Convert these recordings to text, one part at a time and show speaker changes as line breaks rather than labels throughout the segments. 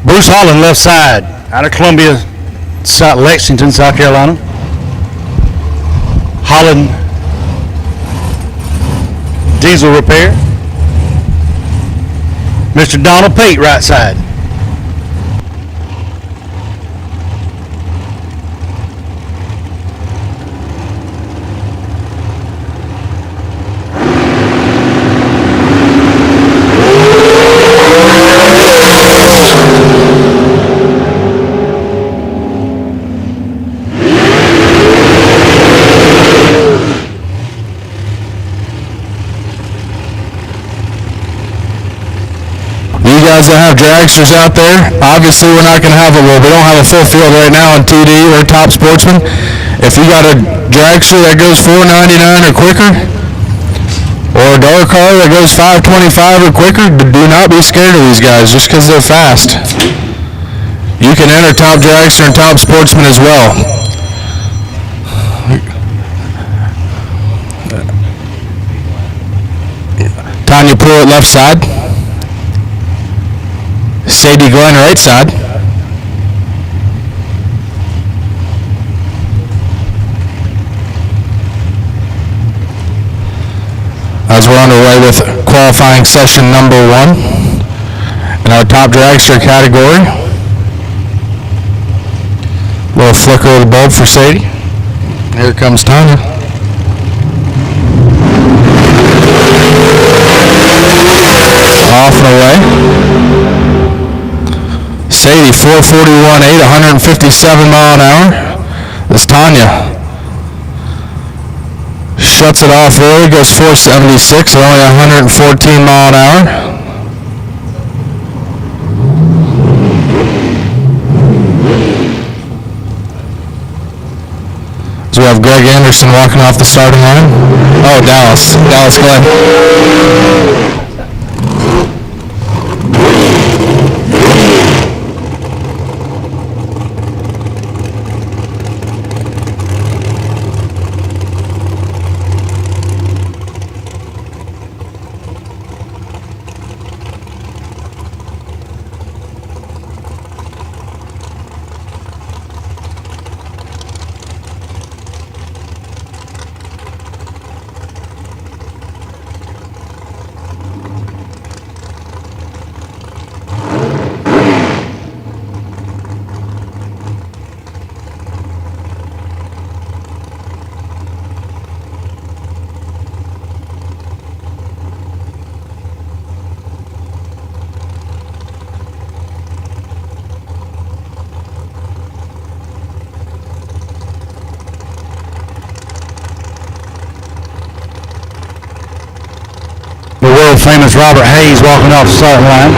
Bruce Holland, left side, out of Columbia, Lexington, South Carolina. Holland Diesel Repair. Mr. Donald Pate, right side.
Guys that have dragsters out there, obviously we're not going to have we don't have a full field right now on TD or Top Sportsman. If you got a dragster that goes $4.99 or quicker, or a dollar car that goes $5.25 or quicker, do not be scared of these guys just because they're fast. You can enter Top Dragster and Top Sportsman as well. Tanya Pruitt, left side. Sadie Glenn, right side. As we're underway with qualifying session number 1 in our Top Dragster category. Little flicker of the bulb for Sadie. Here comes Tanya. Off and away. Sadie, 441.8, 157 mile an hour. This Tanya shuts it off early, goes 476 at only 114 mile an hour. So we have Greg Anderson walking off the starting line. Oh, Dallas Glenn.
Famous Robert Hayes walking off the starting line.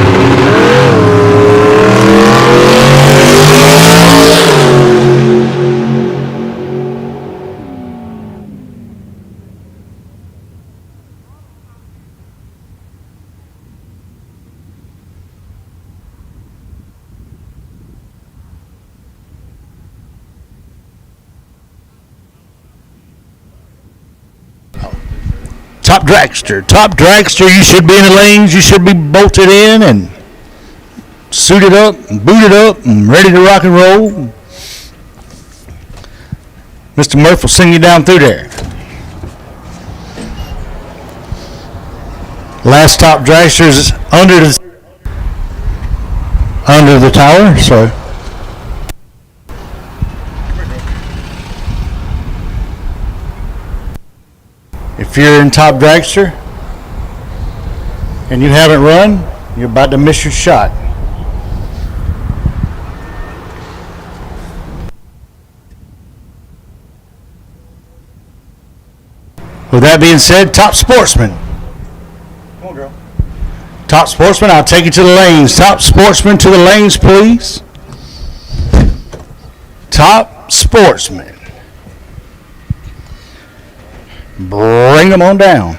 Top dragster, you should be in the lanes, you should be bolted in and suited up and booted up and ready to rock and roll. Mr. Murph will send you down through there. Last top dragster is under the tower, so if you're in Top Dragster and you haven't run, you're about to miss your shot. With that being said, Top Sportsman. Come on, girl. Top Sportsman, I'll take you to the lanes. Top Sportsman to the lanes, please. Top Sportsman. Bring them on down.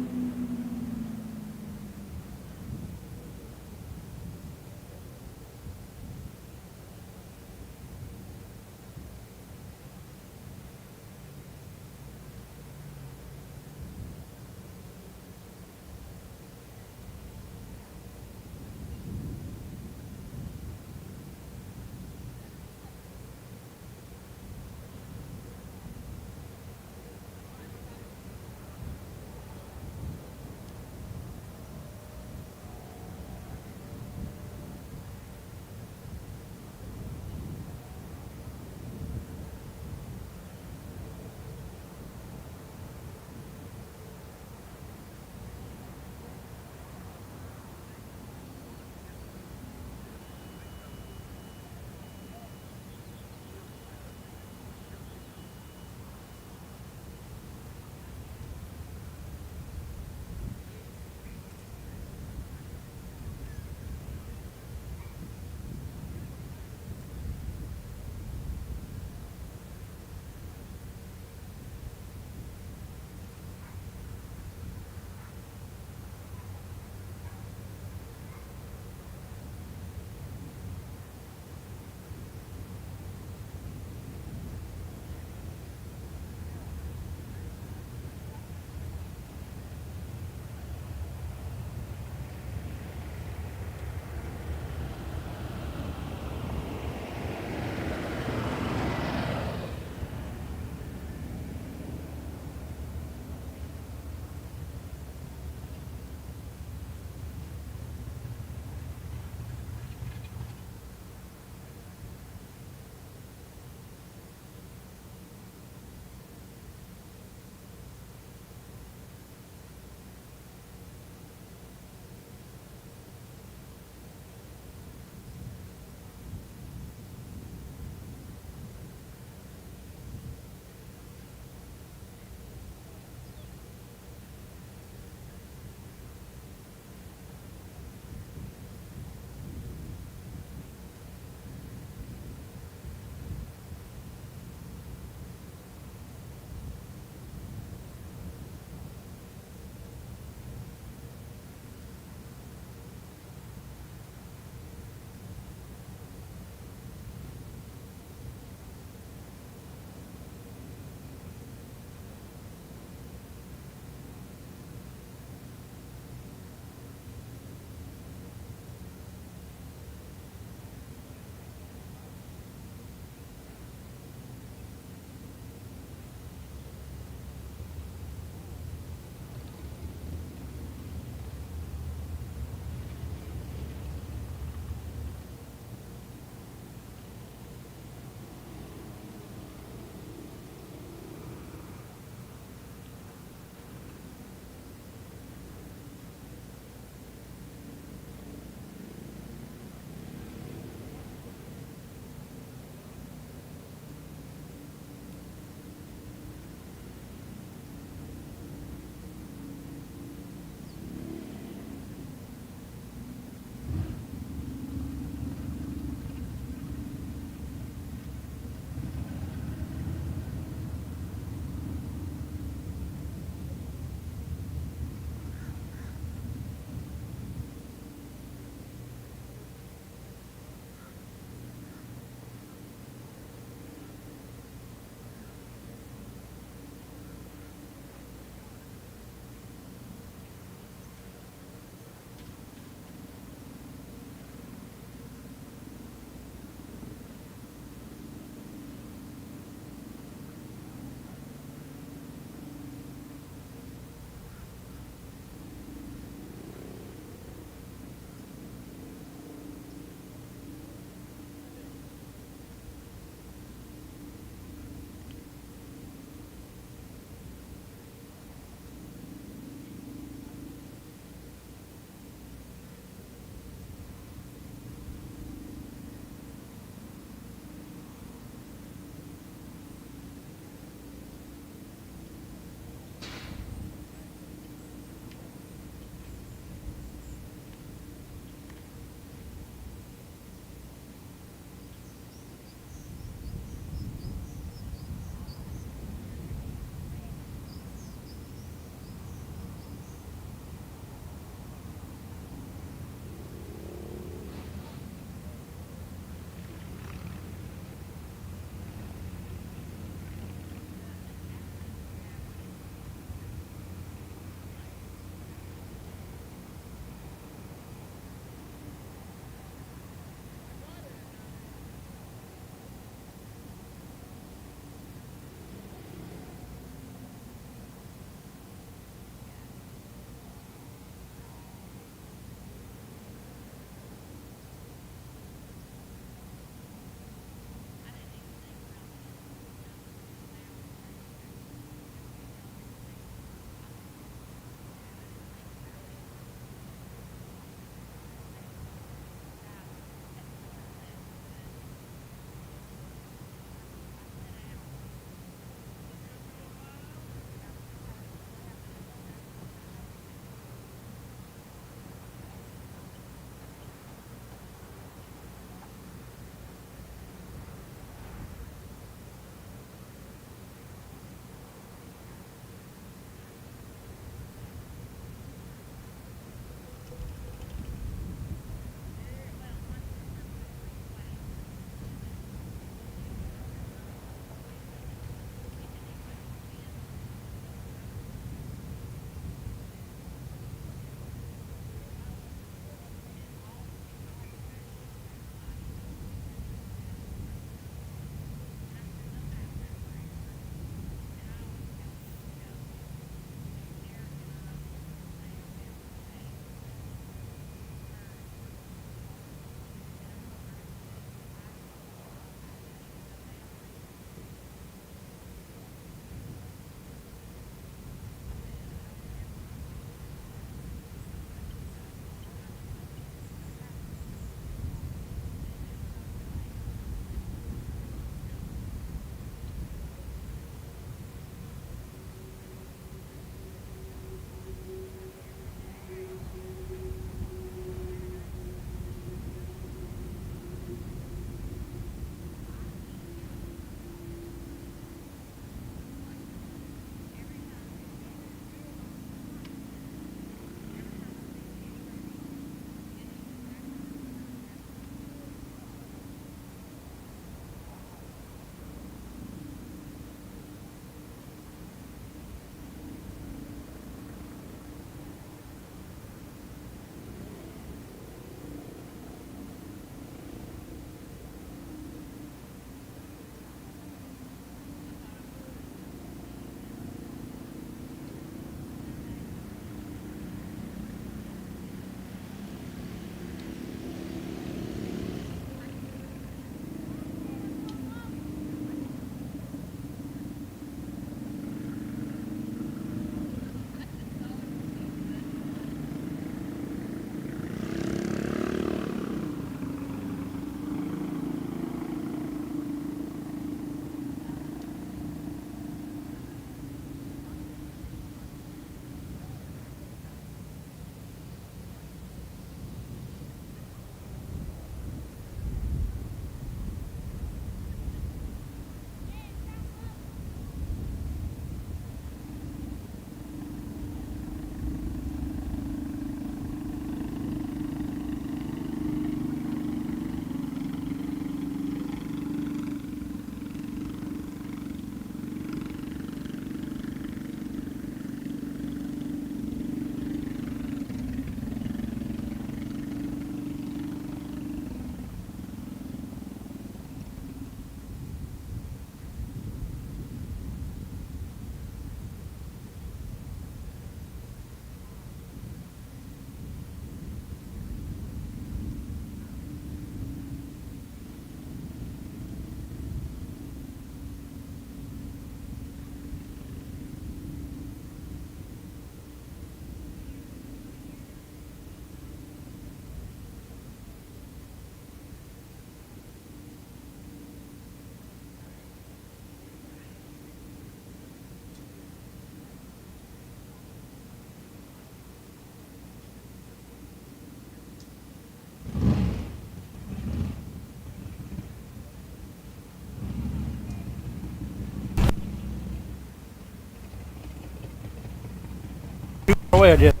Go ahead, Jeff.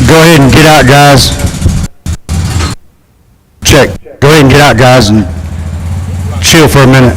Go ahead and get out, guys. Check. Go ahead and get out, guys, and chill for a minute.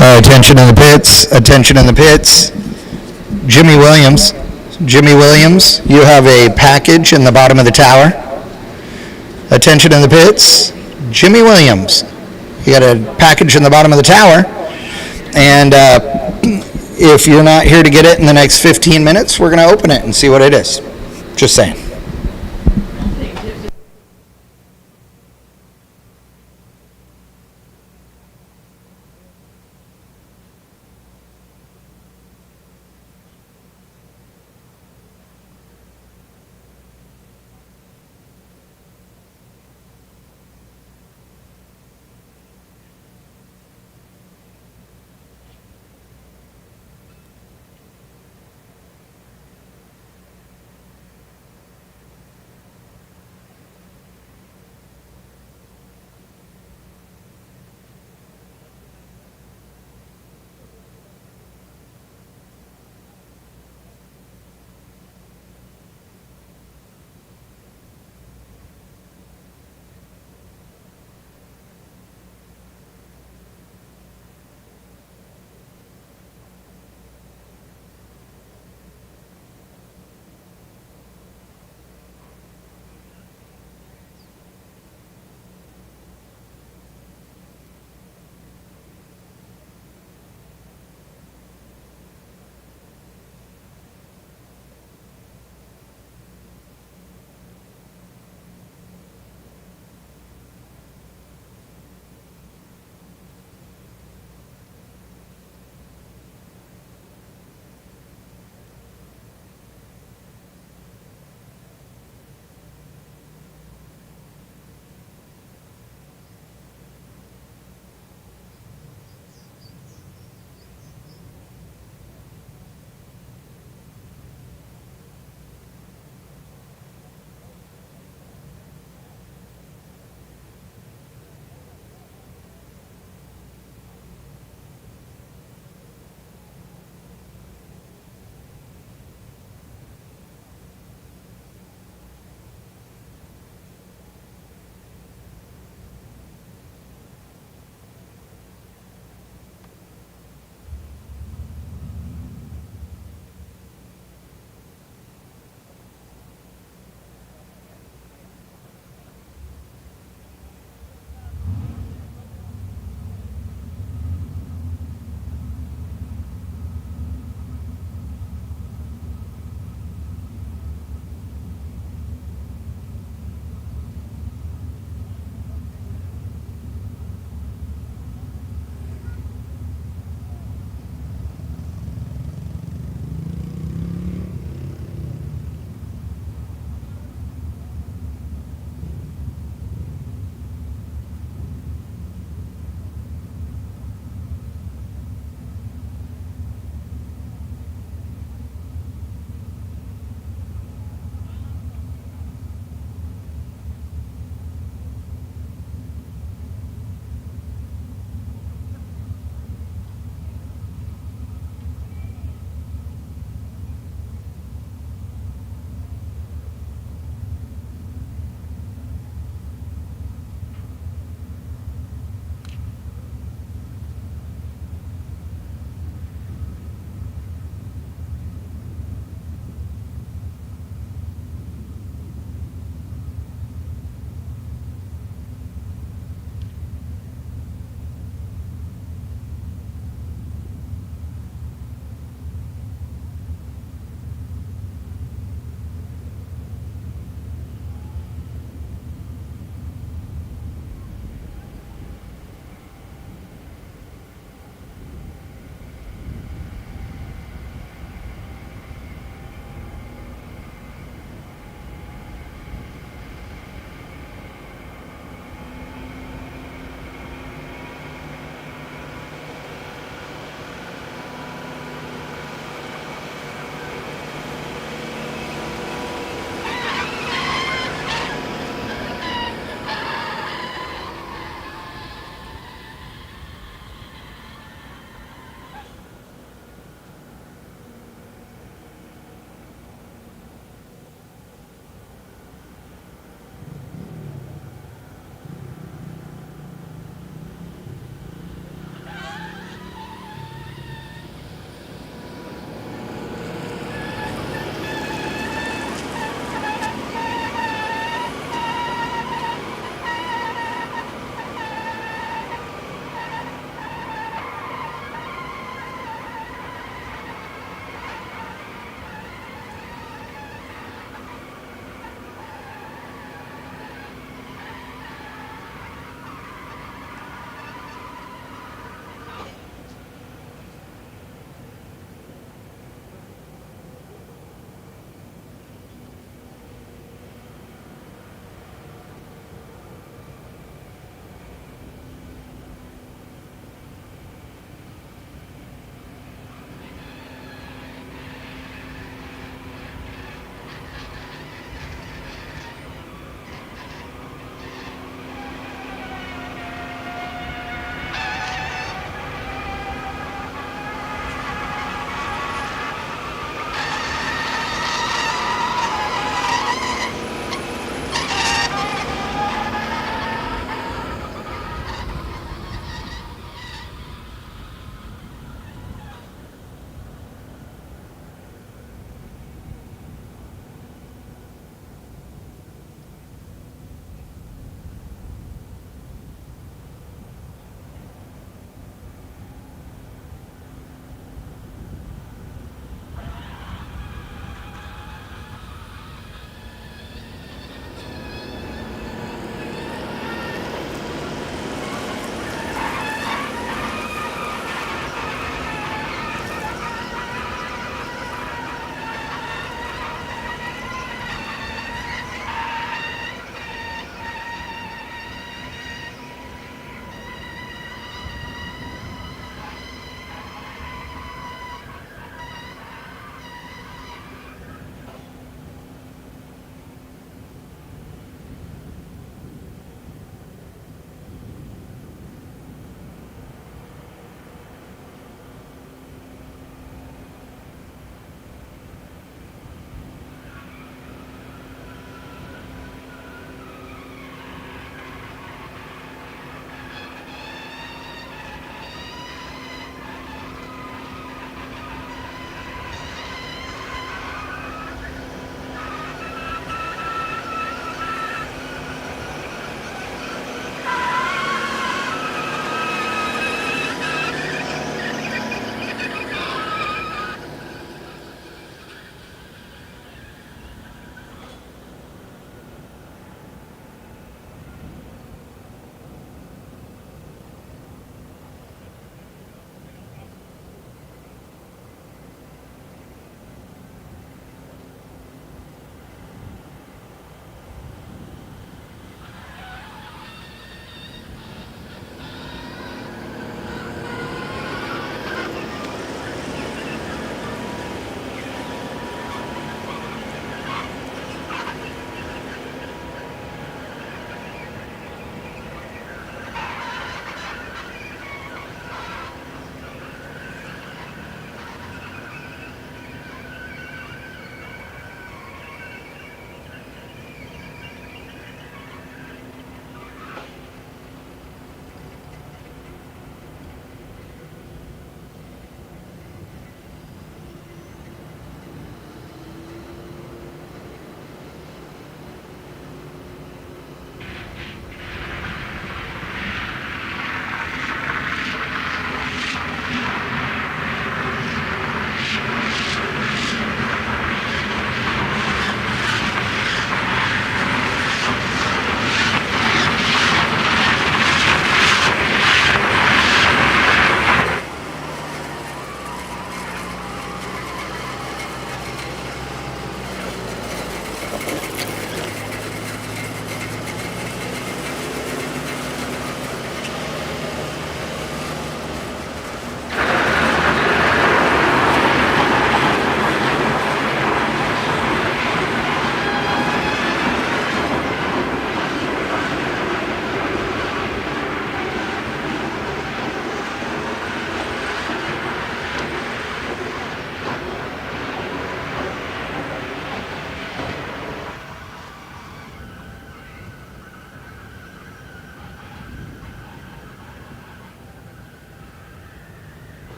Attention in the pits. Attention in the pits. Jimmy Williams. Jimmy Williams, you have a package in the bottom of the tower. Attention in the pits. Jimmy Williams, you got a package in the bottom of the tower. And if you're not here to get it in the next 15 minutes, we're going to open it and see what it is. Just saying.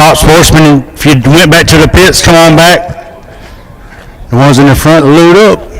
top sportsman, if you went back to the pits, come on back. The ones in the front load up.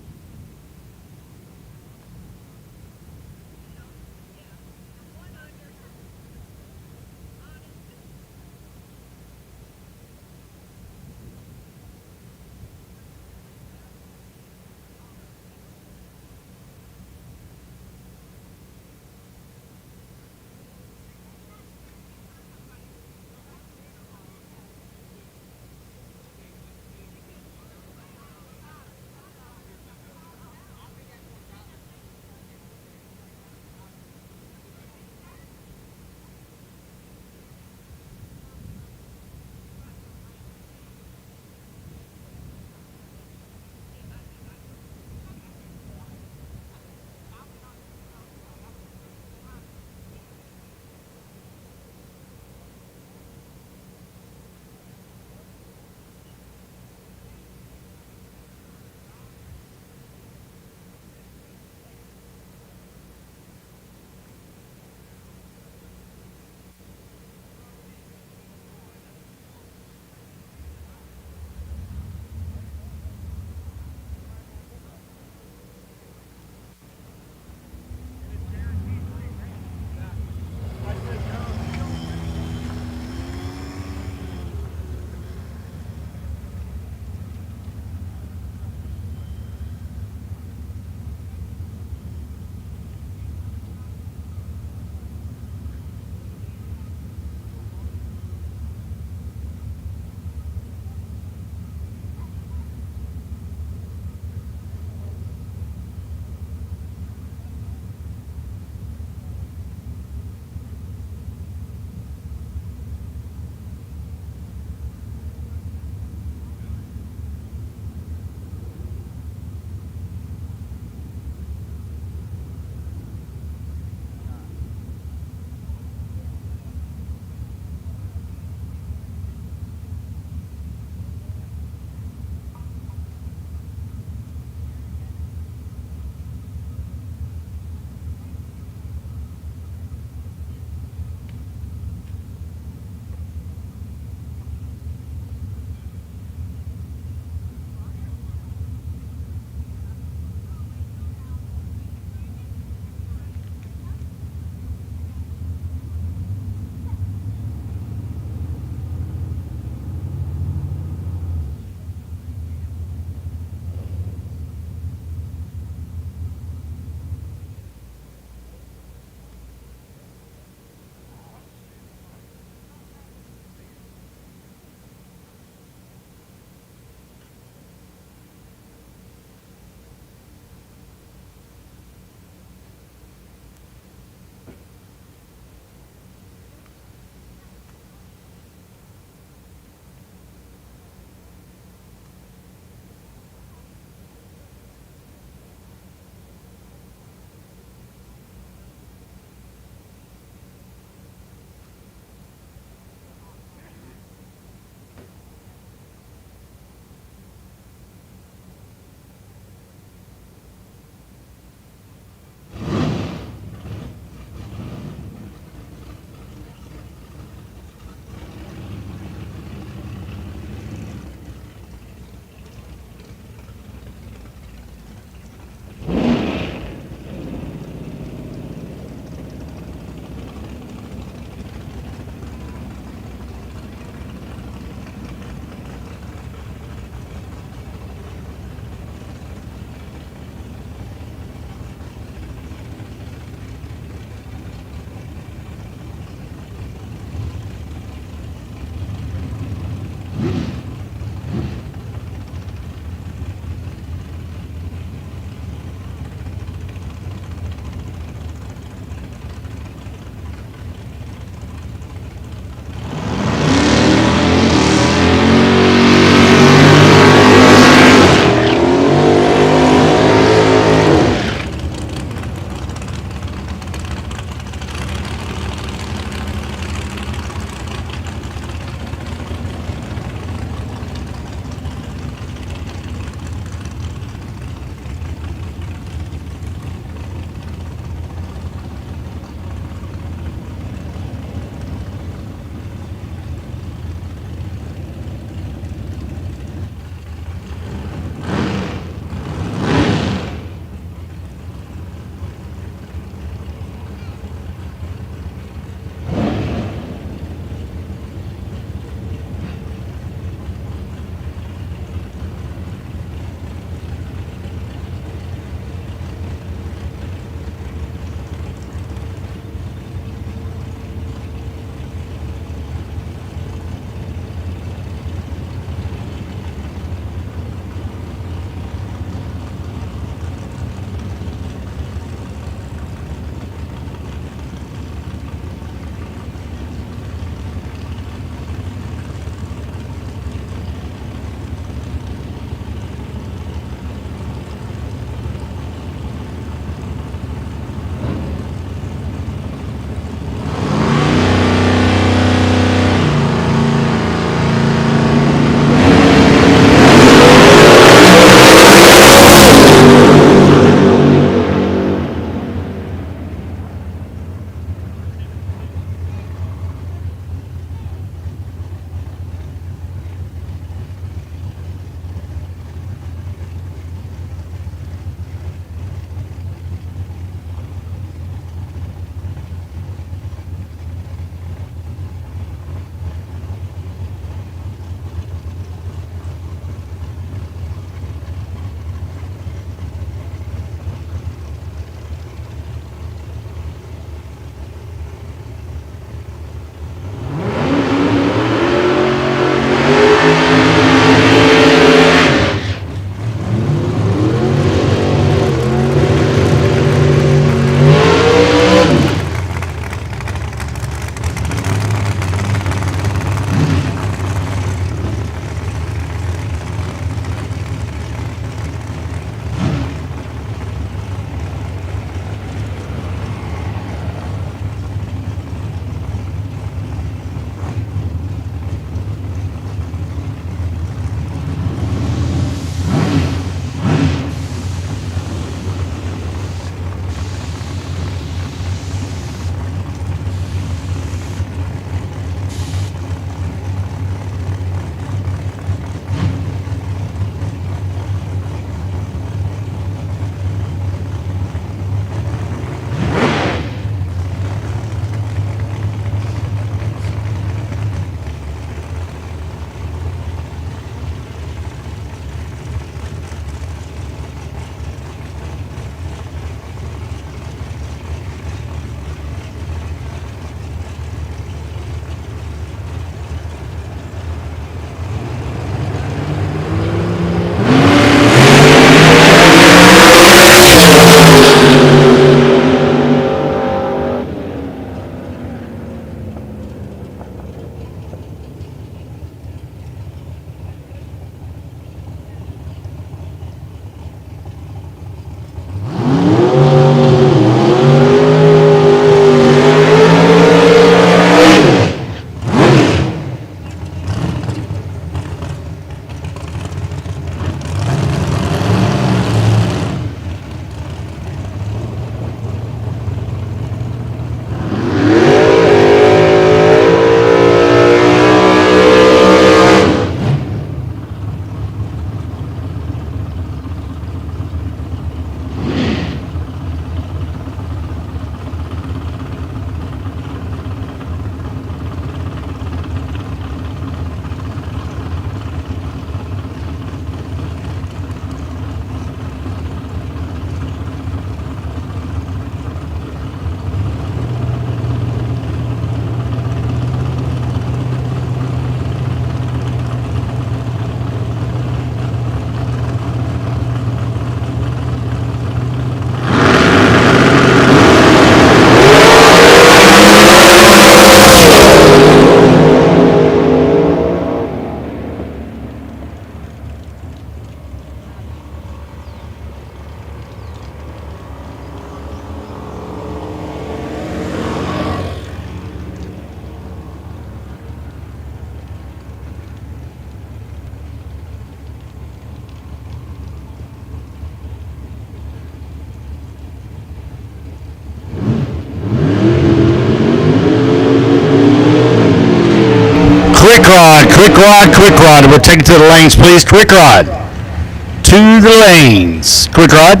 Quick rod, quick rod. We'll take it to the lanes, please. Quick rod. To the lanes. Quick rod.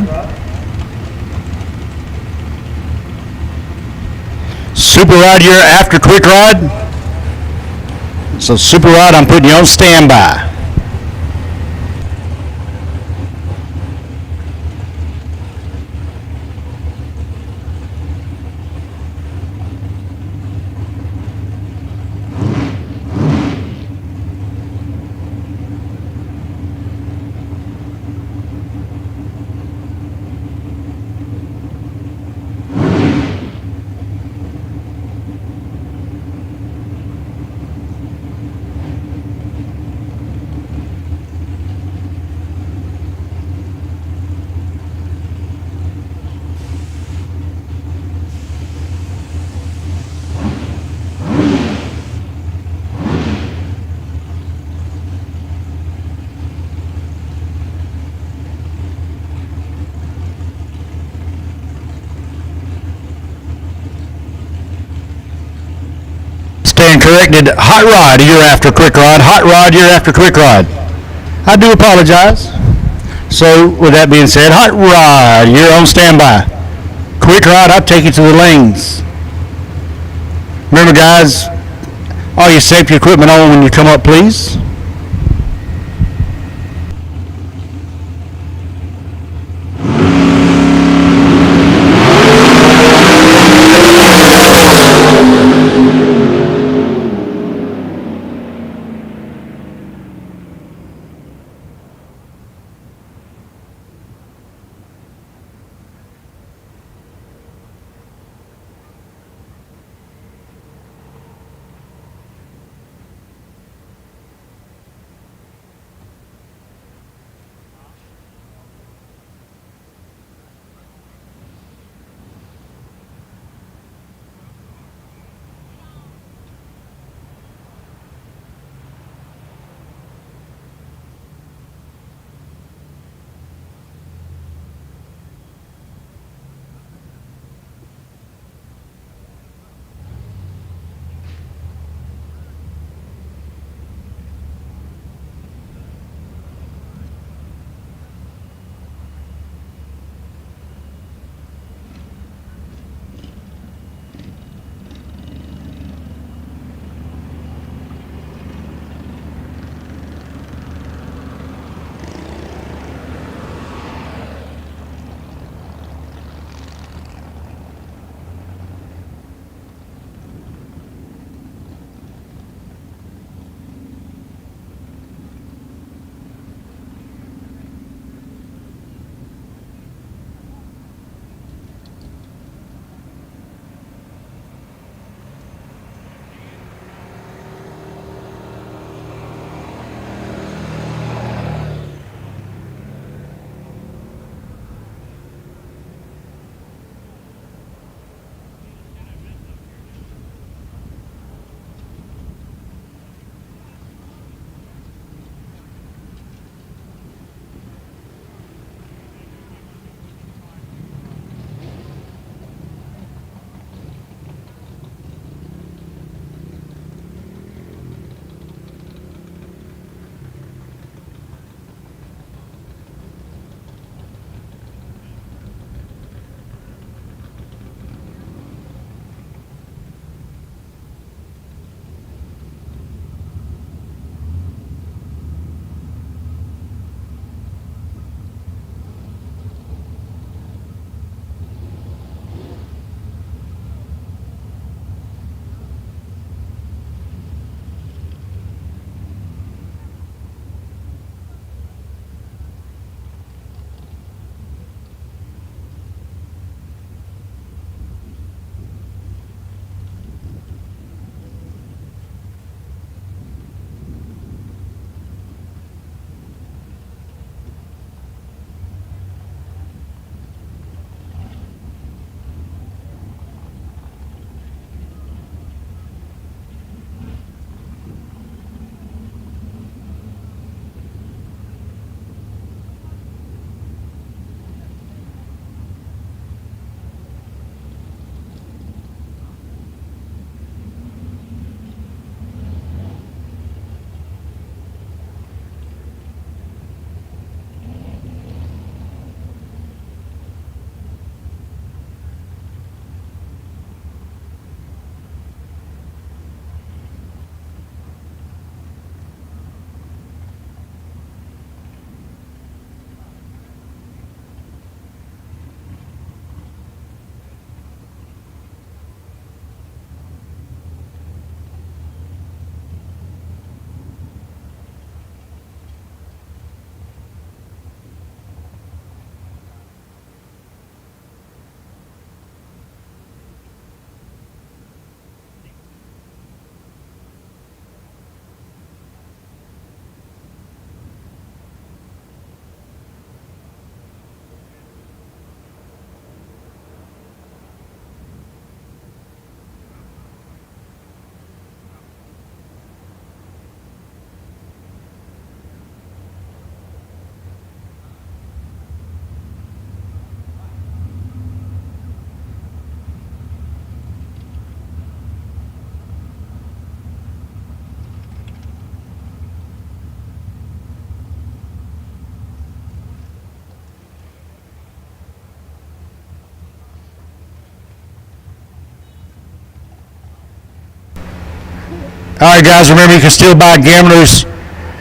Super rod, you're after quick rod. So super rod, I'm putting you on standby. Stand corrected. Hot rod, you're after quick rod. Hot rod, you're after quick rod. I do apologize. So, with that being said, hot rod, you're on standby. Quick rod, I'll take you to the lanes. Remember, guys, all your safety equipment on when you come up, please. All right, guys, remember you can still buy gamblers'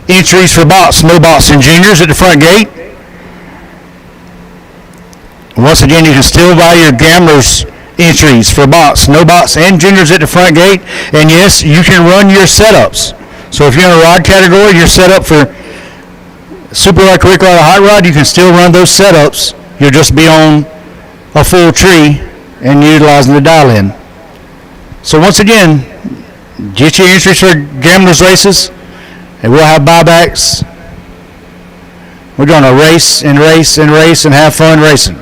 entries for bots, no bots, and juniors at the front gate. Once again, you can still buy your gamblers' entries for bots, no bots, and juniors at the front gate. And yes, you can run your setups. So if you're in a rod category, you're set up for super rod, quick rod, or hot rod, you can still run those setups. You'll just be on a full tree and utilizing the dial-in. So once again, get your entries for gamblers races, and we'll have buybacks. We're going to race and race and race and have fun racing.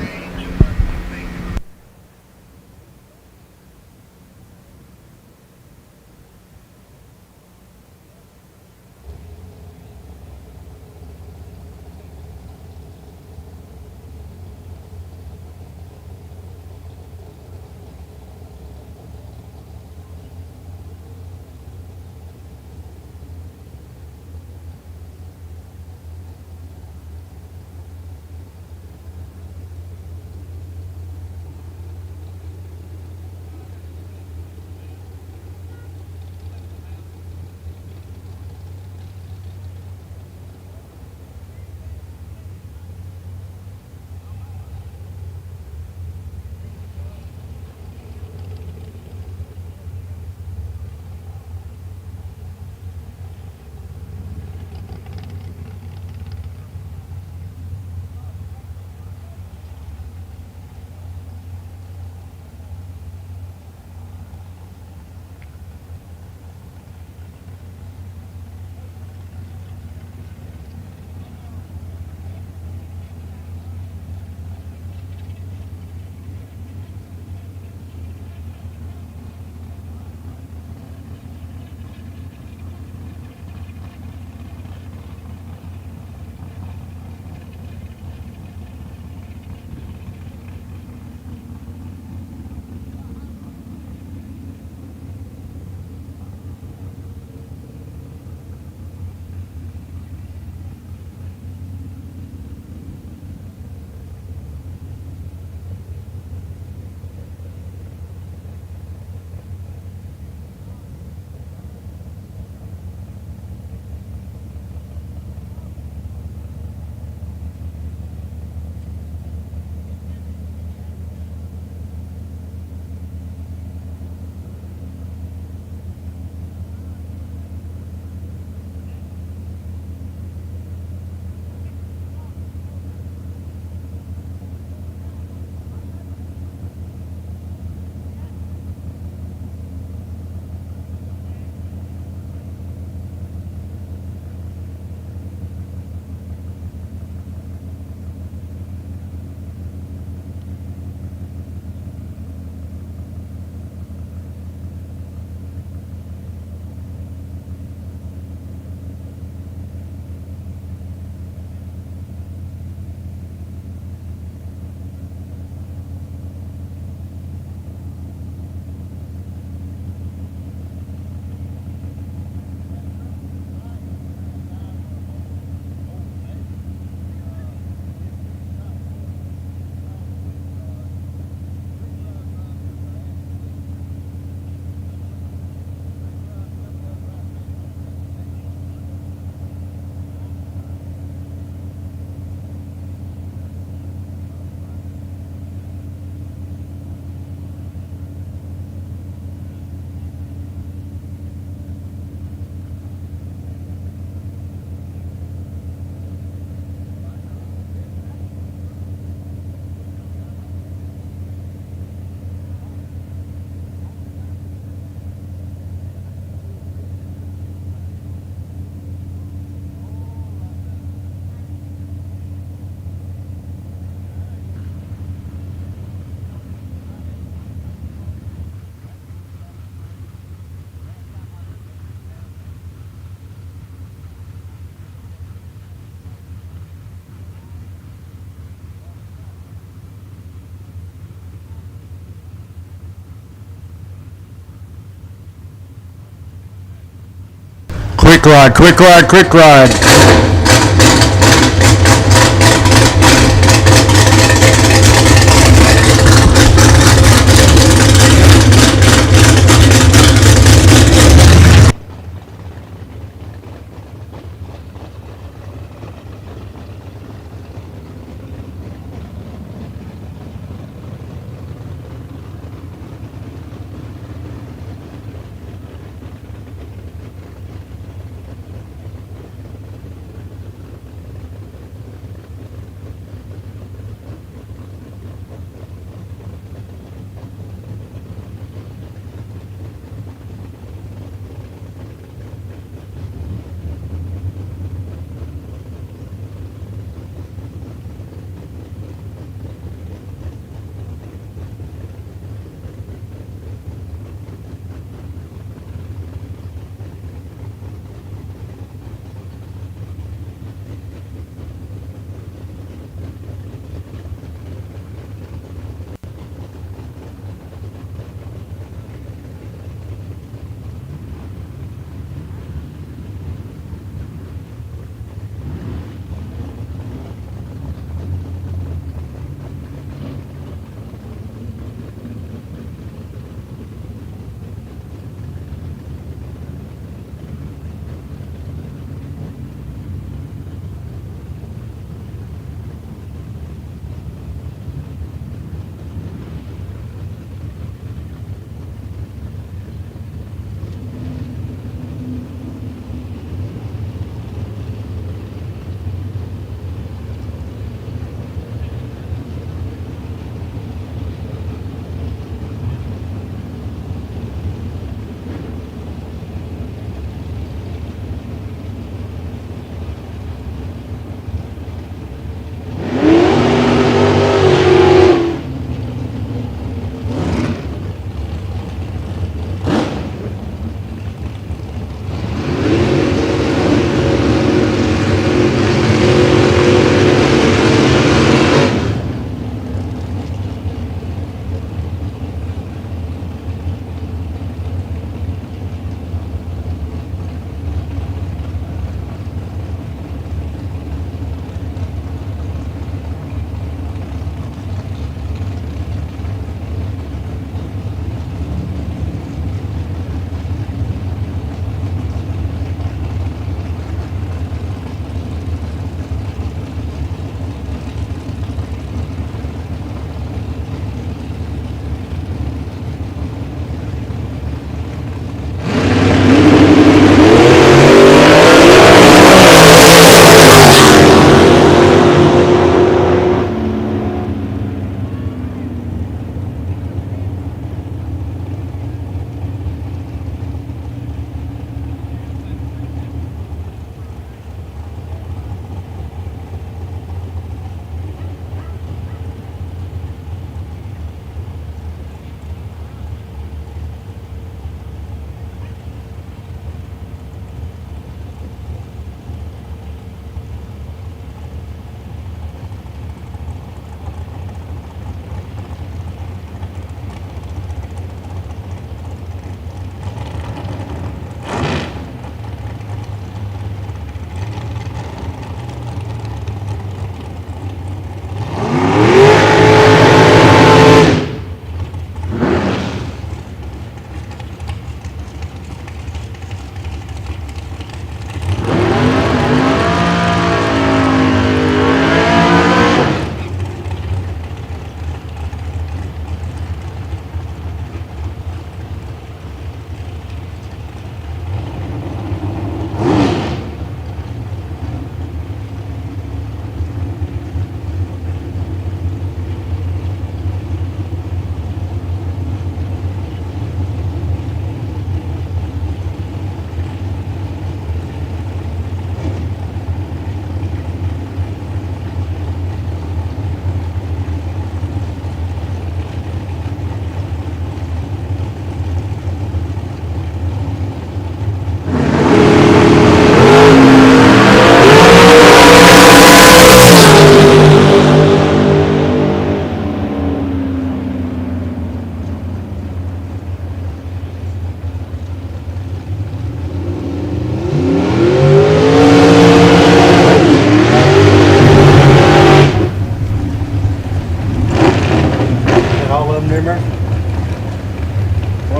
Quick rod, quick rod, quick rod.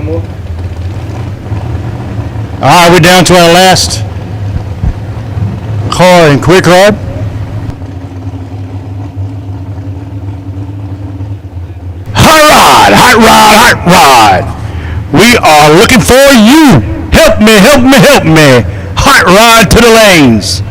All right, we're down to our last car in quick rod. Hot rod. We are looking for you. Help me. Hot rod to the lanes.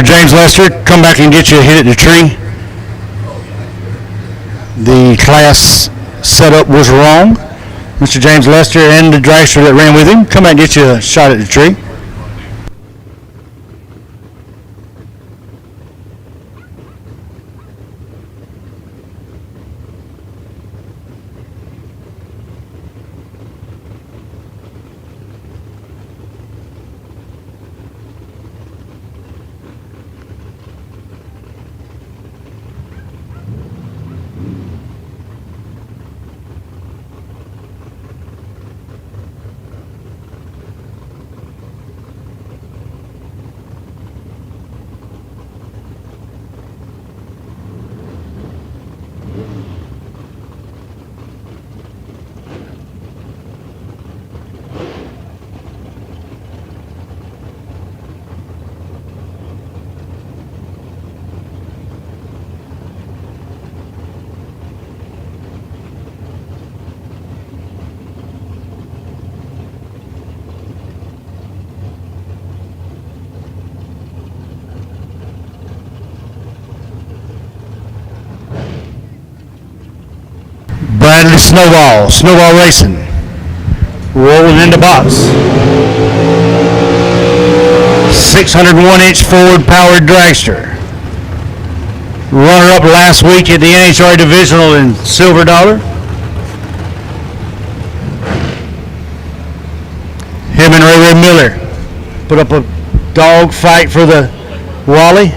James Lester, come back and get you a hit at the tree. The class setup was wrong. Mr. James Lester and the dragster that ran with him, come back and get you a shot at the tree. Bradley Snowball Racing, rolling in the box. 601-inch Ford powered dragster. Runner-up last week at the IHRA Divisional in Silver Dollar. Him and Ray Miller put up a dog fight for the Wally.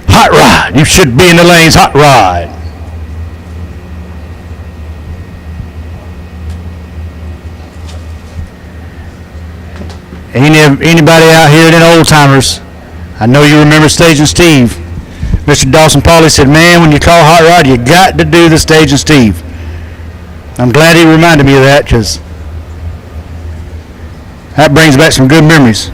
Hot rod. You should be in the lanes. Hot rod. Anybody out here, any old timers? I know you remember Stage and Steve. Mr. Dawson Pauly said, man, when you call hot rod, you got to do the stage and Steve. I'm glad he reminded me of that because that brings back some good memories.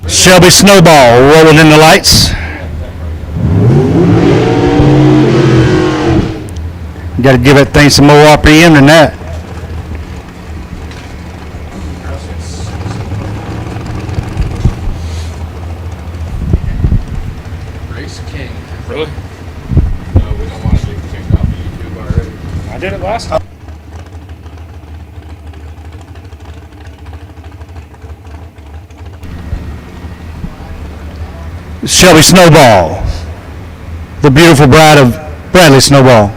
Shelby Snowball rolling in the lights. You got to give that thing some more RPM than that.
Race King.
Really?
No, we don't want to get kicked off of YouTube already.
I did it last time.
Shelby Snowball, the beautiful bride of Bradley Snowball.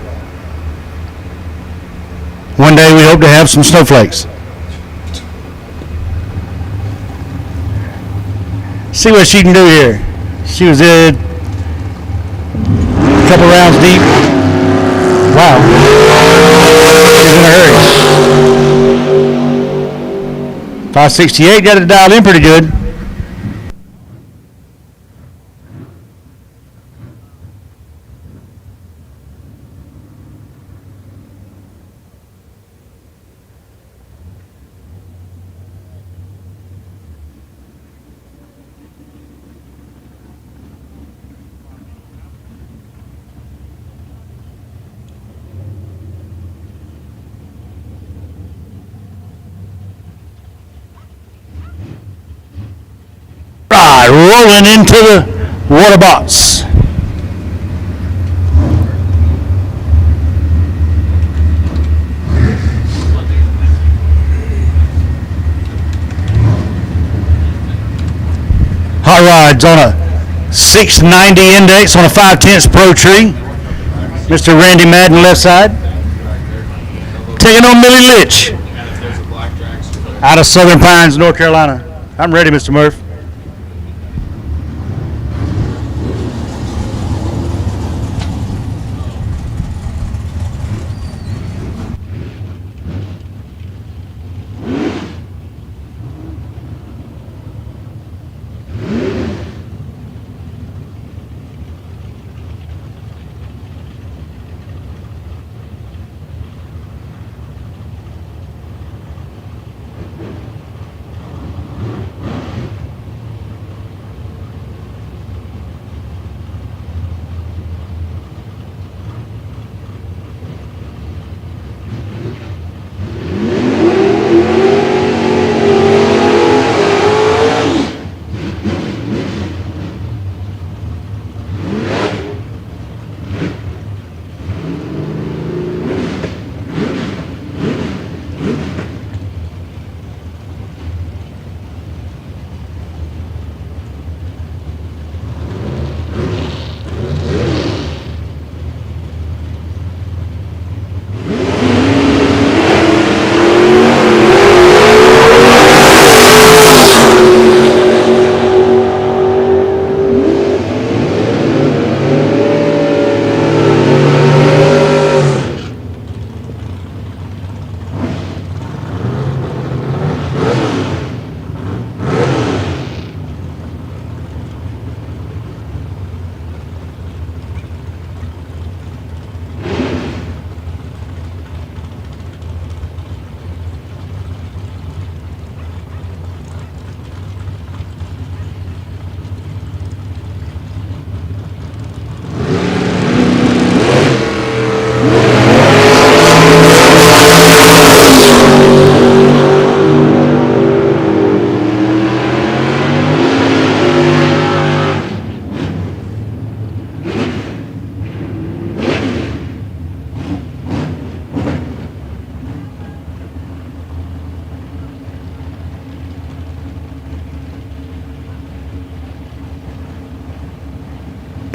One day we hope to have some snowflakes. See what she can do here. She was a couple rounds deep. Wow. She's in a hurry. 568 got it dialed in pretty good. Rolling into the water box. Hot rods on a 690 index on a 5/10 Pro Tree. Mr. Randy Madden left side. Taking on Millie Litch out of Southern Pines, North Carolina. I'm ready, Mr. Murph.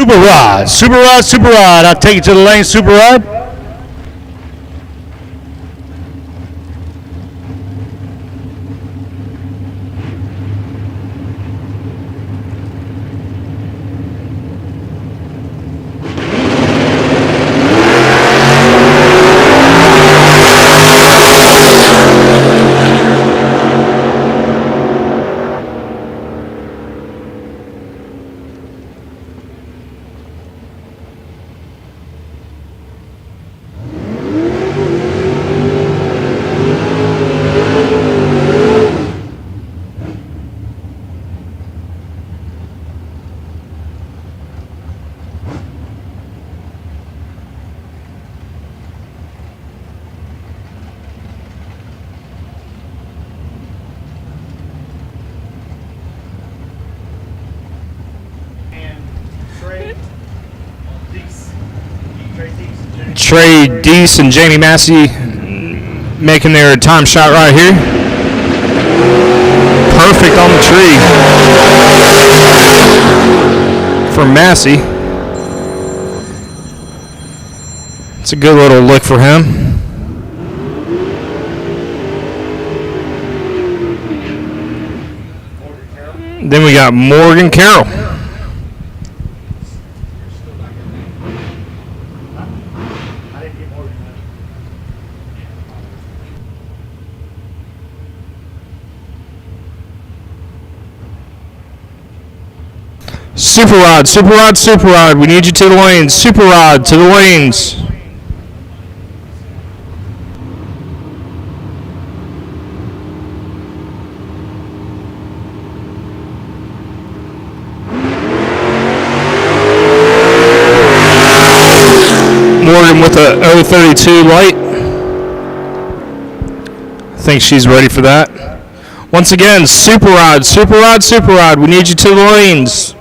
Super Rod, Super Rod, Super Rod. I'll take you to the lane, Super Rod. Trey Deese and Jamie Massey making their time shot right here. Perfect on the tree for Massey. It's a good little look for him. Then we got Morgan Carroll. Super Rod, Super Rod, Super Rod. We need you to the lanes. Super Rod to the lanes. Morgan with a 032 light. I think she's ready for that. Once again, Super Rod, Super Rod, Super Rod. We need you to the lanes.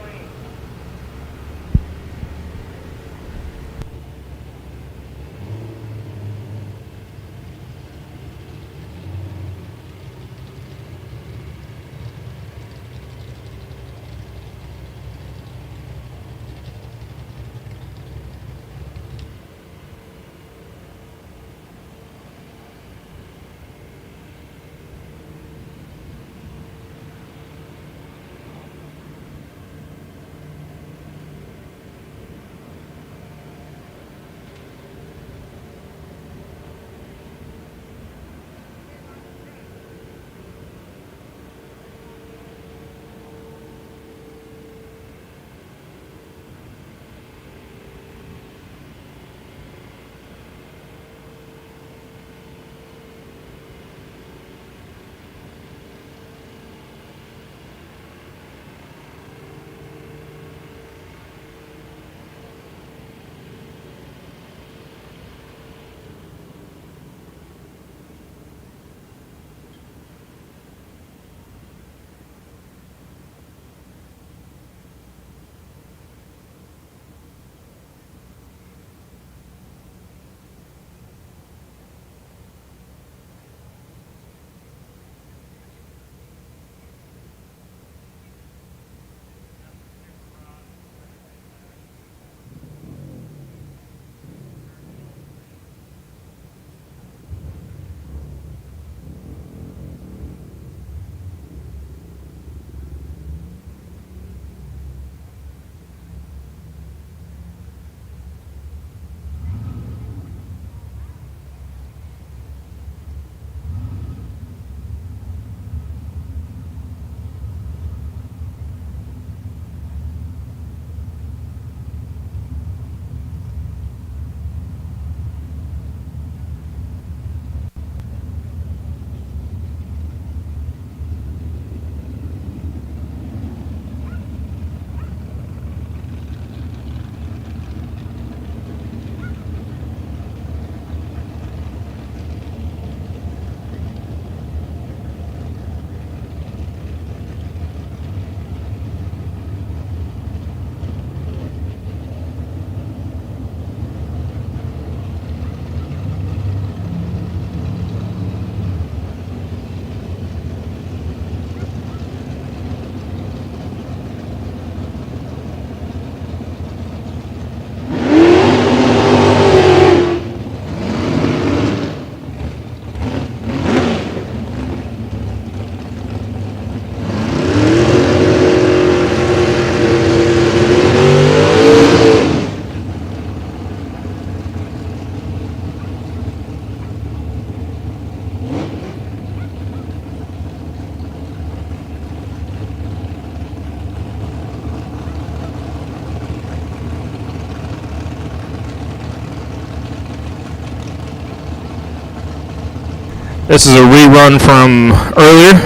This is a rerun from earlier.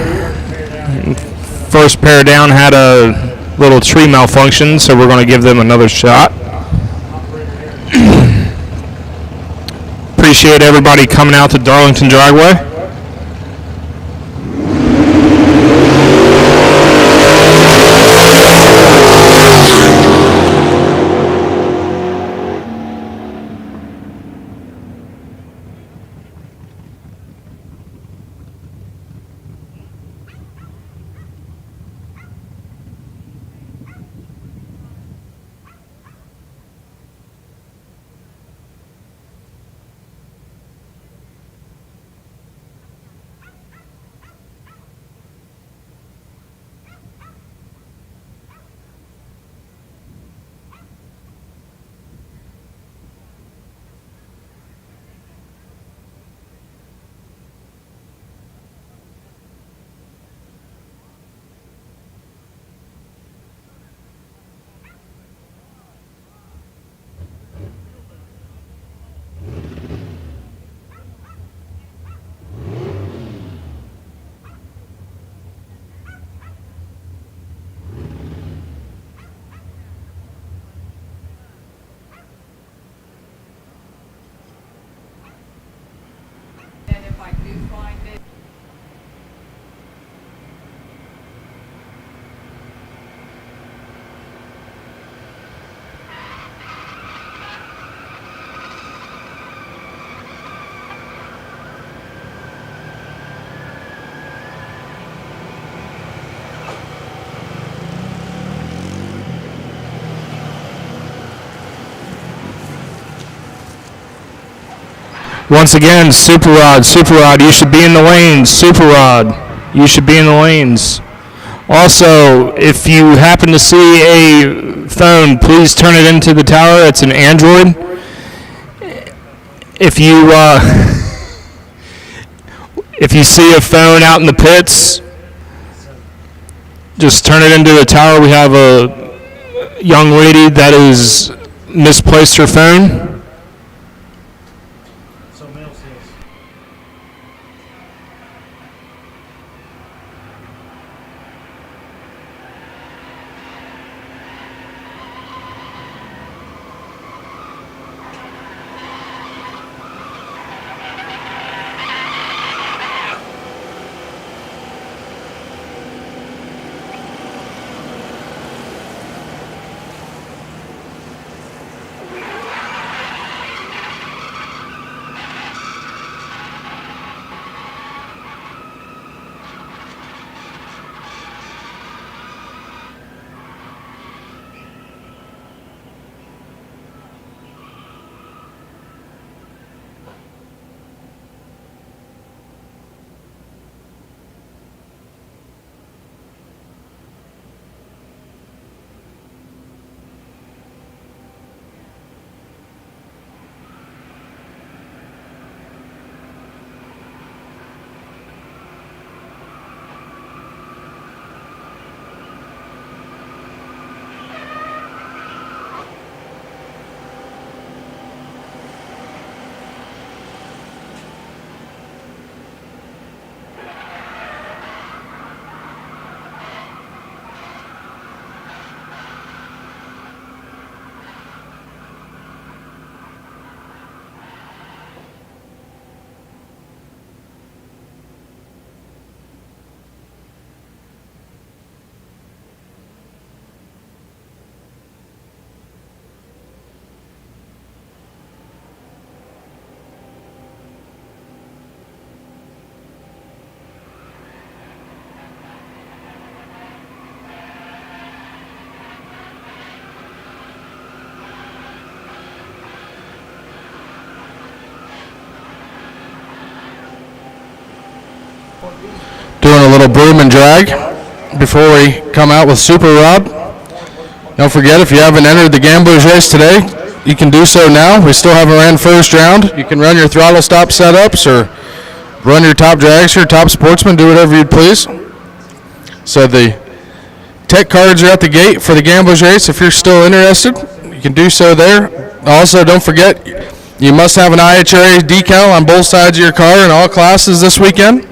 First pair down had a little tree malfunction, so we're going to give them another shot. Appreciate everybody coming out to Darlington Dragway. Once again, Super Rod, you should be in the lanes. Super Rod, you should be in the lanes. Also, if you happen to see a phone, please turn it into the tower. It's an Android. If you see a phone out in the pits, just turn it into the tower. We have a young lady that has misplaced her phone.
Doing a little broom and drag before we come out with Super Rod. Don't forget, if you haven't entered the Gamblers race today, you can do so now. We still haven't ran first round. You can run your throttle stop setups or run your top dragster, top sportsman, do whatever you'd please. So the tech cards are at the gate for the Gamblers race. If you're still interested, you can do so there. Also, don't forget, You must have an IHRA decal on both sides of your car in all classes this weekend.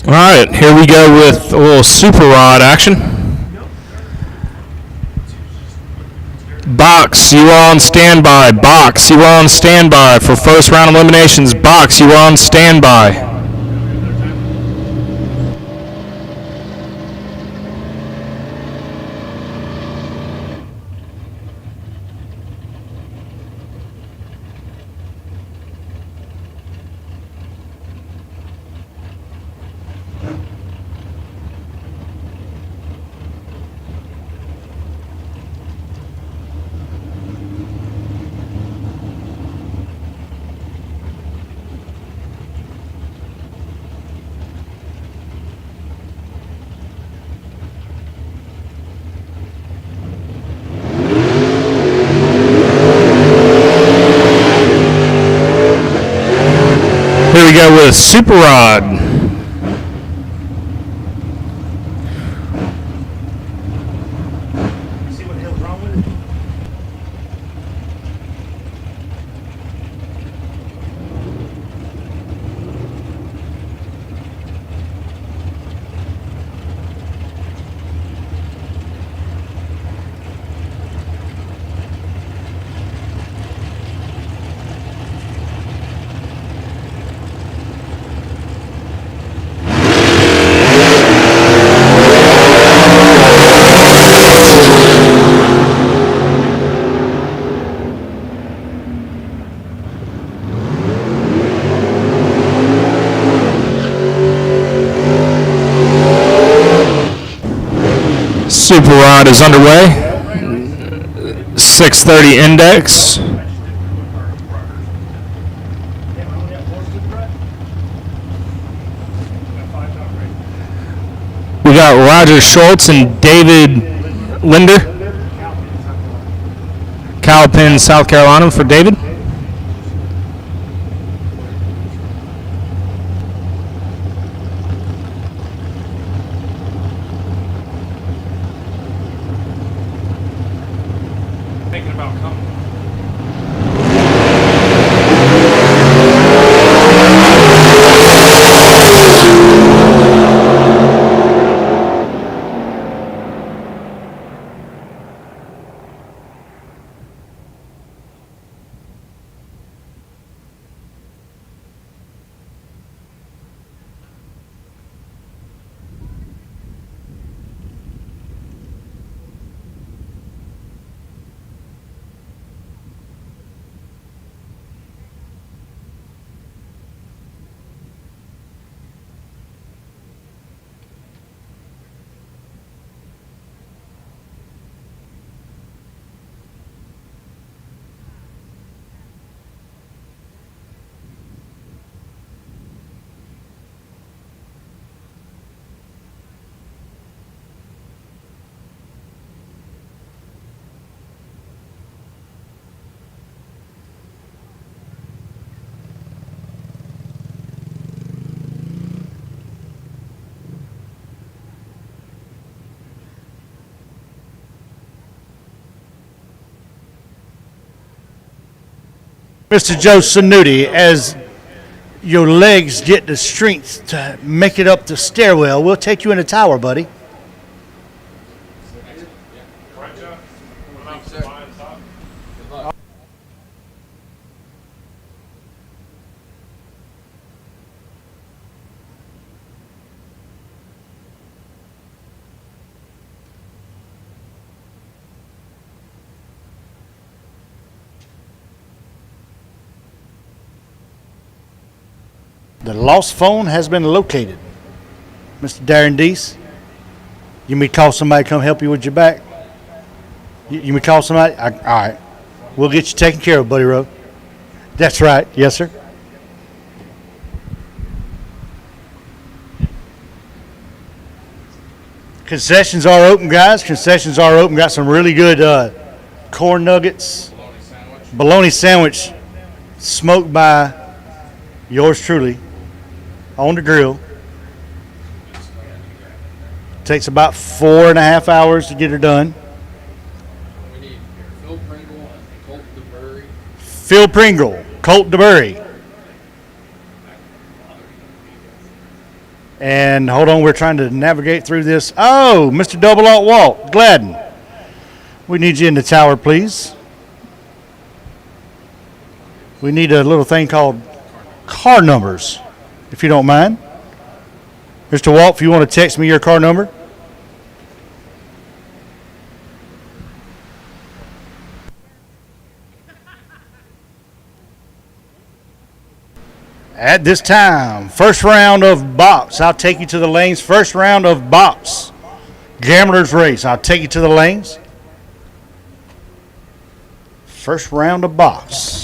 All right, here we go with a little super rod action. Box, you are on standby. Box, you are on standby for first round eliminations. Box, you are on standby. Here we go with super rod. Super rod is underway. 6:30 index. We got Roger Schultz and David Linder. Cowpen, South Carolina for David.
Mr. Joe Sanuti, as your legs get the strength to make it up the stairwell, we'll take you in the tower, buddy. The lost phone has been located. Mr. Darren Deese, you may call somebody to come help you with your back. You may call somebody? All right. We'll get you taken care of, Buddy Rowe. That's right. Yes, sir. Concessions are open, guys. Concessions are open. Got some really good corn nuggets. Bologna sandwich smoked by yours truly on the grill. Takes about 4.5 hours to get her done.
We need Phil Pringle and Colt DeBurry.
Phil Pringle, Colt DeBurry. And hold on, we're trying to navigate through this. Oh, Mr. Double Alt Walt Gladden. We need you in the tower, please. We need a little thing called car numbers, if you don't mind. Mr. Walt, if you want to text me your car number. At this time, first round of box. I'll take you to the lanes. First round of box. Gambler's race. I'll take you to the lanes. First round of box.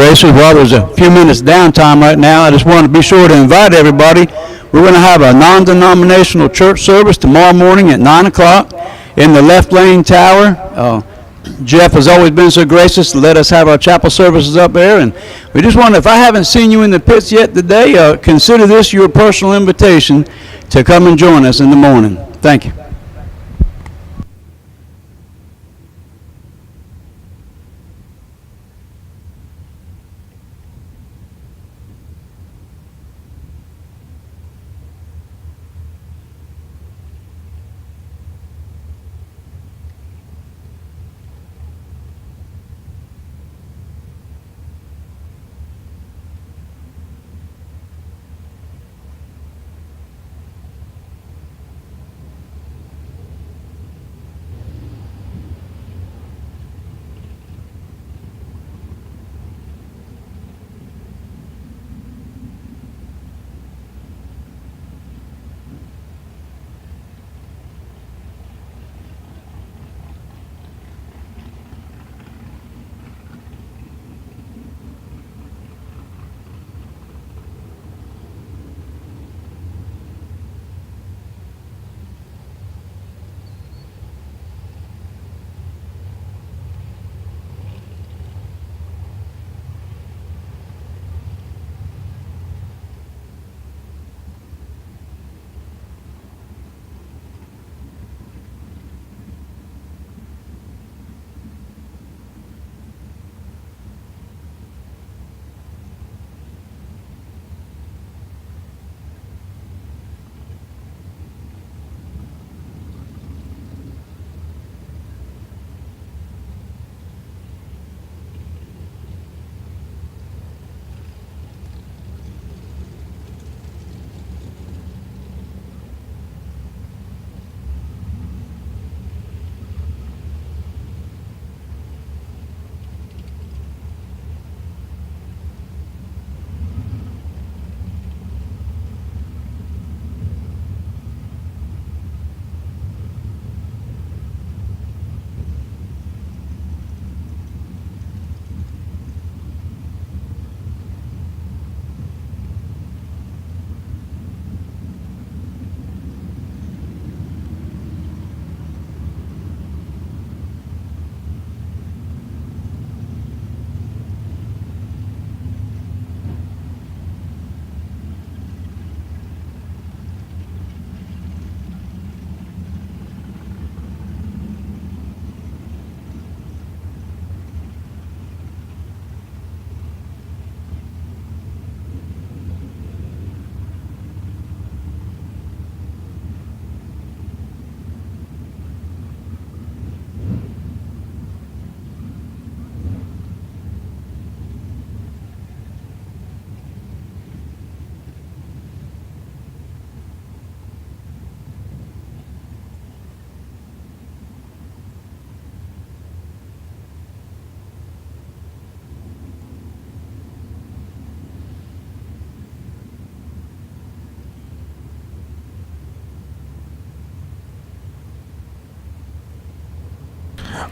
racers. While there's a few minutes downtime right now, I just want to be sure to invite everybody. We're going to have a non-denominational church service tomorrow morning at 9 o'clock in the left lane tower. Jeff has always been so gracious to let us have our chapel services up there, and we just wonder, if I haven't seen you in the pits yet today, consider this your personal invitation to come and join us in the morning. Thank you.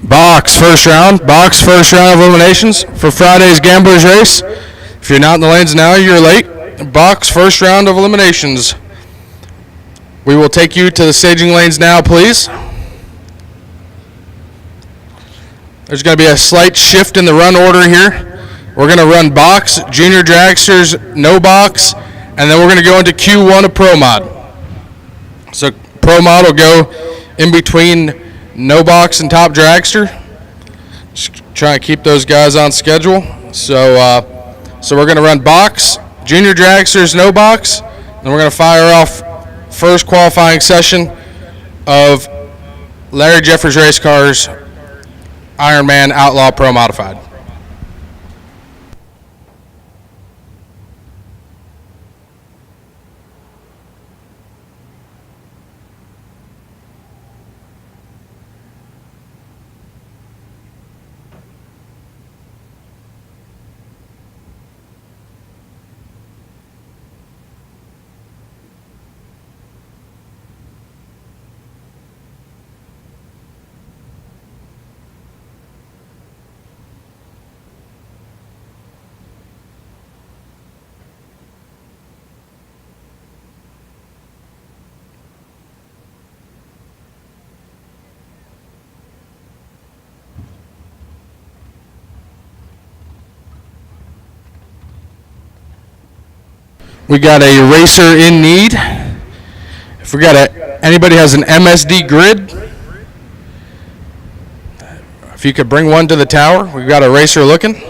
Box first round of eliminations for Friday's Gamblers Race. If you're not in the lanes now, you're late. Box first round of eliminations. We will take you to the staging lanes now, please. There's going to be a slight shift in the run order here. We're going to run box, junior dragsters, no box, and then we're going to go into Q1 of Pro Mod. So Pro Mod will go in between no box and top dragster. Just try and keep those guys on schedule. So we're going to run box, junior dragsters, no box, and we're going to fire off first qualifying session of Larry Jeffers Race Cars IronMan Outlaw Pro Modified. We got a racer in need. If we got anybody has an MSD grid, if you could bring one to the tower, we've got a racer looking.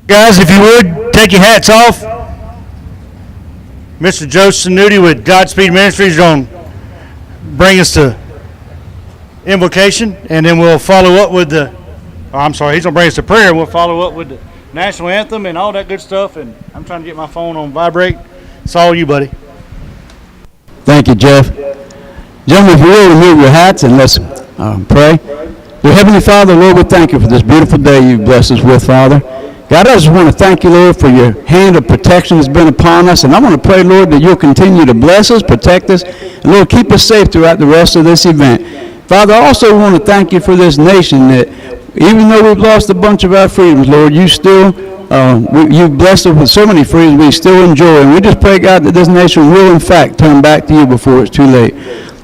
Guys, if you would, take your hats off. Mr. Joe Sanuti with Godspeed Ministries is going to bring us to Invocation, and then we'll follow up with he's going to bring us to prayer, and we'll follow up with the national anthem and all that good stuff, and I'm trying to get my phone on vibrate. It's all you, buddy.
Thank you, Jeff. Gentlemen, if you will, remove your hats and let's pray. Dear Heavenly Father, Lord, we thank you for this beautiful day you've blessed us with, Father. God, I just want to thank you, Lord, for your hand of protection that's been upon us. And I want to pray, Lord, that you'll continue to bless us, protect us, and, Lord, keep us safe throughout the rest of this event. Father, I also want to thank you for this nation that even though we've lost a bunch of our freedoms, Lord, you still You've blessed us with so many freedoms we still enjoy, and we just pray, God, that this nation will, in fact, turn back to you before it's too late.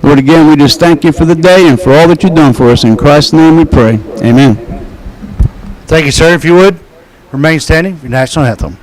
Lord, again, we just thank you for the day and for all that you've done for us. In Christ's name we pray. Amen.
Thank you, sir. If you would, remain standing for your national anthem.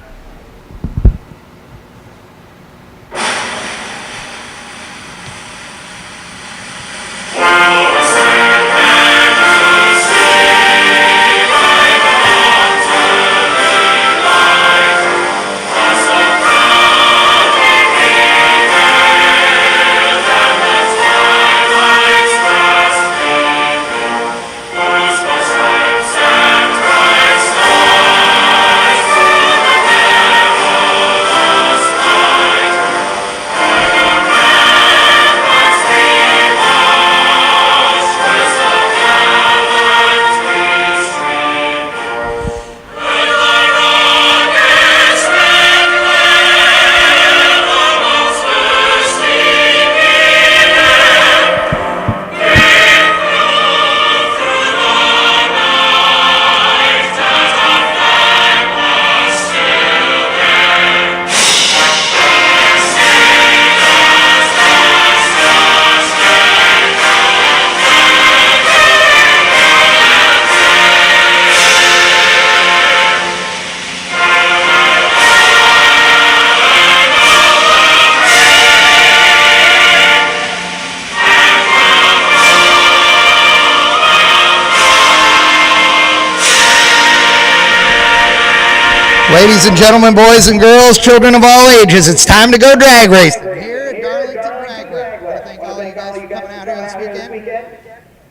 Ladies and gentlemen, boys and girls, children of all ages, it's time to go drag racing.
Here at Darlington Dragway. I want to thank all you guys for coming out here this weekend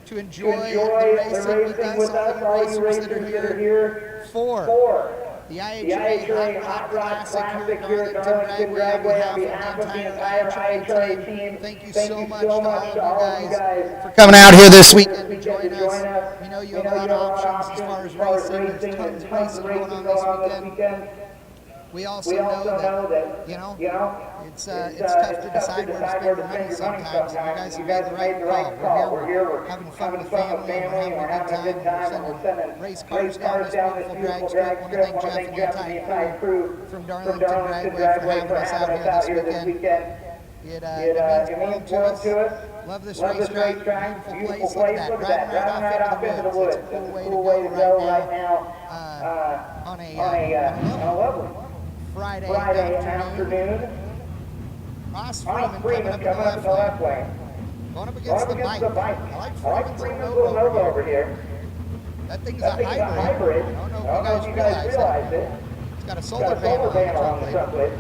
to enjoy the racing with us, all you racers that are here for the IHRA Hot Rod Classic here at Darlington Dragway on behalf of the entire IHRA team. Thank you so much to all of you guys for
Coming out here this weekend.
to join us. We know you have a lot of options as far as racing. There's tons of racing going on this weekend. We also know that, you know, it's tough to decide where to spend your money sometimes. And you guys have made the right call. We're here, we're having fun with the family, and we're having a good time. We're sending race cars down this beautiful drag strip. I want to thank Jeff and the entire crew from Darlington Dragway for having us out here this weekend. It means world to us. Love this racetrack. Beautiful place. Look at that. Driving right off into the woods. It's a cool way to go right now on a lovely Friday afternoon. Ross Freeman coming up in the left lane. Going up against the bike. I like Freeman's little Nova over here. That thing's a hybrid. I don't know if you guys realize it. It's got a solar panel on the front plate.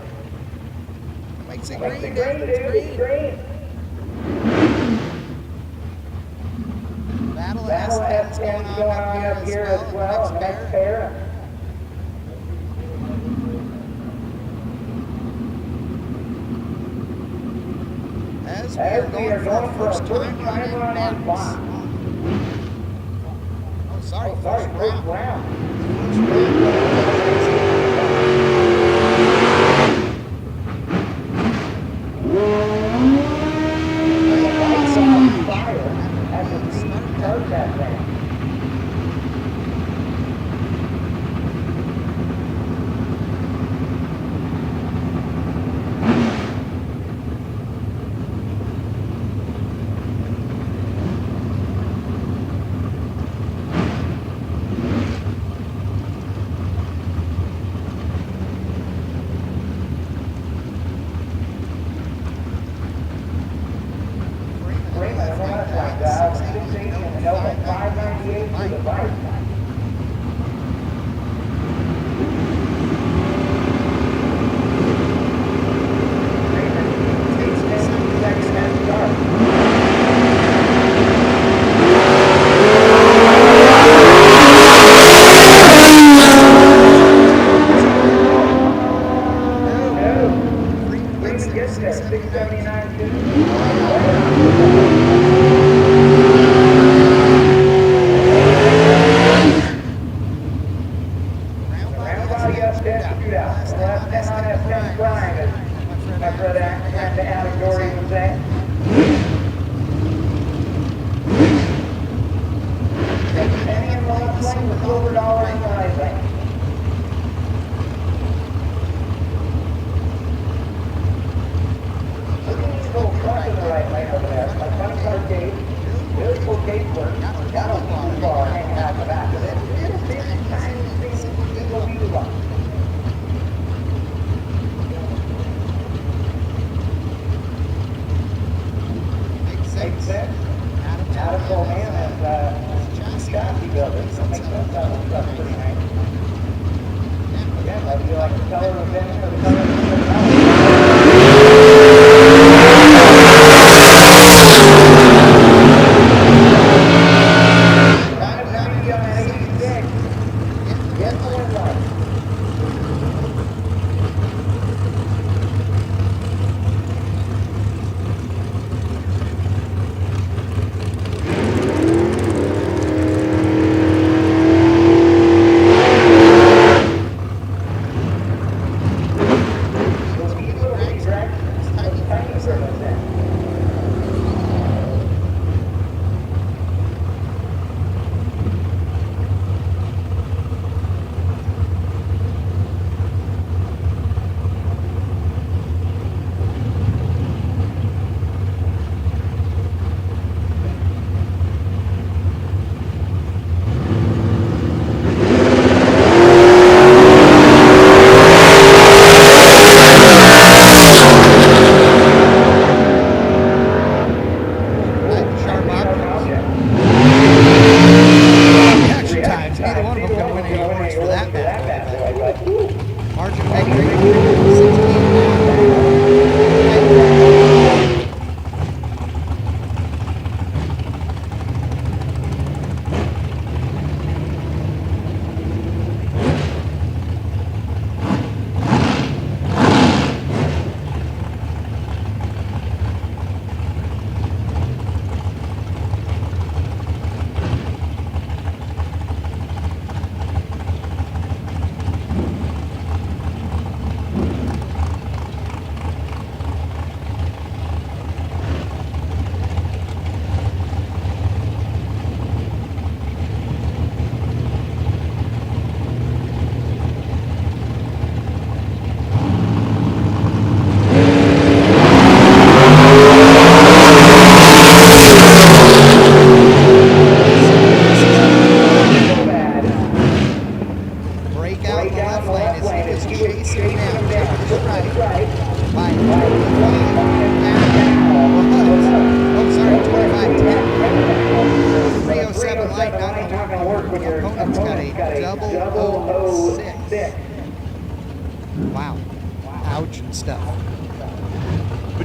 Makes it green, dude. It's green. Battle of S10's going on up here as well. Next pair. As we are going for our first time run on spot. Oh, sorry, first round. like the color of the pin or the color of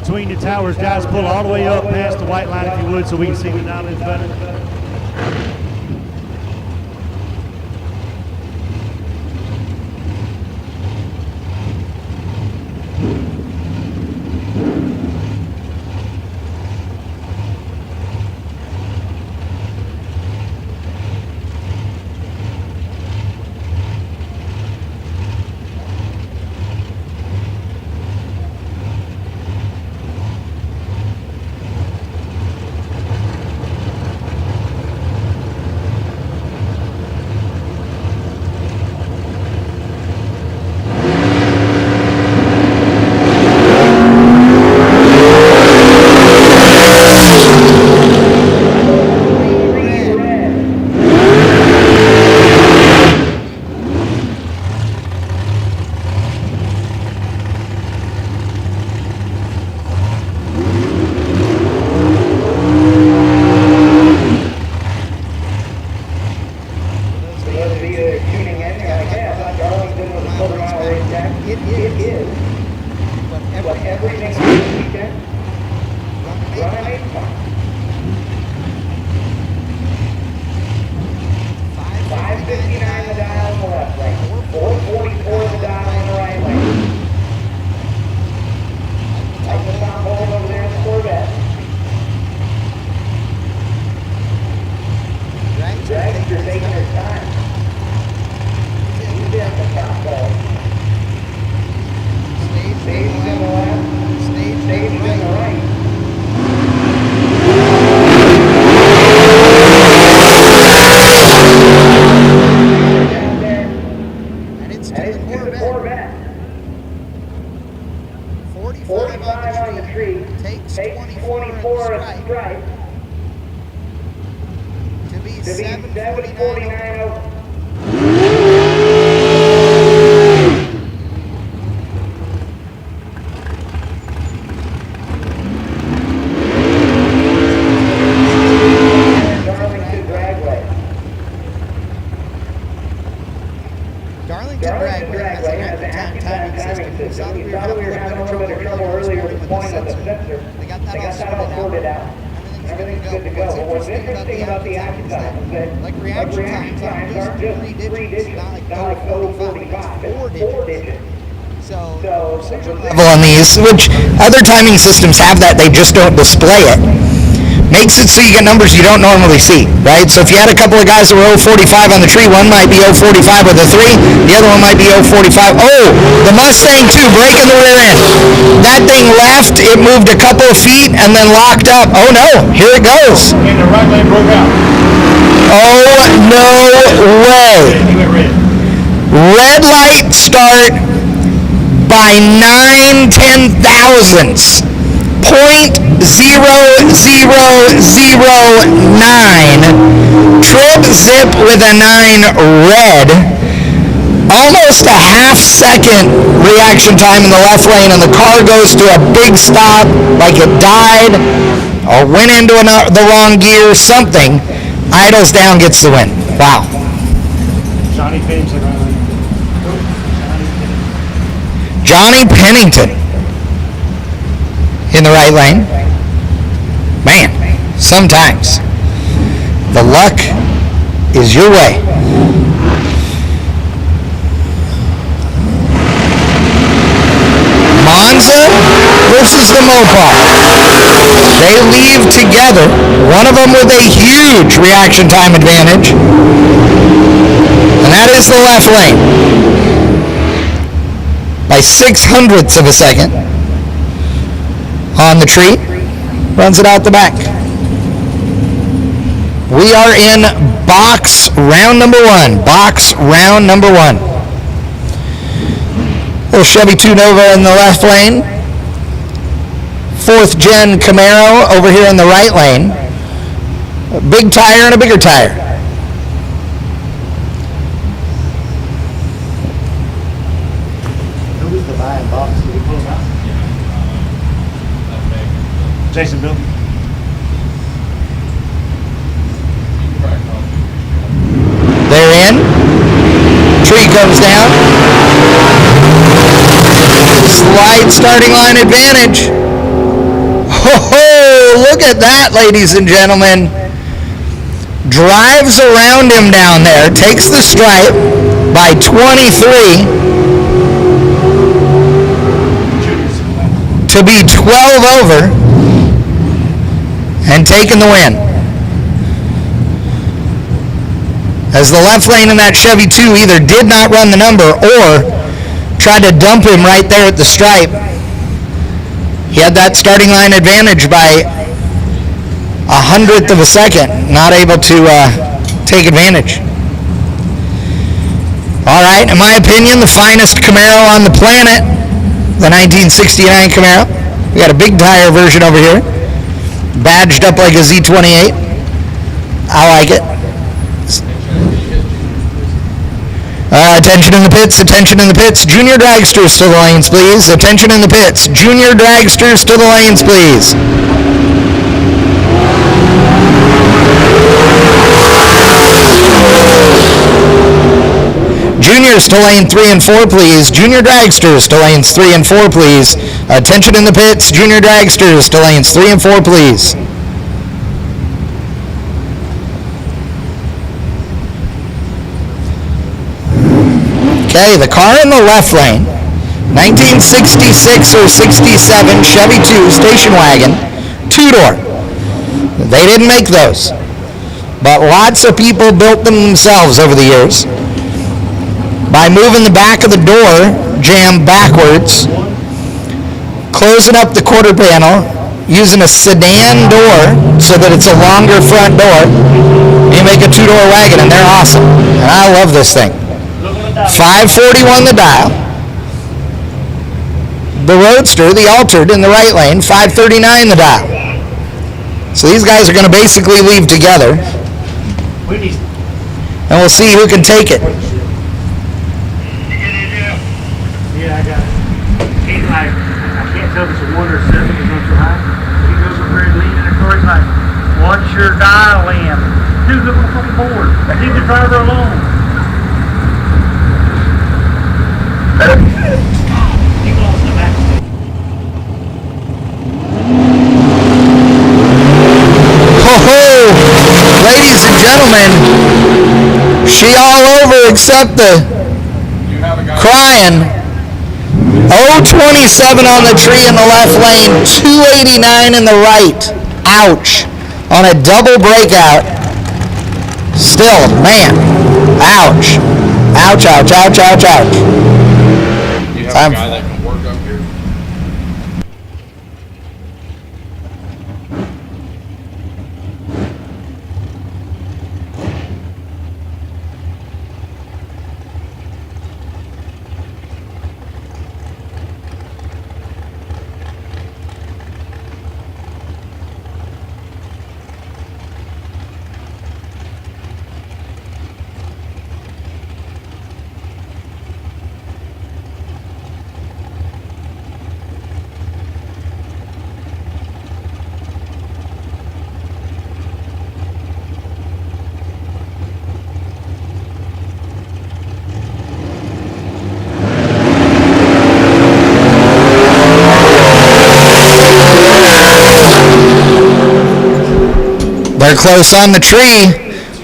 Between the towers, guys, pull all the way up past the white line if you would so we can see the diamonds better.
Dragster taking his time. He's at the top ball. Stage in the left. Stage in the right. Down there. And it's to And it's the to Corvette. Corvette. 45 45 on the tree. Takes 24 24 at at the the stripe. stripe. To be To be 749 over. Darlington Dragway. Darlington Dragway has timing system. We thought we were having a little bit of trouble earlier this morning with the sensor. They got that all sorted out. Everything's good to go. But what's interesting about the action time is that like reaction times aren't just 3 digits, not like total 45, it's 4 digits. So
level on these, which other timing systems have that, they just don't display it. Makes it so you get numbers you don't normally see, right? So if you had a couple of guys that were 045 on the tree, one might be 045 with a 3, the other one might be 045. Oh, the Mustang 2 breaking the rear end. That thing left, it moved a couple of feet and then locked up. Oh no, here it goes.
And the right lane broke out.
Oh, no way.
He went red.
Red light start by 9/10,000ths. 0.0009. Trip zip with a 9 red. Almost a half-second reaction time in the left lane, and the car goes to a big stop, like it died or went into the wrong gear, something. Idles down, gets the win. Wow.
Johnny Pennington.
Johnny Pennington in the right lane. Man, sometimes the luck is your way. Monza versus the Mopar. They leave together, one of them with a huge reaction time advantage, and that is the left lane. By 600ths of a second on the tree, runs it out the back. We are in box round number 1. Box round number 1. Little Chevy 2 Nova in the left lane. 4th gen Camaro over here in the right lane. A big tire and a bigger tire.
Jason Bill.
They're in. Tree comes down. Slight starting line advantage. Oh, look at that, ladies and gentlemen. Drives around him down there. Takes the stripe by 23 to be 12 over. And taking the win. As the left lane in that Chevy 2 either did not run the number or tried to dump him right there at the stripe. He had that starting line advantage by 100th of a second, not able to take advantage. All right, in my opinion, the finest Camaro on the planet, the 1969 Camaro. We got a big tire version over here. Badged up like a Z28. I like it. Attention in the pits, attention in the pits. Junior dragsters to the lanes, please. Attention in the pits. Junior dragsters to the lanes, please. Juniors to lane 3 and 4, please. Junior dragsters to lanes 3 and 4, please. Attention in the pits. Junior dragsters to lanes 3 and 4, please. Okay, the car in the left lane, 1966 or 67 Chevy 2 station wagon, 2-door. They didn't make those, but lots of people built them themselves over the years by moving the back of the door jamb backwards, closing up the quarter panel, using a sedan door so that it's a longer front door. You make a 2-door wagon, and they're awesome. And I love this thing. 541 the dial. The Roadster, the altered in the right lane, 539 the dial. So these guys are going to basically leave together. And we'll see who can take it.
Yeah, I got it. He's like, I can't tell if it's a 1 or 7 because it's so high. He goes over there and leaning in the car. He's like, what's your dial in? Dude, look on the fucking board. Leave the driver alone.
gentlemen, she all over except the crying. 027 on the tree in the left lane, 289 in the right. Ouch. On a double breakout. Still, man. Ouch. Ouch, ouch, ouch, ouch, ouch.
You have a guy that can work up here?
They're close on the tree.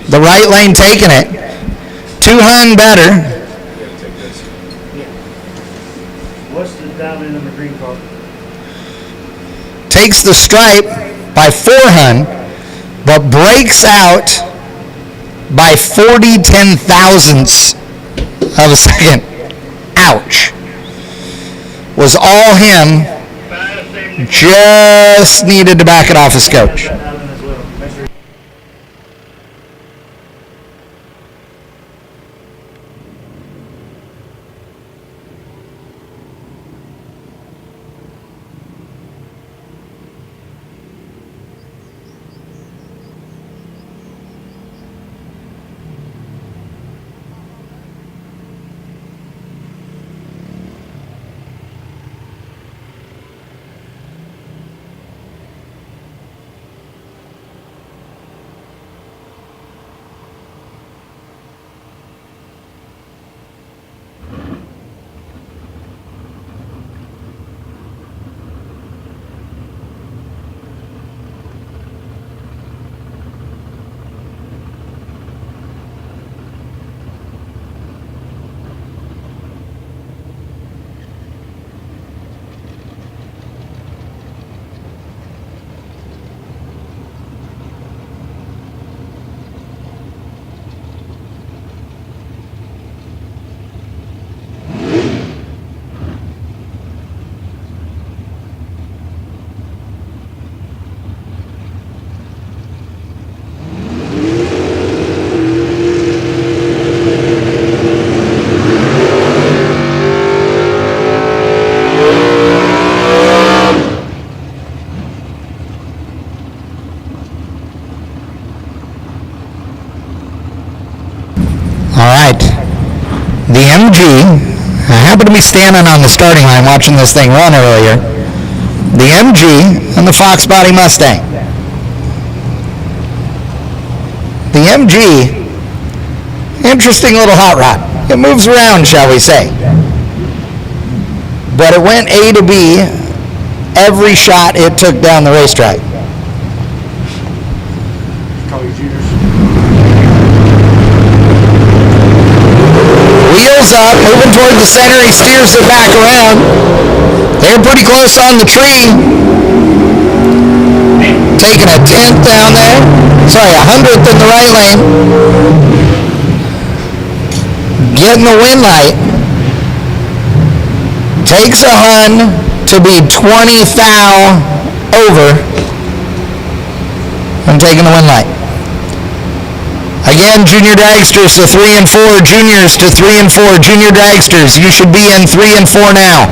The right lane taking it. 200 better.
What's the diamond in the green car?
Takes the stripe by 400, but breaks out by 40 ten-thousandths of a second. Ouch. Was all him. Just needed to back it off his coach. The MG, I happened to be standing on the starting line watching this thing run earlier. The MG and the Fox Body Mustang. The MG, interesting little hot rod. It moves around, shall we say. But it went A to B every shot it took down the racetrack. Wheels up, moving toward the center, he steers it back around. They're pretty close on the tree. Taking a 10th down there. Sorry, 100th in the right lane. Getting the win light. Takes a hun to be 20 thou over. I'm taking the win light. Again, junior dragsters to 3 and 4, juniors to 3 and 4, junior dragsters, you should be in 3 and 4 now.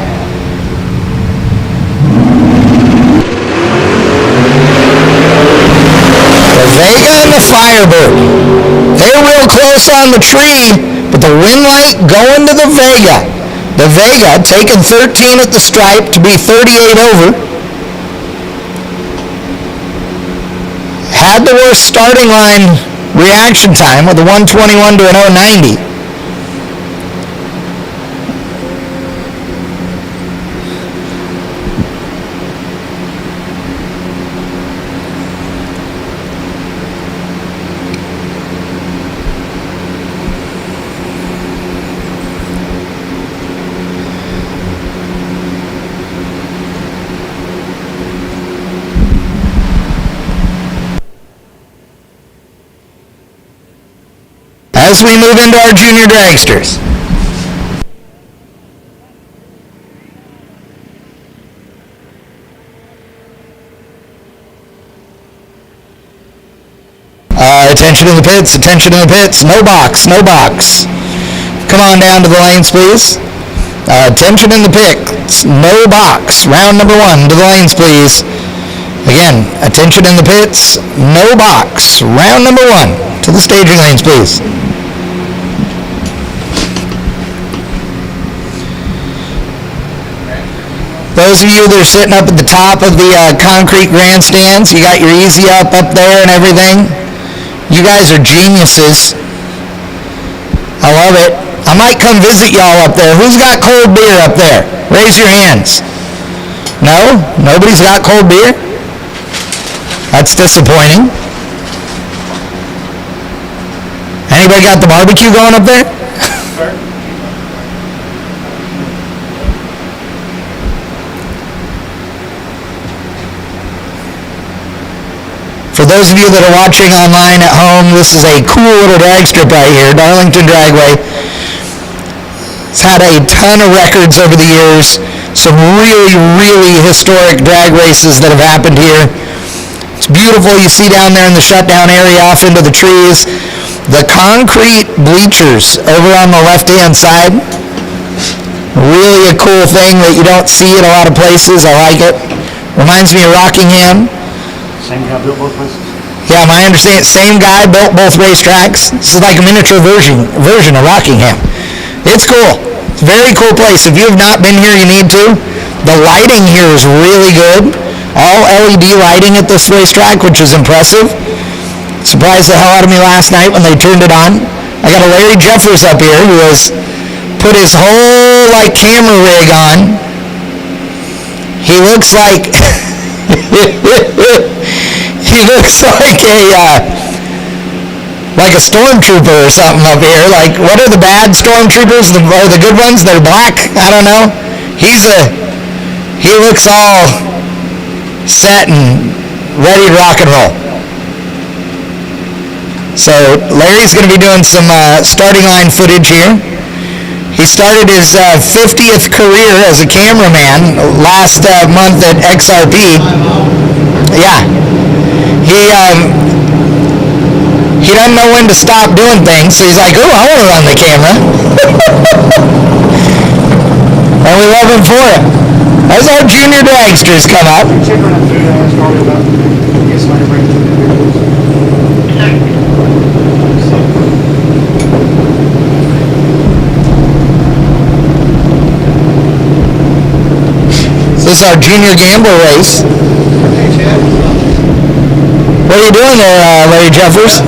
The Vega and the Firebird. They're real close on the tree, but the win light going to the Vega. The Vega taking 13 at the stripe to be 38 over. Had the worst starting line reaction time with a 121 to an 090. as we move into our junior dragsters. Attention in the pits, attention in the pits. No box, no box. Come on down to the lanes, please. Attention in the pits, no box. Round number 1 to the lanes, please. Again, attention in the pits, no box. Round number 1 to the staging lanes, please. Those of you that are sitting up at the top of the concrete grandstands, you got your easy up there and everything. You guys are geniuses. I love it. I might come visit y'all up there. Who's got cold beer up there? Raise your hands. No? Nobody's got cold beer? That's disappointing. Anybody got the barbecue going up there? For those of you that are watching online at home, this is a cool little drag strip right here, Darlington Dragway. It's had a ton of records over the years. Some really, really historic drag races that have happened here. It's beautiful. You see down there in the shutdown area off into the trees. The concrete bleachers over on the left-hand side. Really a cool thing that you don't see in a lot of places. I like it. Reminds me of Rockingham.
Same guy built both places?
Yeah, my understanding, same guy built both racetracks. This is like a miniature version of Rockingham. It's cool. It's a very cool place. If you have not been here, you need to. The lighting here is really good. All LED lighting at this racetrack, which is impressive. Surprised the hell out of me last night when they turned it on. I got a Larry Jeffers up here who has put his whole camera rig on. He looks like he looks like a stormtrooper or something up here. Like, what are the bad stormtroopers? Or the good ones? They're black? I don't know. He looks all set and ready to rock and roll. So Larry's going to be doing some starting line footage here. He started his 50th career as a cameraman last month at XRP. Yeah. He doesn't know when to stop doing things, so he's like, oh, I want to run the camera. And we love him for it. As our junior dragsters come up. This is our junior gamble race. What are you doing there, Larry Jeffers?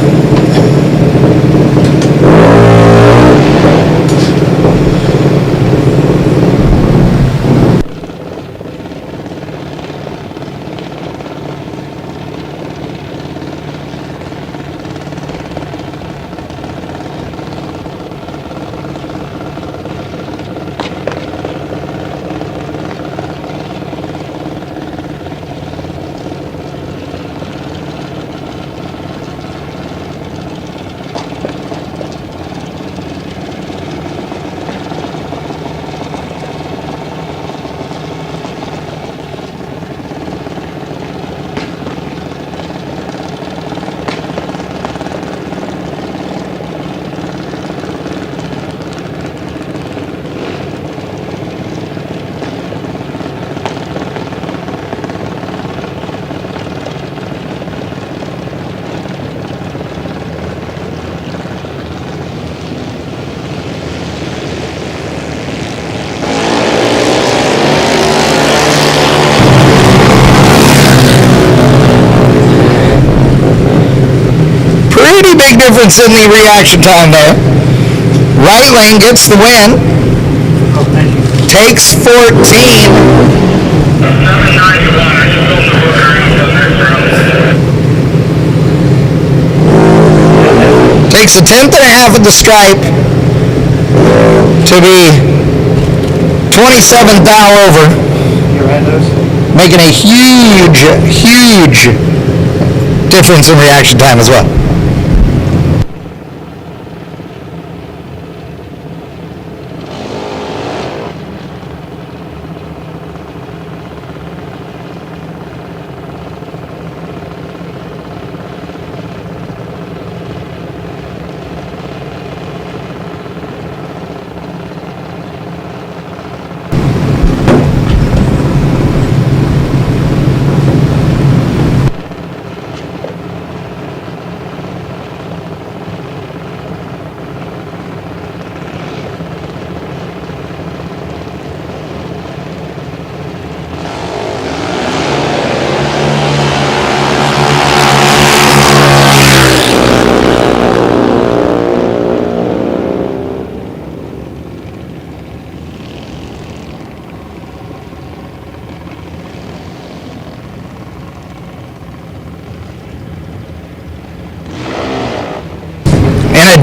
Big difference in the reaction time there. Right lane gets the win. Takes 14. Takes a 10th and a half of the stripe to be 27th thou over. Making a huge, huge difference in reaction time as well.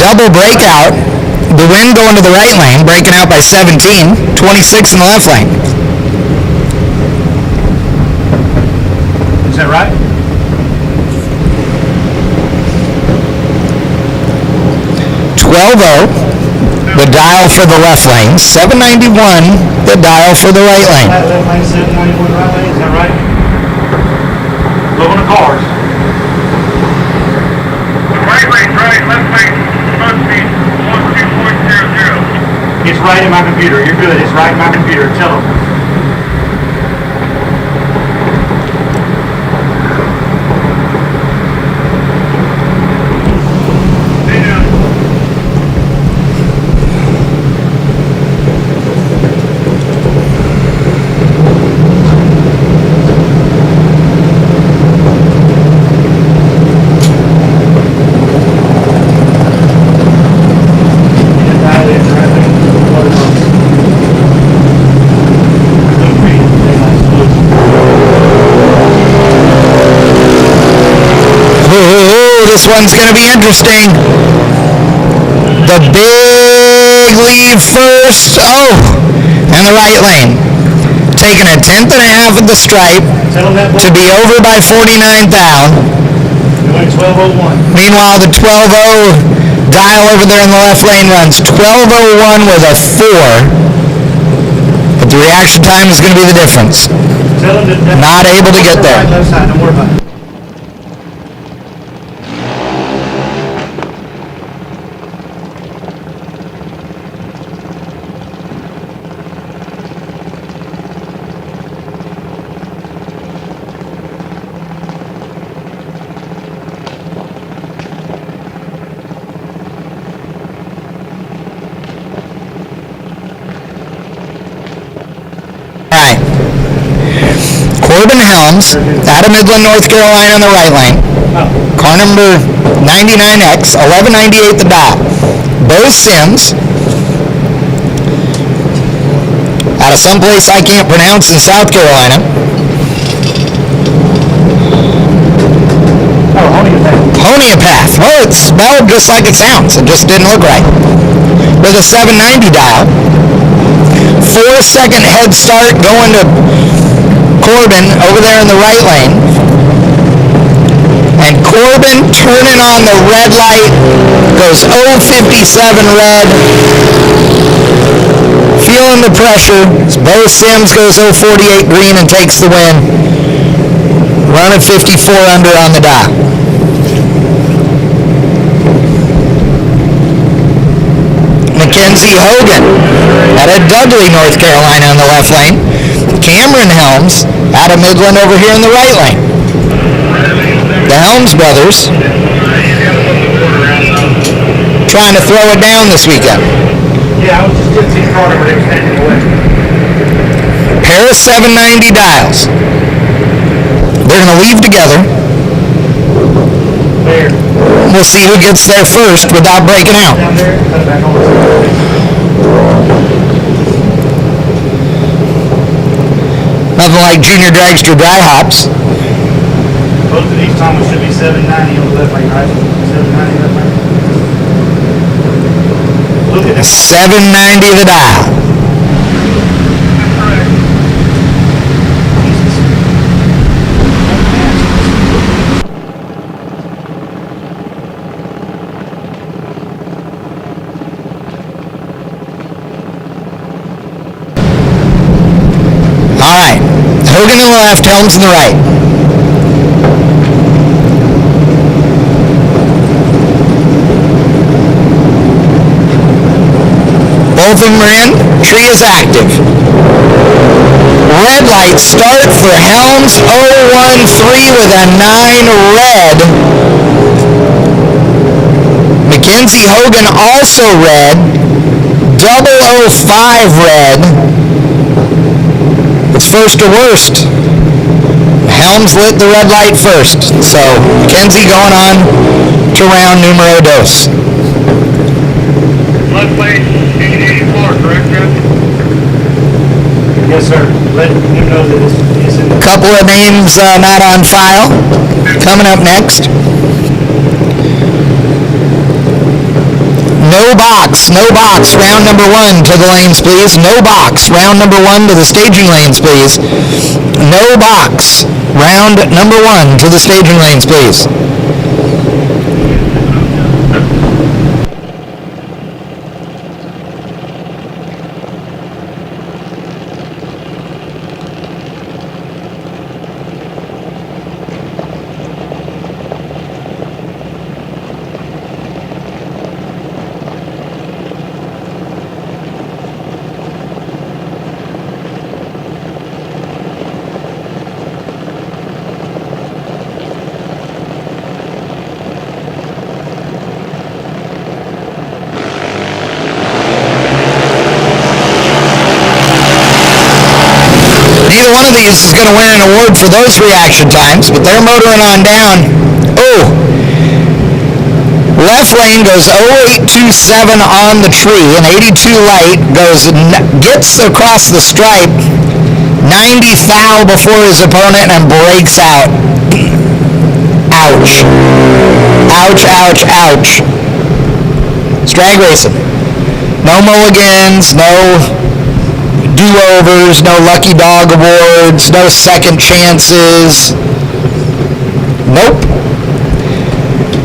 double breakout. The win going to the right lane, breaking out by 17, 26 in the left lane.
Is that right?
12-0, the dial for the left lane. 791, the dial for the right lane.
That left lane, 791 right lane, is that right? Look on the cars.
Right lane, right, left lane, supposed to be 12.00.
It's right in my computer. You're good. It's right in my computer. Tell them.
This one's going to be interesting. The big lead first. Oh, and the right lane. Taking a 10th and a half of the stripe to be over by 49 thou.
1201.
Meanwhile, the 12-0 dial over there in the left lane runs 12:01 with a 4. But the reaction time is going to be the difference. Not able to get there.
Left side, don't worry about it.
Corbin Helms out of Midland, North Carolina in the right lane. Car number 99X, 1198 the dot. Bo Sims out of someplace I can't pronounce in South Carolina. Honeopath. Well, it's spelled just like it sounds. It just didn't look right. With a 790 dial. 4-second head start going to Corbin over there in the right lane. And Corbin turning on the red light, goes 057 red. Feeling the pressure. Bo Sims goes 048 green and takes the win. Running 54 under on the dot. Mackenzie Hogan out of Dudley, North Carolina in the left lane. Cameron Helms out of Midland over here in the right lane. The Helms brothers trying to throw it down this weekend.
Yeah, I was just getting the car over there. Was heading away.
Pair of 790 dials. They're going to leave together.
There.
We'll see who gets there first without breaking out.
Down there. Cut it back on.
Nothing like junior dragster dry hops.
Both of these Thomas should be 790 on the left lane, right? 790 left lane. Look at that.
790 the dial. All right, Hogan in the left, Helms in the right. Both of them are in. Tree is active. Red light start for Helms, 013 with a 9 red. Mackenzie Hogan also red, 005 red. It's first or worst. Helms lit the red light first, so Mackenzie going on to round numero dos.
Left lane, 84, correct, Jeff?
Yes, sir. Let him know that this is in the...
Couple of names not on file. Coming up next. No box, no box. Round number 1 to the lanes, please. No box. Round number 1 to the staging lanes, please. No box. Round number 1 to the staging lanes, please. Neither one of these is going to win an award for those reaction times, but they're motoring on down. Oh, left lane goes 0827 on the tree, and 82 light gets across the stripe, 90 foul before his opponent and breaks out. Ouch. Ouch, ouch, ouch. It's drag racing. No mulligans, no do-overs, no lucky dog awards, no second chances. Nope.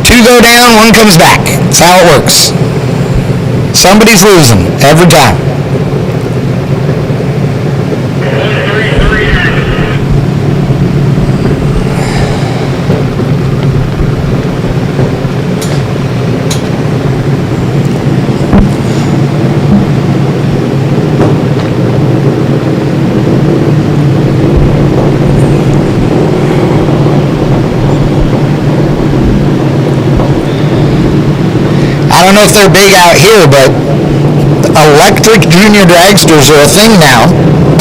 2 go down, 1 comes back. That's how it works. Somebody's losing every time. I don't know if they're big out here, but electric junior dragsters are a thing now,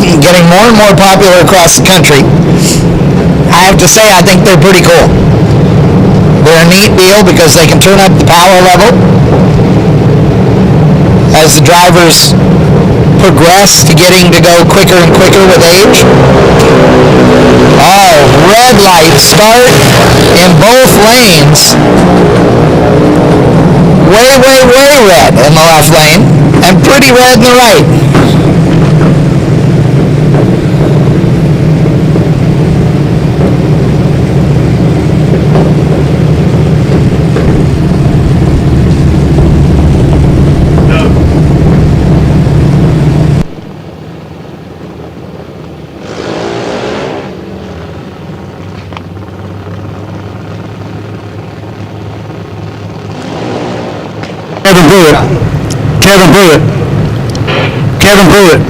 getting more and more popular across the country. I have to say, I think they're pretty cool. They're a neat deal because they can turn up the power level as the drivers progress to getting to go quicker and quicker with age. Oh, red light start in both lanes. Way, way, way red in the left lane, and pretty red in the right.
Kevin Pruitt. Kevin Pruitt. Kevin Pruitt.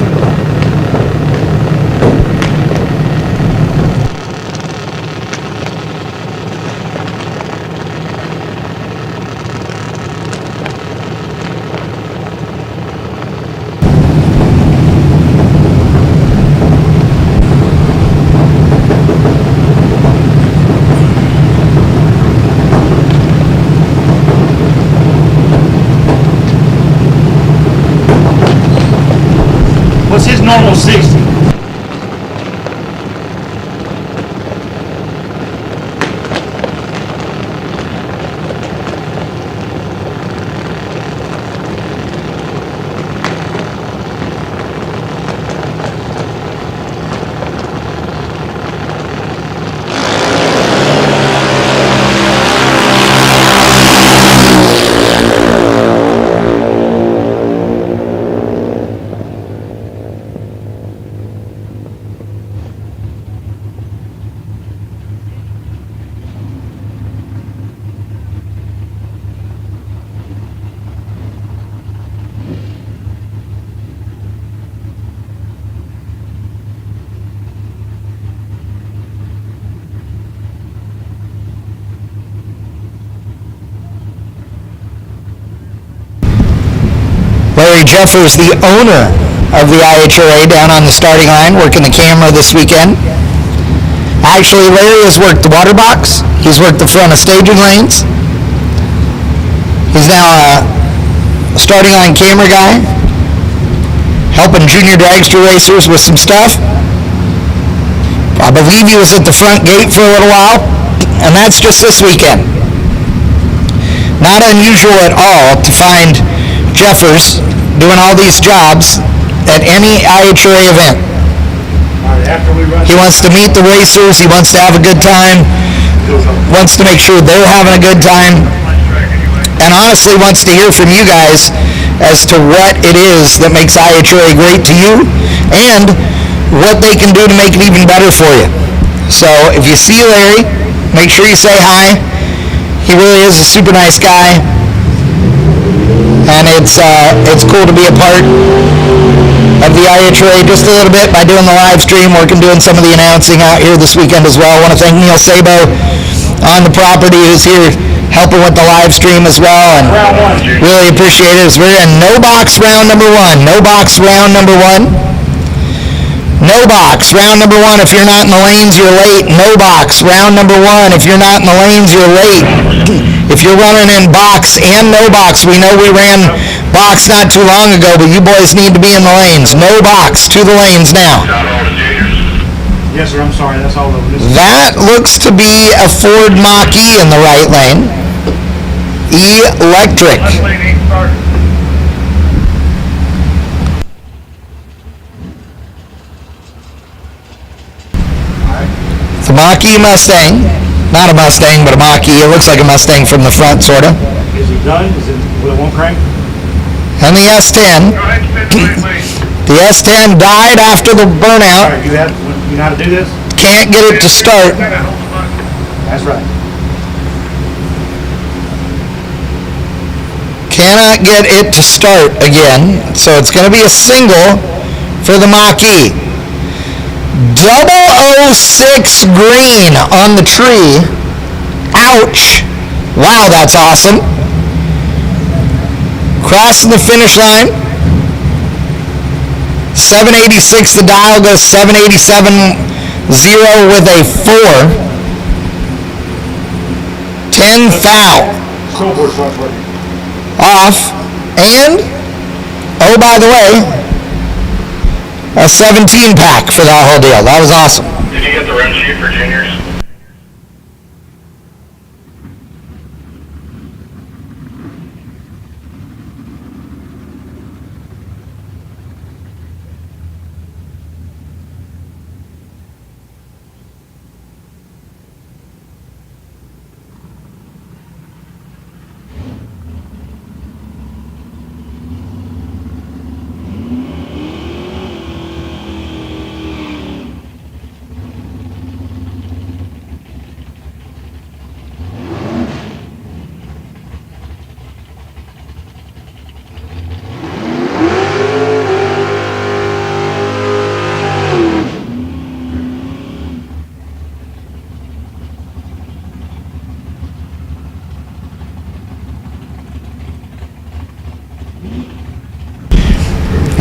What's his normal 60?
Larry Jeffers, the owner of the IHRA, down on the starting line, working the camera this weekend. Actually, Larry has worked the water box. He's worked the front of staging lanes. He's now a starting line camera guy, helping junior dragster racers with some stuff. I believe he was at the front gate for a little while, and that's just this weekend. Not unusual at all to find Jeffers doing all these jobs at any IHRA event. He wants to meet the racers, he wants to have a good time, wants to make sure they're having a good time, and honestly wants to hear from you guys as to what it is that makes IHRA great to you and what they can do to make it even better for you. So if you see Larry, make sure you say hi. He really is a super nice guy, and it's cool to be a part of the IHRA just a little bit by doing the live stream, doing some of the announcing out here this weekend as well. I want to thank Neil Sabo on the property who's here helping with the live stream as well, and really appreciate it. We're in no box round number one. No box round number one. No box round number one. If you're not in the lanes, you're late. No box round number one. If you're not in the lanes, you're late. If you're running in box and no box, we know we ran box not too long ago, but you boys need to be in the lanes. No box, to the lanes now.
Yes, sir, I'm sorry, that's all over this.
That looks to be a Ford Mach-E in the right lane. Electric. The Mach-E Mustang. Not a Mustang, but a Mach-E. It looks like a Mustang from the front, sort of.
Is he done? Is it with a one crank?
And the S10. The S10 died after the burnout.
You know how to do this?
Can't get it to start.
That's right.
Cannot get it to start again. So it's going to be a single for the Mach-E. 006 green on the tree. Ouch. Wow, that's awesome. Crossing the finish line. 786, the dial goes 787-0 with a 4. 10 foul. Off. And, oh, by the way, a 17 pack for that whole deal. That was awesome.
Did you get the run sheet for juniors?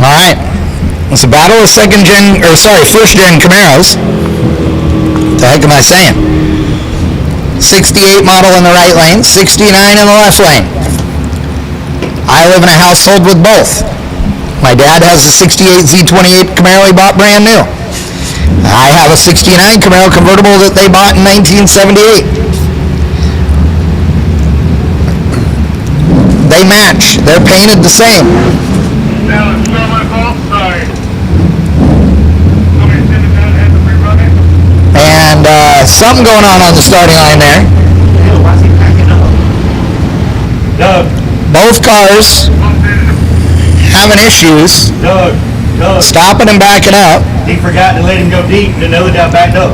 All right. It's a battle of first gen Camaros. What the heck am I saying? 68 model in the right lane, 69 in the left lane. I live in a household with both. My dad has a 68 Z28 Camaro he bought brand new. I have a 69 Camaro convertible that they bought in 1978. They match. They're painted the same.
Now it's not my fault. Sorry. Somebody send it down and have the free running.
And something going on the starting line there.
Why's he packing up? Doug.
Both cars having issues.
Doug.
Stopping and backing up.
He forgot to let him go deep and another guy backed up.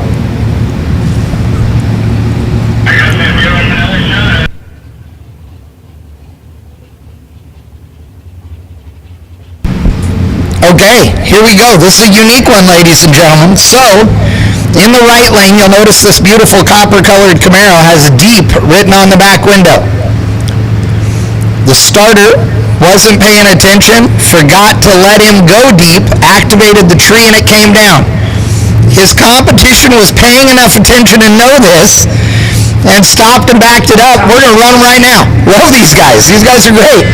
I got to give him another shot.
Okay, here we go. This is a unique one, ladies and gentlemen. So, in the right lane, you'll notice this beautiful copper-colored Camaro has deep written on the back window. The starter wasn't paying attention, forgot to let him go deep, activated the tree, and it came down. His competition was paying enough attention to know this and stopped and backed it up. We're going to run them right now. Love these guys. These guys are great.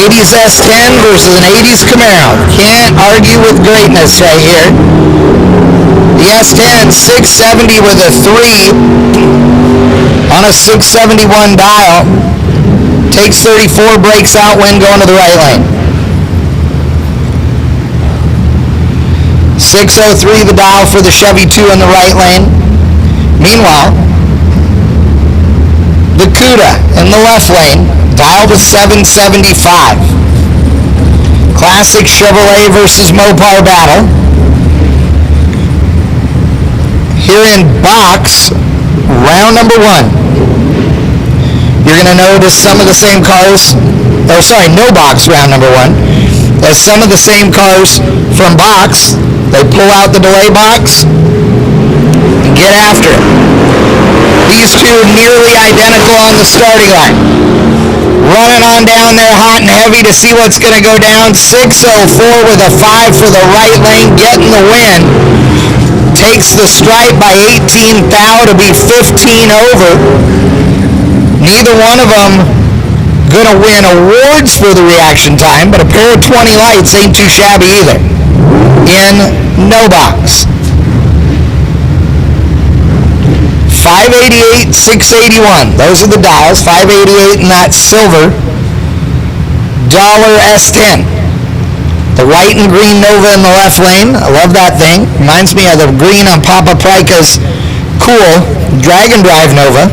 80s S10 versus an 80s Camaro. Can't argue with greatness right here. The S10, 670 with a 3 on a 671 dial. Takes 34, breaks out when going to the right lane. 603 the dial for the Chevy 2 in the right lane. Meanwhile, the Cuda in the left lane, dialed to 775. Classic Chevrolet versus Mopar battle. Here in box, round number 1. You're going to notice some of the same cars, no box round number 1, as some of the same cars from box. They pull out the delay box and get after it. These two nearly identical on the starting line. Running on down there hot and heavy to see what's going to go down. 604 with a 5 for the right lane, getting the win. Takes the stripe by 18 thou to be 15 over. Neither one of them going to win awards for the reaction time, but a pair of 20 lights ain't too shabby either. In no box. 588, 681. Those are the dials. 588 in that silver dollar S10. The white and green Nova in the left lane. I love that thing. Reminds me of the green on Papa Pryka's cool Dragon Drive Nova.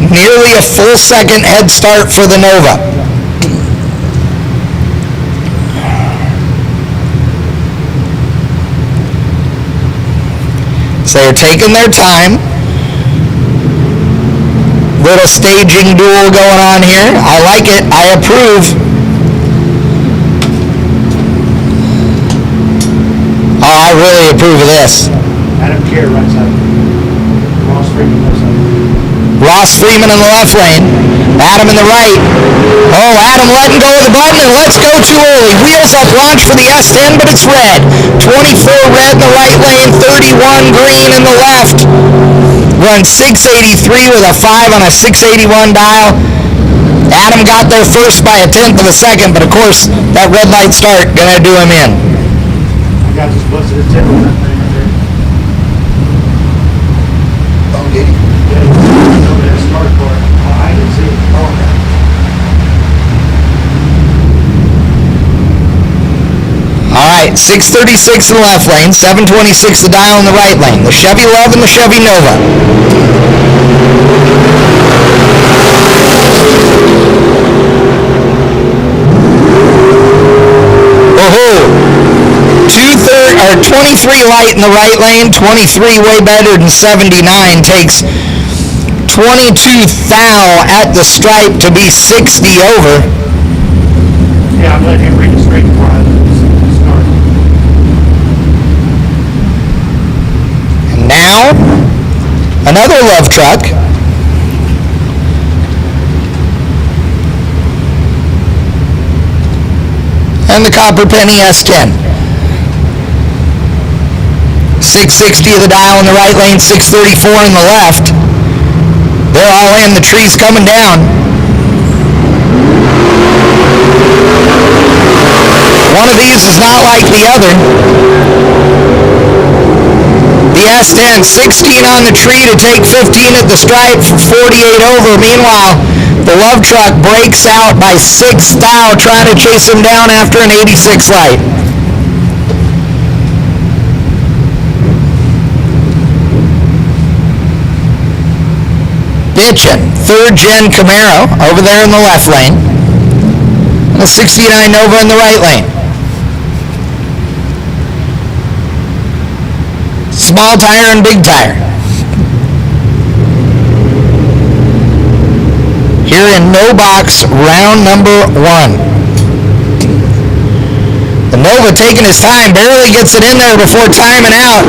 Nearly a full second head start for the Nova. So they're taking their time. Little staging duel going on here. I like it. I approve. Oh, I really approve of this.
Adam Kerr right side. Ross Freeman left side.
Ross Freeman in the left lane. Adam in the right. Oh, Adam letting go of the button, and let's go too early. Wheels up launch for the S10, but it's red. 24 red in the right lane, 31 green in the left. Run 683 with a 5 on a 681 dial. Adam got there first by a 1/10 of a second, but of course, that red light start gonna do him in.
I got this busted his tip on that thing right there.
Oh, did he?
Yeah, he's over there start for it. Oh, I didn't see it. Oh, okay.
All right, 636 in the left lane, 726 the dial in the right lane. The Chevy Love and the Chevy Nova. Oh, 23 light in the right lane, 23 way better than 79. Takes 22 thou at the stripe to be 60 over.
Yeah, I'm letting him read the straight before I start.
And now, another Love truck. And the Copper Penny S10. 660 of the dial in the right lane, 634 in the left. They're all in. The tree's coming down. One of these is not like the other. The S10, 16 on the tree to take 15 at the stripe for 48 over. Meanwhile, the Love truck breaks out by 6 thou, trying to chase him down after an 86 light. Bitchin', 3rd gen Camaro over there in the left lane. And a 69 Nova in the right lane. Small tire and big tire. Here in no box, round number 1. The Nova taking his time, barely gets it in there before timing out.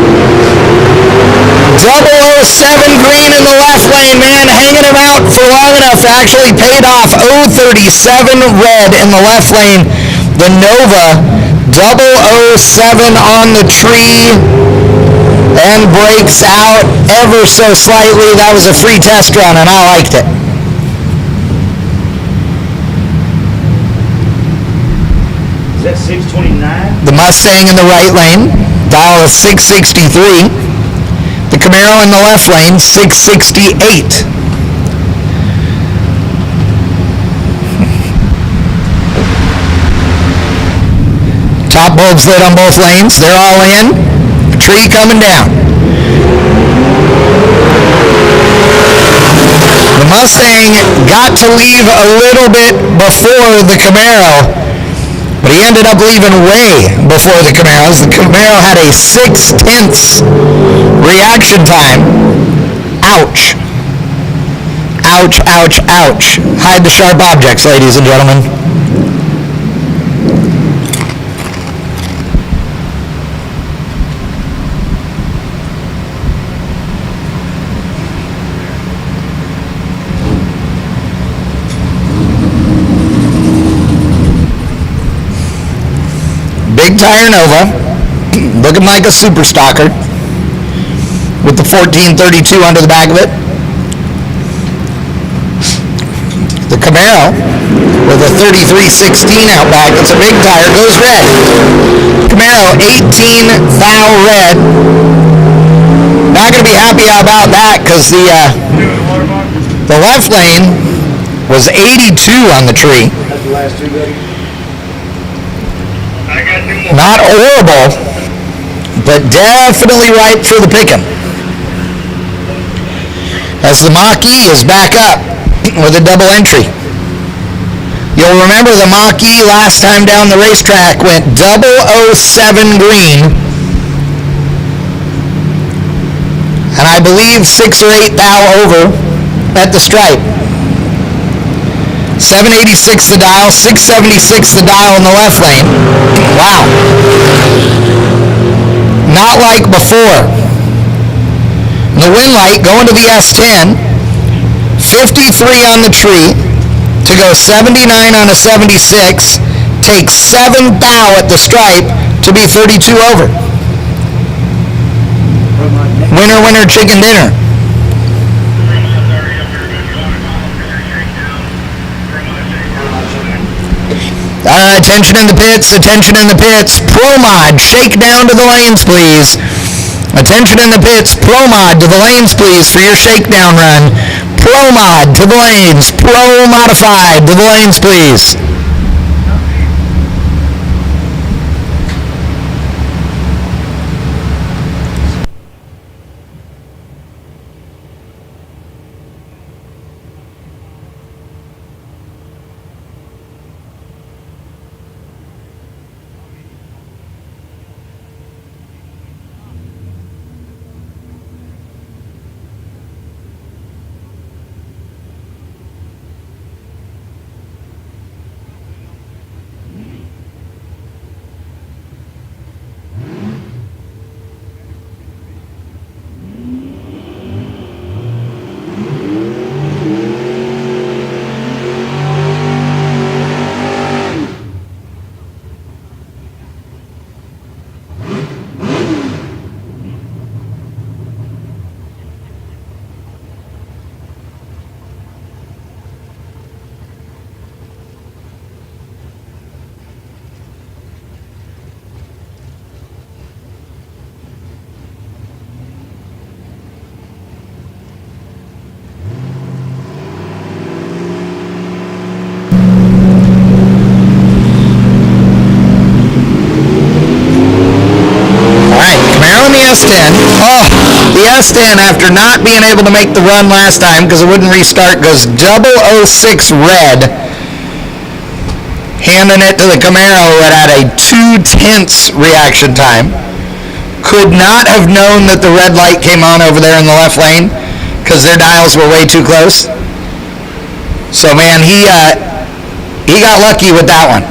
007 green in the left lane, man, hanging him out for long enough to actually paid off. 037 red in the left lane. The Nova, 007 on the tree. And man breaks out ever so slightly. That was a free test run, and I liked it.
Is that 629?
The Mustang in the right lane, dial is 663. The Camaro in the left lane, 668. Top bulbs lit on both lanes. They're all in. Tree coming down. The Mustang got to leave a little bit before the Camaro, but he ended up leaving way before the Camaros. The Camaro had a 6/10 reaction time. Ouch. Ouch, ouch, ouch. Hide the sharp objects, ladies and gentlemen. Big Tire Nova, looking like a super stocker, with the 1432 under the back of it. The Camaro with a 3316 out back. It's a big tire, goes red. Camaro 18 thou red. Not going to be happy about that because the left lane was 82 on the tree.
That's the last two, buddy.
Not horrible, but definitely ripe for the picking. As the Mach-E is back up with a double entry. You'll remember the Mach-E last time down the racetrack went 007 green. And I believe 6 or 8 thou over at the stripe. 786 the dial, 676 the dial in the left lane. Wow. Not like before. And the win light going to the S10, 53 on the tree to go 79 on a 76, takes 7 thou at the stripe to be 32 over. Winner, winner, chicken dinner. Attention in the pits, attention in the pits. Pro Mod, shakedown to the lanes, please. Attention in the pits, Pro Mod to the lanes, please, for your shakedown run. Pro Mod to the lanes, Pro Modified to the lanes, please. S10. Oh, the S10, after not being able to make the run last time because it wouldn't restart, goes 006 red. Handing it to the Camaro that had a 2/10 reaction time. Could not have known that the red light came on over there in the left lane because their dials were way too close. So, man, he got lucky with that one.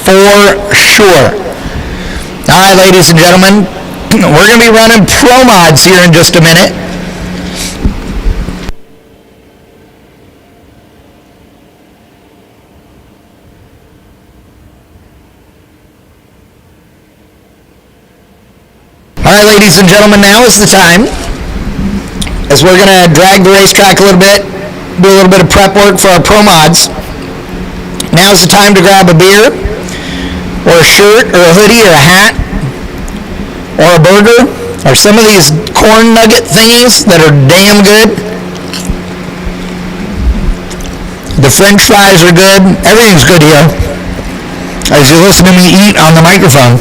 For sure. All right, ladies and gentlemen, we're going to be running Pro Mods here in just a minute. All right, ladies and gentlemen, now is the time, as we're going to drag the racetrack a little bit, do a little bit of prep work for our pro mods. Now's the time to grab a beer, or a shirt, or a hoodie, or a hat, or a burger, or some of these corn nugget thingies that are damn good. The French fries are good. Everything's good here, as you listen to me eat on the microphone.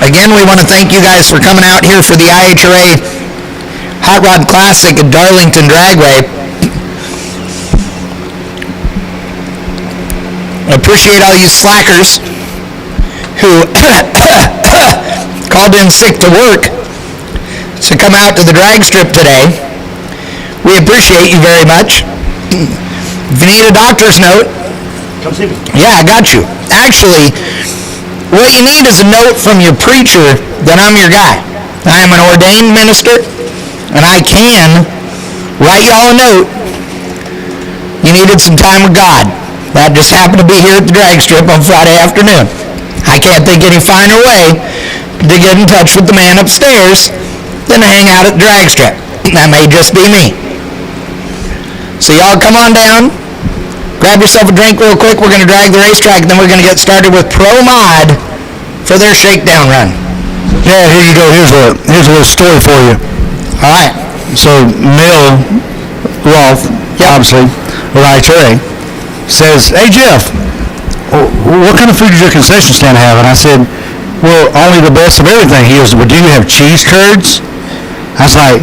Again, we want to thank you guys for coming out here for the IHRA Hot Rod Classic at Darlington Dragway. I appreciate all you slackers who called in sick to work to come out to the drag strip today. We appreciate you very much. If you need a doctor's note,
Come see me.
yeah, I got you. Actually, what you need is a note from your preacher that I'm your guy. I am an ordained minister, and I can write y'all a note. You needed some time with God. That just happened to be here at the drag strip on Friday afternoon. I can't think any finer way to get in touch with the man upstairs than to hang out at the drag strip. That may just be me. So y'all come on down. Grab yourself a drink real quick. We're going to drag the racetrack, and then we're going to get started with Pro Mod for their shakedown run.
Yeah, here you go. Here's a little story for you.
All right.
So Mel Rolfe, obviously, with IHRA, says, "Hey Jeff, what kind of food does your concession stand have?" And I said, "Well, only the best of everything." He goes, "Well, do you have cheese curds?" I was like,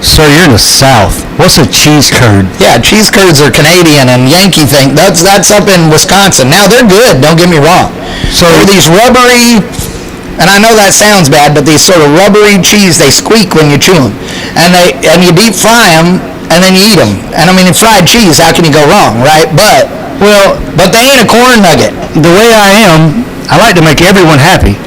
"Sir, you're in the South. What's a cheese curd?"
Yeah, cheese curds are Canadian and Yankee thing. That's up in Wisconsin. Now, they're good, don't get me wrong. So they're these rubbery, and I know that sounds bad, but these sort of rubbery cheese, they squeak when you chew them. And you deep fry them, and then you eat them. And I mean, in fried cheese, how can you go wrong, right? But they ain't a corn nugget.
The way I am, I like to make everyone happy.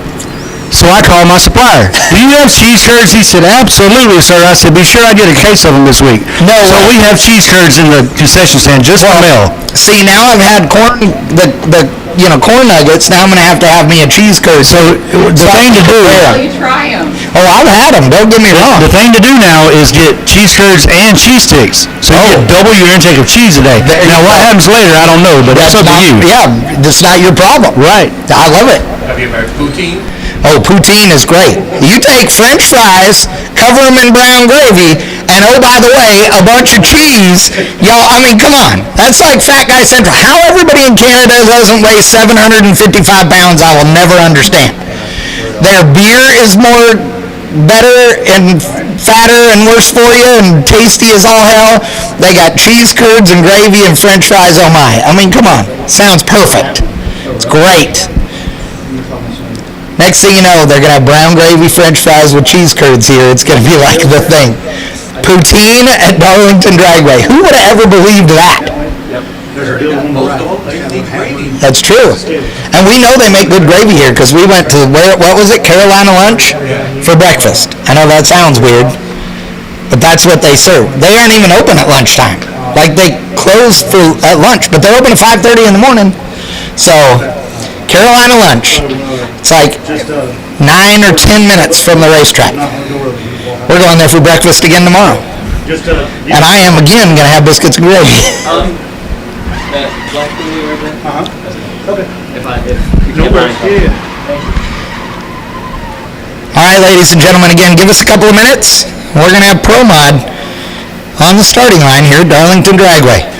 So I called my supplier. "Do you have cheese curds?" He said, "Absolutely, sir." I said, "Be sure I get a case of them this week."
No,
so we have cheese curds in the concession stand just for Mel.
See, now I've had corn nuggets. Now I'm going to have me a cheese curd.
So the thing to do,
You try them.
Oh, I've had them. Don't get me wrong.
the thing to do now is get cheese curds and cheese sticks. So you get double your intake of cheese a day. Now what happens later, I don't know, but that's up to you.
Yeah, that's not your problem.
Right.
I love it.
Have you ever had poutine?
Oh, poutine is great. You take French fries, cover them in brown gravy, and oh, by the way, a bunch of cheese. Y'all, I mean, come on. That's like Fat Guy Central. How everybody in Canada doesn't weigh 755 pounds, I will never understand. Their beer is better and fatter and worse for you and tasty as all hell. They got cheese curds and gravy and French fries, oh my. I mean, come on. Sounds perfect. It's great. Next thing you know, they're going to have brown gravy French fries with cheese curds here. It's going to be like the thing. Poutine at Darlington Dragway. Who would have ever believed that? That's true. And we know they make good gravy here because we went to, what was it, Carolina Lunch for breakfast. I know that sounds weird, but that's what they serve. They aren't even open at lunchtime. Like, they close at lunch, but they're open at 5:30 in the morning. So, Carolina Lunch. It's like 9 or 10 minutes from the racetrack. We're going there for breakfast again tomorrow. And I am, again, going to have biscuits and gravy.
That black thing you were in?
Okay.
If you can't mind.
All right, ladies and gentlemen, again, give us a couple of minutes. We're going to have Pro Mod on the starting line here at Darlington Dragway.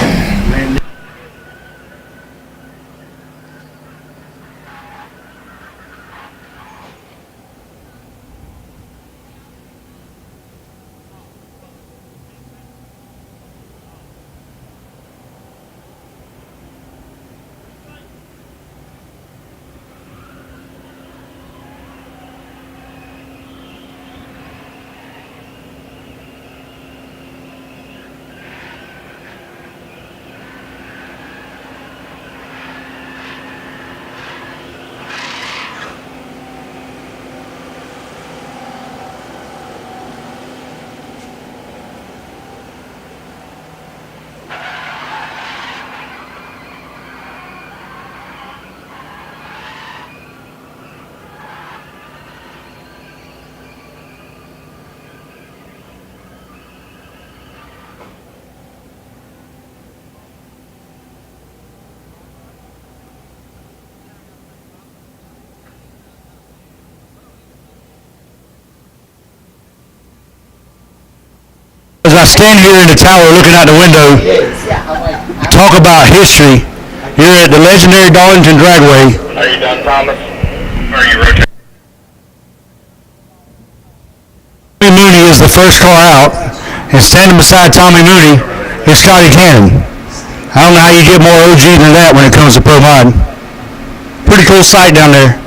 As I stand here in the tower looking out the window, talk about history. Here at the legendary Darlington Dragway.
Are you done, Thomas? Or are you rotating?
Tommy Mooney is the first car out, and standing beside Tommy Mooney is Scotty Cannon. I don't know how you get more OG than that when it comes to Pro Mod. Pretty cool sight down there.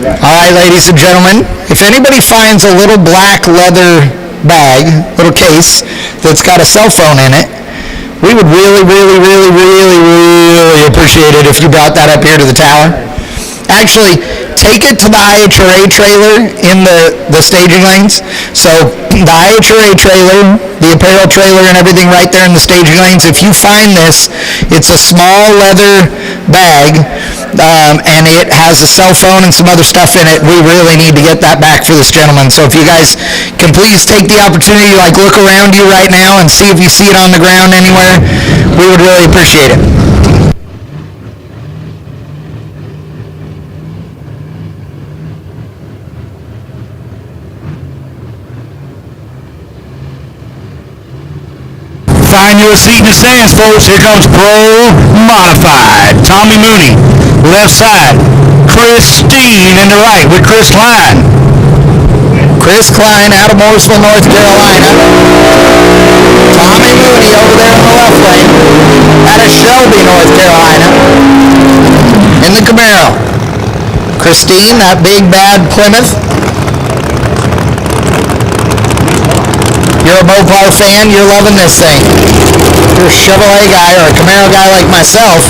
All right, ladies and gentlemen, if anybody finds a little black leather bag, little case, that's got a cell phone in it, we would really appreciate it if you brought that up here to the tower. Actually, take it to the IHRA trailer in the staging lanes. So the IHRA trailer, the apparel trailer and everything right there in the staging lanes, if you find this, it's a small leather bag, and it has a cell phone and some other stuff in it. We really need to get that back for this gentleman. So if you guys can please take the opportunity, like look around you right now and see if you see it on the ground anywhere, we would really appreciate it.
Find you a seat in the stands, folks. Here comes Pro Modified. Tommy Mooney, left side. Christine in the right with Chris Klein.
Chris Klein out of Mooresville, North Carolina. Tommy Mooney over there in the left lane out of Shelby, North Carolina in the Camaro. Christine, that big bad Plymouth. You're a Mopar fan, you're loving this thing. If you're a Chevrolet guy or a Camaro guy like myself,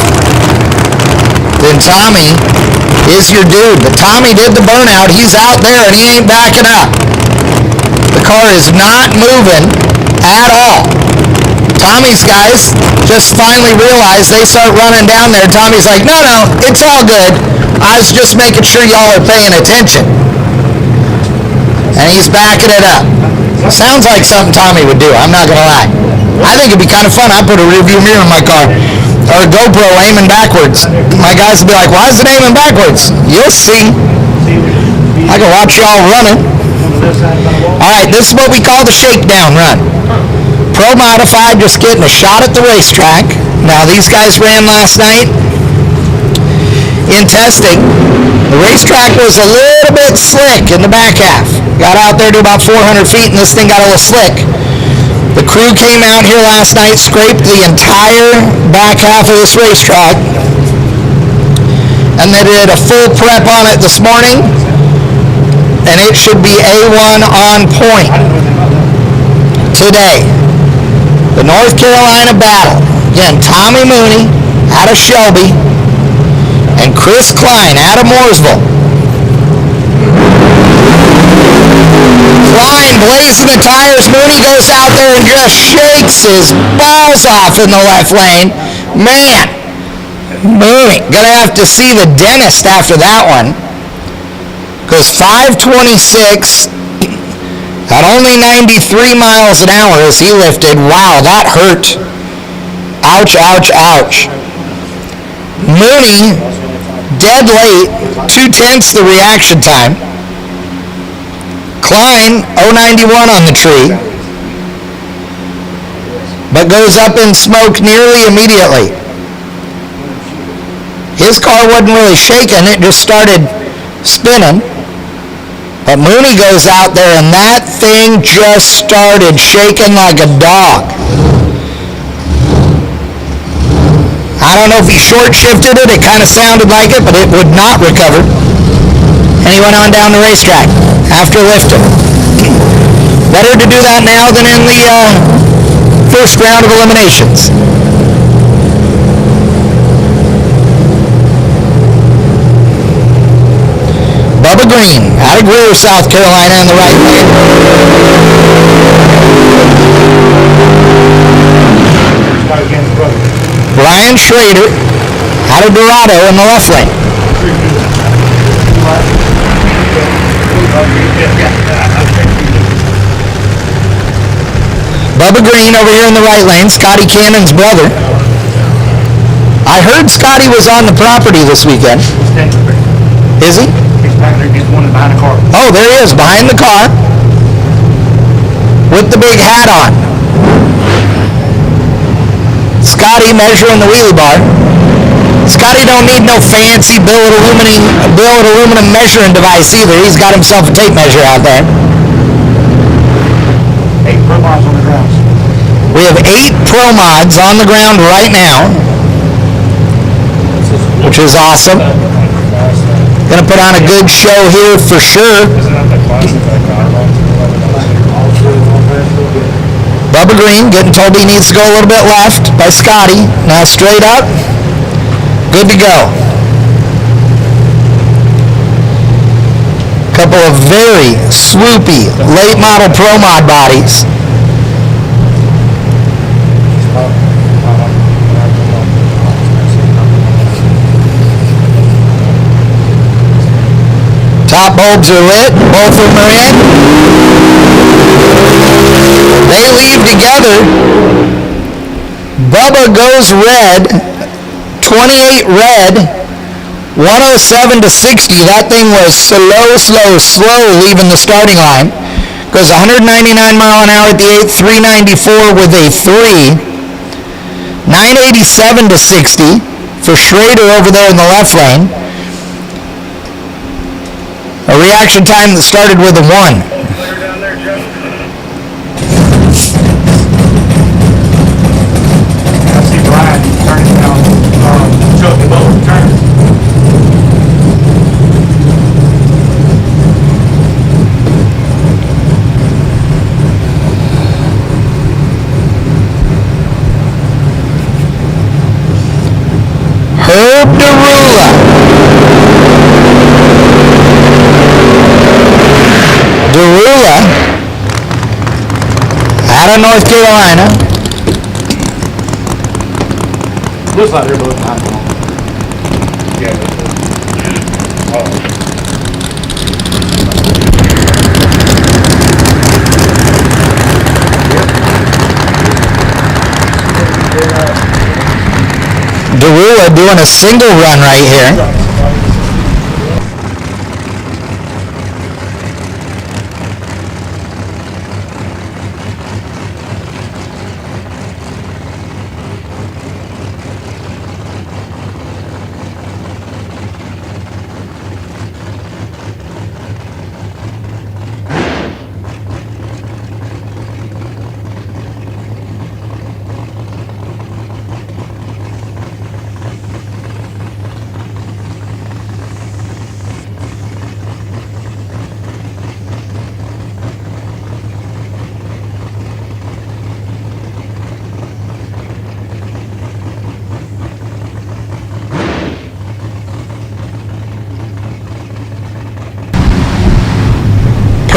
then Tommy is your dude. But Tommy did the burnout. He's out there and he ain't backing up. The car is not moving at all. Tommy's guys just finally realized, they start running down there. Tommy's like, no, it's all good. I was just making sure y'all are paying attention. And he's backing it up. Sounds like something Tommy would do, I'm not going to lie. I think it'd be kind of fun. I put a rearview mirror in my car, or a GoPro aiming backwards. My guys would be like, why is it aiming backwards? You'll see. I can watch y'all running. All right, this is what we call the shakedown run. Pro Modified just getting a shot at the racetrack. Now, these guys ran last night in testing. The racetrack was a little bit slick in the back half. Got out there to about 400 feet and this thing got a little slick. The crew came out here last night, scraped the entire back half of this racetrack, and they did a full prep on it this morning, and it should be A1 on point today. The North Carolina battle. Again, Tommy Mooney out of Shelby and Chris Klein out of Mooresville. Klein blazing the tires. Mooney goes out there and just shakes his balls off in the left lane. Man, Mooney gonna have to see the dentist after that one, because 526 at only 93 miles an hour as he lifted. Wow, that hurt. Ouch, ouch, ouch. Mooney dead late, 2/10 the reaction time. Klein 091 on the tree, but goes up in smoke nearly immediately. His car wasn't really shaking, it just started spinning. But Mooney goes out there and that thing just started shaking like a dog. I don't know if he short-shifted it, it kind of sounded like it, but it would not recover. And he went on down the racetrack after lifting. Better to do that now than in the first round of eliminations. Bubba Green out of Greer, South Carolina in the right lane. Ryan Schrader out of Dorado in the left lane. Bubba Green over here in the right lane, Scotty Cannon's brother. I heard Scotty was on the property this weekend. Is he?
He's back there, he's one behind the car.
Oh, there he is, behind the car, with the big hat on. Scotty measuring the wheelie bar. Scotty don't need no fancy billet aluminum measuring device either. He's got himself a tape measure out there.
8 Pro Mods on the ground.
We have 8 Pro Mods on the ground right now, which is awesome. Gonna put on a good show here for sure. Bubba Green getting told he needs to go a little bit left by Scotty. Now straight up. Good to go. Couple of very swoopy late model Pro Mod bodies. Top bulbs are lit, both of them are in. They leave together. Bubba goes red, 28 red, 107 to 60. That thing was slow leaving the starting line. Goes 199 mile an hour at the 8th, 394 with a 3. 987 to 60 for Schrader over there in the left lane. A reaction time that started with a 1.
I see Brian turning down, Chuck and Bubba turning.
Herb Derula. Derula out of North Carolina.
Looks like they're both behind the line.
Derula doing a single run right here.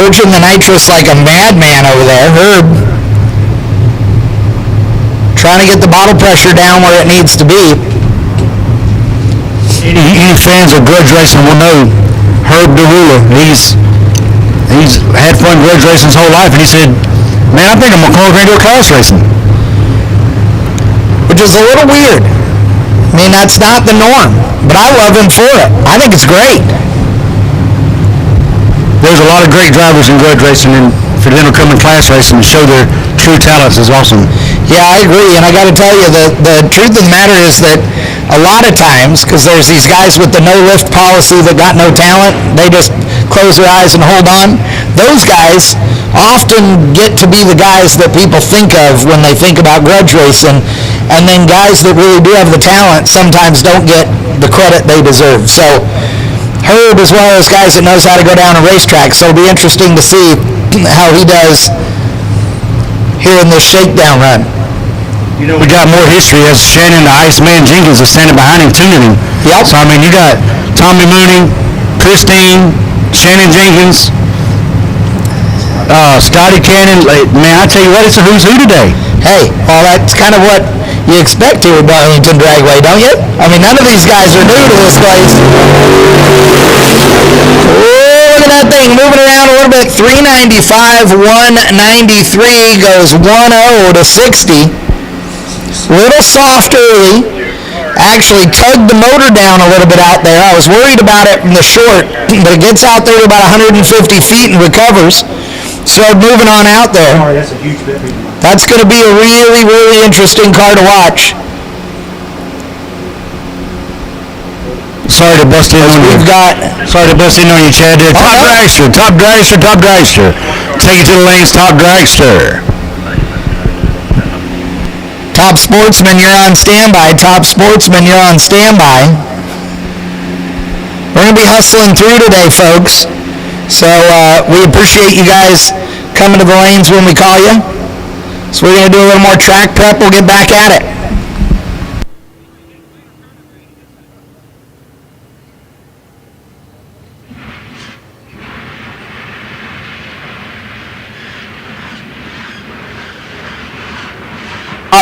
Purging the nitrous like a madman over there. Herb trying to get the bottle pressure down where it needs to be.
Any fans of grudge racing will know Herb Derula. He's had fun grudge racing his whole life, and he said, man, I think I'm going to come over here and do class racing.
Which is a little weird. I mean, that's not the norm, but I love him for it. I think it's great.
There's a lot of great drivers in grudge racing, and for them to come in class racing and show their true talents is awesome.
Yeah, I agree, and I got to tell you, the truth of the matter is that a lot of times, because there's these guys with the no-lift policy that got no talent, they just close their eyes and hold on. Those guys often get to be the guys that people think of when they think about grudge racing, and then guys that really do have the talent sometimes don't get the credit they deserve. So Herb is one of those guys that knows how to go down a racetrack, so it'll be interesting to see how he does here in this shakedown run.
You know, we got more history as Shannon the Iceman Jenkins is standing behind him, tuning him.
Yep.
So, I mean, you got Tommy Mooney, Christine, Shannon Jenkins, Scotty Cannon. Man, I tell you what, it's a who's who today.
Hey, well, that's kind of what You expect to at Darlington Dragway, don't you? I mean, none of these guys are new to this place. Oh, look at that thing moving around a little bit. 395, 193 goes 1-0 to 60. Little soft early. Actually tugged the motor down a little bit out there. I was worried about it from the short, but it gets out there to about 150 feet and recovers. Started moving on out there.
That's a huge bit.
That's going to be a really, really interesting car to watch.
Sorry to bust in on you. Sorry to bust in on you, Chad. Top Dragster, top Dragster, top Dragster. Take it to the lanes, top Dragster.
Top Sportsman, you're on standby. Top Sportsman, you're on standby. We're going to be hustling through today, folks. So we appreciate you guys coming to the lanes when we call you. So we're going to do a little more track prep. We'll get back at it.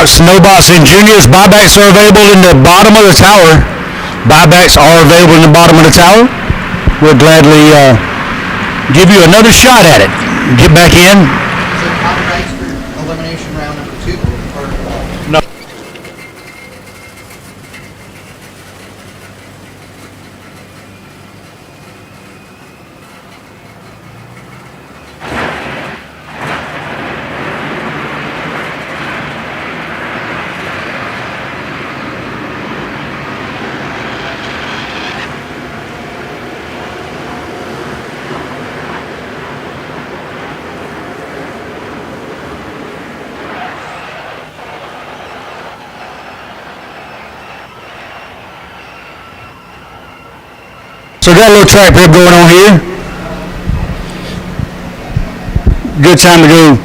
Snowballs and juniors, buybacks are available in the bottom of the tower. Buybacks are available in the bottom of the tower. We'll gladly give you another shot at it. Get back in.
Is it top Dragster elimination round number 2?
No. So we got a little track prep going on here. Good time to go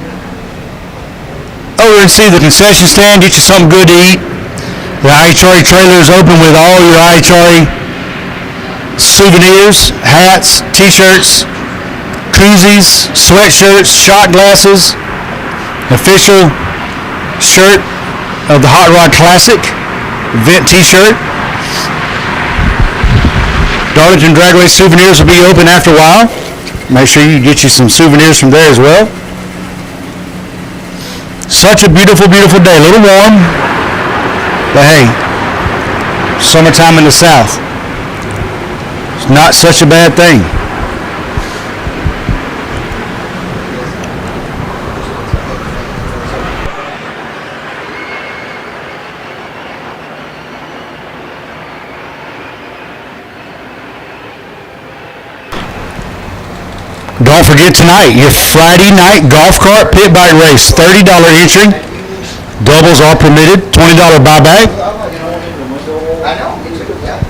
over and see the concession stand, get you something good to eat. The IHRA trailer is open with all your IHRA souvenirs, hats, t-shirts, koozies, sweatshirts, shot glasses, official shirt of the Hot Rod Classic, event t-shirt. Darlington Dragway souvenirs will be open after a while. Make sure you get you some souvenirs from there as well. Such a beautiful, beautiful day. A little warm, but hey, summertime in the South. It's not such a bad thing. Don't forget tonight, your Friday night golf cart pit bike race, $30 entry. Doubles are permitted, $20 buyback.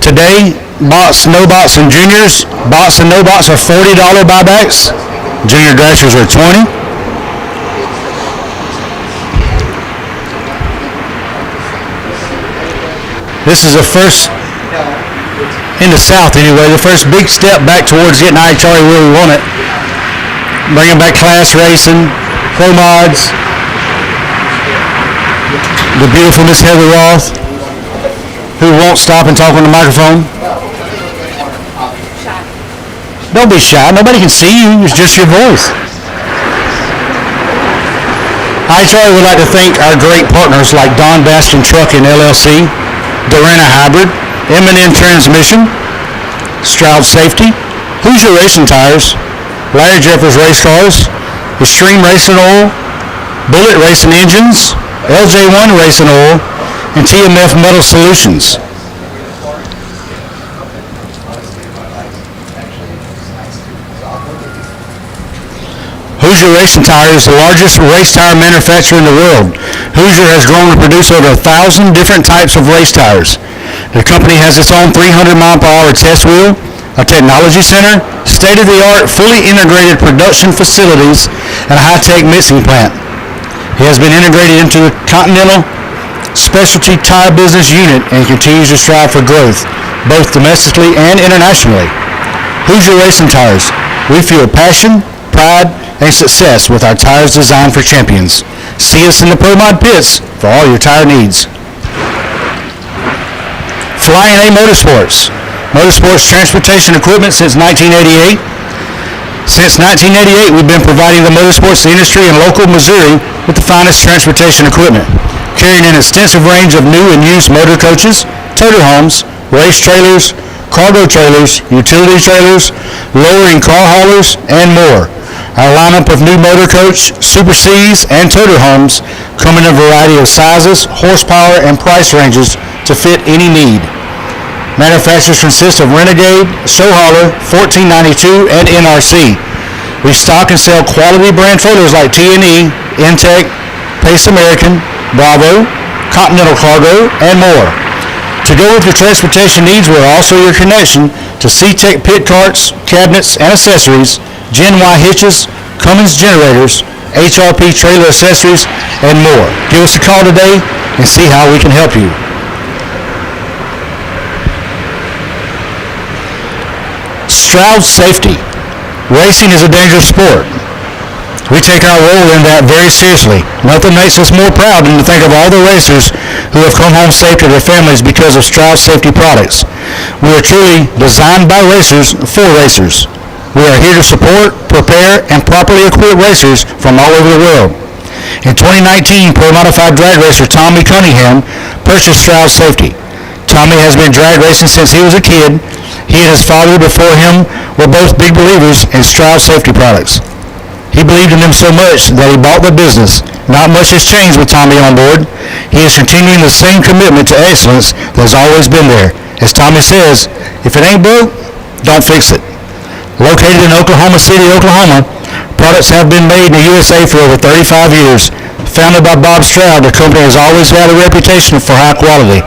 Today, bots, no bots, and juniors. Bots and no bots are $40 buybacks. Junior dragsters are $20. This is the first, in the South anyway, the first big step back towards getting IHRA where we want it. Bringing back class racing, pro mods, the beautiful Miss Heather Roth, who won't stop and talk on the microphone. Don't be shy. Nobody can see you. It's just your voice. IHRA would like to thank our great partners like Don Bastion Trucking LLC, Durana Hybrid, M&N Transmission, Stroud Safety, Hoosier Racing Tires, Larry Jeffers Race Cars, Extreme Racing Oil, Bullet Racing Engines, LJ1 Racing Oil, and TMF Metal Solutions. Hoosier Racing Tire is the largest race tire manufacturer in the world. Hoosier has grown to produce over 1,000 different types of race tires. The company has its own 300-mile-per-hour test wheel, a technology center, state-of-the-art, fully integrated production facilities, and a high-tech mixing plant. It has been integrated into the Continental Specialty Tire Business Unit and continues to strive for growth, both domestically and internationally. Hoosier Racing Tires. We feel passion, pride, and success with our tires designed for champions. See us in the Pro Mod pits for all your tire needs. Flying A Motorsports. Motorsports transportation equipment since 1988. Since 1988, we've been providing the motorsports industry in local Missouri with the finest transportation equipment, carrying an extensive range of new and used motor coaches, toter homes, race trailers, cargo trailers, utility trailers, lowering car haulers, and more. Our lineup of new motor coach, Super Cs, and toter homes come in a variety of sizes, horsepower, and price ranges to fit any need. Manufacturers consist of Renegade, Show Hauler, 1492, and NRC. We stock and sell quality brand trailers like T&E, Intech, Pace American, Bravo, Continental Cargo, and more. To go with your transportation needs, we're also your connection to C-Tech pit carts, cabinets, and accessories, Gen Y hitches, Cummins generators, HRP trailer accessories, and more. Give us a call today and see how we can help you. Stroud Safety. Racing is a dangerous sport. We take our role in that very seriously. Nothing makes us more proud than to think of all the racers who have come home safe to their families because of Stroud Safety products. We are truly designed by racers for racers. We are here to support, prepare, and properly equip racers from all over the world. In 2019, Pro Modified drag racer Tommy Cunningham purchased Stroud Safety. Tommy has been drag racing since he was a kid. He and his father before him were both big believers in Stroud Safety products. He believed in them so much that he bought the business. Not much has changed with Tommy on board. He is continuing the same commitment to excellence that has always been there. As Tommy says, if it ain't broke, don't fix it. Located in Oklahoma City, Oklahoma, products have been made in the USA for over 35 years. Founded by Bob Stroud, the company has always had a reputation for high quality.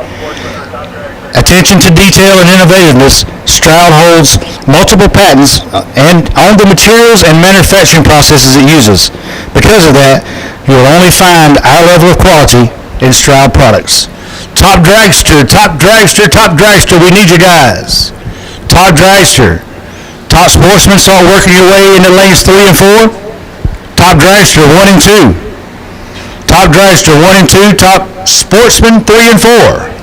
Attention to detail and innovativeness, Stroud holds multiple patents and on the materials and manufacturing processes it uses. Because of that, you'll only find our level of quality in Stroud products. Top Dragster, Top Dragster, Top Dragster, we need you guys. Top Dragster. Top Sportsman, start working your way into lanes 3 and 4. Top Dragster 1 and 2. Top Dragster 1 and 2. Top Sportsman 3 and 4.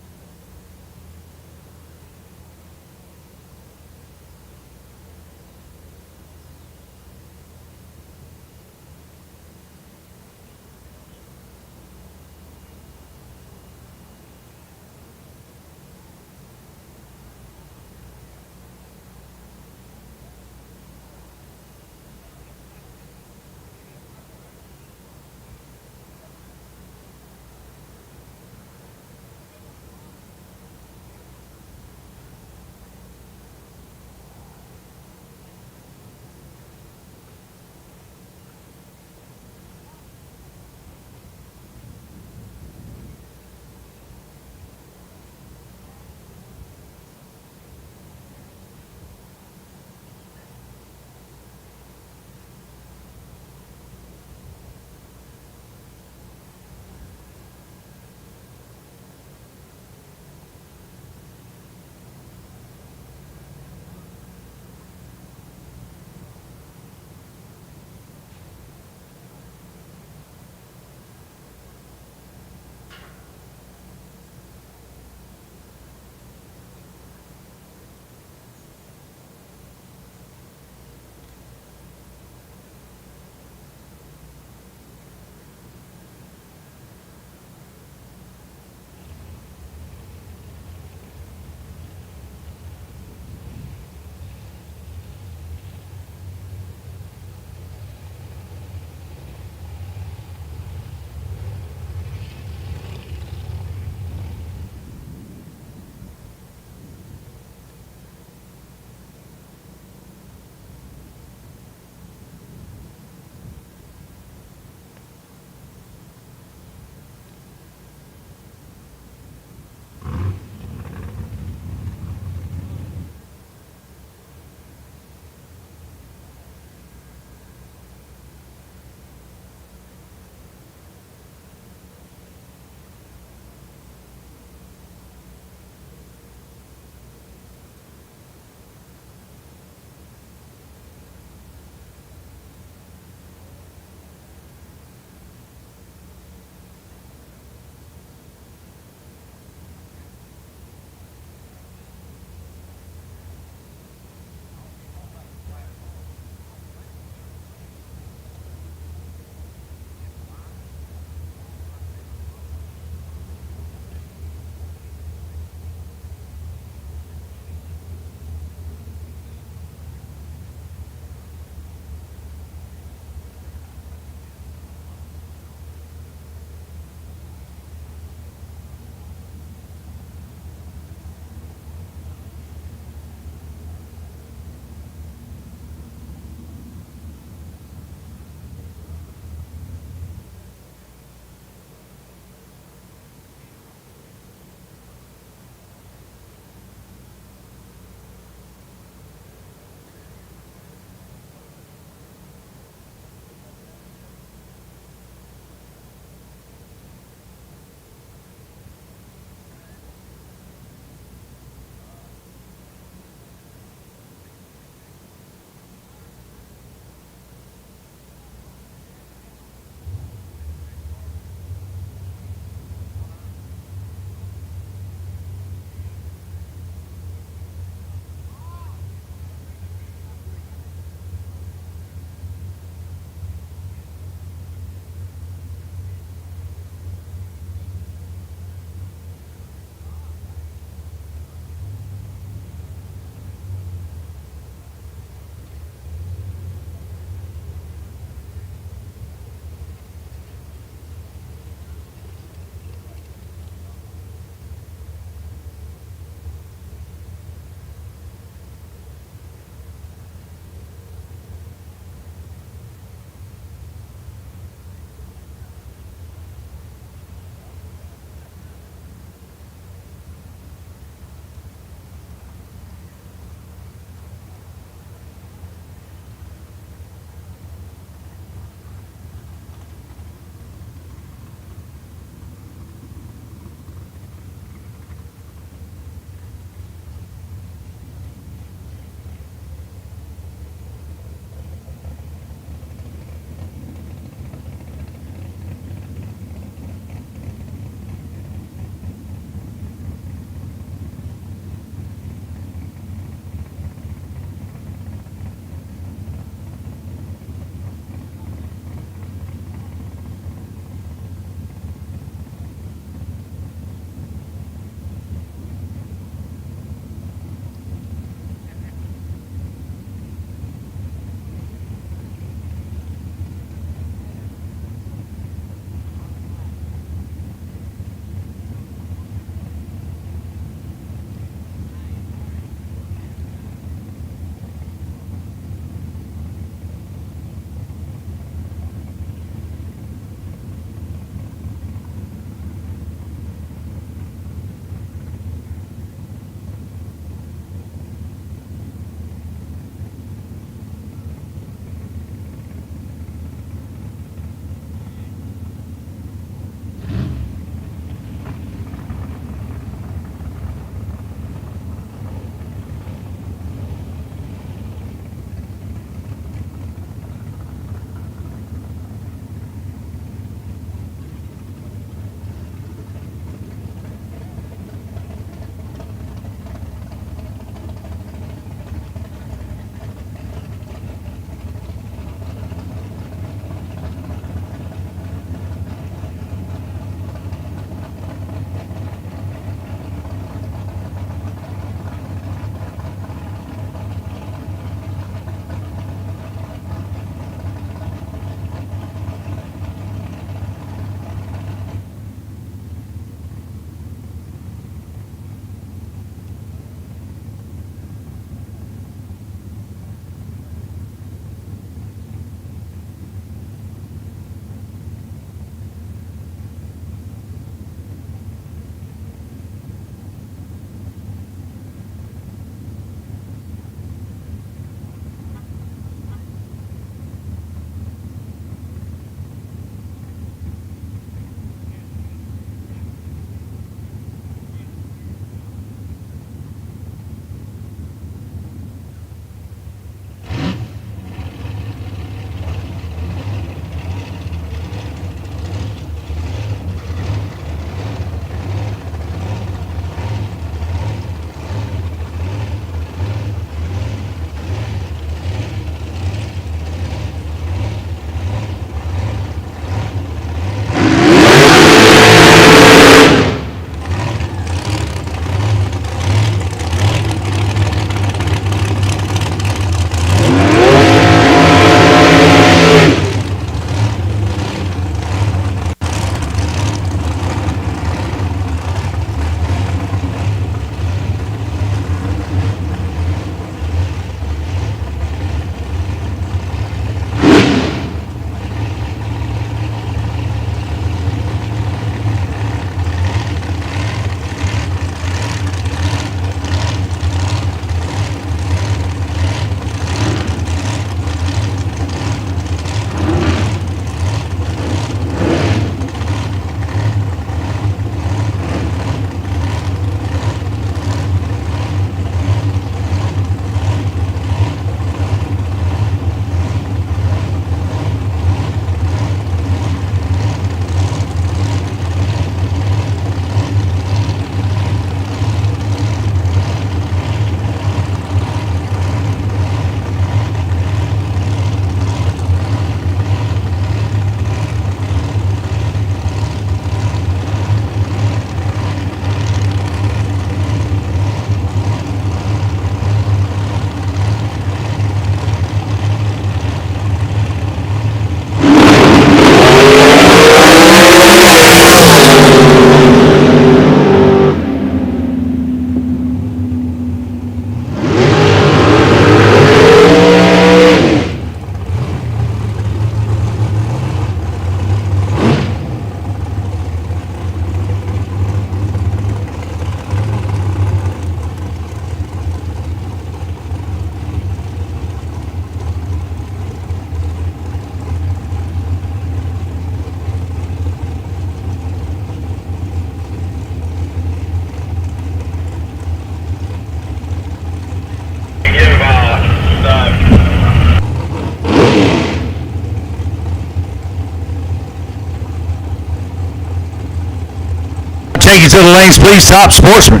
Take it to the lanes, please. Top Sportsman.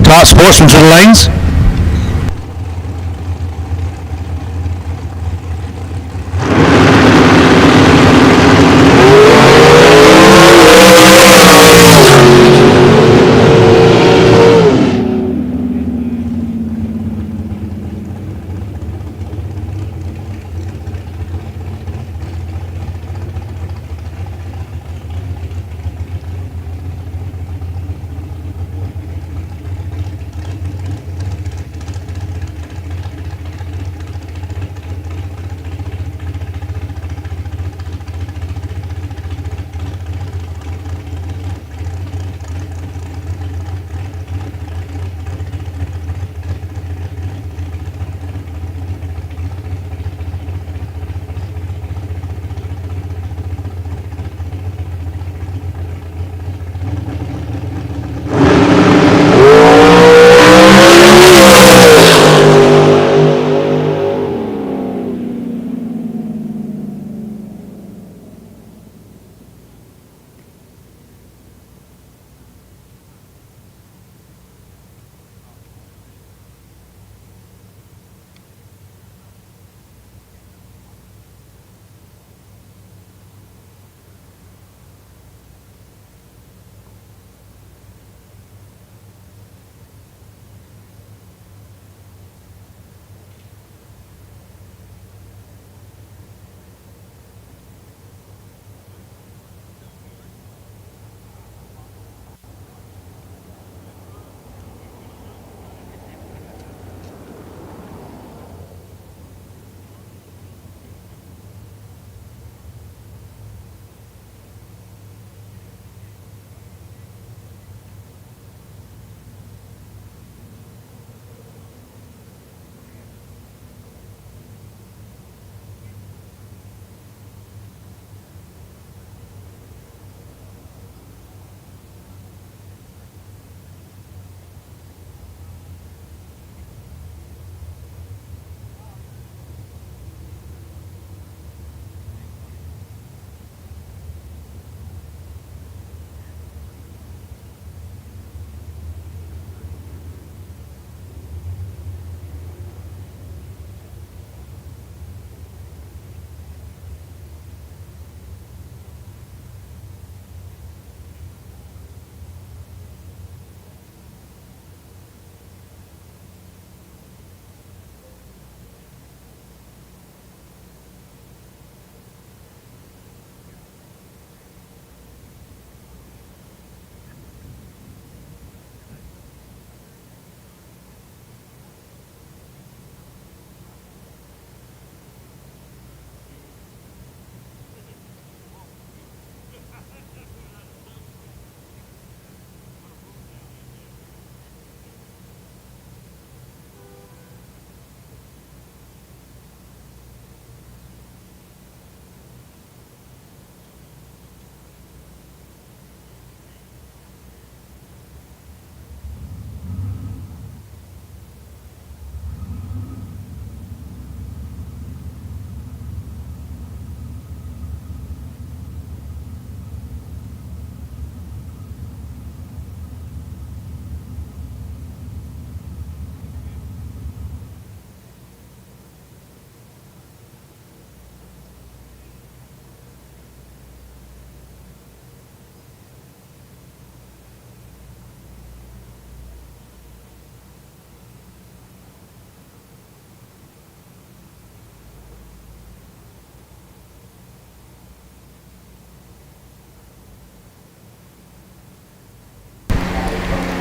Top Sportsman to the lanes.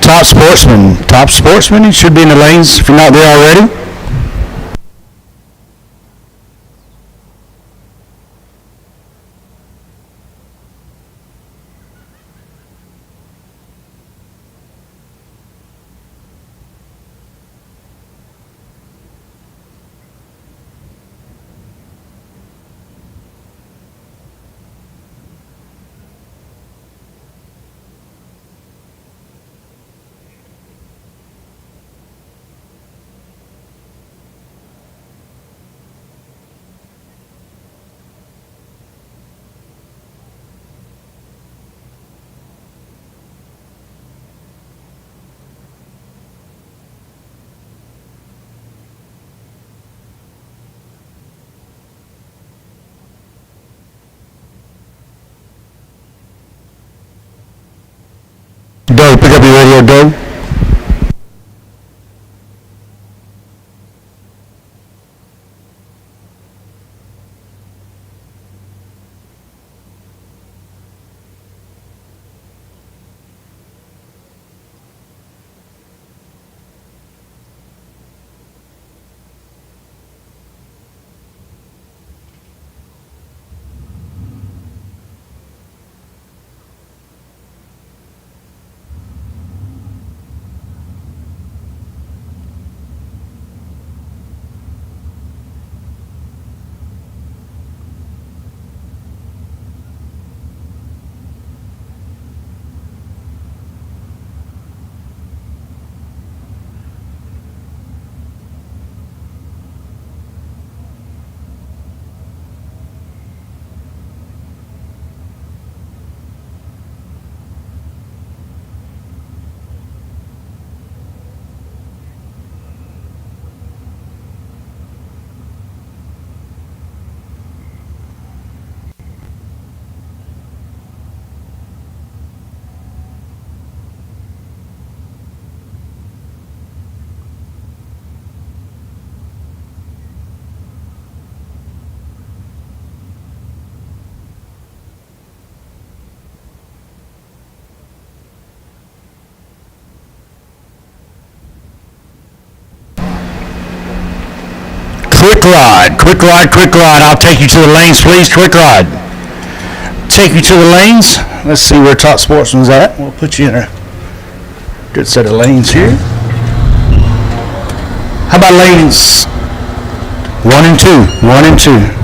Top Sportsman. Top Sportsman. He should be in the lanes if you're not there already. Doug, pick up your radio, Doug. Quick rod. I'll take you to the lanes, please. Quick rod. Take you to the lanes. Let's see where Top Sportsman's at. We'll put you in a good set of lanes here. How about lanes 1 and 2? 1 and 2.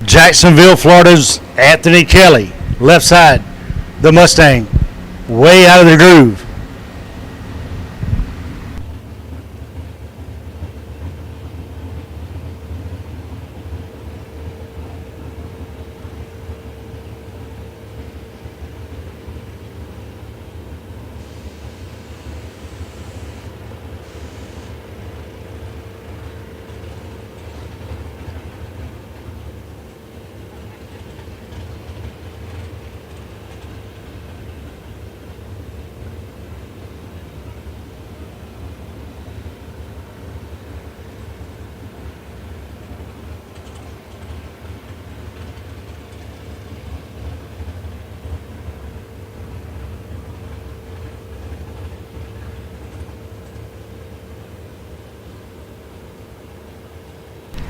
Jacksonville, Florida's Anthony Kelly, left side, the Mustang, way out of the groove.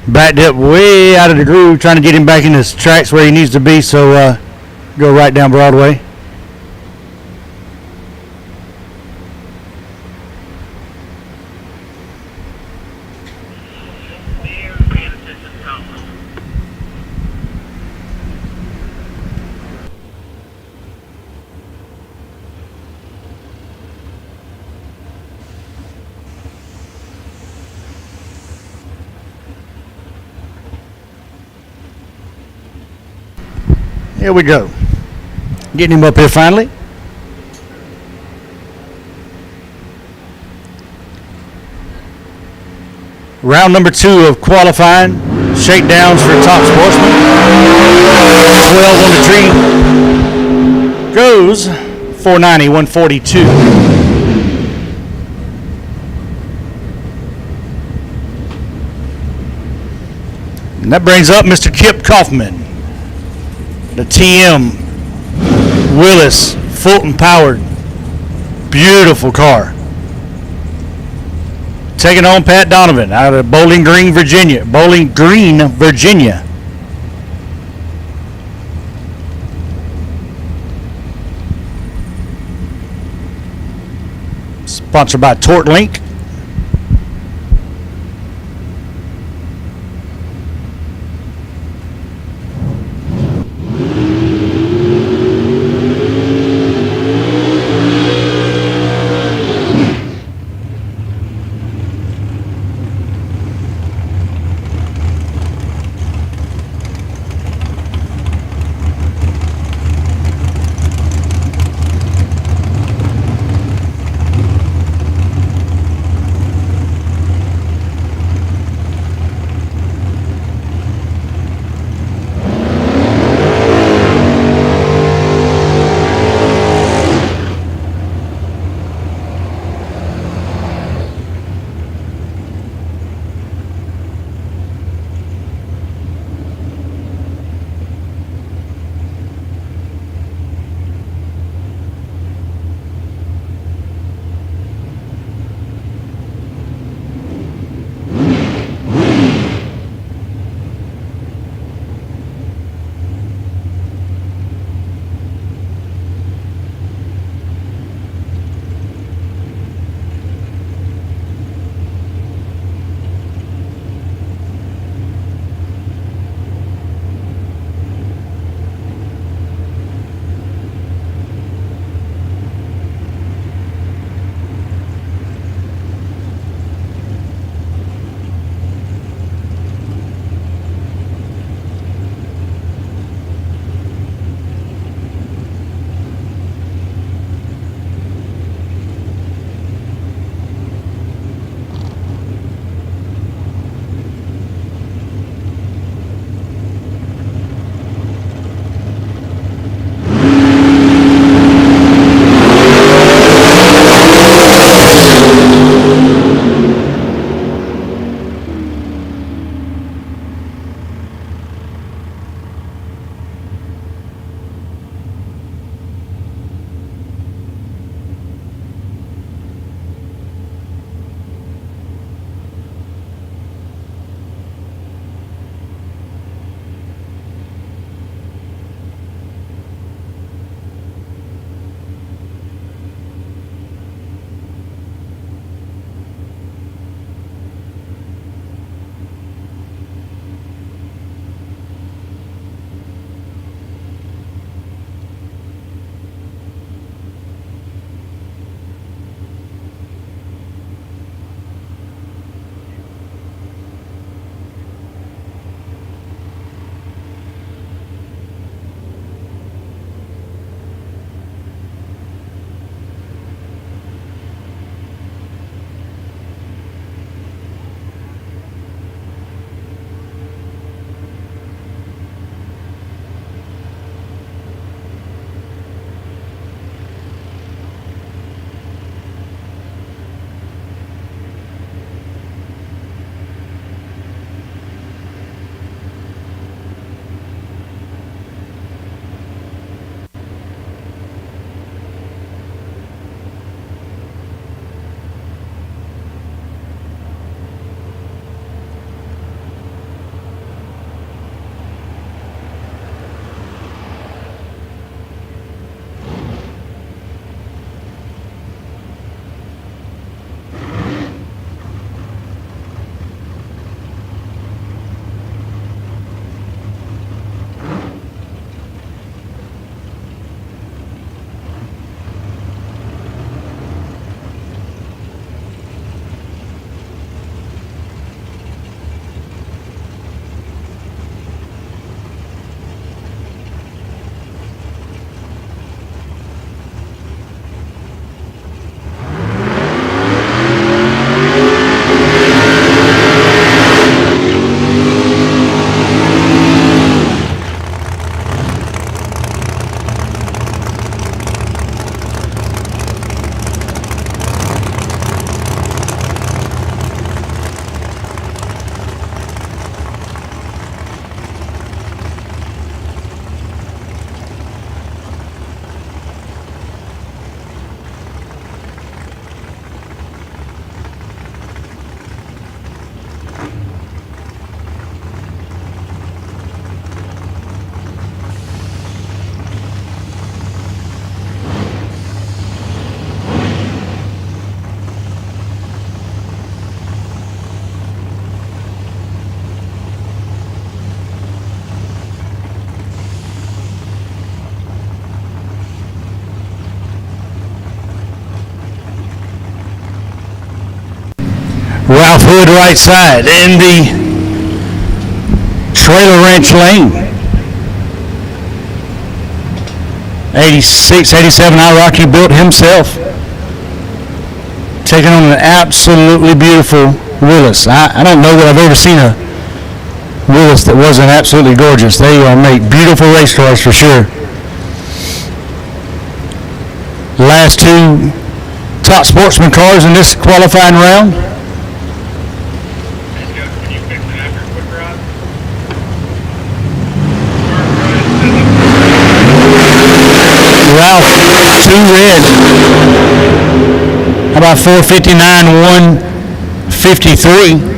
Backed up way out of the groove, trying to get him back in his tracks where he needs to be, so go right down Broadway. Here we go. Getting him up here finally. Round number 2 of qualifying. Shakedowns for top sportsman. 12 on the tree. Goes 490, 142. And that brings up Mr. Kip Kaufman. The TM Willis Fulton powered, beautiful car. Taking on Pat Donovan out of Bowling Green, Virginia. Bowling Green, Virginia. Sponsored by Tort Link. Ralph Hood right side in the trailer wrench lane. 86, 87 IROC built himself. Taking on an absolutely beautiful Willis. I don't know that I've ever seen a Willis that wasn't absolutely gorgeous. They make beautiful race cars for sure. Last two top Sportsman cars in this qualifying round.
Can you fix it after quick rod?
Ralph, 2 red. How about 459, 153?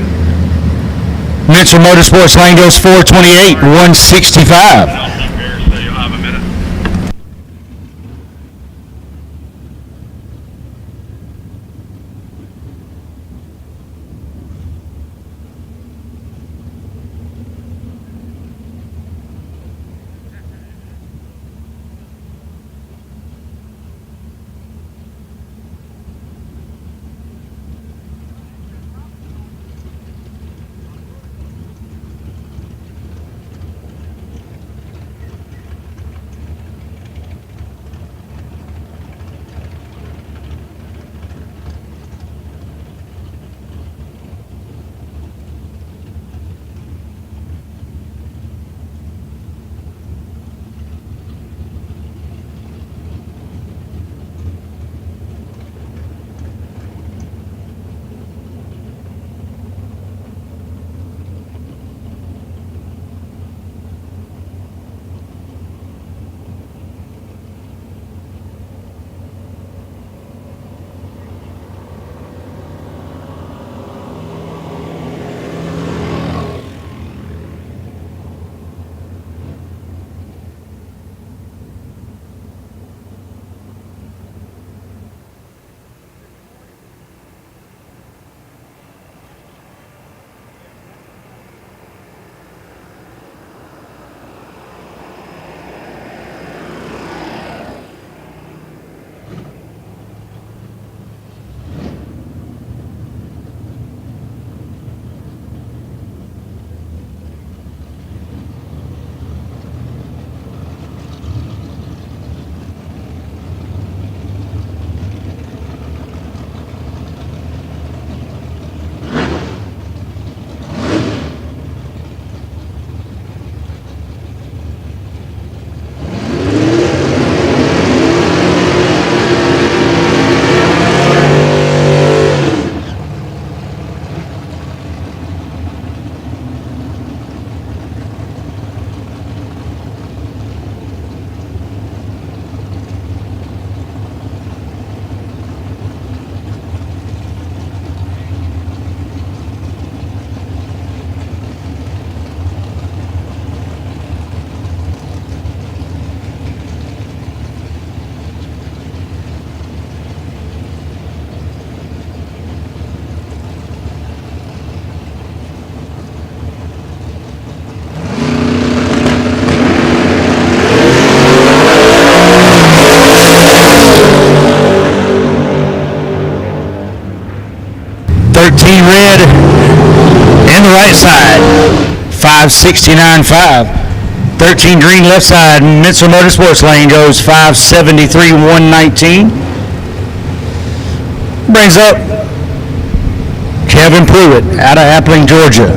Mitchell Motorsports lane goes 428, 165.
So you'll have a minute.
Red in the right side, 569.5. 13 green left side, Mitchell Motorsports lane goes 573, 119. Brings up Kevin Pruitt out of Appling, Georgia.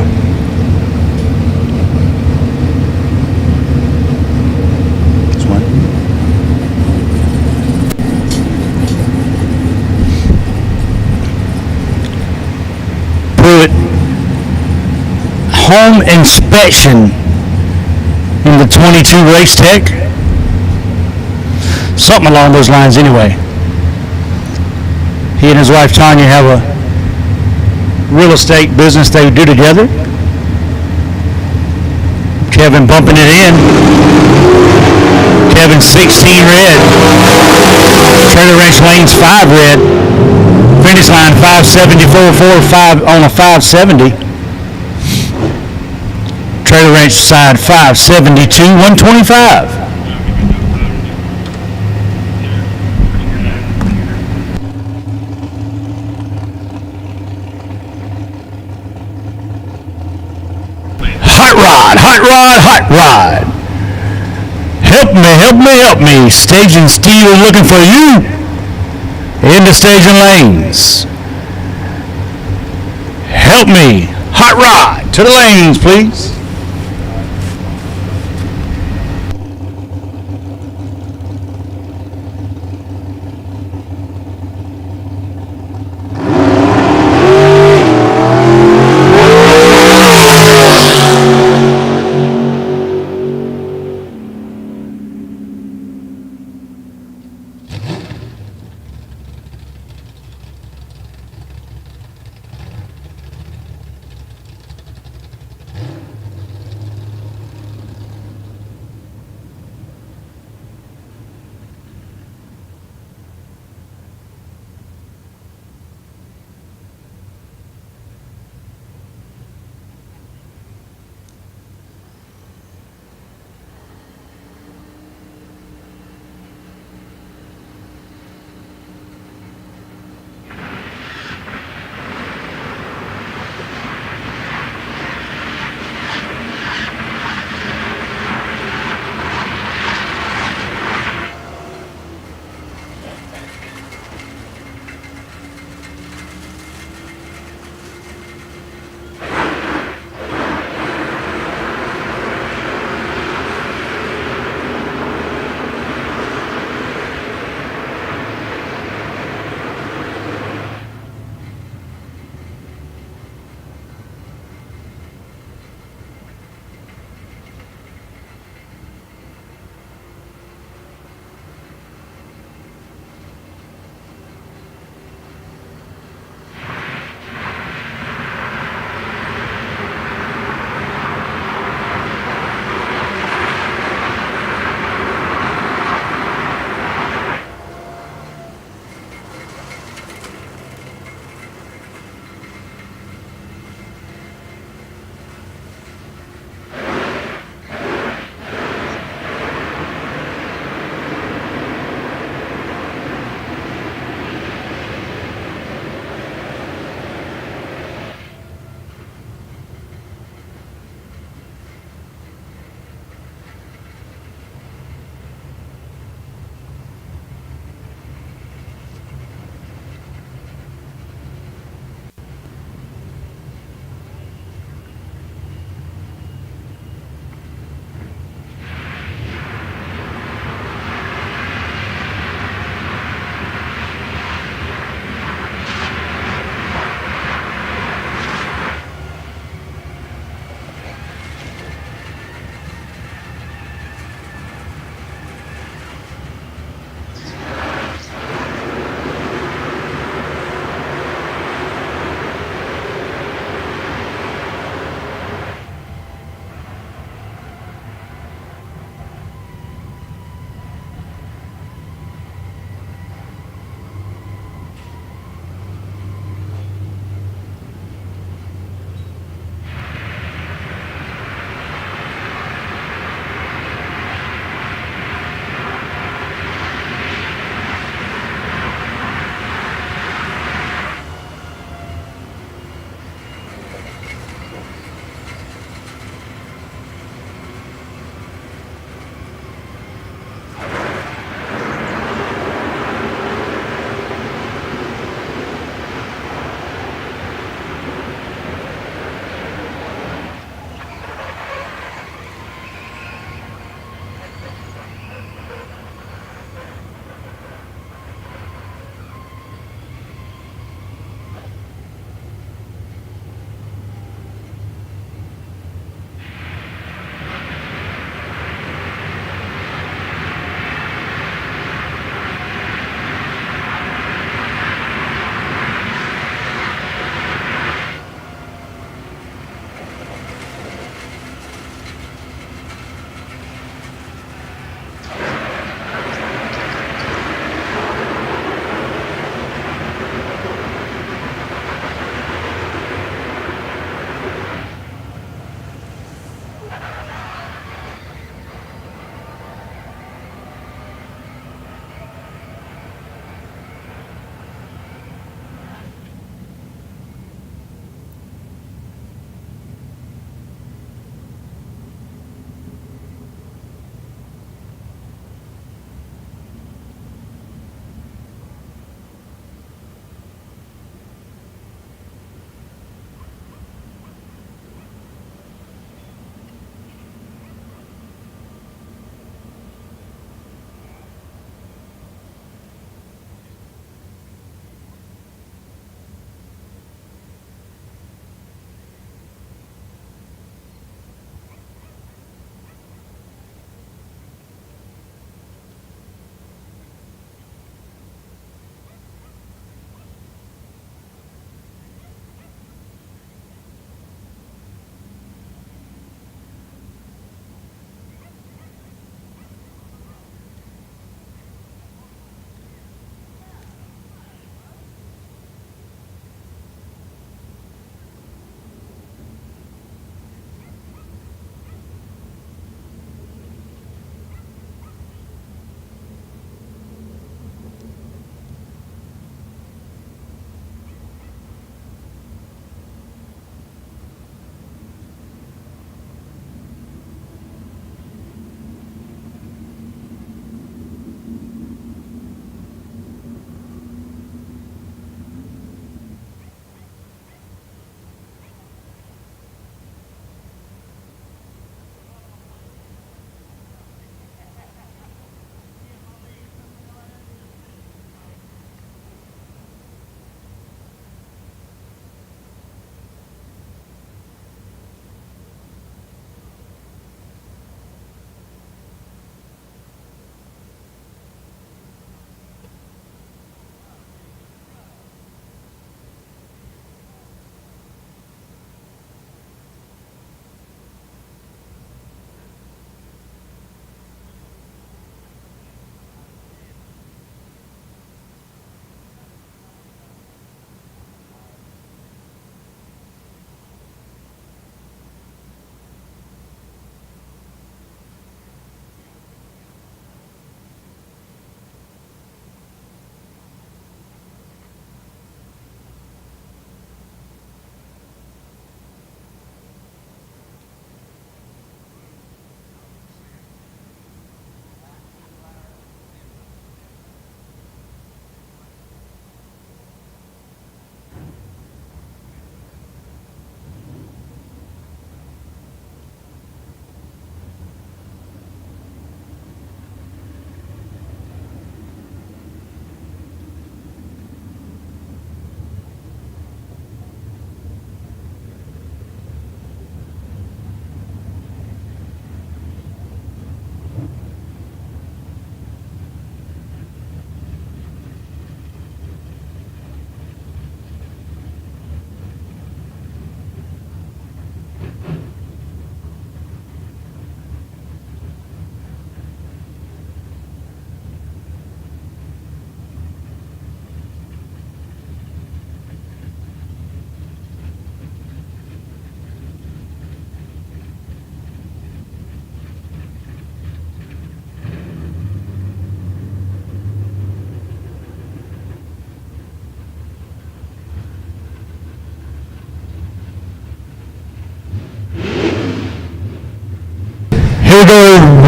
This one. Pruitt, home inspection in the 22 Race Tech. Something along those lines anyway. He and his wife Tanya have a real estate business they do together. Kevin bumping it in. Kevin 16 red. Trailer Wrench lanes 5 red. Finish line 574.45 on a 570. Trailer Wrench side 572, 125. Hot rod, hot rod, hot rod. Help me, help me, help me. Staging steel is looking for you. Into staging lanes. Help me. Hot rod to the lanes, please.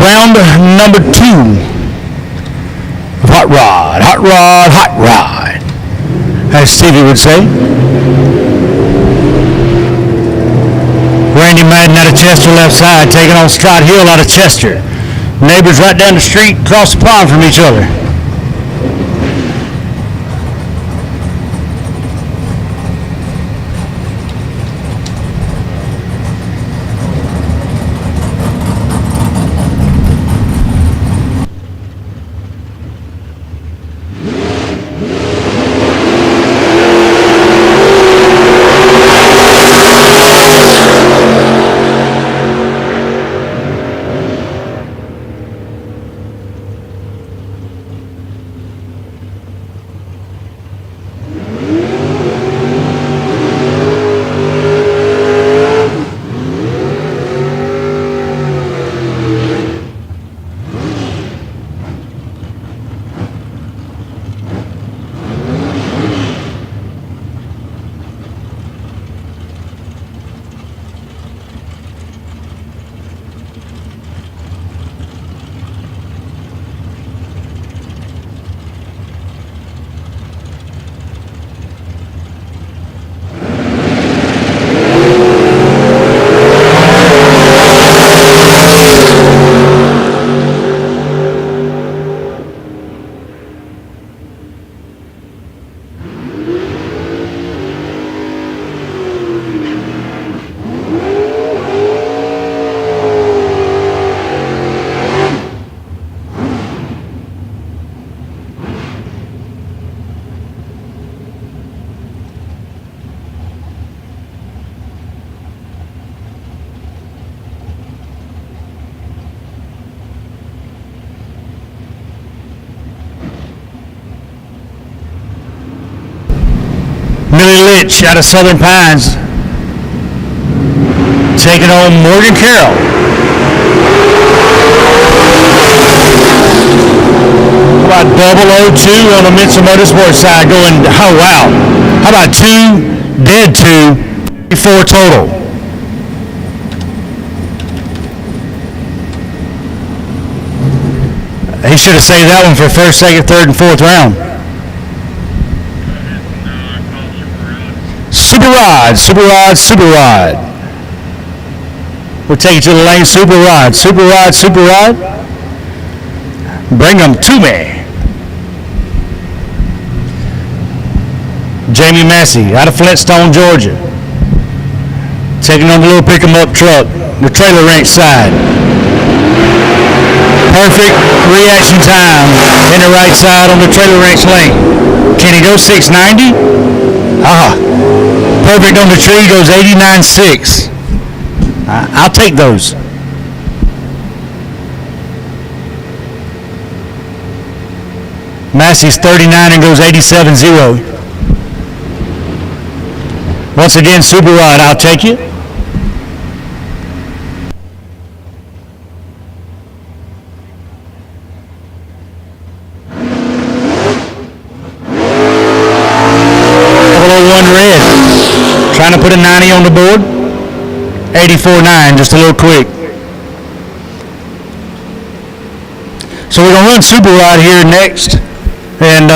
round number 2 of Hot Rod, Hot Rod, Hot Rod, as Stevie would say. Randy Madden out of Chester left side, taking on Scott Hill out of Chester. Neighbors right down the street, across the pond from each other. Millie Litch out of Southern Pines, taking on Morgan Carroll. How about double 02 on the Mensa Motorsports side going, oh wow. How about 2, dead 2, 4 total. He should have saved that one for first, second, third, and fourth round. Super Rod, Super Rod, Super Rod. We'll take you to the lane, Super Rod, Super Rod, Super Rod. Bring them to me. Jamie Massey out of Flintstone, Georgia. Taking on the little pick-em-up truck, the trailer ranch side. Perfect reaction time in the right side on the trailer ranch lane. Can he go 690? Perfect on the tree, goes 89.6. I'll take those. Massey's 39 and goes 87.0. Once again, Super Rod, I'll take you. Trying to put a 90 on the board. 84.9, just a little quick. So we're going to run Super Rod here next. And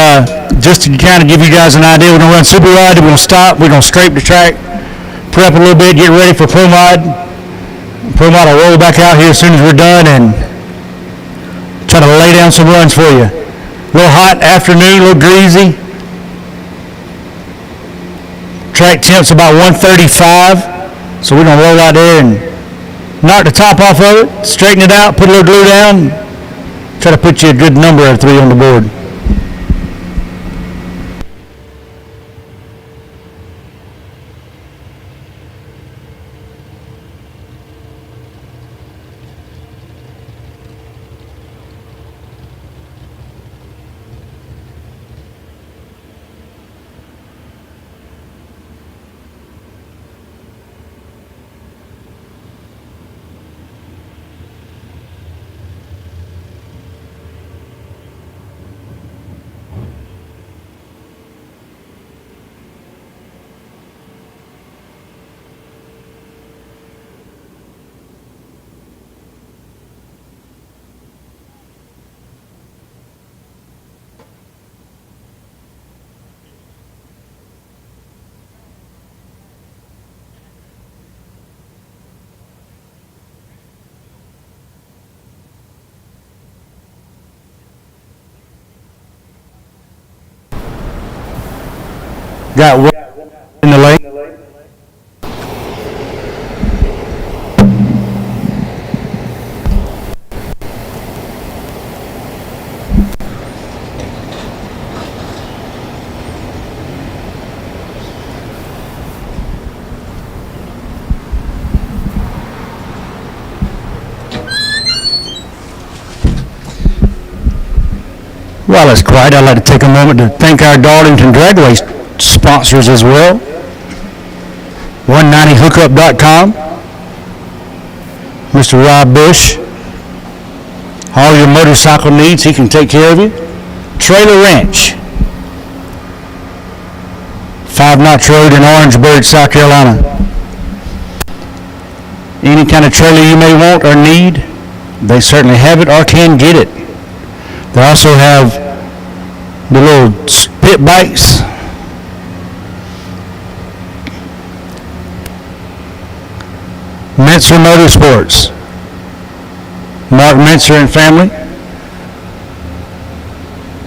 just to kind of give you guys an idea, we're going to run Super Rod. We're going to stop. We're going to scrape the track, prep a little bit, get ready for Pro Mod. Pro Mod will roll back out here as soon as we're done and try to lay down some runs for you. A little hot afternoon, a little greasy. Track temp's about 135, so we're going to roll out there and knock the top off of it, straighten it out, put a little glue down, try to put you a good number of 3 on the board. Got one in the lane. While it's quiet, I'd like to take a moment to thank our Darlington Dragway sponsors as well. 190hookup.com, Mr. Rob Bush. All your motorcycle needs, he can take care of you. Trailer Ranch, 5 Notch Road in Orangeburg, South Carolina. Any kind of trailer you may want or need, they certainly have it or can get it. They also have the little pit bikes. Menser Motorsports. Mark Menser and family.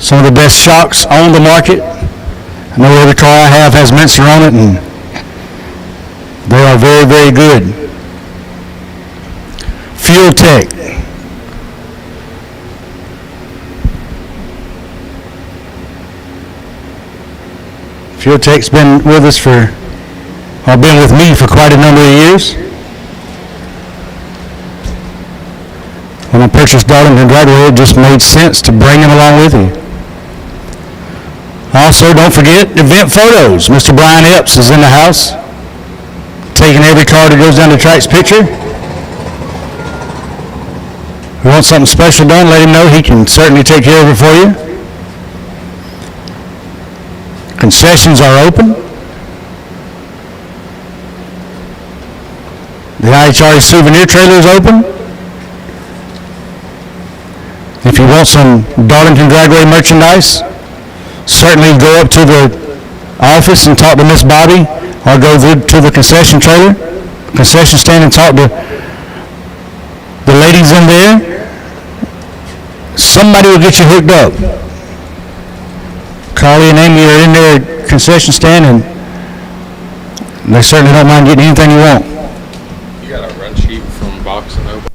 Some of the best shocks on the market. I know every car I have has Menser on it, and they are very, very good. Fuel Tech. Fuel Tech's been with us been with me for quite a number of years. When I purchased Darlington Dragway, it just made sense to bring him along with you. Also, don't forget event photos. Mr. Brian Epps is in the house, taking every car that goes down the track's picture. If you want something special done, let him know. He can certainly take care of it for you. Concessions are open. The IHRA souvenir trailer is open. If you want some Darlington Dragway merchandise, certainly go up to the office and talk to Miss Bobby, or go to the concession stand and talk to the ladies in there. Somebody will get you hooked up. Carly and Amy are in their concession stand, and they certainly don't mind getting anything you want.
You got a run sheet from Boxing Open?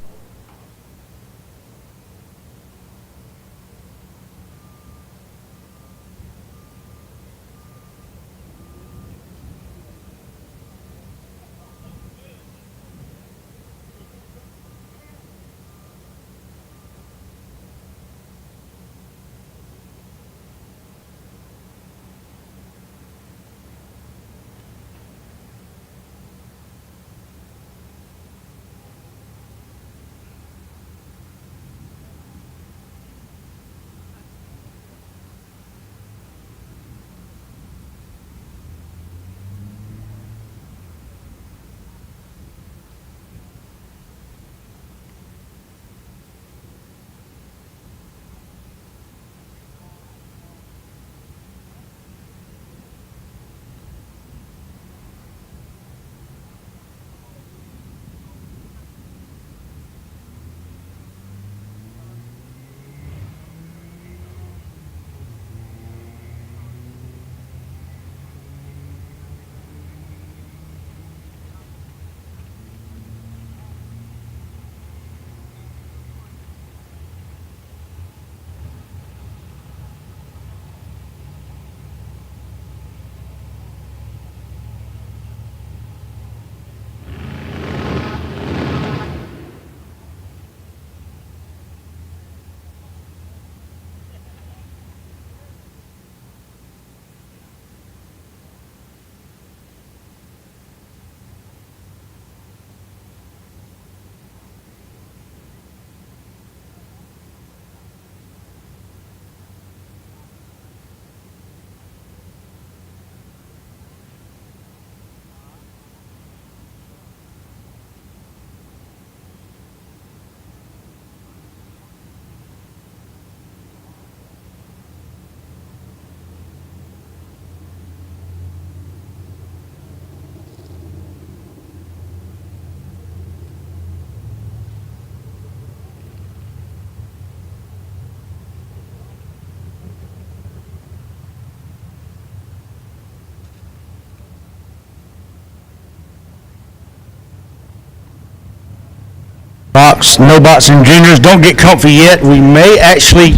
Box, no boxing juniors. Don't get comfy yet. We may actually,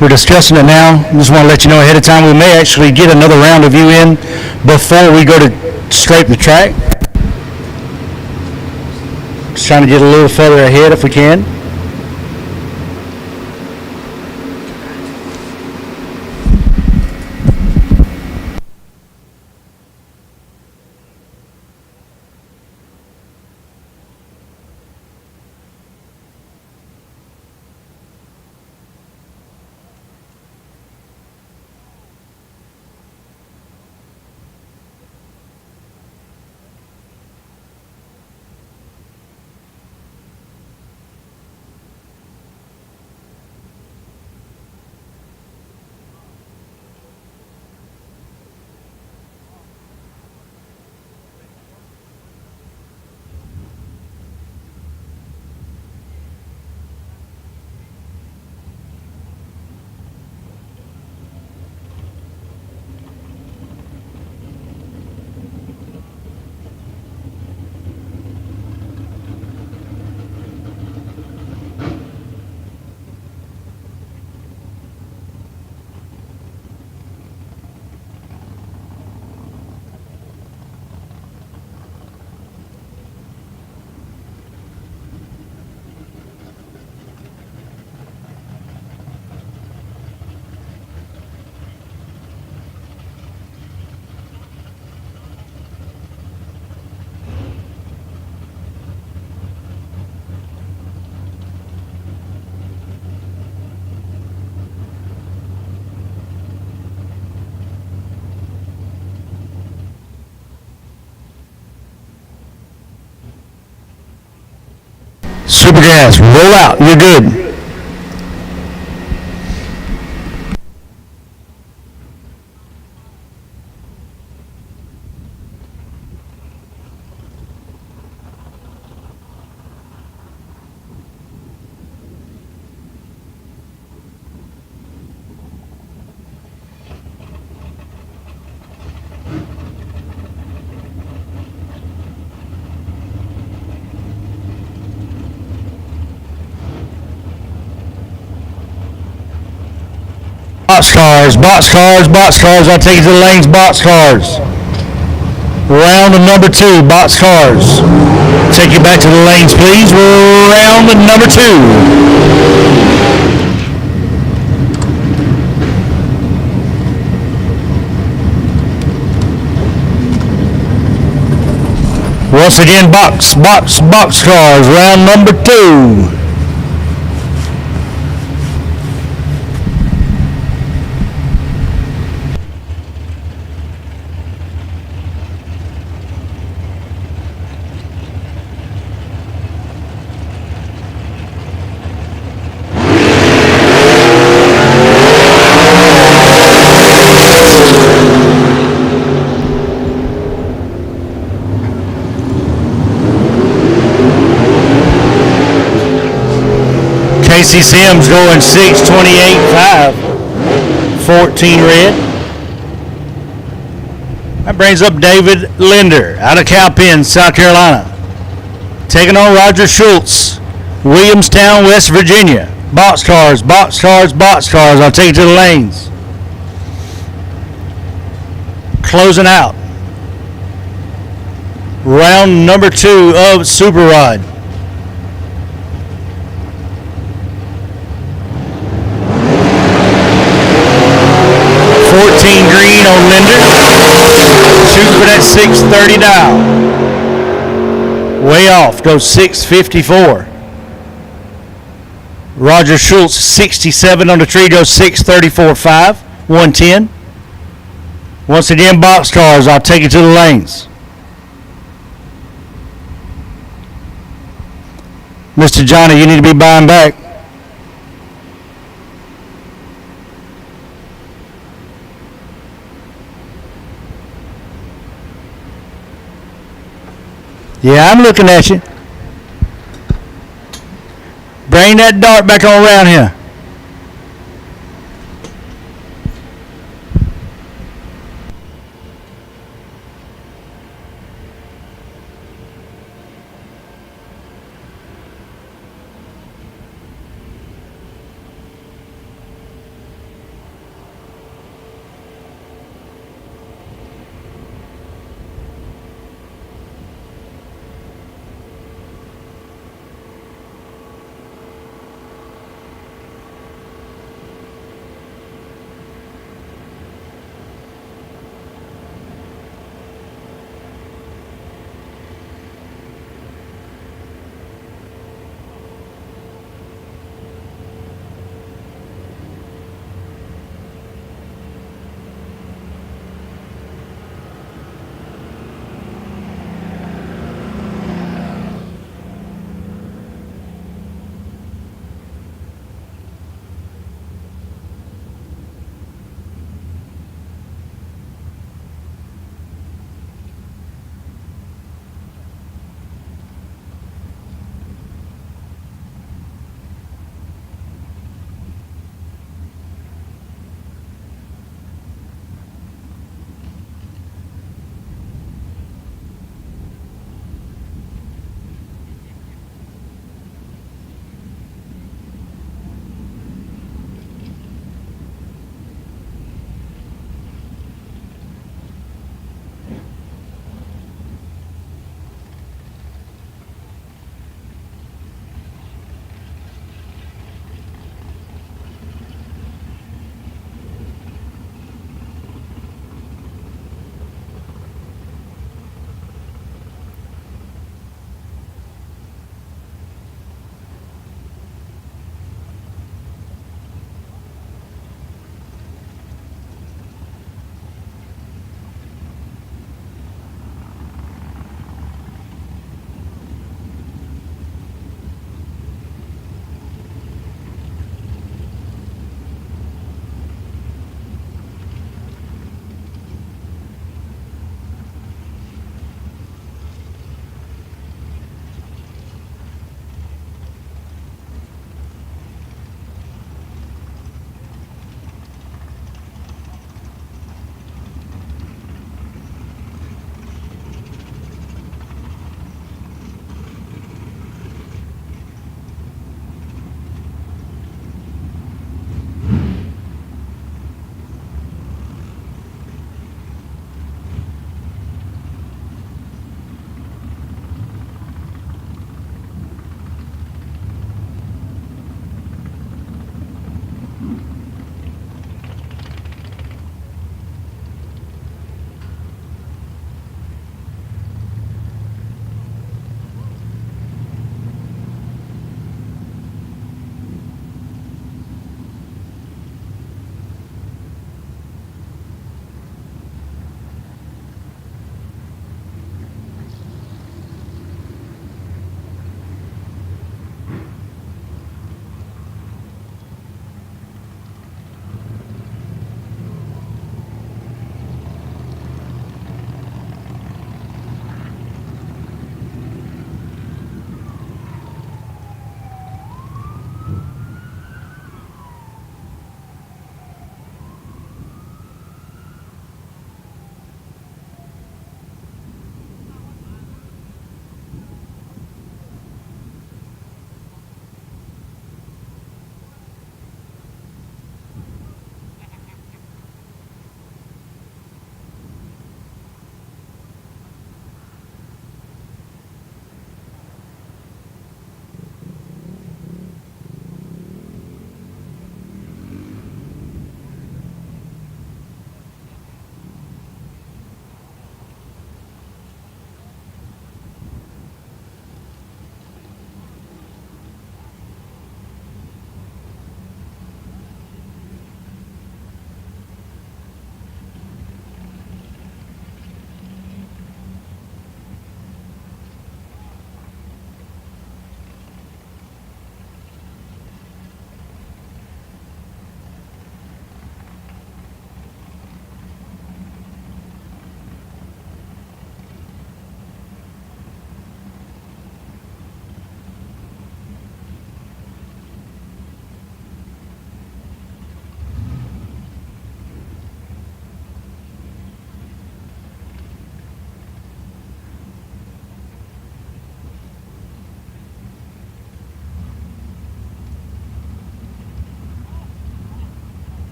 we're discussing it now. Just want to let you know ahead of time, we may actually get another round of you in before we go to scrape the track. Just trying to get a little further ahead if we can. Super gas, roll out, you're good. Box cars, I'll take you to the lanes, box cars. Round of number 2, box cars. Take you back to the lanes, please. Round of number 2. Once again, box cars, round number 2. Casey Sims going 6:28.5, 14 red. That brings up David Linder out of Cowpen, South Carolina. Taking on Roger Schultz, Williamstown, West Virginia. Box cars. I'll take you to the lanes. Closing out. Round number 2 of Super Rod. Green on Linder. Shooting for that 630 dial. Way off. Goes 654. Roger Schultz 67 on the tree. Goes 634.5. 110. Once again, box cars. I'll take you to the lanes. Mr. Johnny, you need to be buying back. Yeah, I'm looking at you. Bring that dart back on around here.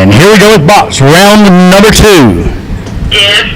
And here we go with box round number 2.
Yes.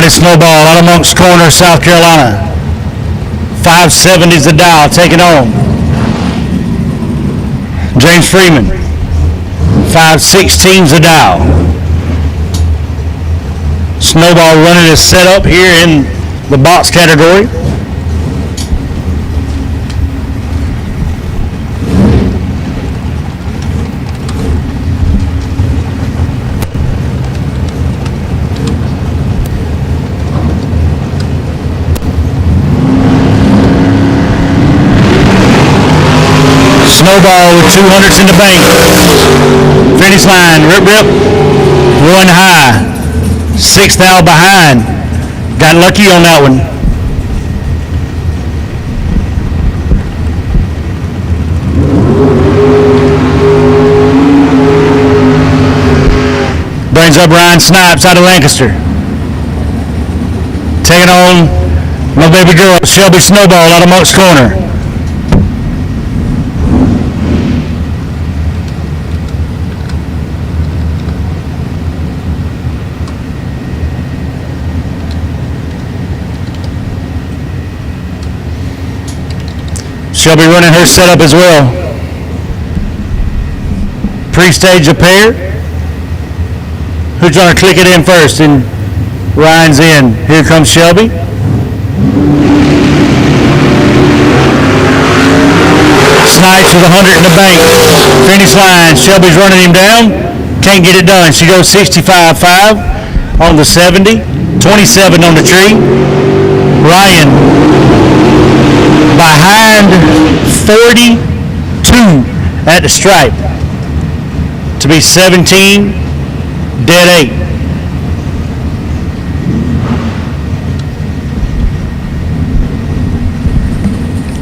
Snowball out of Monk's Corner, South Carolina. 570's the dial, taking on James Freeman. 516's the dial. Snowball running his setup here in the box category. Snowball with 200s in the bank. Finish line, rip, rip. One high. 6th out behind. Got lucky on that one. Brings up Ryan Snipes out of Lancaster. Taking on my baby girl, Shelby Snowball out of Monk's Corner. Shelby running her setup as well. Pre-stage a pair. Who's going to click it in first? And Ryan's in. Here comes Shelby. Snipes with 100 in the bank. Finish line. Shelby's running him down. Can't get it done. She goes 65.5 on the 70. 27 on the tree. Ryan behind 42 at the stripe to be 17, dead 8.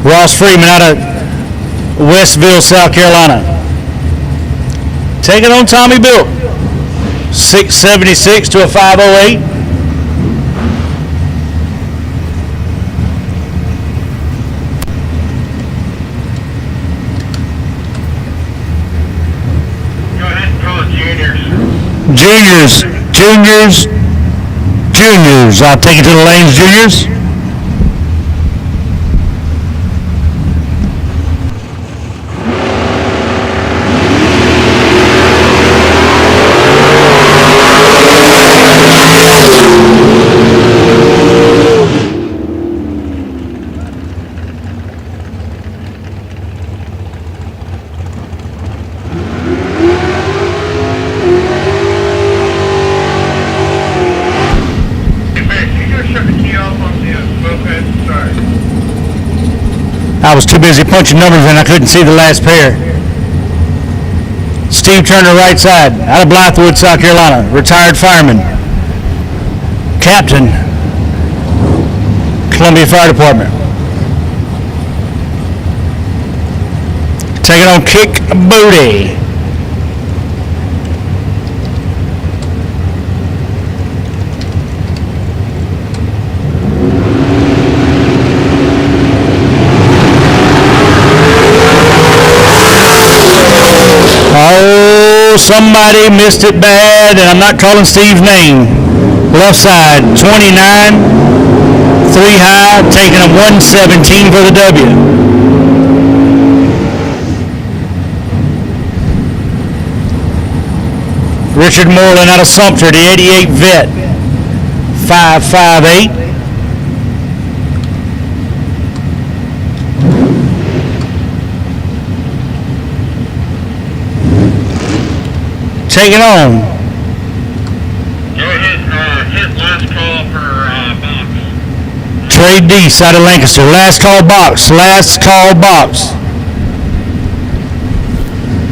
Ross Freeman out of Westville, South Carolina. Taking on Tommy Built. 676 to a 508. Juniors. I'll take it to the lanes, juniors. I was too busy punching numbers and I couldn't see the last pair. Steve Turner, right side, out of Blythewood, South Carolina, retired fireman, captain, Columbia Fire Department. Taking on Kick Booty. Oh, somebody missed it bad, and I'm not calling Steve's name. Left side, 29, 3 high, taking a 117 for the W. Richard Moreland out of Sumter, the 88 vet, 5'8". Taking on.
His last call for box.
Trey Deese out of Lancaster. Last call box. Last call box.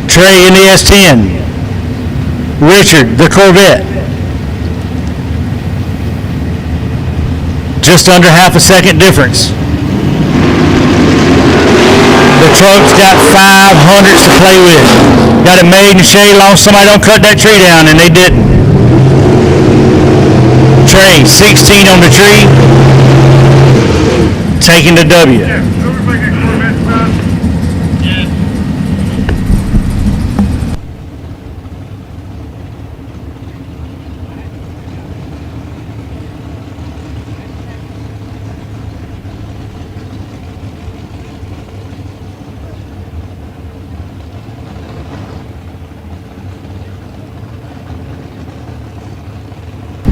Trey in the S10. Richard, the Corvette. Just under half a second difference. The truck's got 500s to play with. Got it made in the shade, long as somebody don't cut that tree down, and they didn't. Trey, 16 on the tree, taking the W.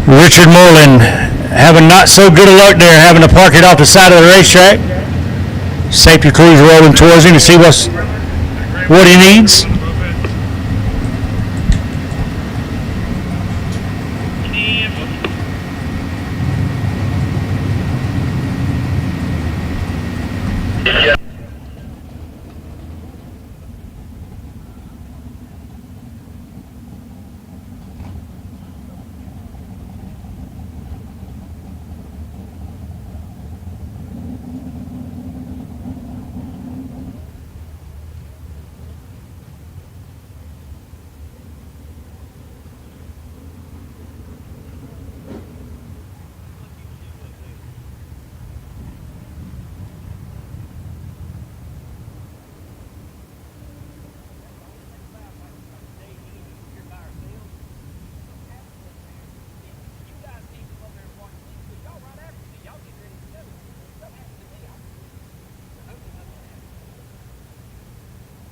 Richard Moreland having not so good a luck there, having to park it off the side of the racetrack. Safety crew's rolling towards him to see what he needs.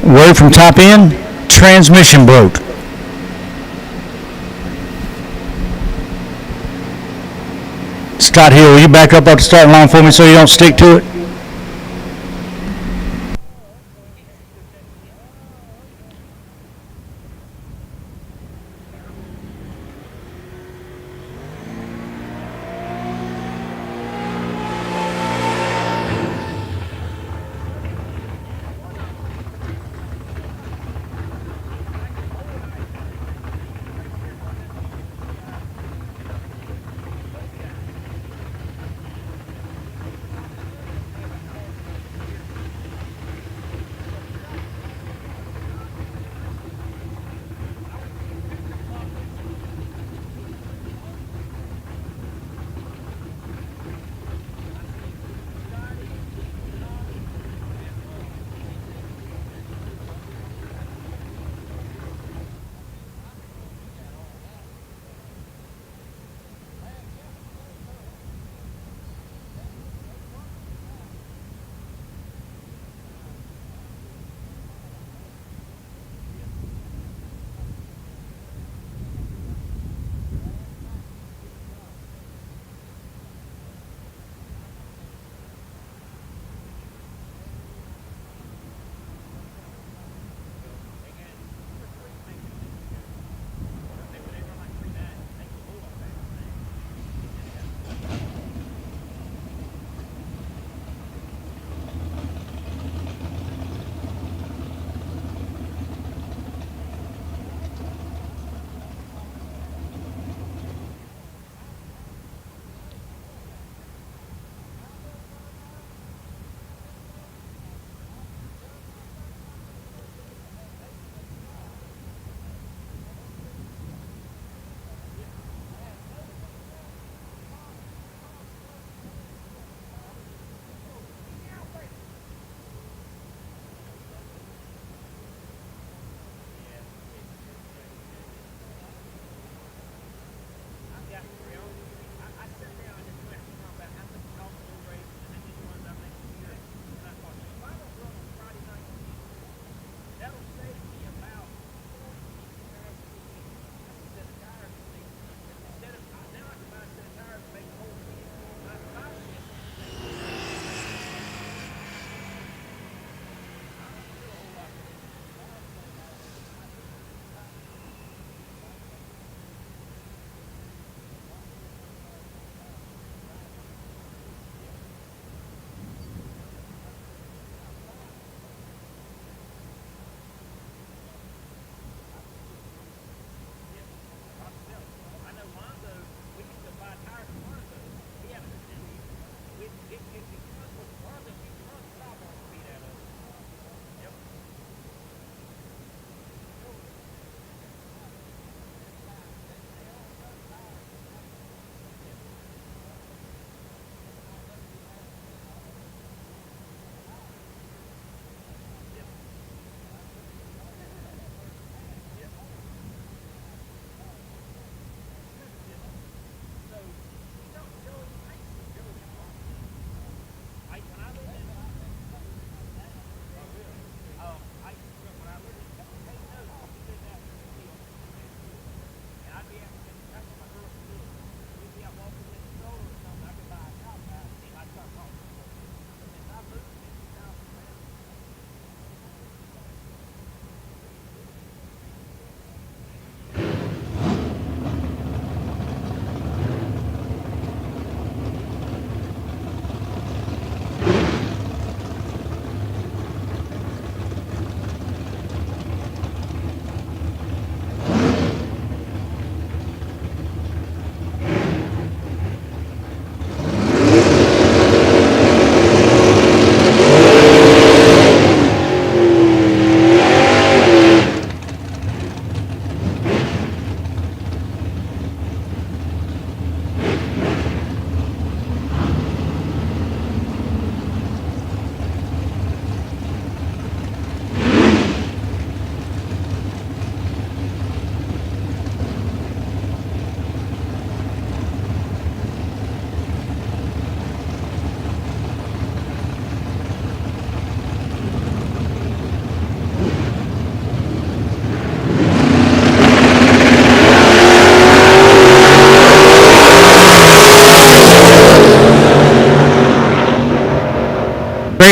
Word from top end, transmission broke. Scott Hill, will you back up off the starting line for me so you don't stick to it?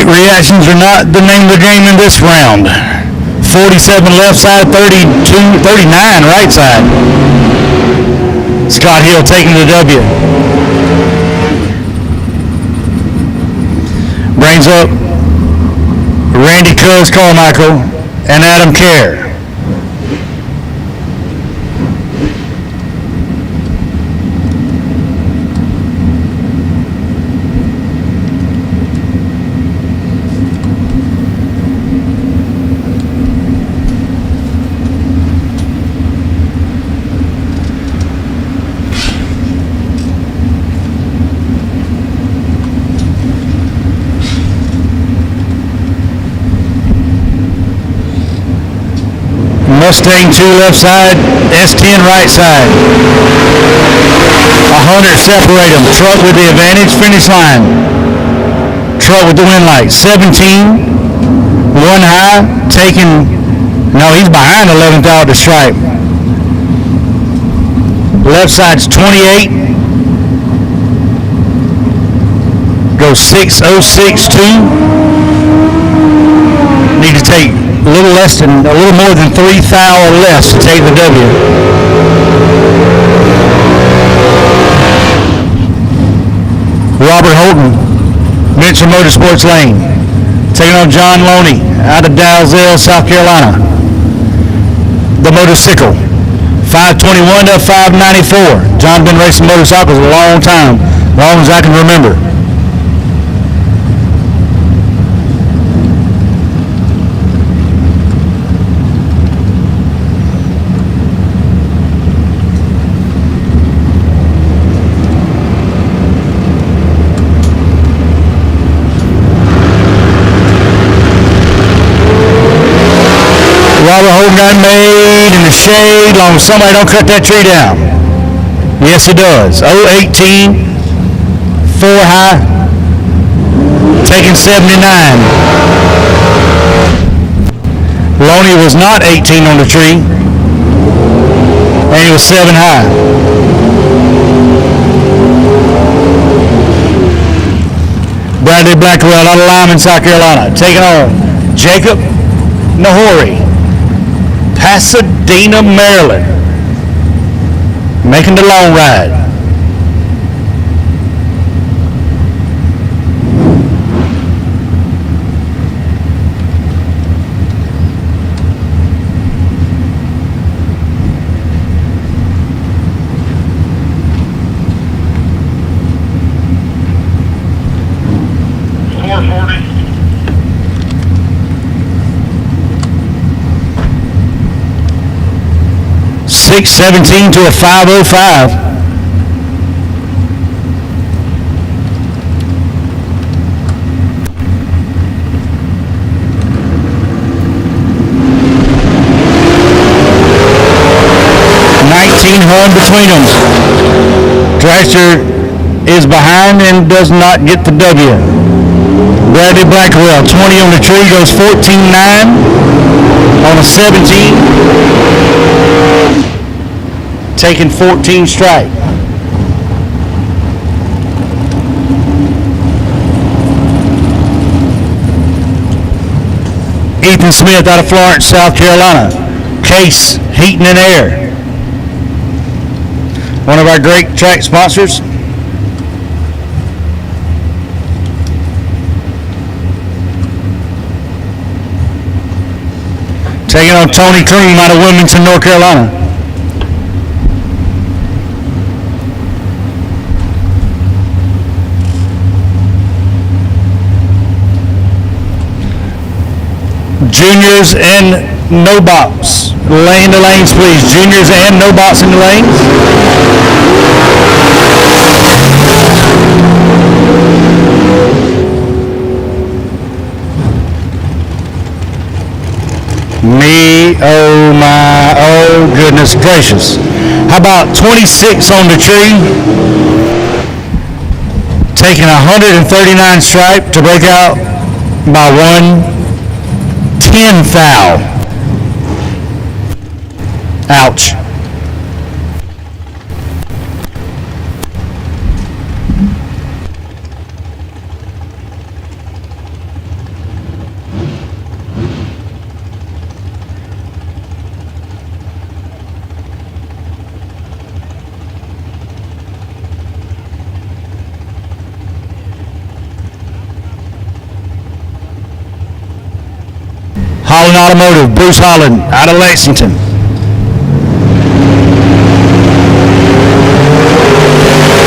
reactions are not the name of the game in this round. 47 left side, 39 right side. Scott Hill taking the W. Brings up Randy Cuz Carmichael and Adam Kerr. Mustang 2 left side, S10 right side. 100 separate them. Truck with the advantage, finish line. Truck with the win light. 17, one high, taking, no, he's behind 11th out the stripe. Left side's 28. Goes 6.062. Need to take a little more than 3 thou or less to take the W. Robert Holton, Venture Motorsports Lane, taking on John Loney out of Dalzell, South Carolina. The motorcycle, 521 to 594. John's been racing motorcycles a long time, as long as I can remember. Robert Holden got made in the shade, long as somebody don't cut that tree down. Yes, he does. 018, 4 high, taking 79. Loney was not 18 on the tree, and he was 7 high. Bradley Blackwell out of Lyman, South Carolina, taking on Jacob Nahori, Pasadena, Maryland, making the long ride.
.440.
617 to a 505. Home between them. Dragster is behind and does not get the W. Bradley Blackwell, 20 on the tree, goes 14.9 on a 17. Taking 14 strike. Ethan Smith out of Florence, South Carolina. Case Heating and Air, one of our great track sponsors. Taking on Tony Cream out of Wilmington, North Carolina. Juniors and no box. Lane to lanes, please. Juniors and no box in the lanes. Me, oh my, oh goodness gracious. How about 26 on the tree? Taking 139 stripe to break out by 110 foul. Ouch. Automotive, Bruce Holland, out of Lexington.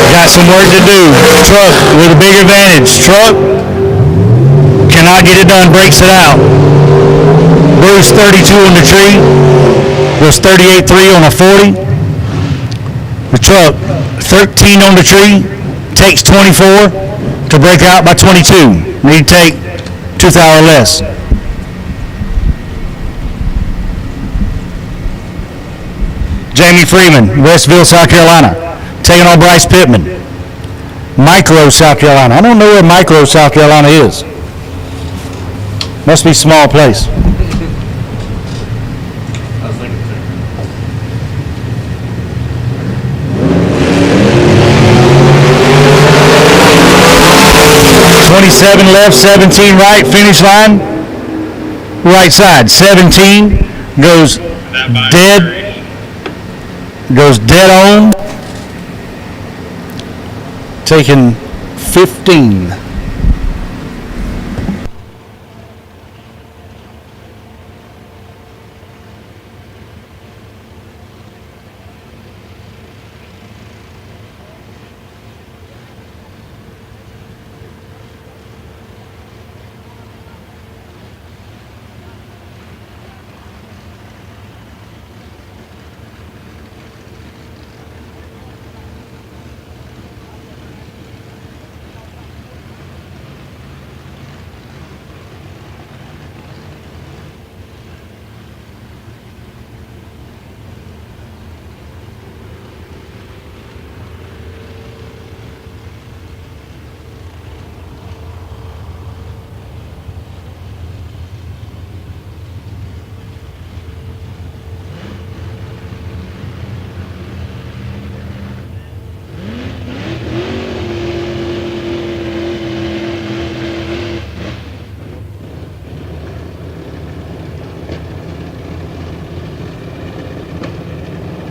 Got some work to do. Truck with a big advantage. Truck cannot get it done, breaks it out. Bruce 32 on the tree. Goes 38.3 on a 40. The truck 13 on the tree. Takes 24 to break out by 22. Need to take 2th hour less. Jamie Freeman, Westville, South Carolina. Taking on Bryce Pittman. Micro, South Carolina. I don't know where Micro, South Carolina is. Must be a small place.
I was thinking the same.
27 left, 17 right, finish line. Right side, 17 goes dead. Goes dead on. Taking 15.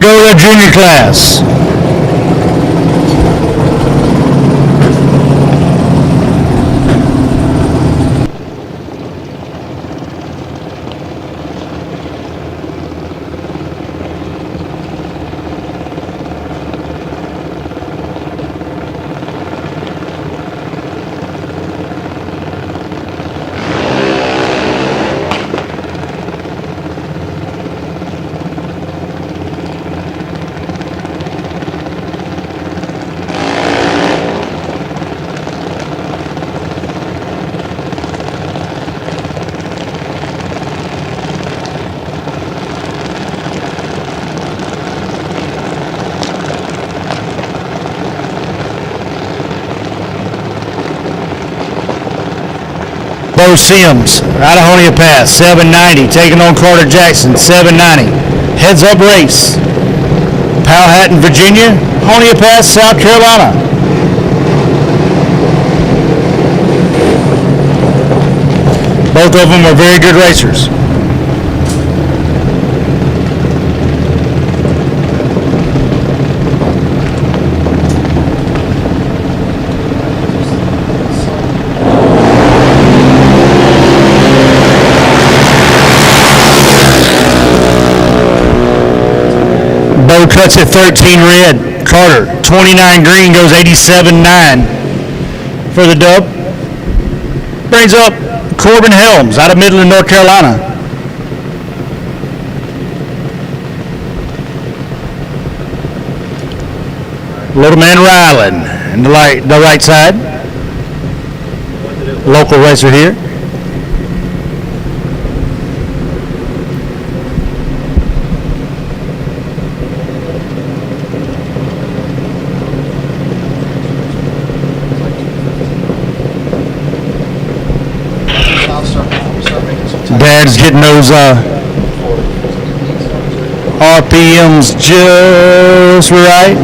Go to junior class. Bo Sims, out of Honia Pass, 790, taking on Carter Jackson, 790. Heads up race. Powhatan, Virginia, Honia Pass, South Carolina. Both of them are very good racers. Bo cuts at 13 red. Carter, 29 green, goes 87.9 for the dub. Brings up Corbin Helms out of Midland, North Carolina. Little man Ryland in the right side. Local racer here. Dad's getting those RPMs just right.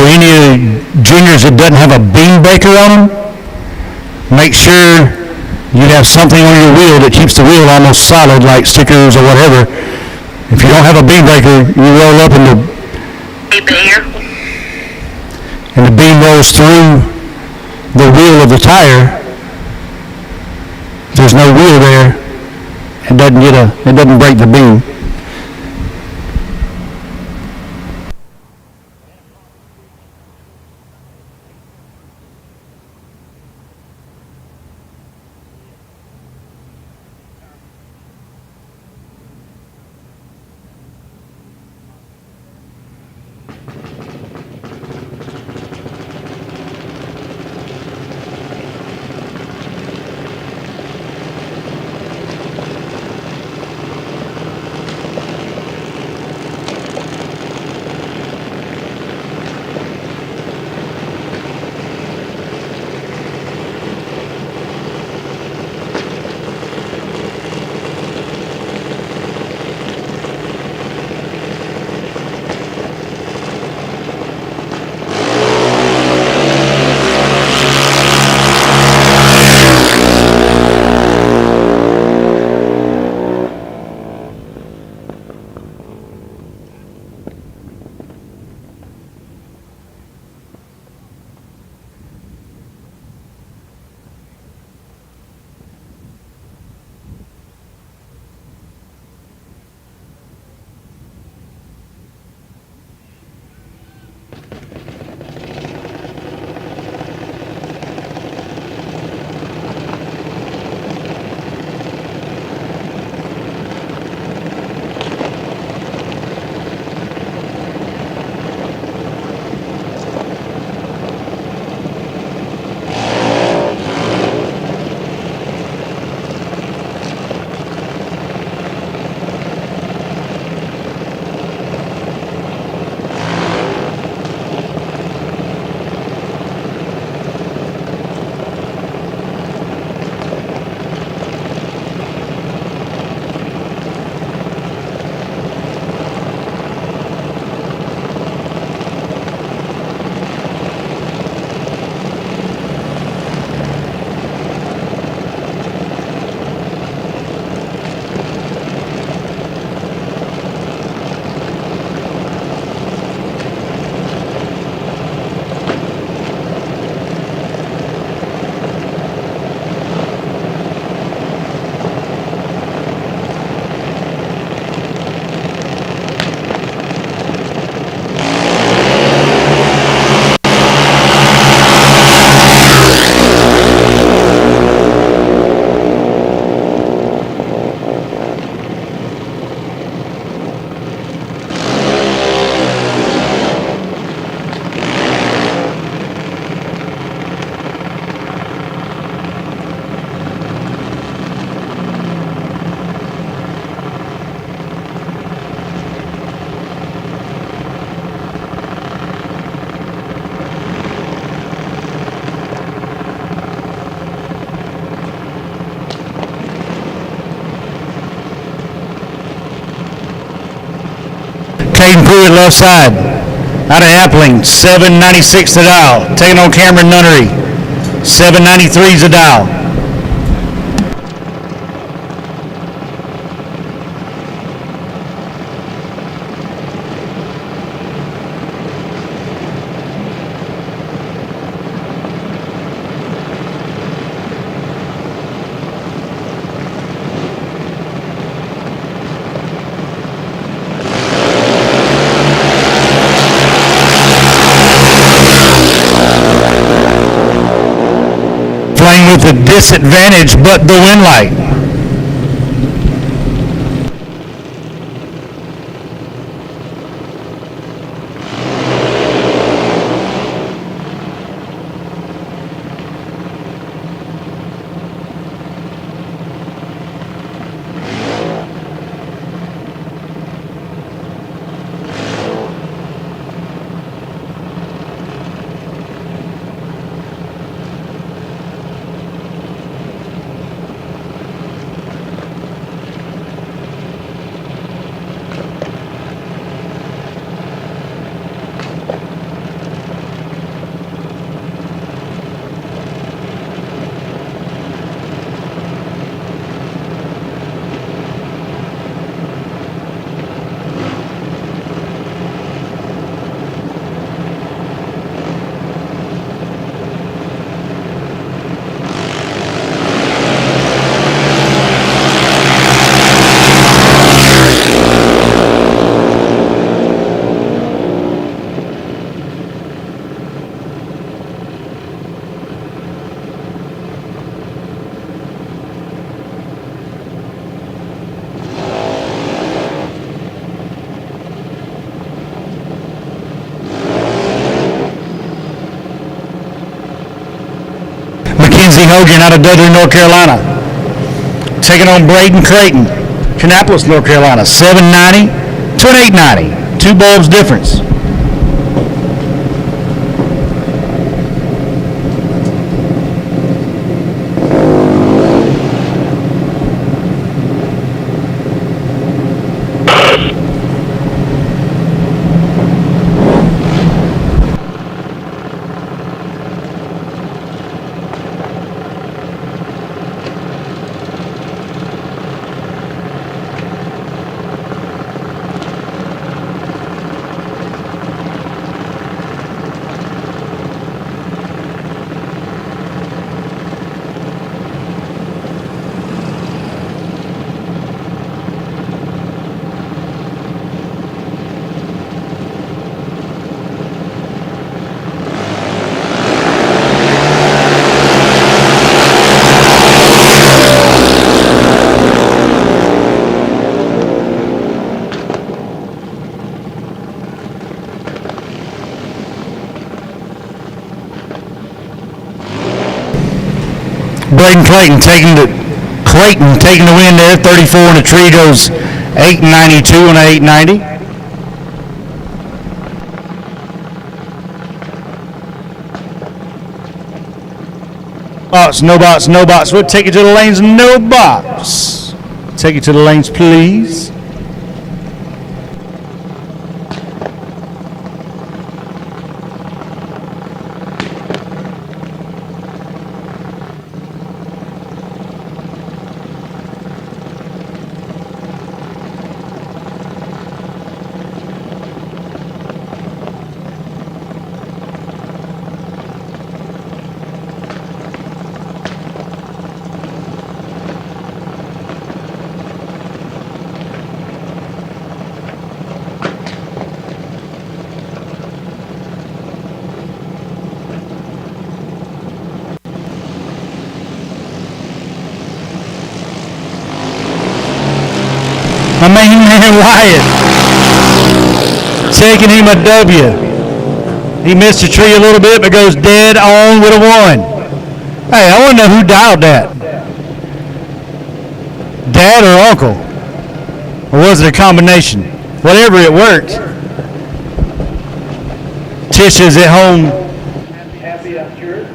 any juniors that doesn't have a beam breaker on them, make sure you have something on your wheel that keeps the wheel almost solid, like stickers or whatever. If you don't have a beam breaker, you roll up and the beam rolls through the wheel of the tire. If there's no wheel there, it doesn't break the beam. Caden Pruitt, left side. Out of Appling, 796 the dial. Taking on Cameron Nunnery, 793 is the dial. Playing with a disadvantage, but the win light. Mackenzie Hogan out of Dudley, North Carolina. Taking on Braden Creighton, Kannapolis, North Carolina. 790 to an 890. 2 bulbs difference. Braden Clayton taking the win there. 34 in the tree goes 892 on an 890. Box, no box, no box. We'll take it to the lanes, no box. Take it to the lanes, please. My main man Wyatt taking him a W. He missed the tree a little bit, but goes dead on with a 1. Hey, I want to know who dialed that. Dad or uncle? Or was it a combination? Whatever, it worked. Tisha's at home.
Happy, I'm sure.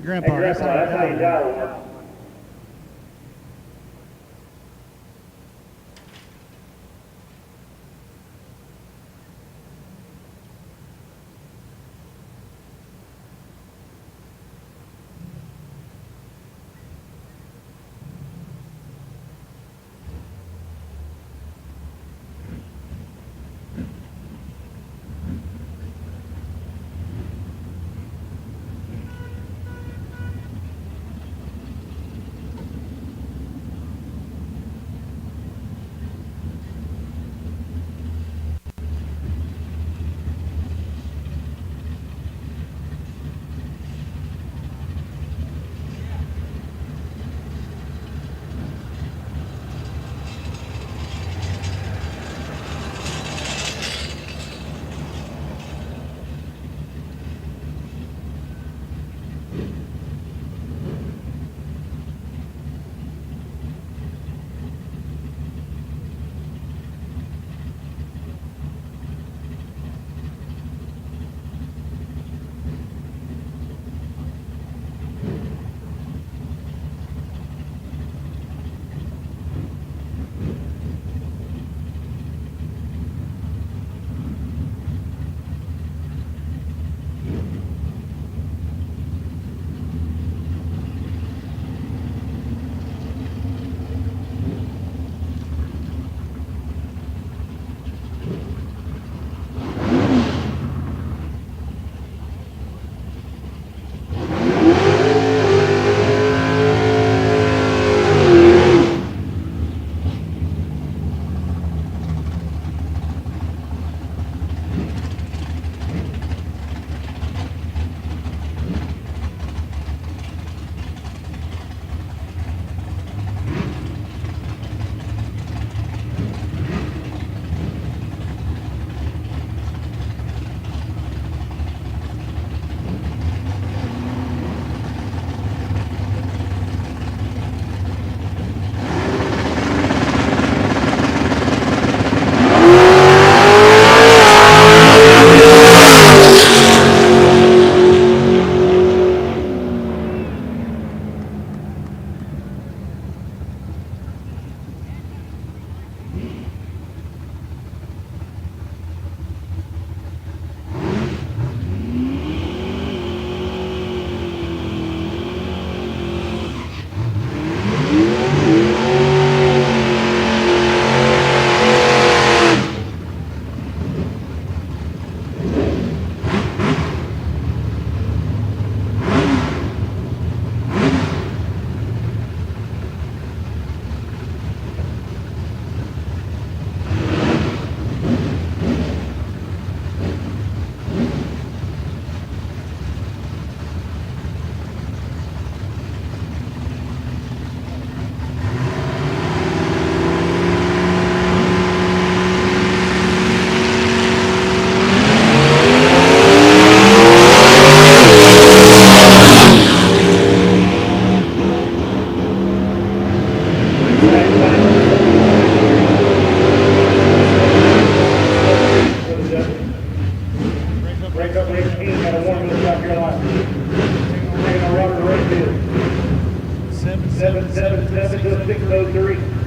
Grandpa, that's how you dial.
South Carolina. Taking on Robert Rayfield. 777 to 603.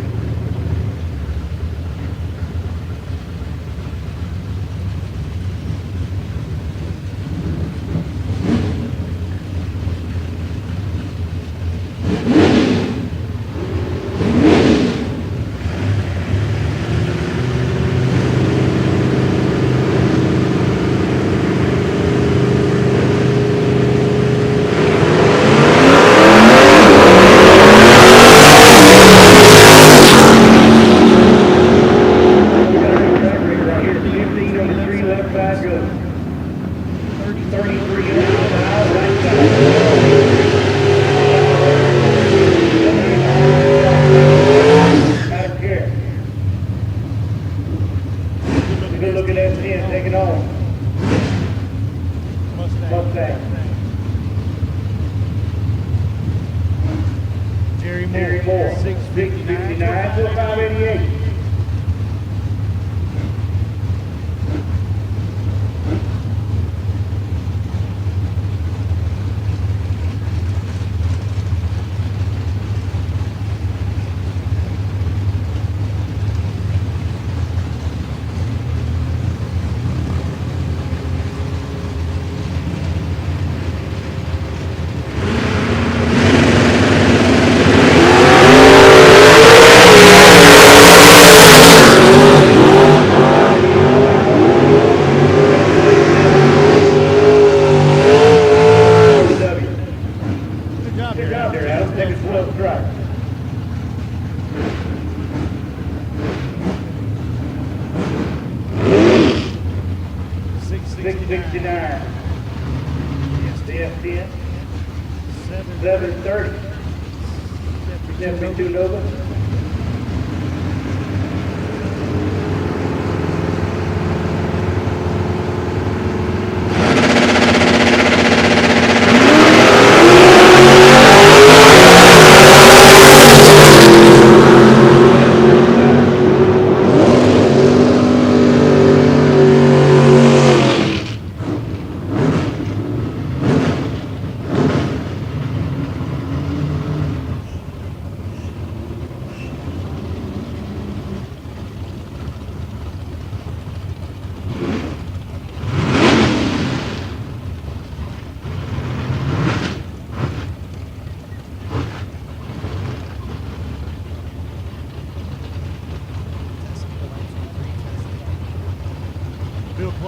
Jerry Moore, 659 to 588.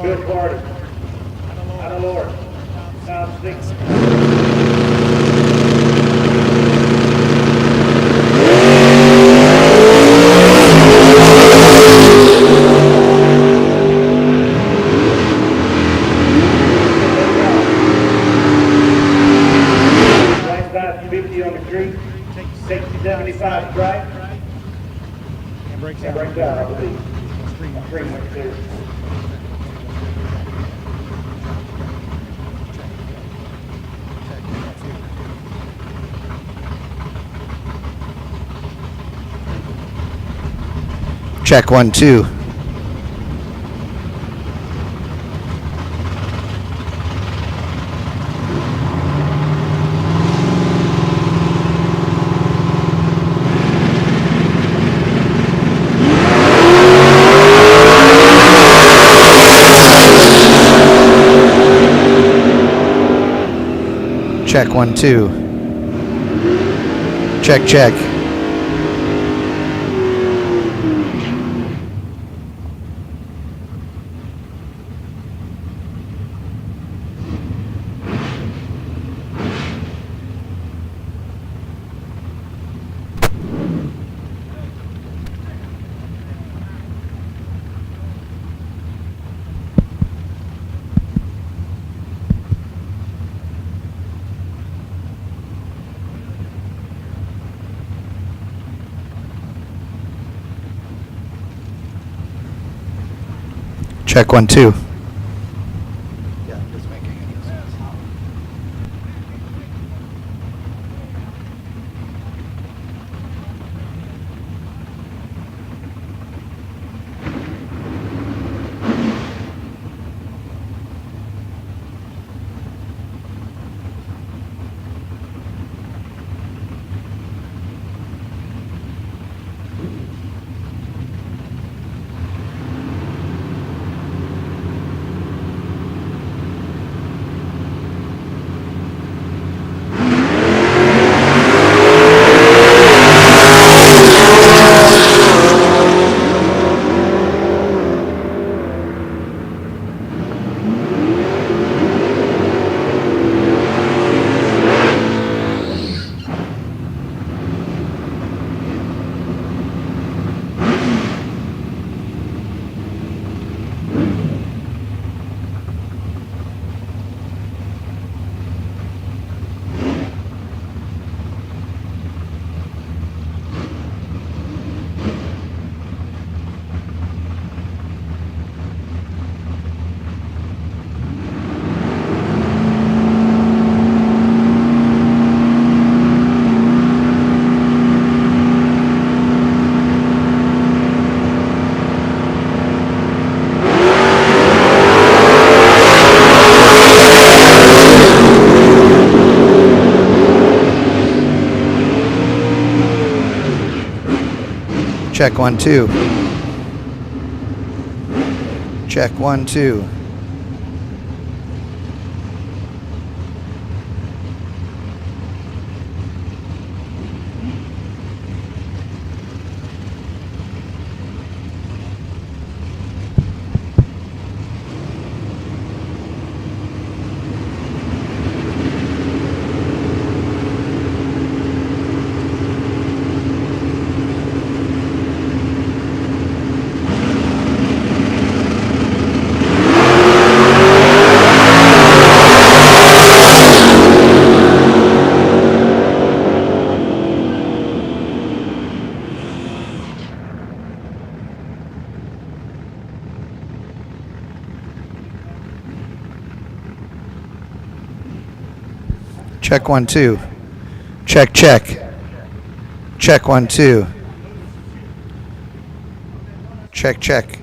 Bill Carter. Out of Lord. Top 6. Right side 50 on the creek. 75 strike. And breaks out, I believe. Screen went clear.
Check 1, 2. Check 1, 2. Check, check. Check 1, 2. Check 1, 2. Check 1, 2. Check 1, 2. Check, check. Check 1, 2. Check, check.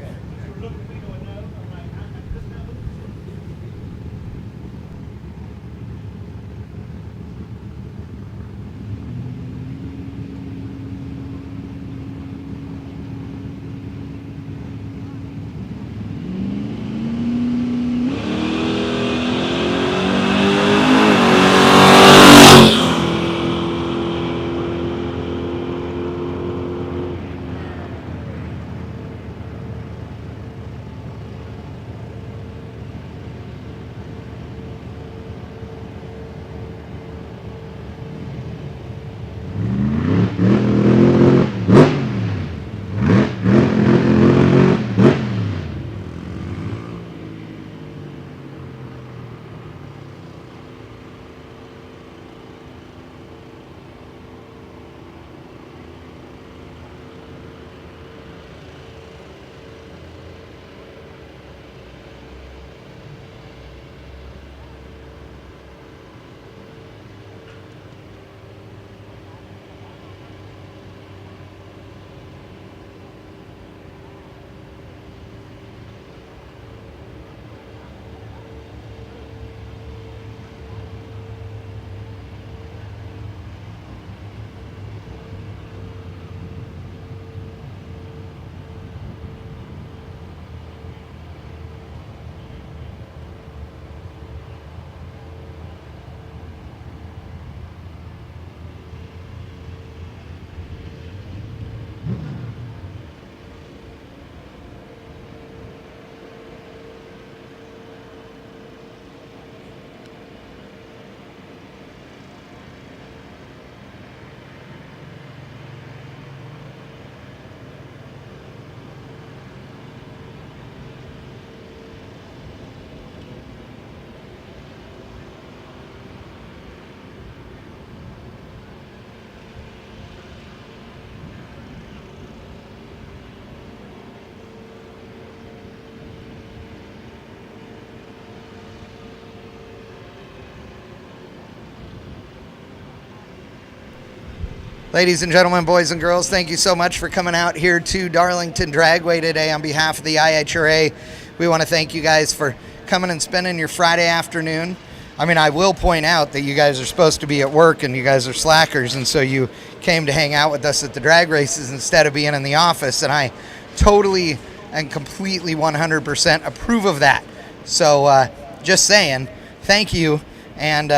Ladies and gentlemen, boys and girls, thank you so much for coming out here to Darlington Dragway today on behalf of the IHRA. We want to thank you guys for coming and spending your Friday afternoon. I mean, I will point out that you guys are supposed to be at work and you guys are slackers, and so you came to hang out with us at the drag races instead of being in the office, and I totally and completely 100% approve of that. So just saying, thank you, and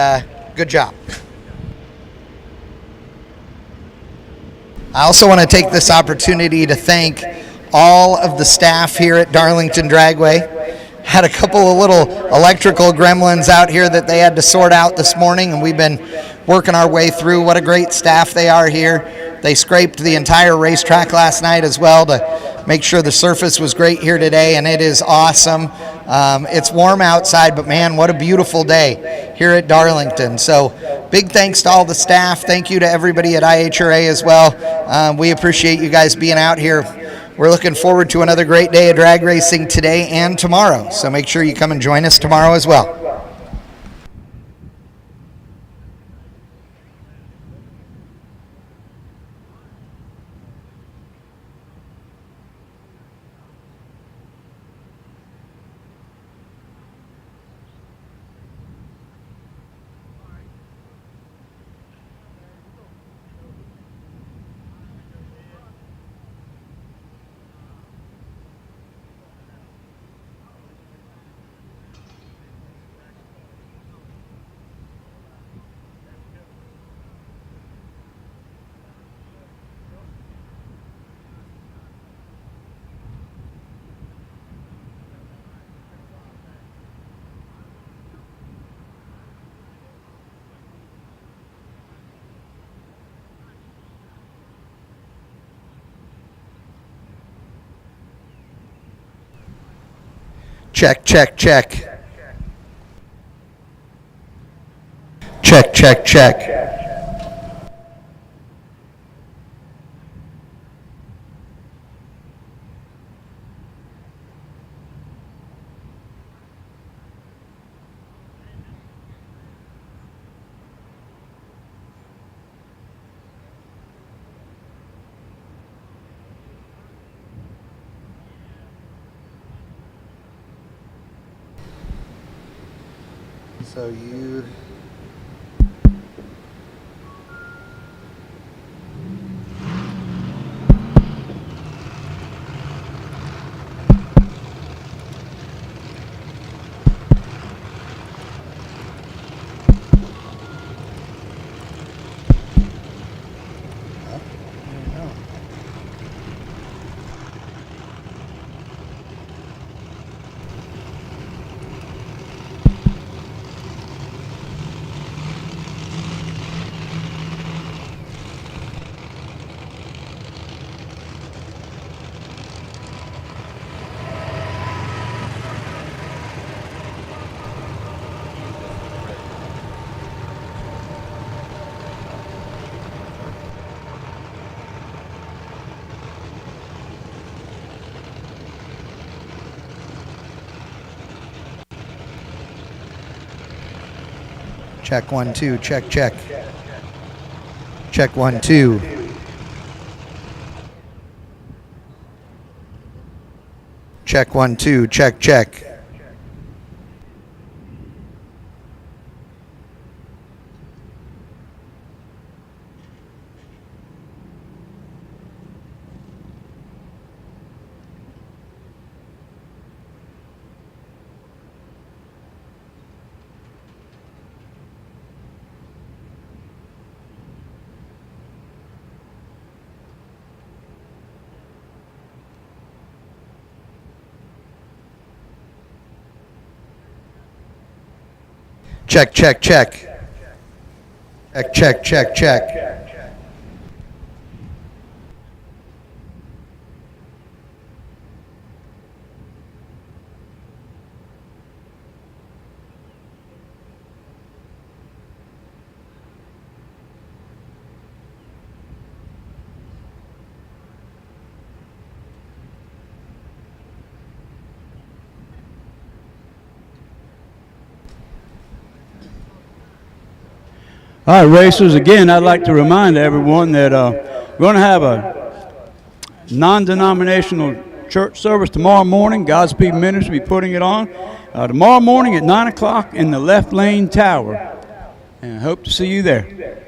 good job. I also want to take this opportunity to thank all of the staff here at Darlington Dragway. Had a couple of little electrical gremlins out here that they had to sort out this morning, and we've been working our way through. What a great staff they are here. They scraped the entire racetrack last night as well to make sure the surface was great here today, and it is awesome. It's warm outside, but man, what a beautiful day here at Darlington. So big thanks to all the staff. Thank you to everybody at IHRA as well. We appreciate you guys being out here. We're looking forward to another great day of drag racing today and tomorrow. So make sure you come and join us tomorrow as well. Check, check, check. Check, check, check. So you... Check 1 2, check, check. Check 1 2. Check 1 2, check, check. Check, check, check. Check, check, check, check.
All right, racers, again, I'd like to remind everyone that we're going to have a non-denominational church service tomorrow morning. Godspeed Ministry will be putting it on tomorrow morning at 9 o'clock in the left lane tower. And I hope to see you there.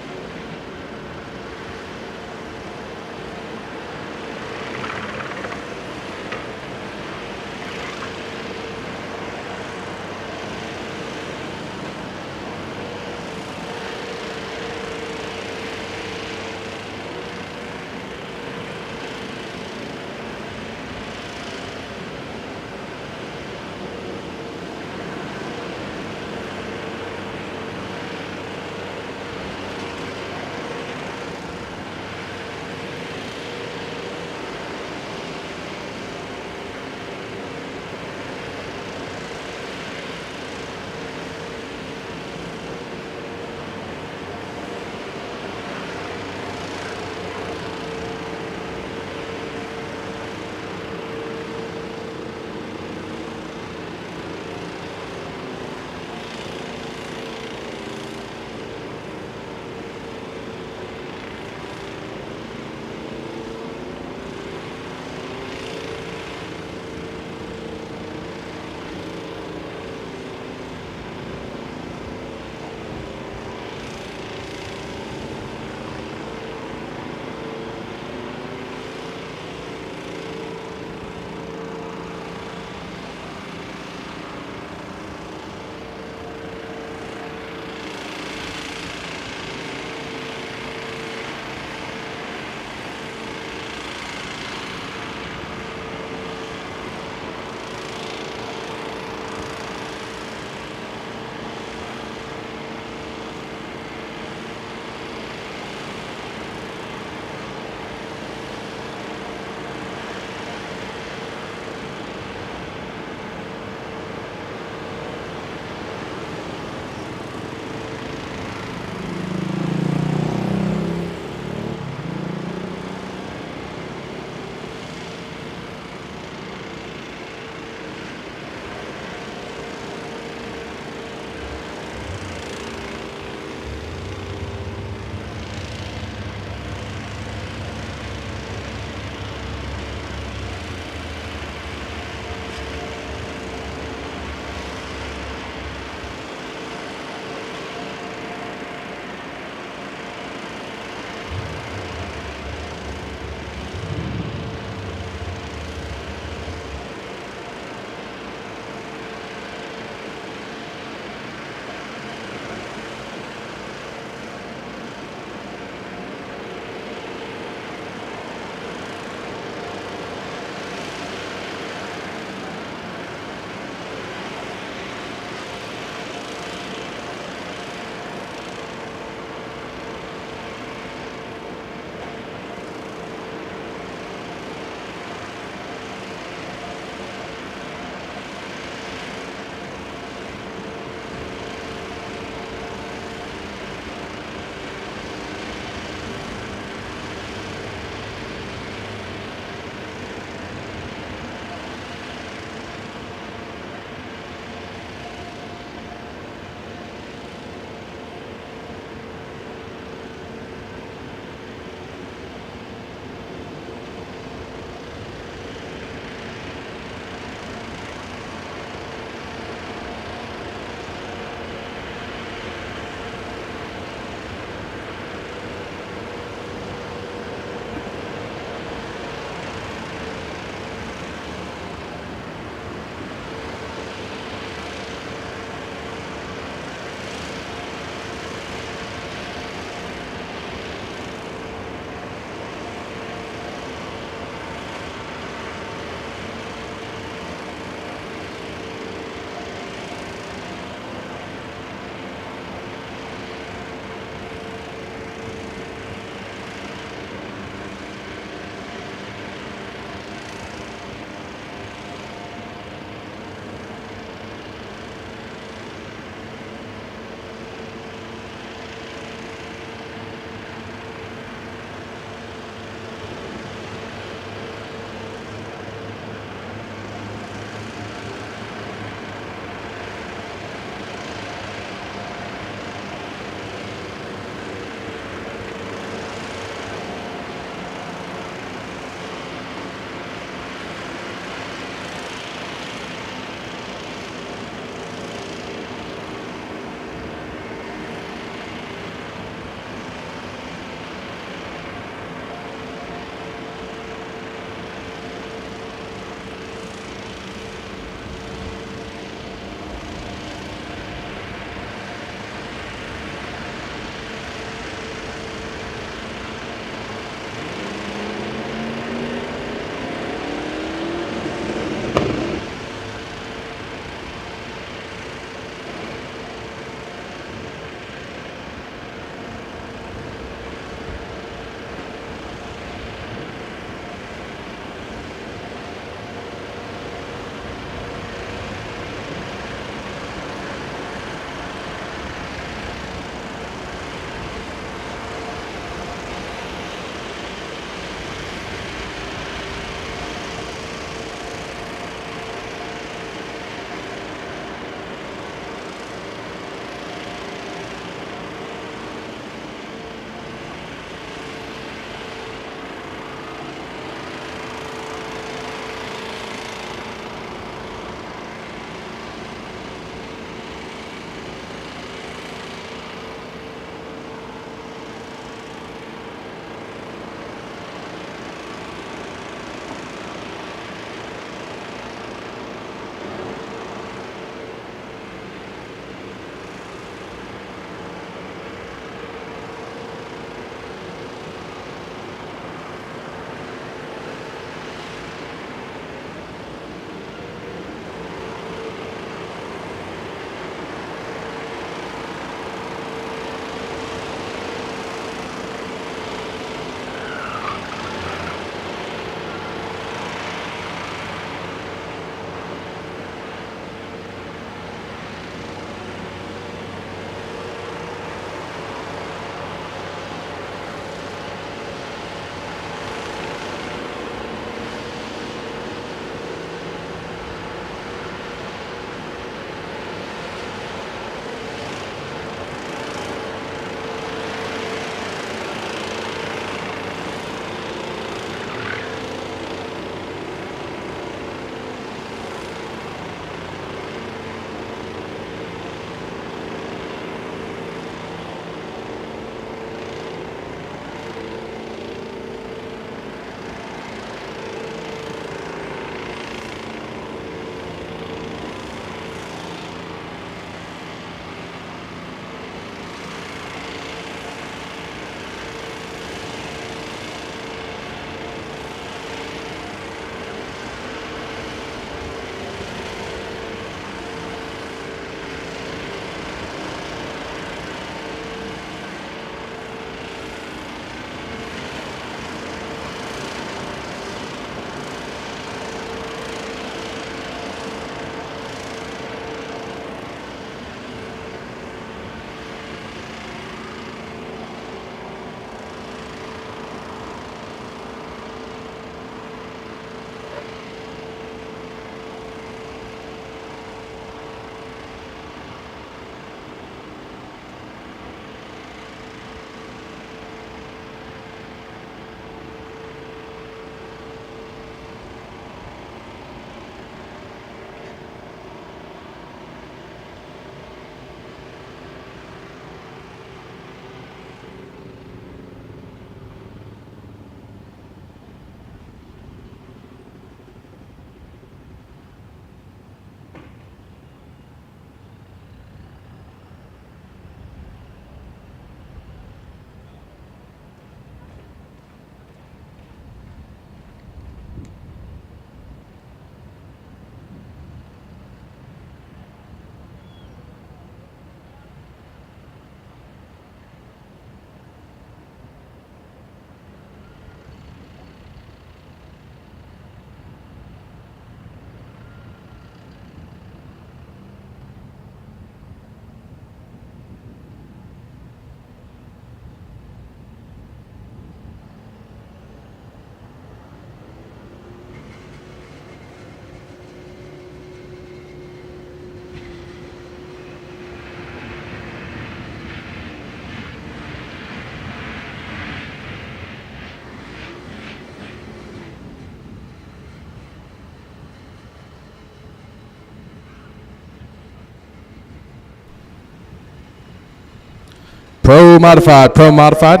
Pro Modified.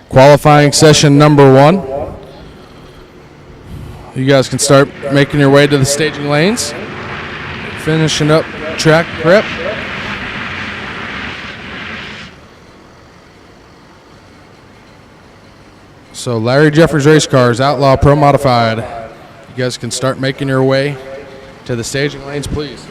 Qualifying session number 1. You guys can start making your way to the staging lanes. Finishing up track prep. So Larry Jeffers race cars, Outlaw Pro Modified. You guys can start making your way to the staging lanes, please.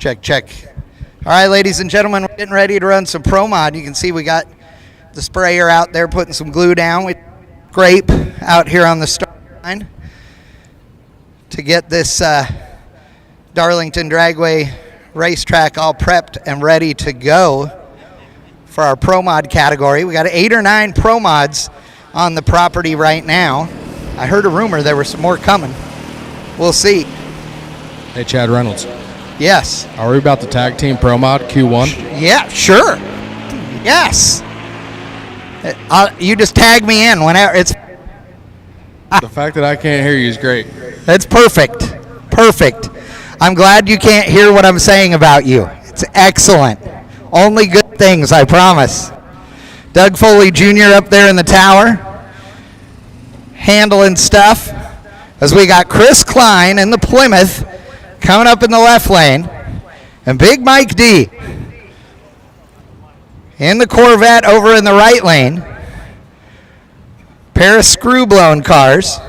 Check, check. All right, ladies and gentlemen, we're getting ready to run some Pro Mod. You can see we got the sprayer out there putting some glue down. We scrape out here on the start line to get this Darlington Dragway racetrack all prepped and ready to go for our Pro Mod category. We got 8 or 9 Pro Mods on the property right now. I heard a rumor there were some more coming. We'll see.
Hey, Chad Reynolds.
Yes.
Are we about to tag team Pro Mod Q1?
Yeah, sure. Yes. You just tag me in whenever it's.
The fact that I can't hear you is great.
It's perfect. Perfect. I'm glad you can't hear what I'm saying about you. It's excellent. Only good things, I promise. Doug Foley Jr. up there in the tower, handling stuff. As we got Chris Klein in the Plymouth coming up in the left lane, and Big Mike D in the Corvette over in the right lane. Pair of screw-blown cars.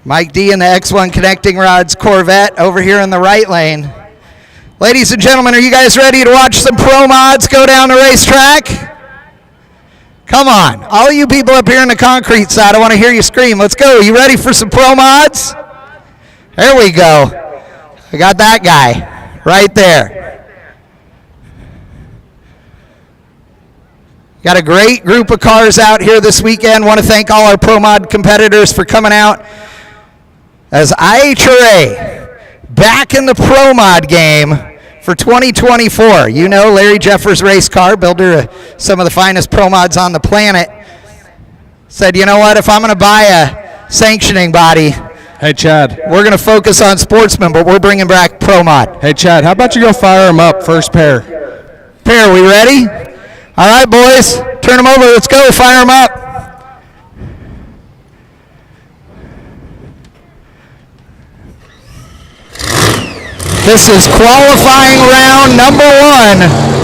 Mike D in the X1 Connecting Rods Corvette over here in the right lane. Ladies and gentlemen, are you guys ready to watch some Pro Mods go down the racetrack? Come on, all you people up here in the concrete side, I want to hear you scream. Let's go. You ready for some Pro Mods? There we go. I got that guy right there. Got a great group of cars out here this weekend. Want to thank all our Pro Mod competitors for coming out. As IHRA back in the Pro Mod game for 2024. You know Larry Jeffers race car, builder of some of the finest Pro Mods on the planet, said, you know what, if I'm going to buy a sanctioning body,
hey, Chad,
we're going to focus on Sportsman, but we're bringing back Pro Mod.
Hey, Chad, how about you go fire them up, first pair?
Pair, we ready? All right, boys, turn them over. Let's go, fire them up. This is qualifying round number 1.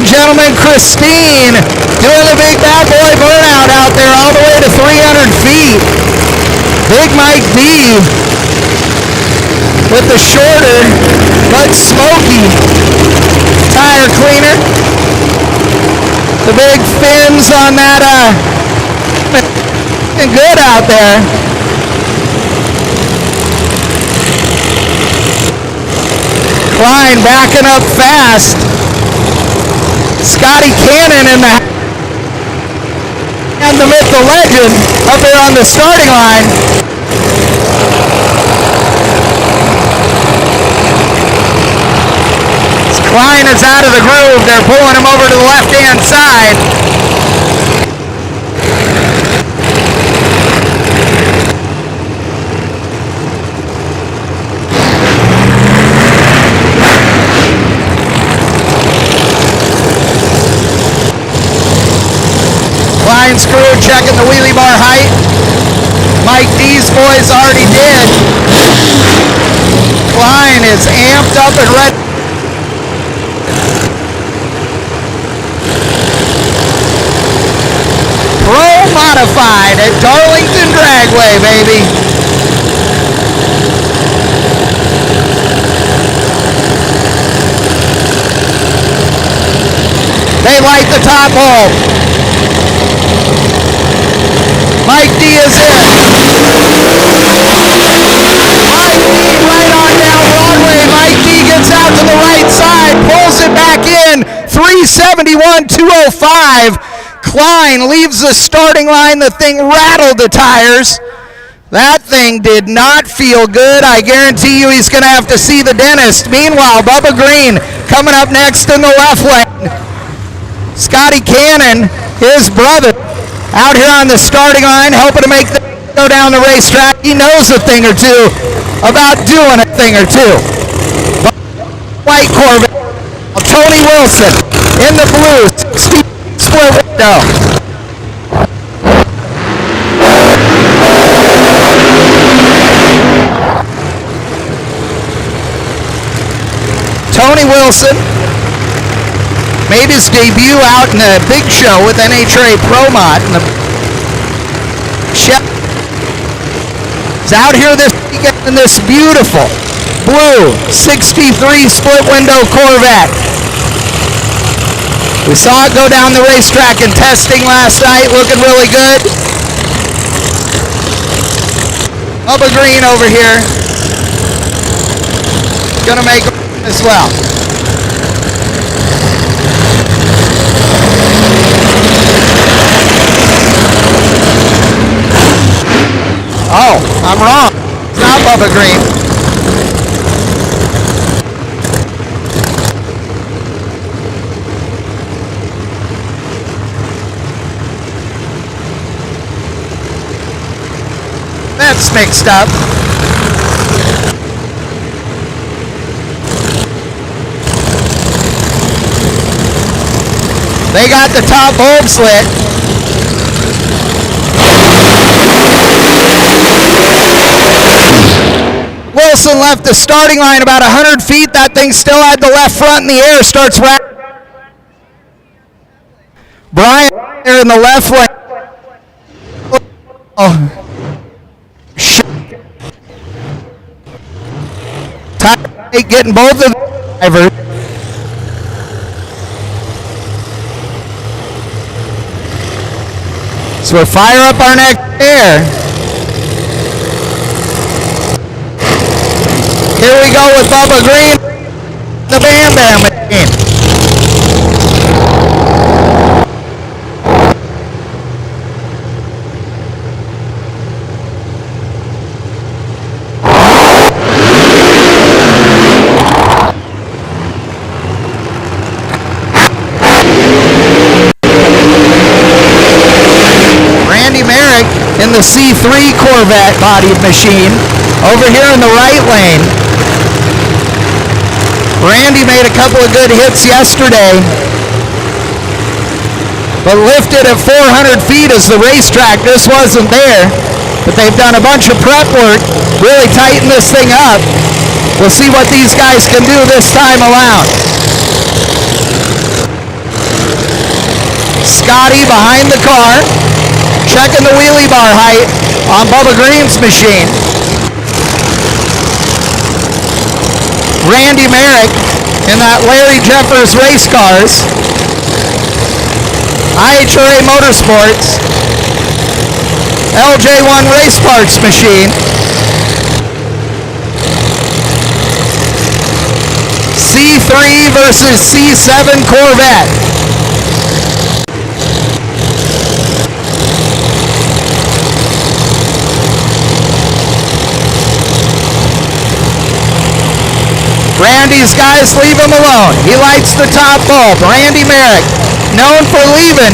Gentlemen, Christine doing the big bad boy burnout out there all the way to 300 feet. Big Mike D with the shorter but smoky tire cleaner. The big fins on that, good out there. Klein backing up fast. Scotty Cannon in the and the myth, the legend up there on the starting line. Klein is out of the groove. They're pulling him over to the left-hand side. Klein screw checking the wheelie bar height. Mike D's boys already did. Klein is amped up and ready. Pro Modified at Darlington Dragway, baby. They light the top bulb. Mike D is in. Mike D right on down Broadway. Mike D gets out to the right side, pulls it back in. 371, 205. Klein leaves the starting line. The thing rattled the tires. That thing did not feel good. I guarantee you he's going to have to see the dentist. Meanwhile, Bubba Green coming up next in the left lane. Scotty Cannon, his brother, out here on the starting line, helping to make the go down the racetrack. He knows a thing or two about doing a thing or two. White Corvette, Tony Wilson in the blue, 60 split window. Tony Wilson made his debut out in the big show with IHRA Pro Mod. He's out here this weekend in this beautiful blue 63 split window Corvette. We saw it go down the racetrack in testing last night, looking really good. Bubba Green over here, gonna make it as well. Oh, I'm wrong. It's not Bubba Green. That's mixed up. They got the top bulb slit. Wilson left the starting line about 100 feet. That thing still had the left front in the air. Starts right. Brian there in the left lane. Oh. Getting both of the drivers. So we'll fire up our next pair. Here we go with Bubba Green, the Bam Bam machine. In the C3 Corvette bodied machine over here in the right lane. Randy made a couple of good hits yesterday, but lifted at 400 feet as the racetrack just wasn't there. But they've done a bunch of prep work, really tighten this thing up. We'll see what these guys can do this time around. Scotty behind the car, checking the wheelie bar height on Bubba Green's machine. Randy Merrick in that Larry Jeffers race cars. IHRA Motorsports. LJ1 race parts machine. C3 versus C7 Corvette. Randy's guys leave him alone. He lights the top bulb. Randy Merrick, known for leaving.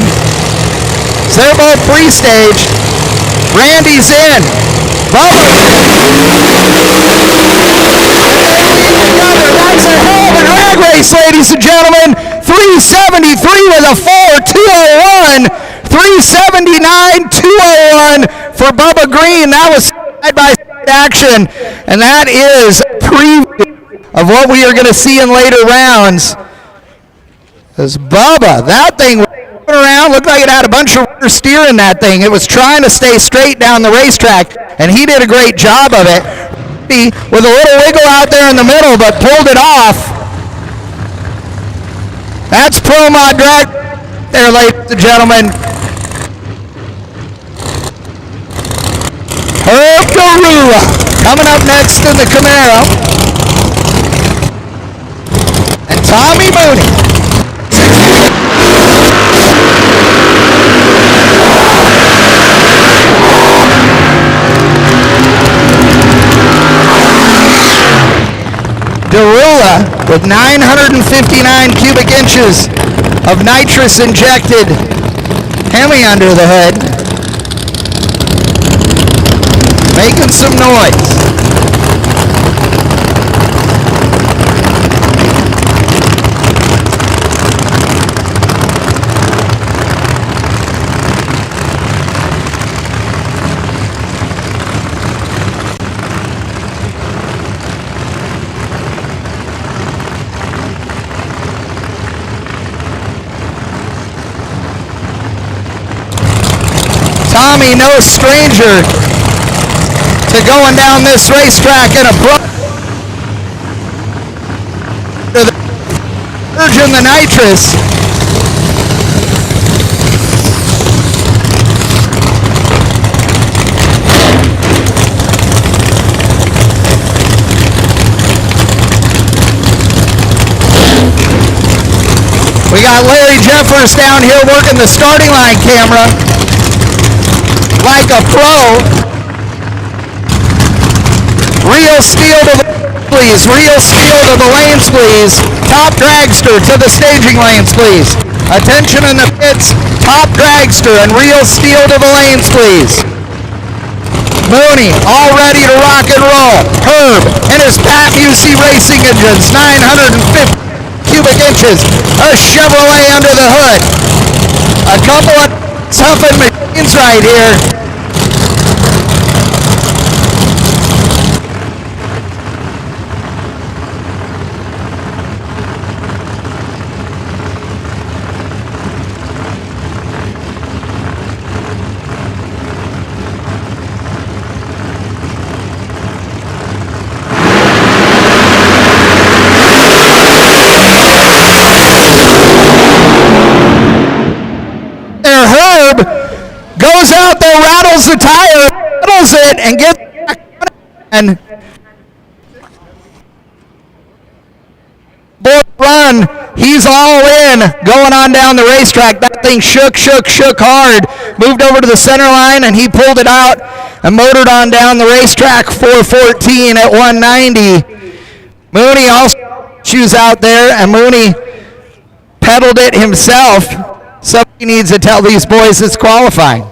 So they're both pre-staged. Randy's in. Bubba. That's a hell of a drag race, ladies and gentlemen. 373 with a 4, 201. 379, 201 for Bubba Green. That was side-by-side action. And that is preview of what we are going to see in later rounds. As Bubba, that thing was around, looked like it had a bunch of rubber steer in that thing. It was trying to stay straight down the racetrack, and he did a great job of it. With a little wiggle out there in the middle, but pulled it off. That's Pro Mod Drag there, ladies and gentlemen. Herb Garula coming up next in the Camaro. And Tommy Mooney. Garula with 959 cubic inches of nitrous injected Hemi under the hood. Making some noise. Tommy, no stranger to going down this racetrack in a urging the nitrous. We got Larry Jeffers down here working the starting line camera like a pro. Real steel to the please. Real steel to the lanes, please. Top dragster to the staging lanes, please. Attention in the pits. Top dragster and real steel to the lanes, please. Mooney, all ready to rock and roll. Herb and his Pat UC Racing engines, 950 cubic inches. A Chevrolet under the hood. A couple of toughened machines right here. Herb goes out there, rattles the tire, rattles it, and gets back on it. And run, he's all in, going on down the racetrack. That thing shook hard, moved over to the center line, and he pulled it out and motored on down the racetrack, 414 at 190. Mooney also shoes out there, and Mooney pedaled it himself. Somebody needs to tell these boys it's qualifying.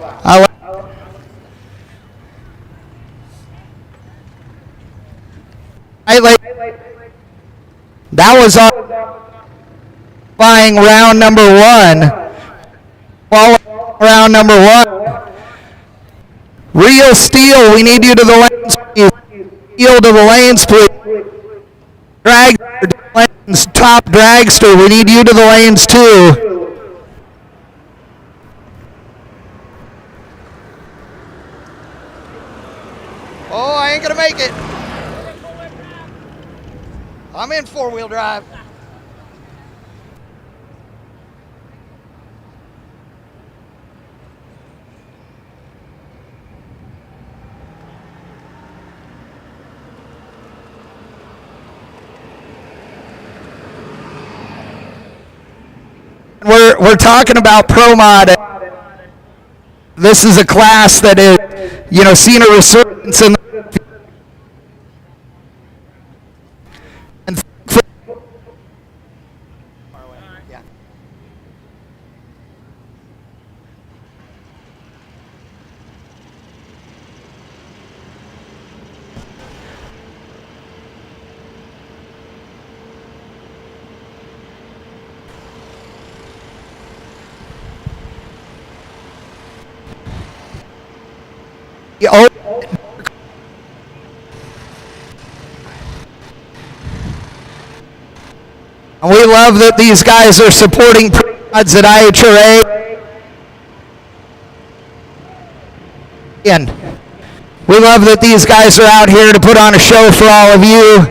That was our qualifying round number one. Round number one. Real steel, we need you to the lanes, please. Steel to the lanes, please. Dragster, lanes, top dragster, we need you to the lanes too. Oh, I ain't gonna make it. I'm in four-wheel drive. We're talking about Pro Mod. This is a class that is, seen a resurgence in and we love that these guys are supporting mods at IHRA. And we love that these guys are out here to put on a show for all of you,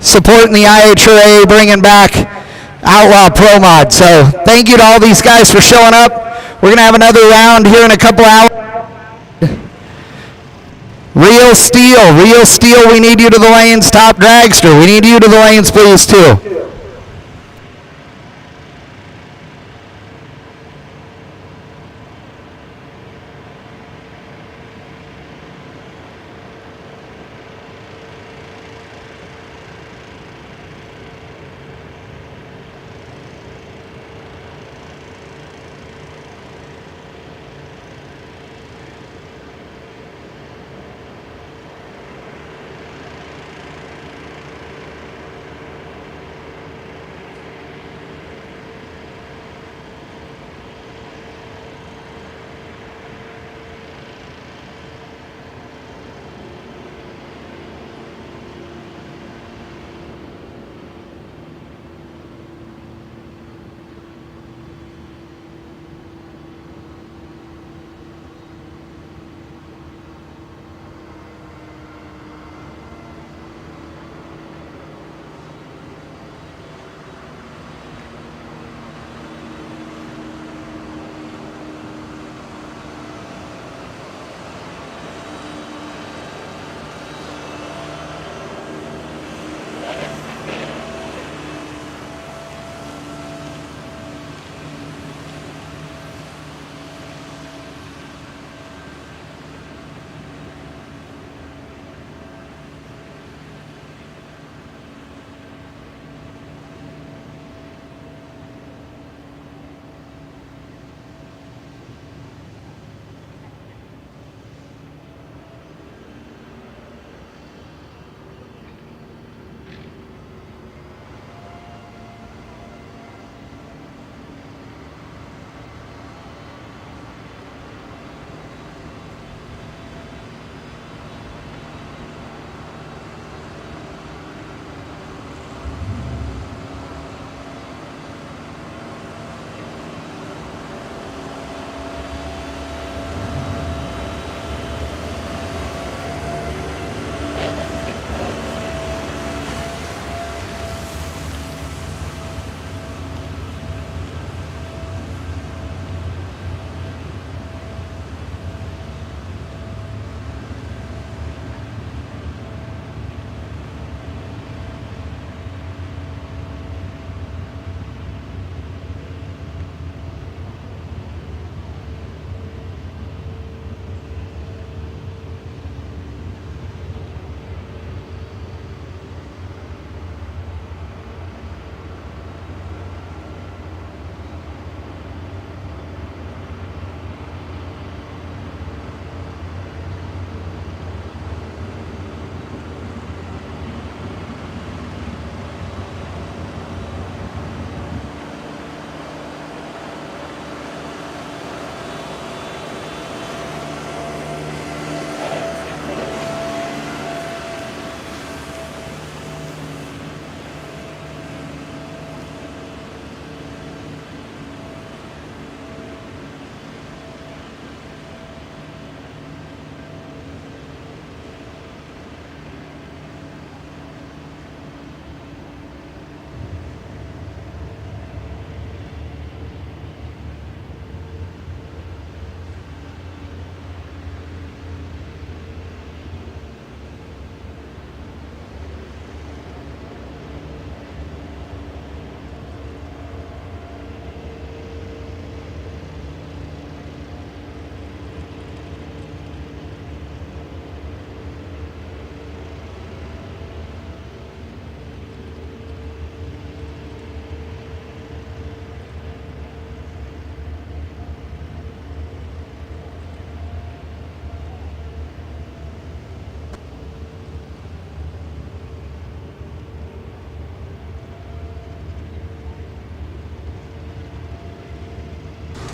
supporting the IHRA, bringing back Outlaw Pro Mod. So thank you to all these guys for showing up. We're going to have another round here in a couple hours. Real steel, we need you to the lanes. Top dragster, we need you to the lanes, please, too.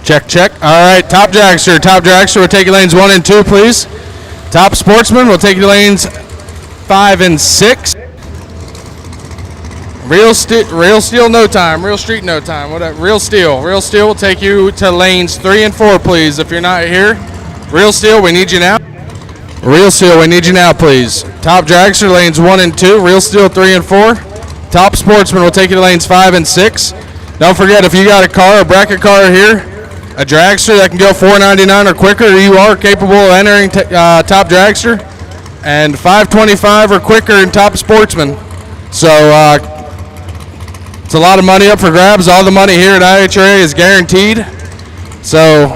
Check, check. All right, top dragster. Top dragster will take you lanes 1 and 2, please. Top sportsman will take you lanes 5 and 6. Real steel, no time. Real street, no time. Whatever. Real steel will take you to lanes 3 and 4, please. If you're not here, real steel, we need you now. Real steel, we need you now, please. Top dragster, lanes 1 and 2. Real steel, 3 and 4. Top sportsman will take you to lanes 5 and 6. Don't forget, if you got a car, a bracket car here, a dragster that can go $4.99 or quicker, you are capable of entering top dragster, and $5.25 or quicker in top sportsman. So it's a lot of money up for grabs. All the money here at IHRA is guaranteed. So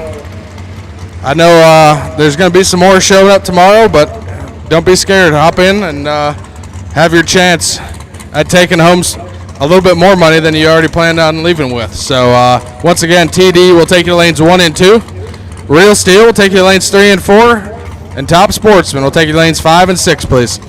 I know there's going to be some more showing up tomorrow, but don't be scared. Hop in and have your chance at taking home a little bit more money than you already planned on leaving with. So once again, TD will take you to lanes 1 and 2. Real Steel will take you to lanes 3 and 4. And Top Sportsman will take you to lanes 5 and 6, please.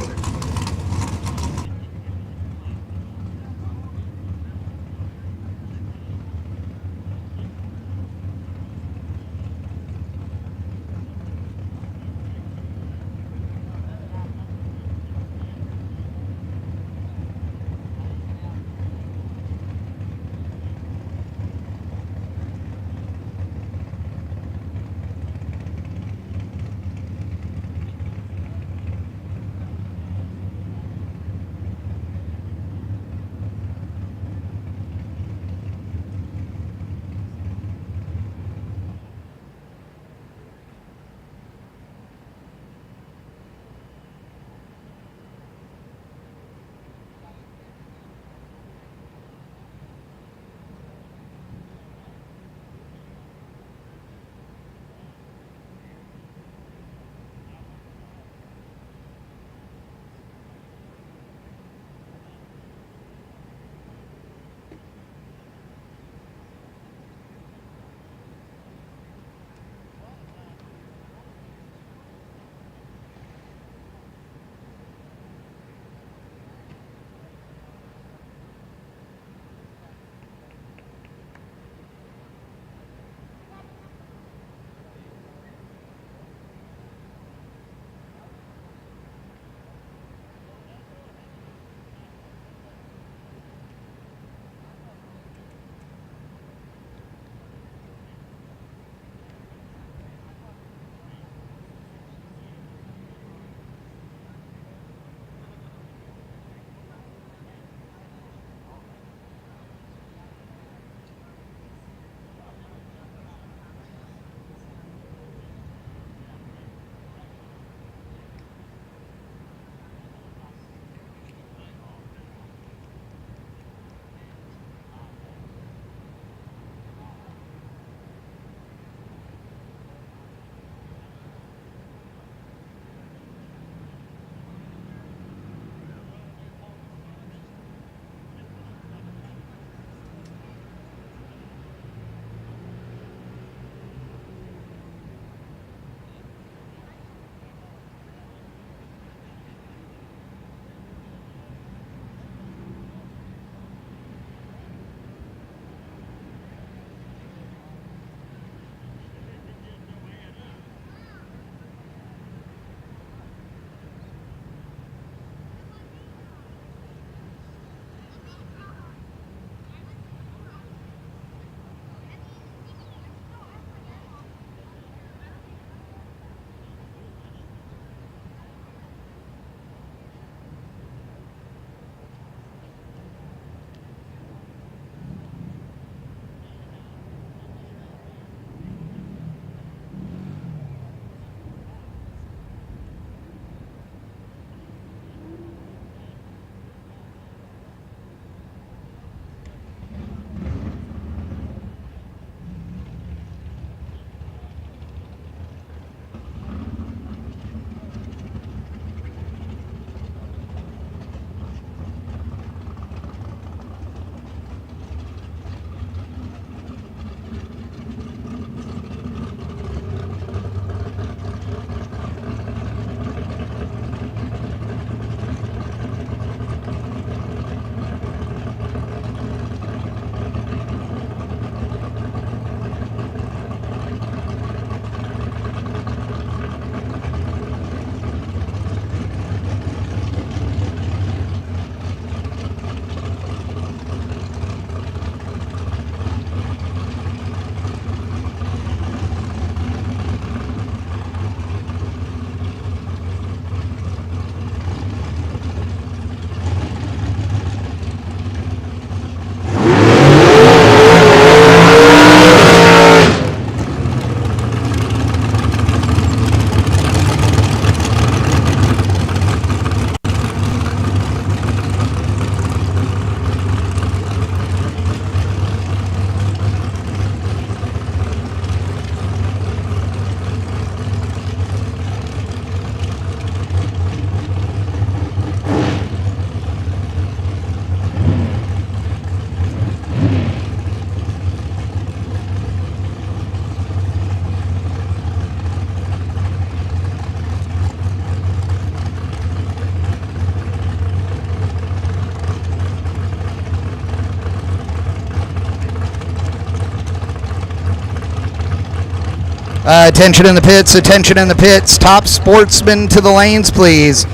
Attention in the pits, attention in the pits. Top Sportsman to the lanes, please.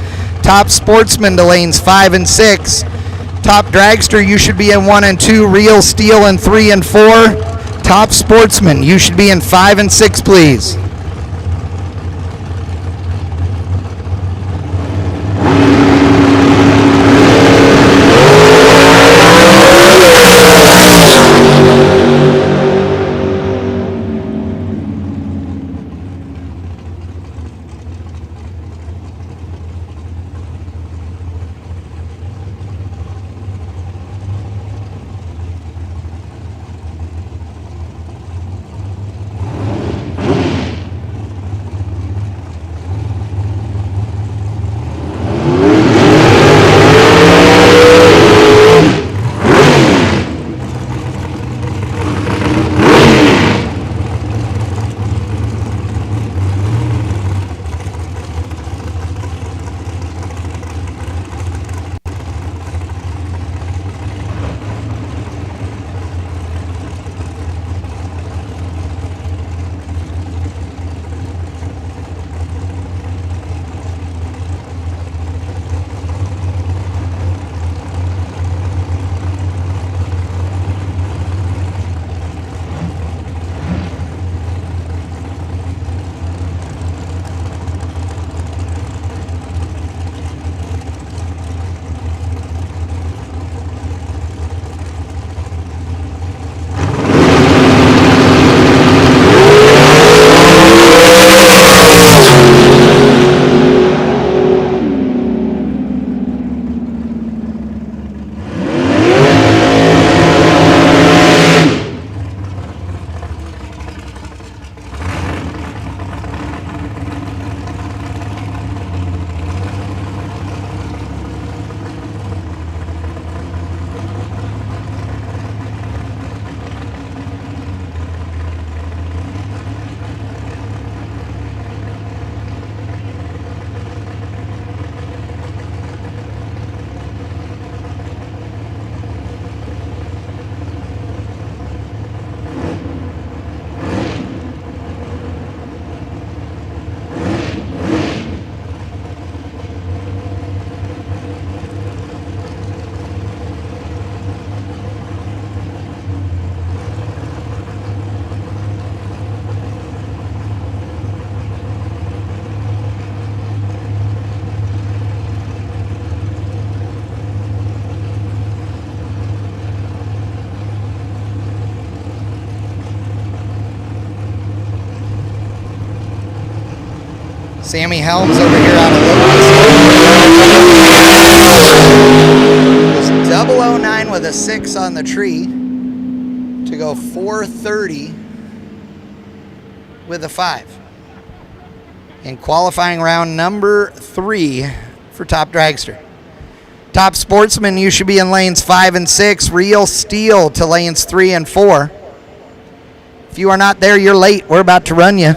Top Sportsman to lanes 5 and 6. Top Dragster, you should be in 1 and 2. Real Steel in 3 and 4. Top Sportsman, you should be in 5 and 6, please. Sammy Helms over here out of Livingston. 009 with a 6 on the tree to go 430 with a 5. In qualifying round number 3 for Top Dragster. Top Sportsman, you should be in lanes 5 and 6. Real Steel to lanes 3 and 4. If you are not there, you're late. We're about to run you.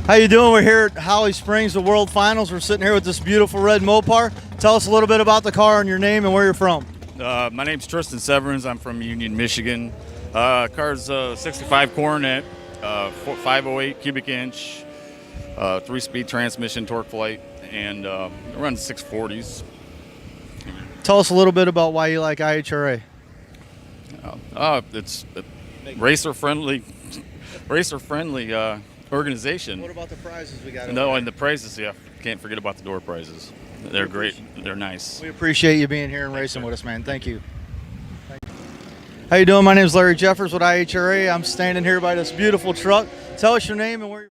How you doing? We're here at Holly Springs, the World Finals. We're sitting here with this beautiful red Mopar. Tell us a little bit about the car and your name and where you're from.
My name's Tristan Severins. I'm from Union, Michigan. Car's 65 Coronet, 508 cubic inch, 3-speed transmission, torque flight, and it runs 640s.
Tell us a little bit about why you like IHRA.
It's a racer-friendly organization.
What about the prizes we got?
No, and the prizes, yeah, can't forget about the door prizes. They're great. They're nice.
We appreciate you being here and racing with us, man. Thank you. How you doing? My name is Larry Jeffers with IHRA. I'm standing here by this beautiful truck. Tell us your name and where you're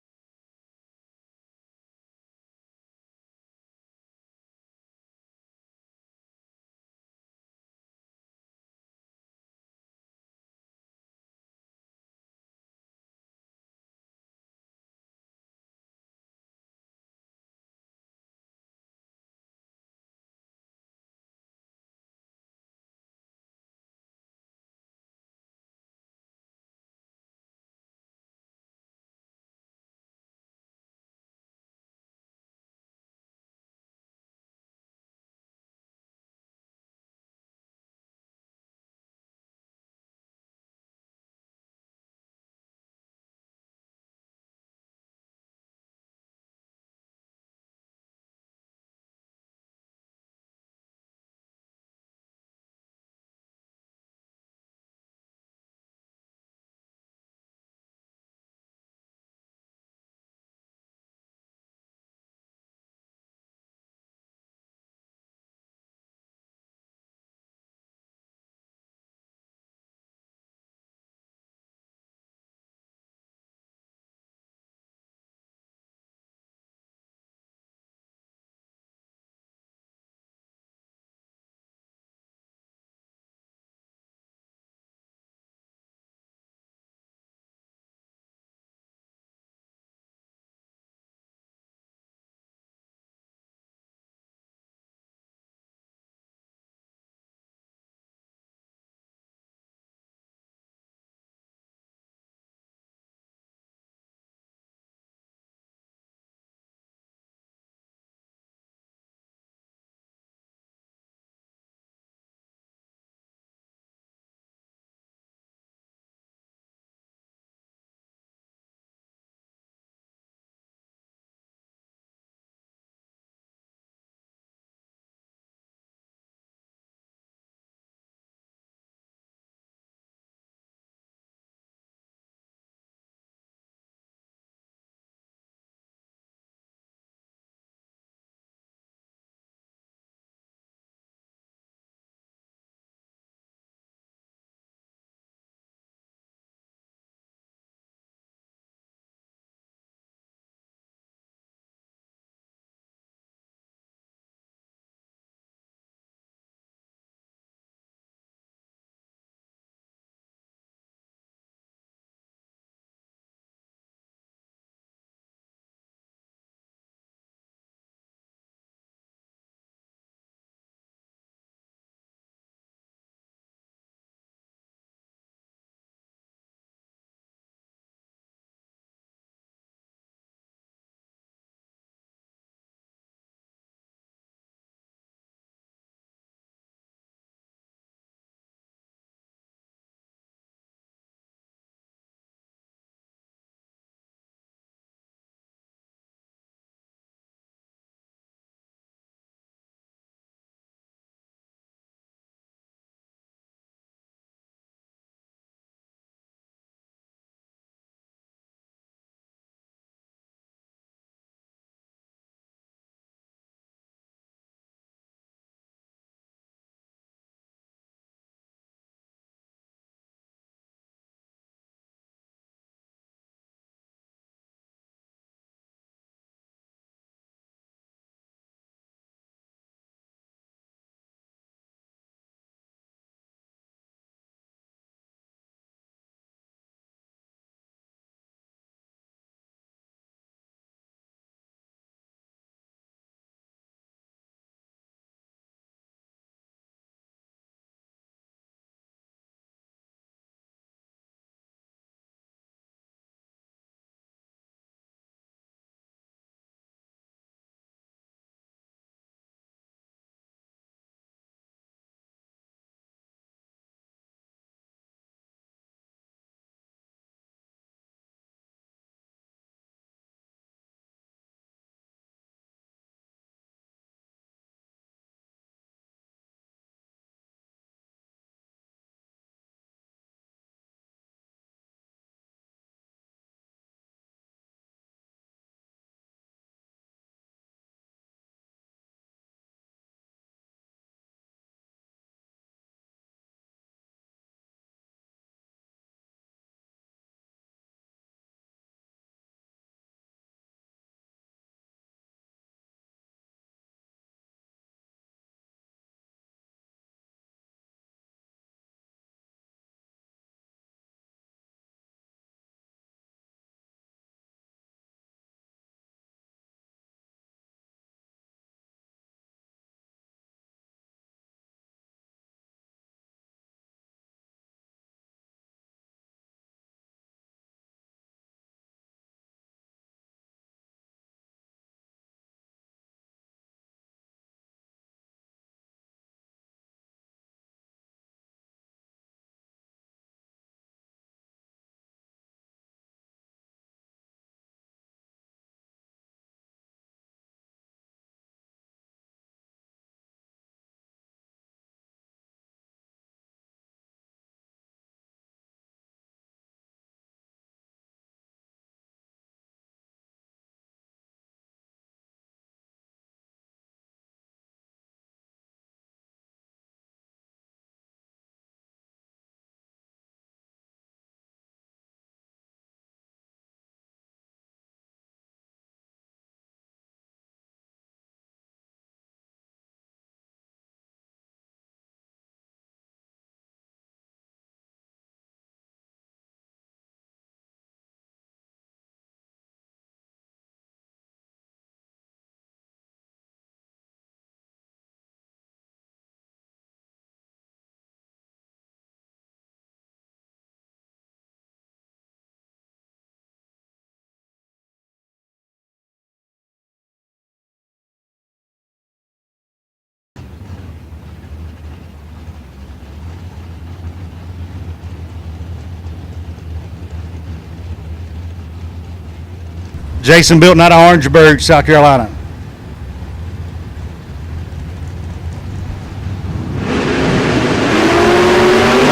Jason Bilton out of Orangeburg, South Carolina.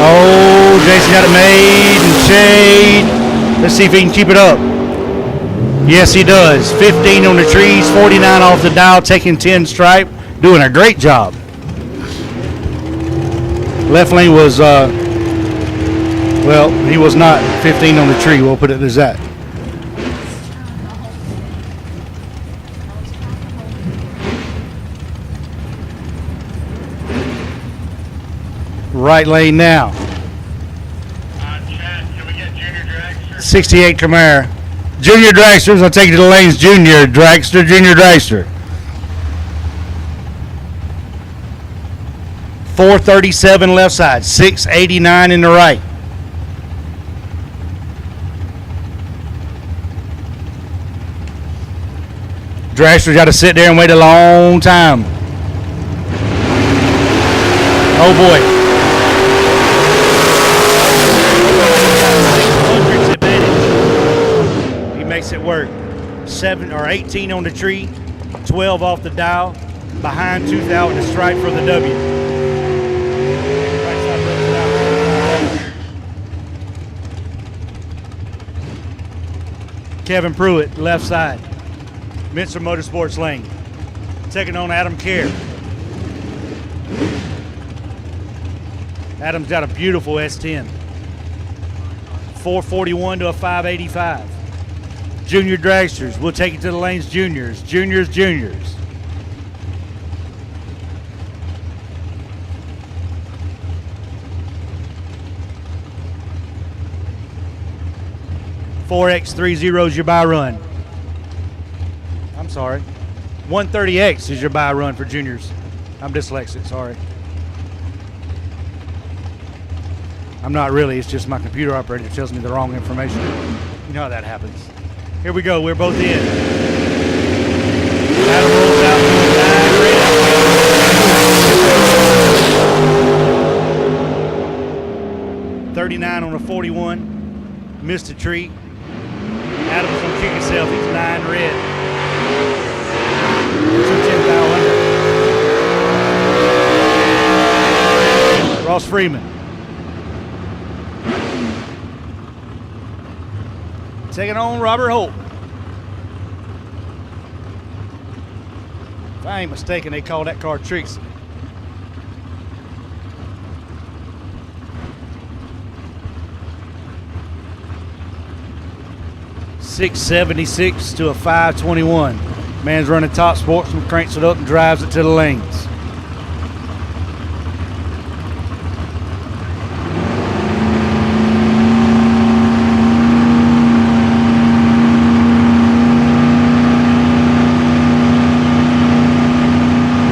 Oh, Jason got it made and shade. Let's see if he can keep it up. Yes, he does. 15 on the trees, 49 off the dial, taking 10 stripe. Doing a great job. Left lane was, well, he was not 15 on the tree. We'll put it as that. Right lane now. 68 Camaro. Junior Dragsters, I'll take you to the lanes. Junior Dragster, Junior Dragster. 437 left side, 689 in the right. Dragster's got to sit there and wait a long time. Oh boy. Hundreds advantage. He makes it work. 7 or 18 on the tree, 12 off the dial, behind 2,000 the stripe for the W. Kevin Pruitt, left side. Minster Motorsports lane. Taking on Adam Kerr. Adam's got a beautiful S10. 441 to a 585. Junior Dragsters, we'll take it to the lanes. Juniors, juniors, juniors. .4X30 is your buy run. I'm sorry. 130X is your buy run for juniors. I'm dyslexic, sorry. I'm not really, it's just my computer operator tells me the wrong information. You know how that happens. Here we go, we're both in. Adam rolls out. 39 on a 41. Missed a tree. Adam's gonna kick himself. He's 9 red. 210 under. Ross Freeman. Taking on Robert Holt. If I ain't mistaken, they call that car Trixie. .676 to a 521. Man's running top Sportsman, cranks it up and drives it to the lanes.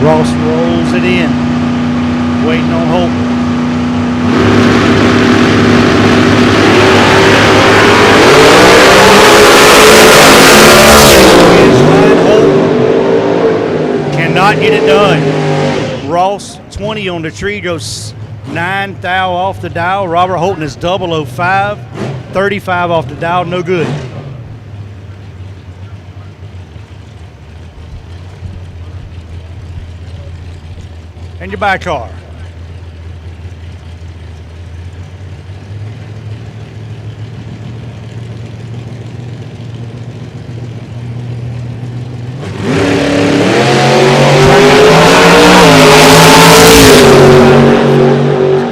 Ross rolls it in, waiting on Holt. Cannot get it done. Ross, 20 on the tree, goes 9 thou off the dial. Robert Holton is 005, 35 off the dial, no good. And your buy car.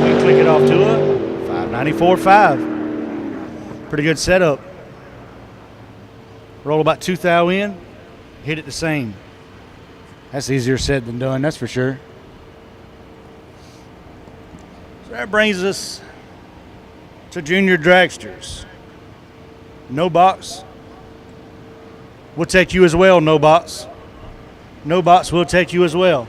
We click it off to a 594.5. Pretty good setup. Roll about 2 thou in, hit it the same. That's easier said than done, that's for sure. That brings us to Junior Dragsters. No box. We'll take you as well, no box. No box, we'll take you as well.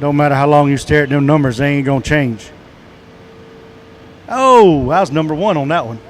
No matter how long you stare at them numbers, they ain't gonna change. Oh, I was number 1 on that one.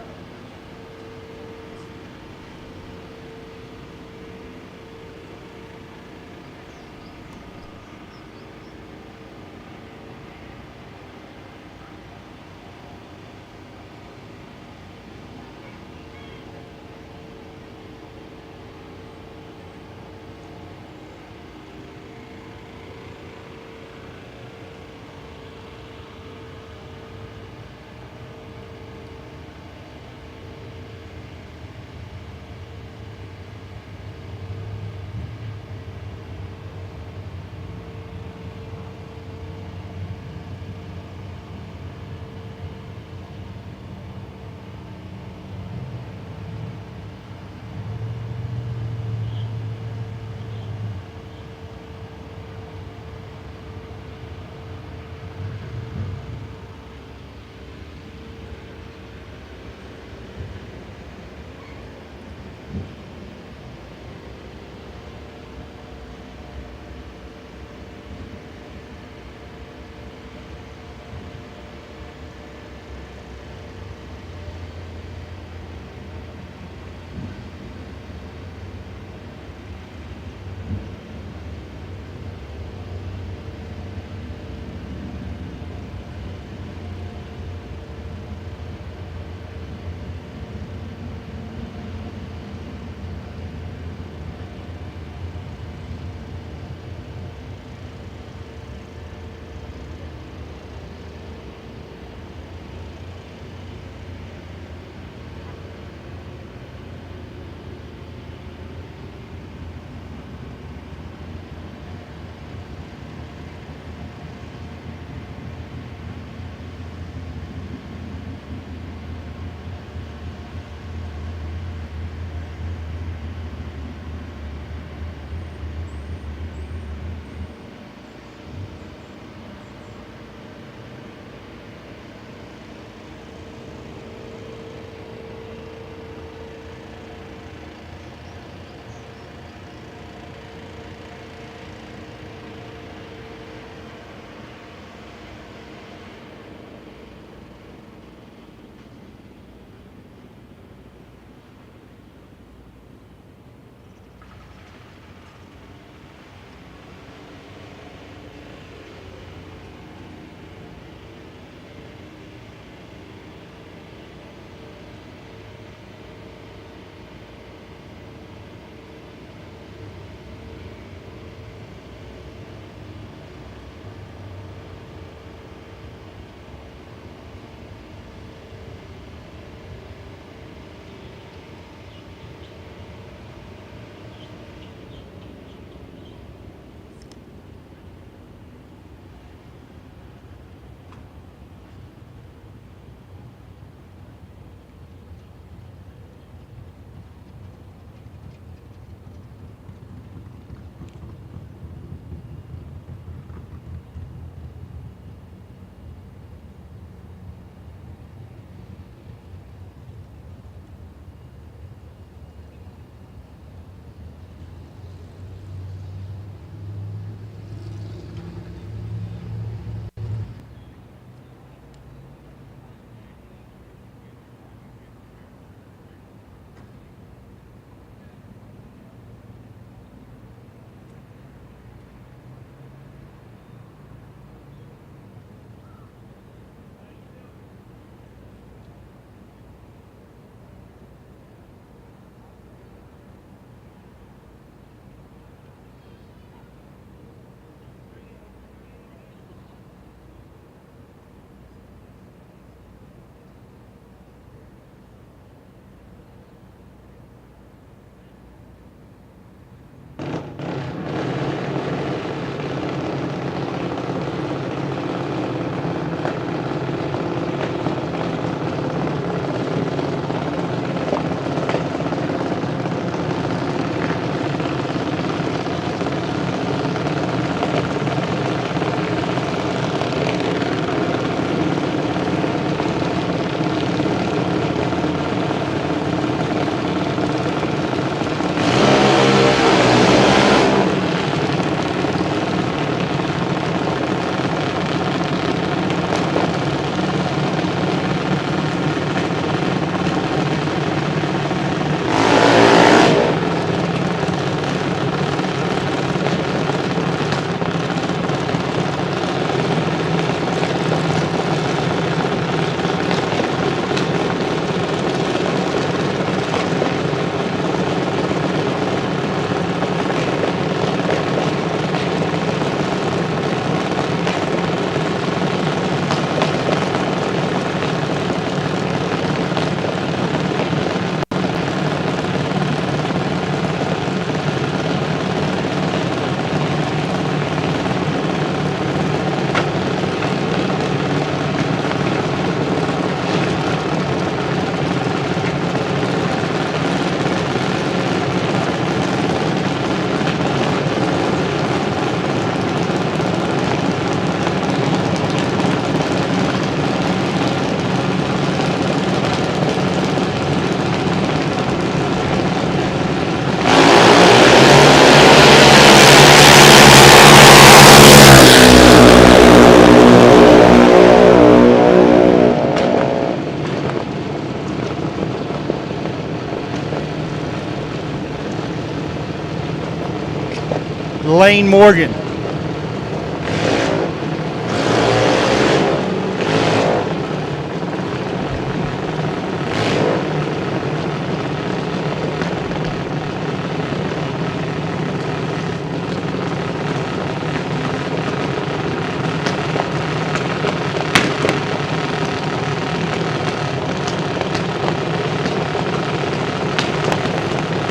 Lane Morgan.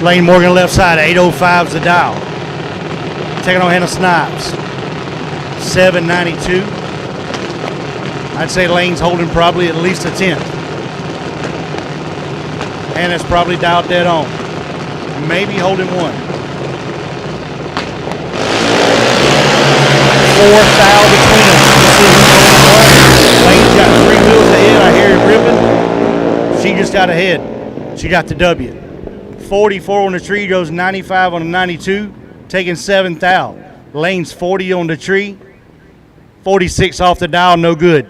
Lane Morgan left side, 805's the dial. Taking on Hannah Snipes, 792. I'd say Lane's holding probably at least a 10th. Hannah's probably dialed dead on. Maybe holding 1. 4 foul between them. Lane's got 3 wheels ahead. I hear it ripping. She just got ahead. She got the W. 44 on the tree, goes 95 on the 92, taking 7th out. Lane's 40 on the tree, 46 off the dial, no good.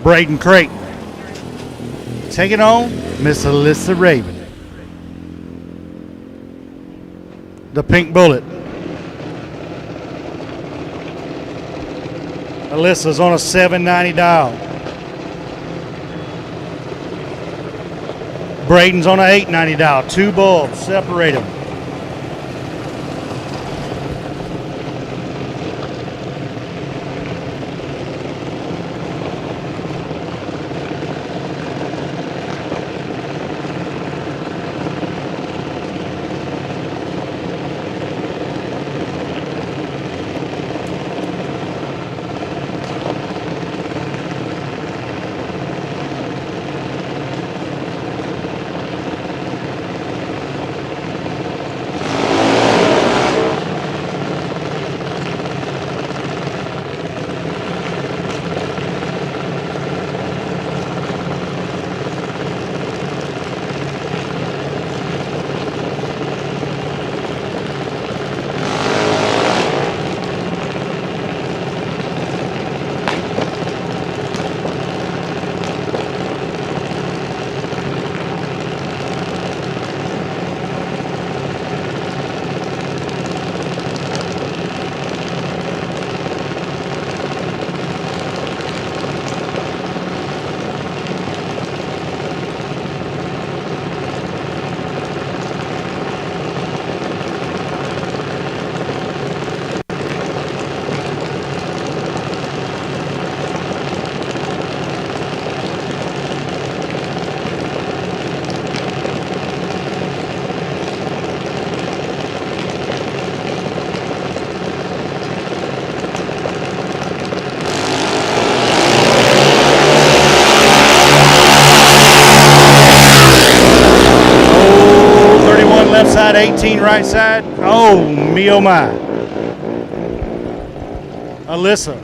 Braden Creighton taking on Miss Alyssa Raven. The pink bullet. Alyssa's on a 790 dial. Braden's on a 890 dial. 2 bulbs separate them. Left side, 18 right side. Oh, me oh my. Alyssa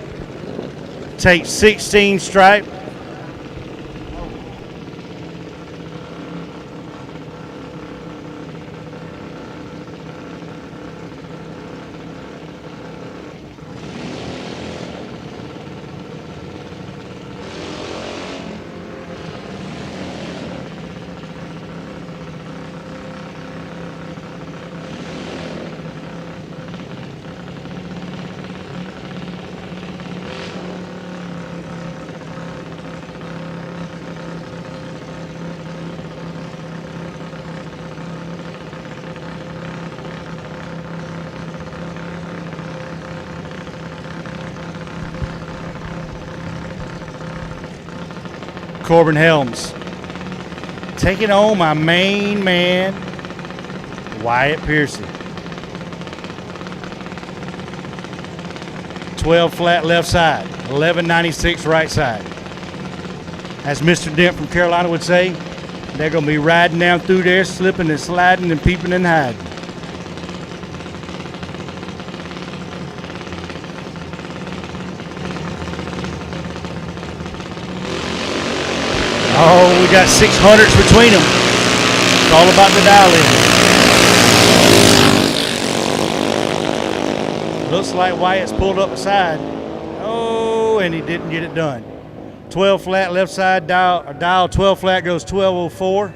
takes 16 stripe. Corbin Helms taking on my main man, Wyatt Pearson. 12 flat left side, 1196 right side. As Mr. Dent from Carolina would say, They're going to be riding down through there, slipping and sliding and peeping and hiding. Oh, we got 600s between them. It's all about the dial-in. Looks like Wyatt's pulled up aside. Oh, and he didn't get it done. 12 flat left side dial 12 flat goes 1204.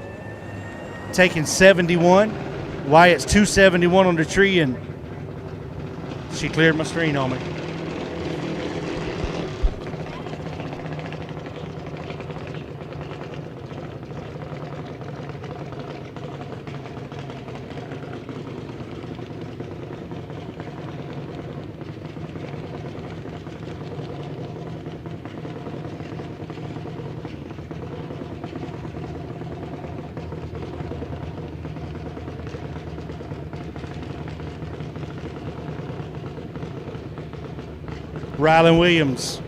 Taking 71. Wyatt's 271 on the tree, and she cleared my screen on me. Rylan Williams,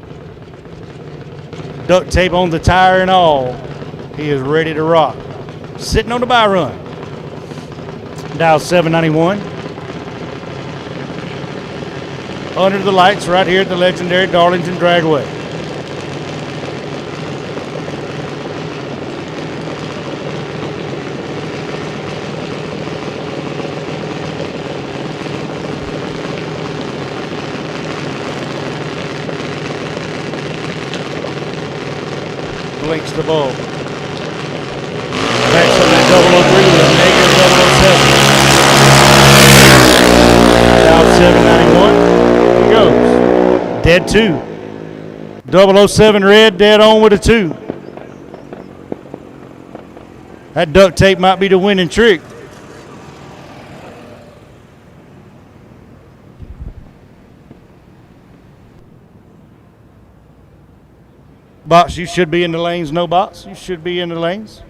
duct tape on the tire and all. He is ready to rock. Sitting on the bye run. Dial 791. Under the lights right here at the legendary Darlington Dragway. Blinks the ball. Backs on that 003 with a negative 007. Dial 791. Here goes. Dead 2. 007 red, dead on with a 2. That duct tape might be the winning trick. Box, you should be in the lanes. No box, you should be in the lanes.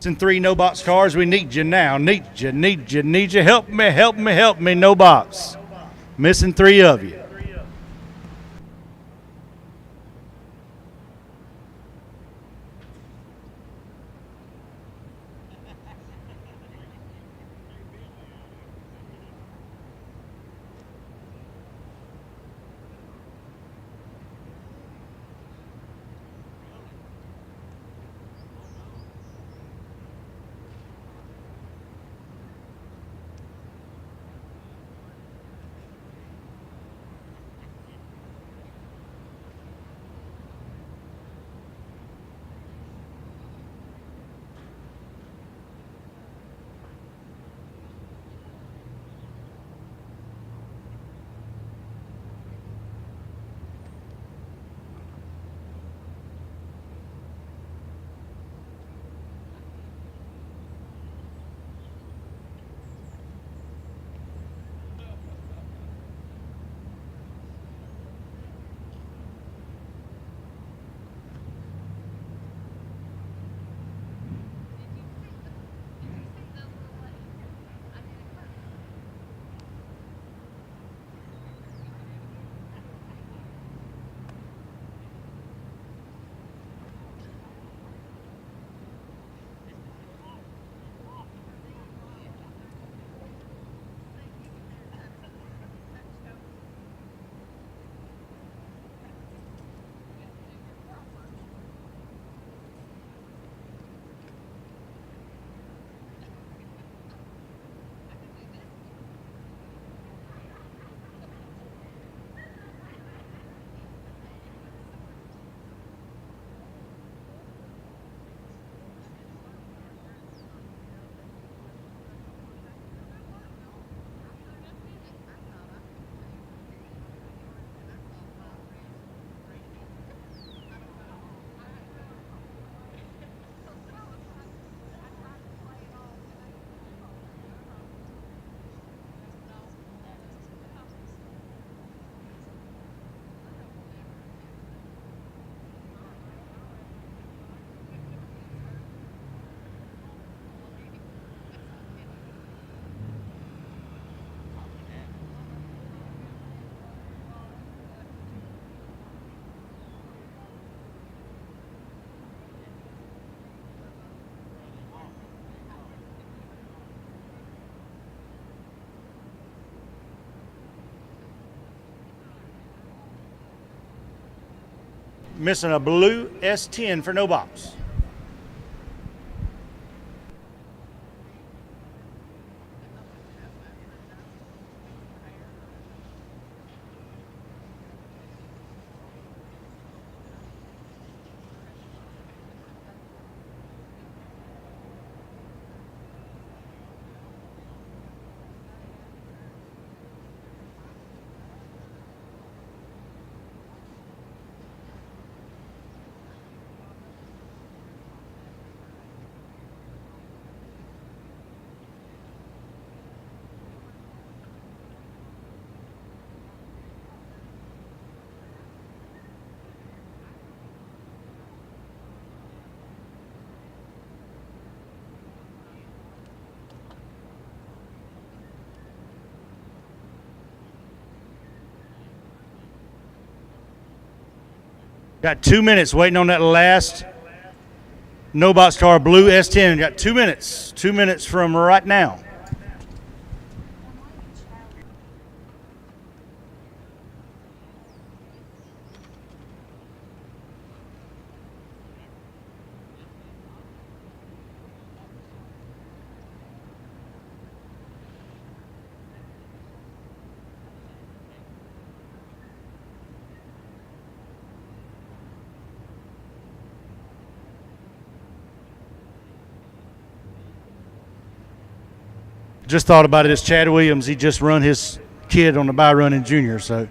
And 3 no box cars. We need you now. Need you. Help me. No box. Missing 3 of you. missing a blue S10 for no box. Got 2 minutes waiting on that last no box car, blue S10. Got 2 minutes. 2 minutes from right now. Just thought about it. It's Chad Williams. He just run his kid on the by run in junior. So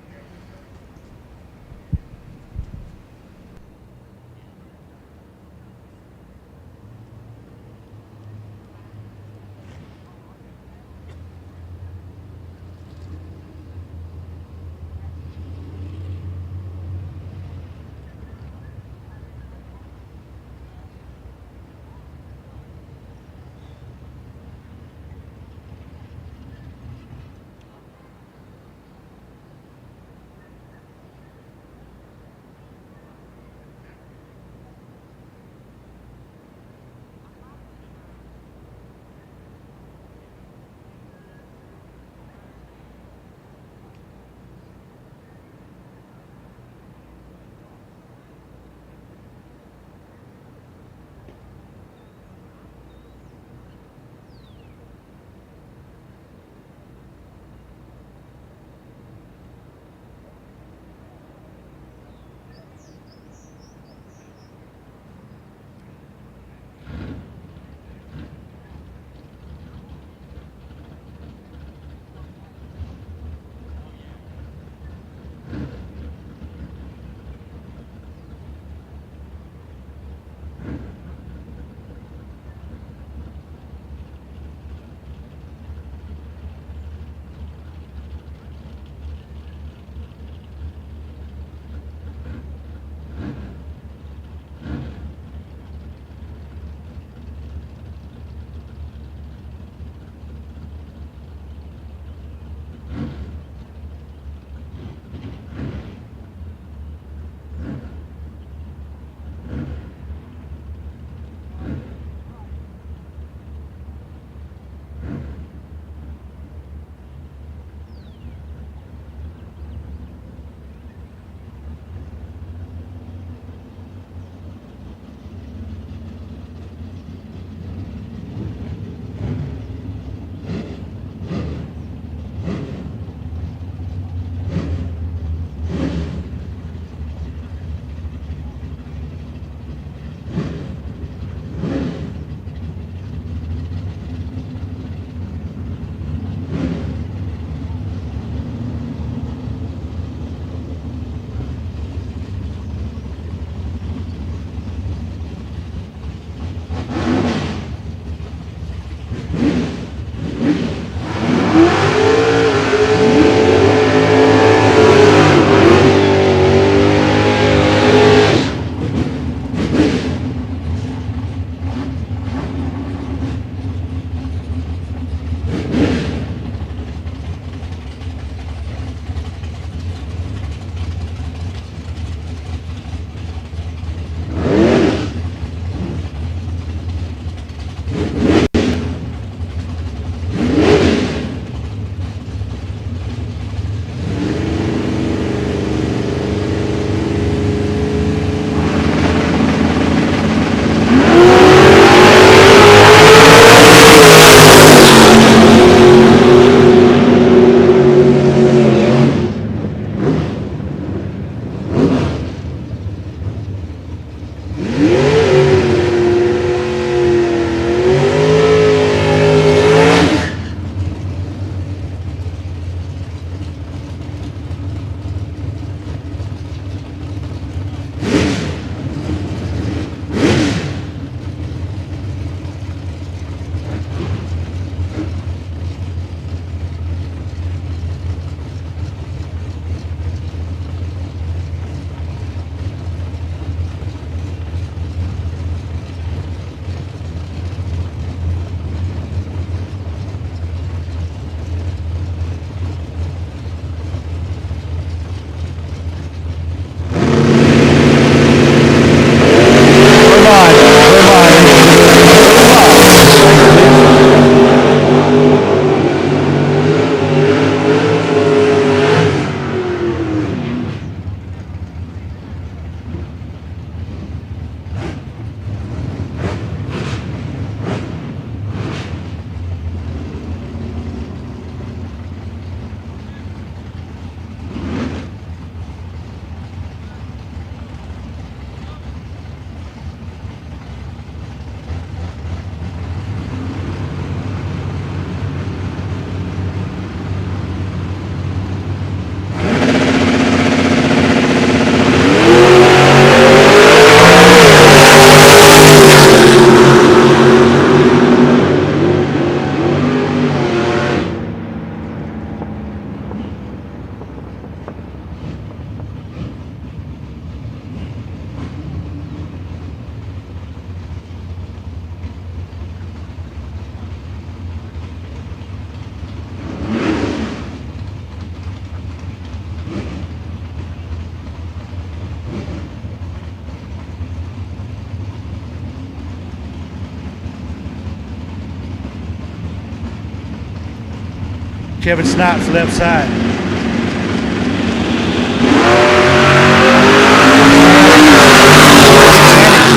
Kevin Snipes, left side.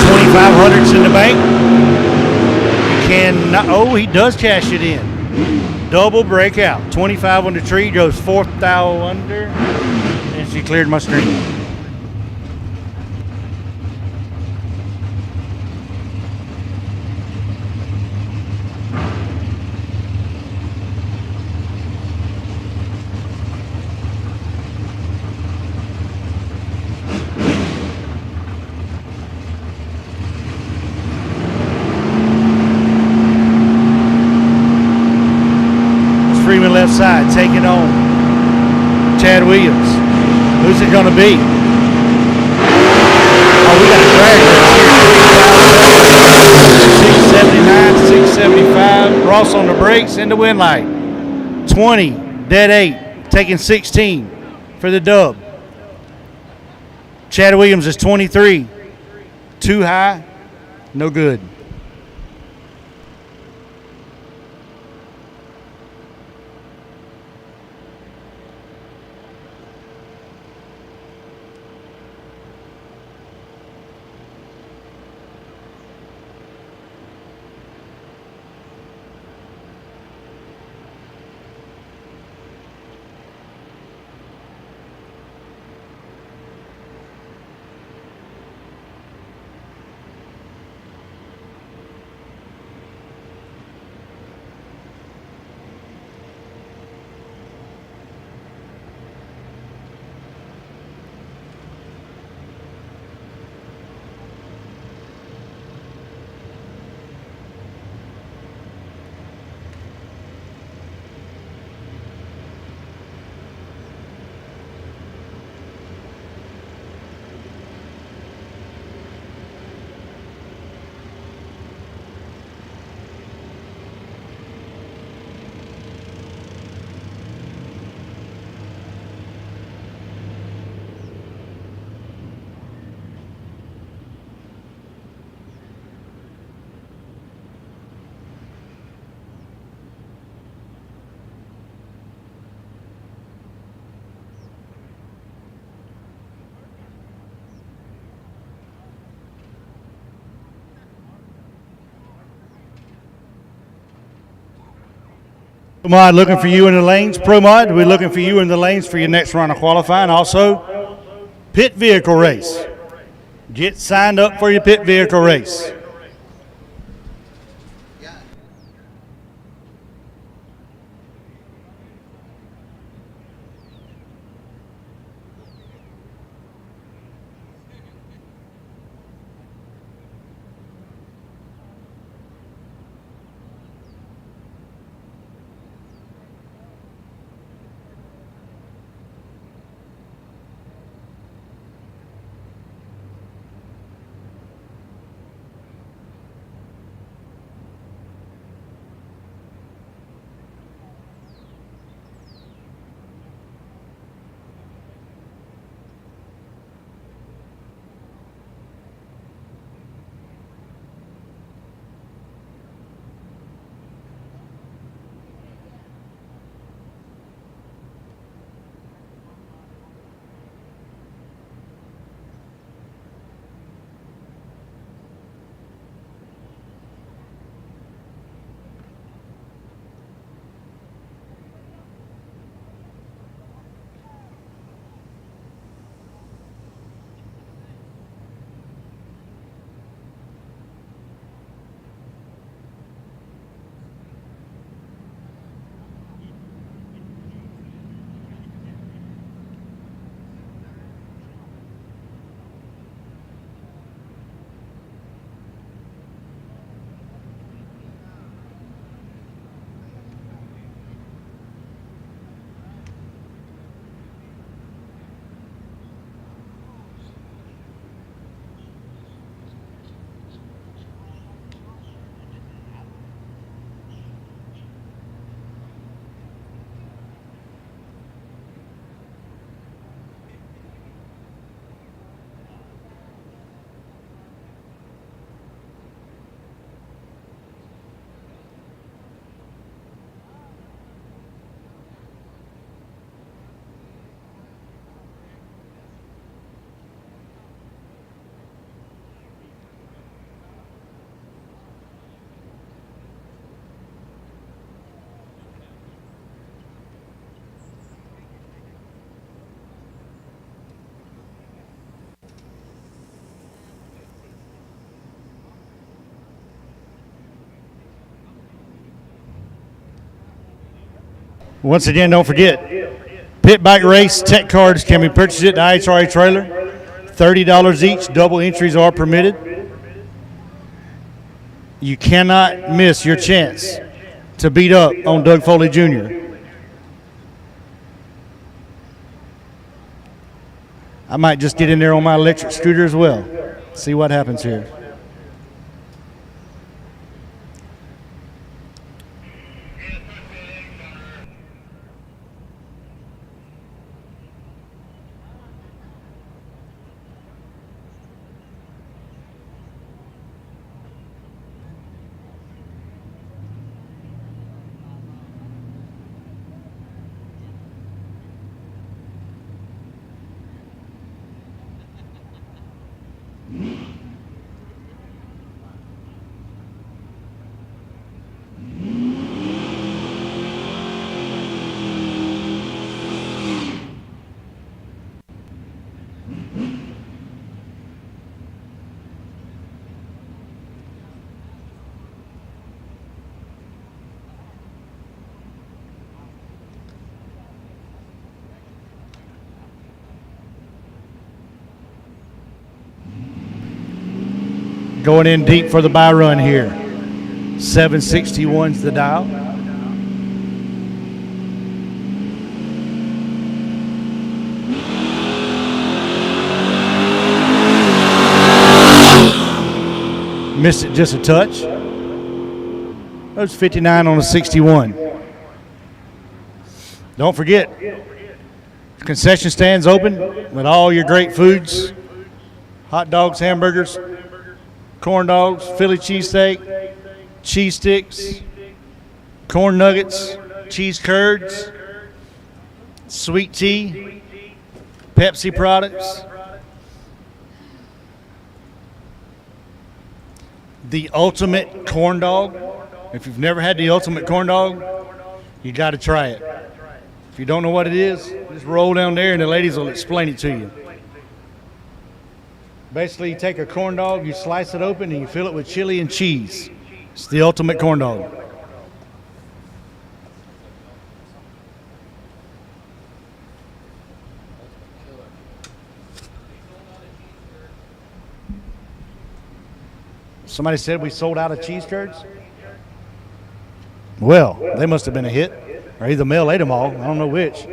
$2,500's in the bank. Oh, he does cash it in. Double breakout. 25 on the tree, goes 4th thou under, and she cleared my screen. Freeman left side, taking on Chad Williams. Who's it going to be? Oh, we got a drag race here. 679, 675. Ross on the brakes in the wind light. 20, dead 8, taking 16 for the dub. Chad Williams is 23. Too high, no good. Pro Mod looking for you in the lanes. Pro Mod, we're looking for you in the lanes for your next round of qualifying. Also, pit vehicle race. Get signed up for your pit vehicle race. Once again, don't forget, pit bike race tech cards can be purchased at the IHRA trailer. $30 each. Double entries are permitted. You cannot miss your chance to beat up on Doug Foley Jr. I might just get in there on my electric scooter as well. See what happens here. Going in deep for the buy run here. 761's the dial. Missed it just a touch. That was 59 on a 61. Don't forget, concession stands open with all your great foods. Hot dogs, hamburgers, corn dogs, Philly cheesesteak, cheese sticks, corn nuggets, cheese curds, sweet tea, Pepsi products, the ultimate corn dog. If you've never had the ultimate corn dog, you got to try it. If you don't know what it is, just roll down there and the ladies will explain it to you. Basically, you take a corn dog, you slice it open, and you fill it with chili and cheese. It's the ultimate corn dog. Somebody said we sold out of cheese curds? Well, they must have been a hit. Or either Mel ate them all. I don't know which.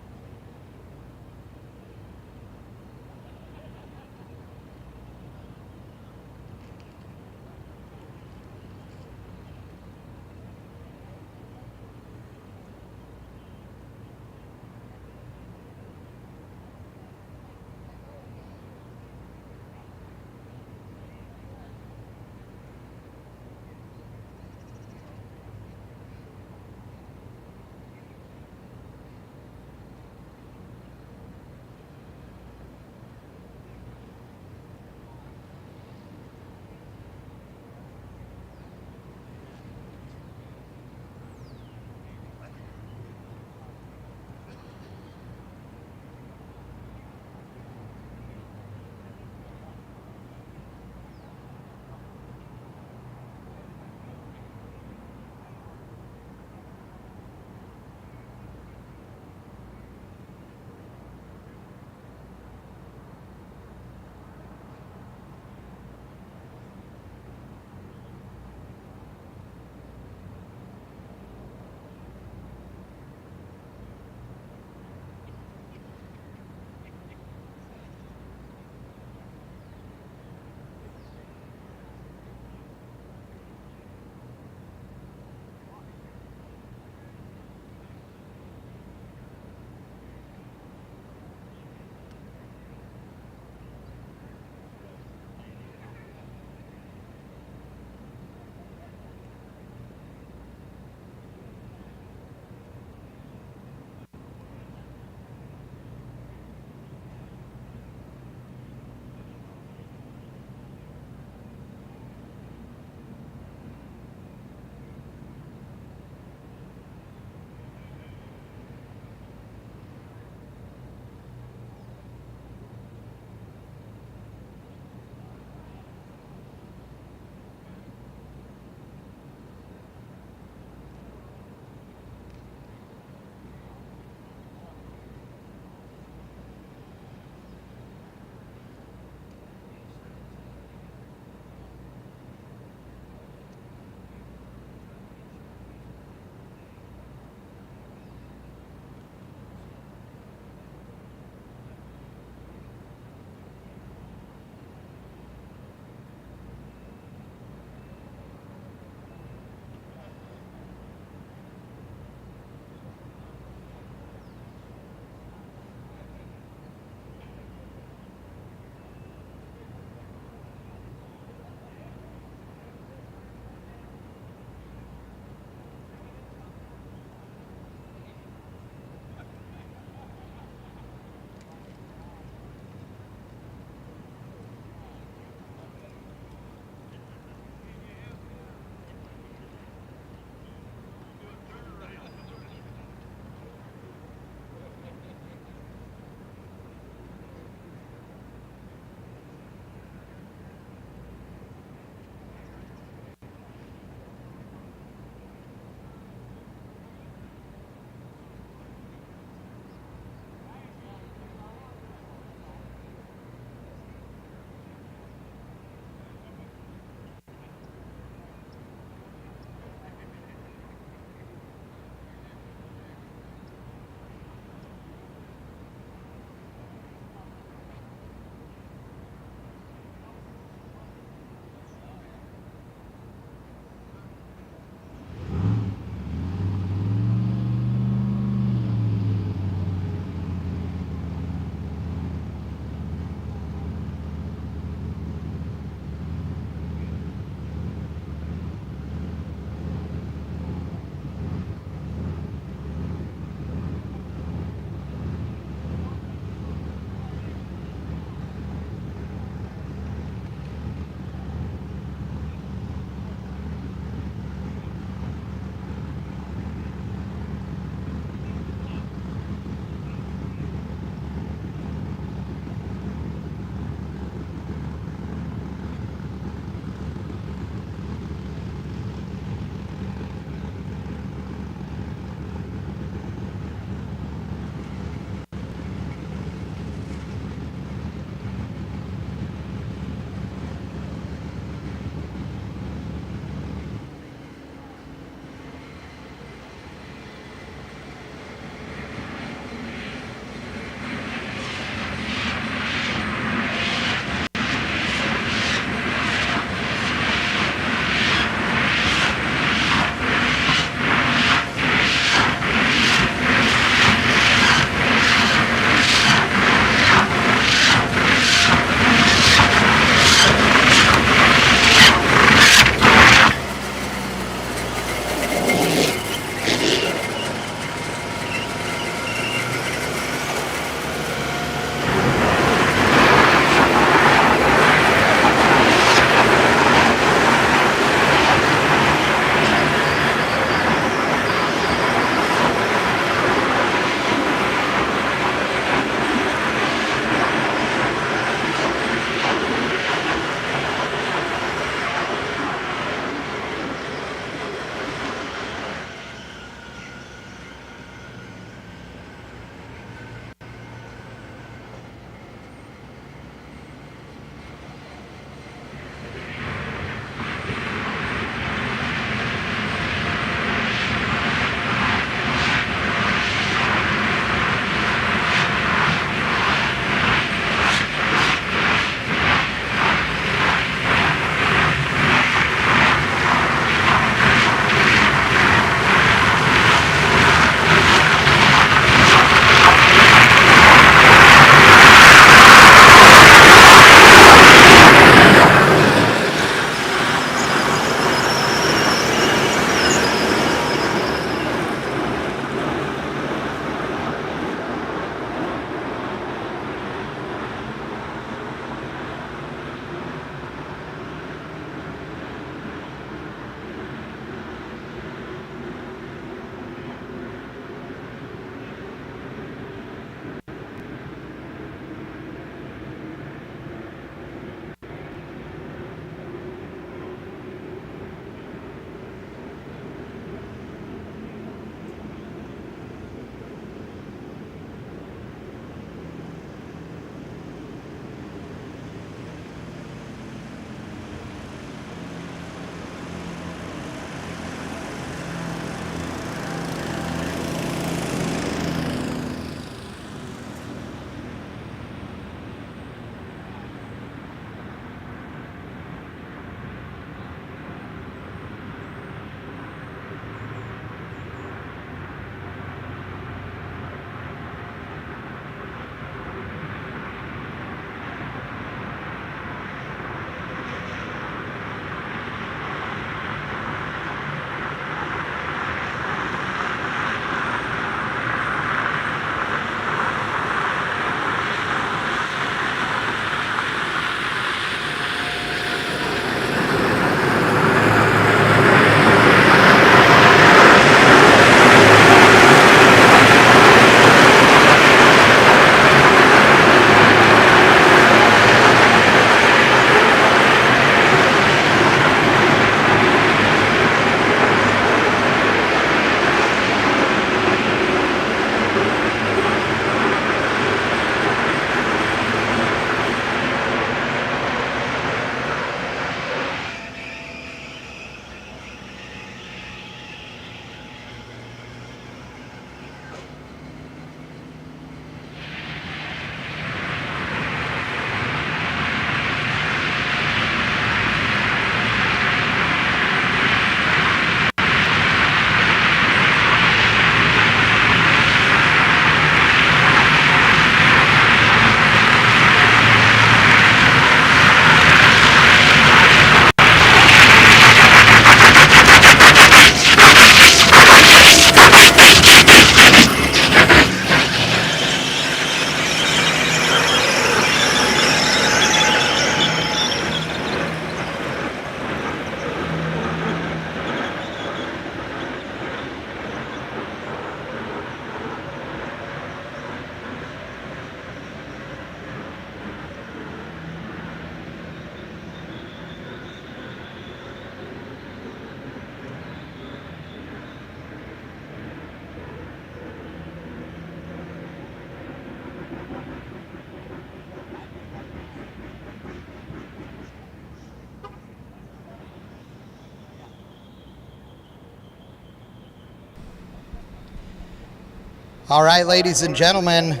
All right, ladies and gentlemen,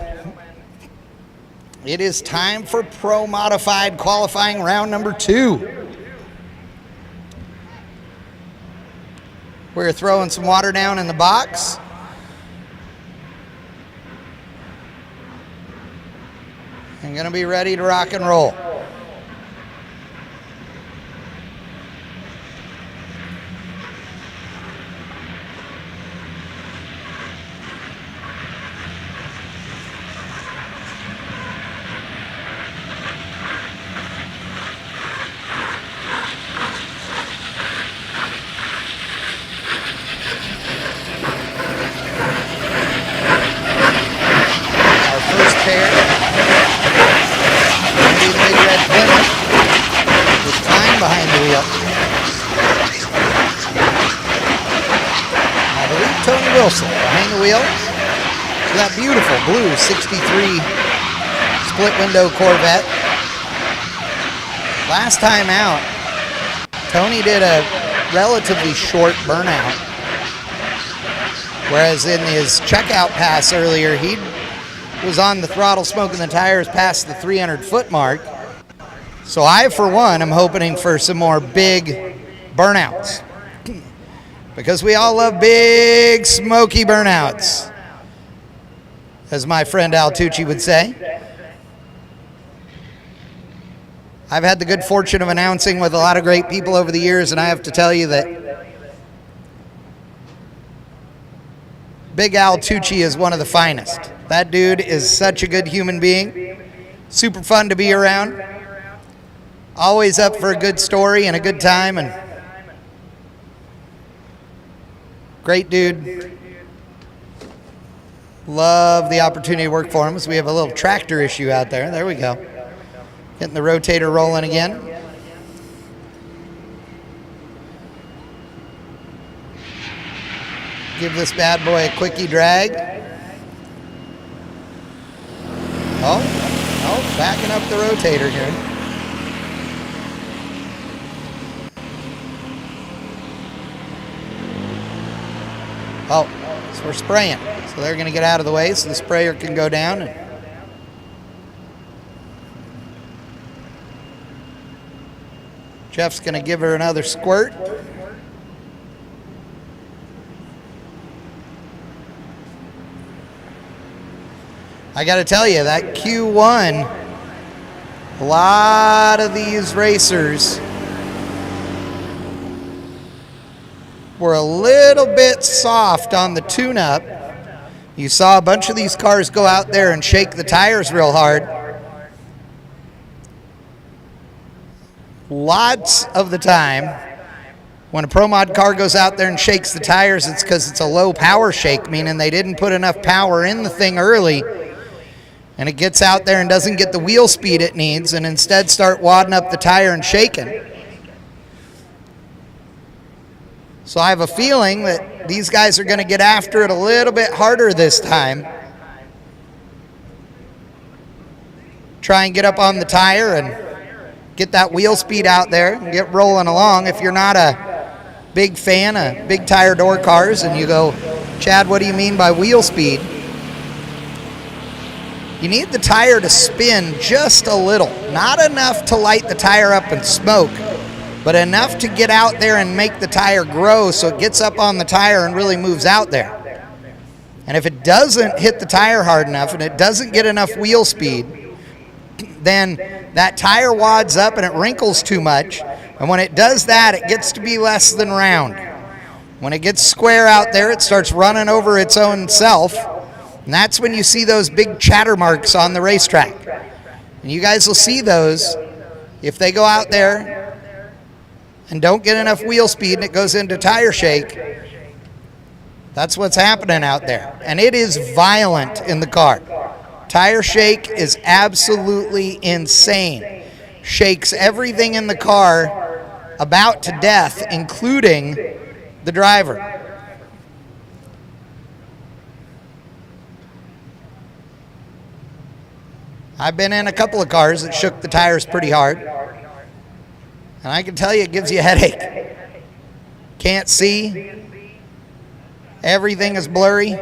it is time for Pro Modified qualifying round number 2. We're throwing some water down in the box. And gonna be ready to rock and roll. Behind the wheel. I believe Tony Wilson behind the wheel. So that beautiful blue 63 split window Corvette. Last time out, Tony did a relatively short burnout. Whereas in his checkout pass earlier, he was on the throttle smoking the tires past the 300-foot mark. So I, for one, am hoping for some more big burnouts. Because we all love big, smoky burnouts, as my friend Al Tucci would say. I've had the good fortune of announcing with a lot of great people over the years, and I have to tell you that Big Al Tucci is one of the finest. That dude is such a good human being. Super fun to be around. Always up for a good story and a good time, and great dude. Love the opportunity to work for him. So we have a little tractor issue out there. There we go. Getting the rotator rolling again. Give this bad boy a quickie drag. Oh, backing up the rotator here. Oh, so we're spraying. So they're going to get out of the way so the sprayer can go down. Jeff's going to give her another squirt. I got to tell you, that Q1, a lot of these racers were a little bit soft on the tune-up. You saw a bunch of these cars go out there and shake the tires real hard. Lots of the time, when a Pro Mod car goes out there and shakes the tires, it's because it's a low power shake, meaning they didn't put enough power in the thing early, and it gets out there and doesn't get the wheel speed it needs, and instead start wadding up the tire and shaking. So I have a feeling that these guys are going to get after it a little bit harder this time. Try and get up on the tire and get that wheel speed out there and get rolling along. If you're not a big fan of big tire door cars and you go, Chad, what do you mean by wheel speed? You need the tire to spin just a little. Not enough to light the tire up and smoke, but enough to get out there and make the tire grow so it gets up on the tire and really moves out there. And if it doesn't hit the tire hard enough and it doesn't get enough wheel speed, then that tire wads up and it wrinkles too much. And when it does that, it gets to be less than round. When it gets square out there, it starts running over its own self. And that's when you see those big chatter marks on the racetrack. And you guys will see those if they go out there and don't get enough wheel speed and it goes into tire shake. That's what's happening out there. And it is violent in the car. Tire shake is absolutely insane. Shakes everything in the car about to death, including the driver. I've been in a couple of cars that shook the tires pretty hard. And I can tell you it gives you a headache. Can't see. Everything is blurry.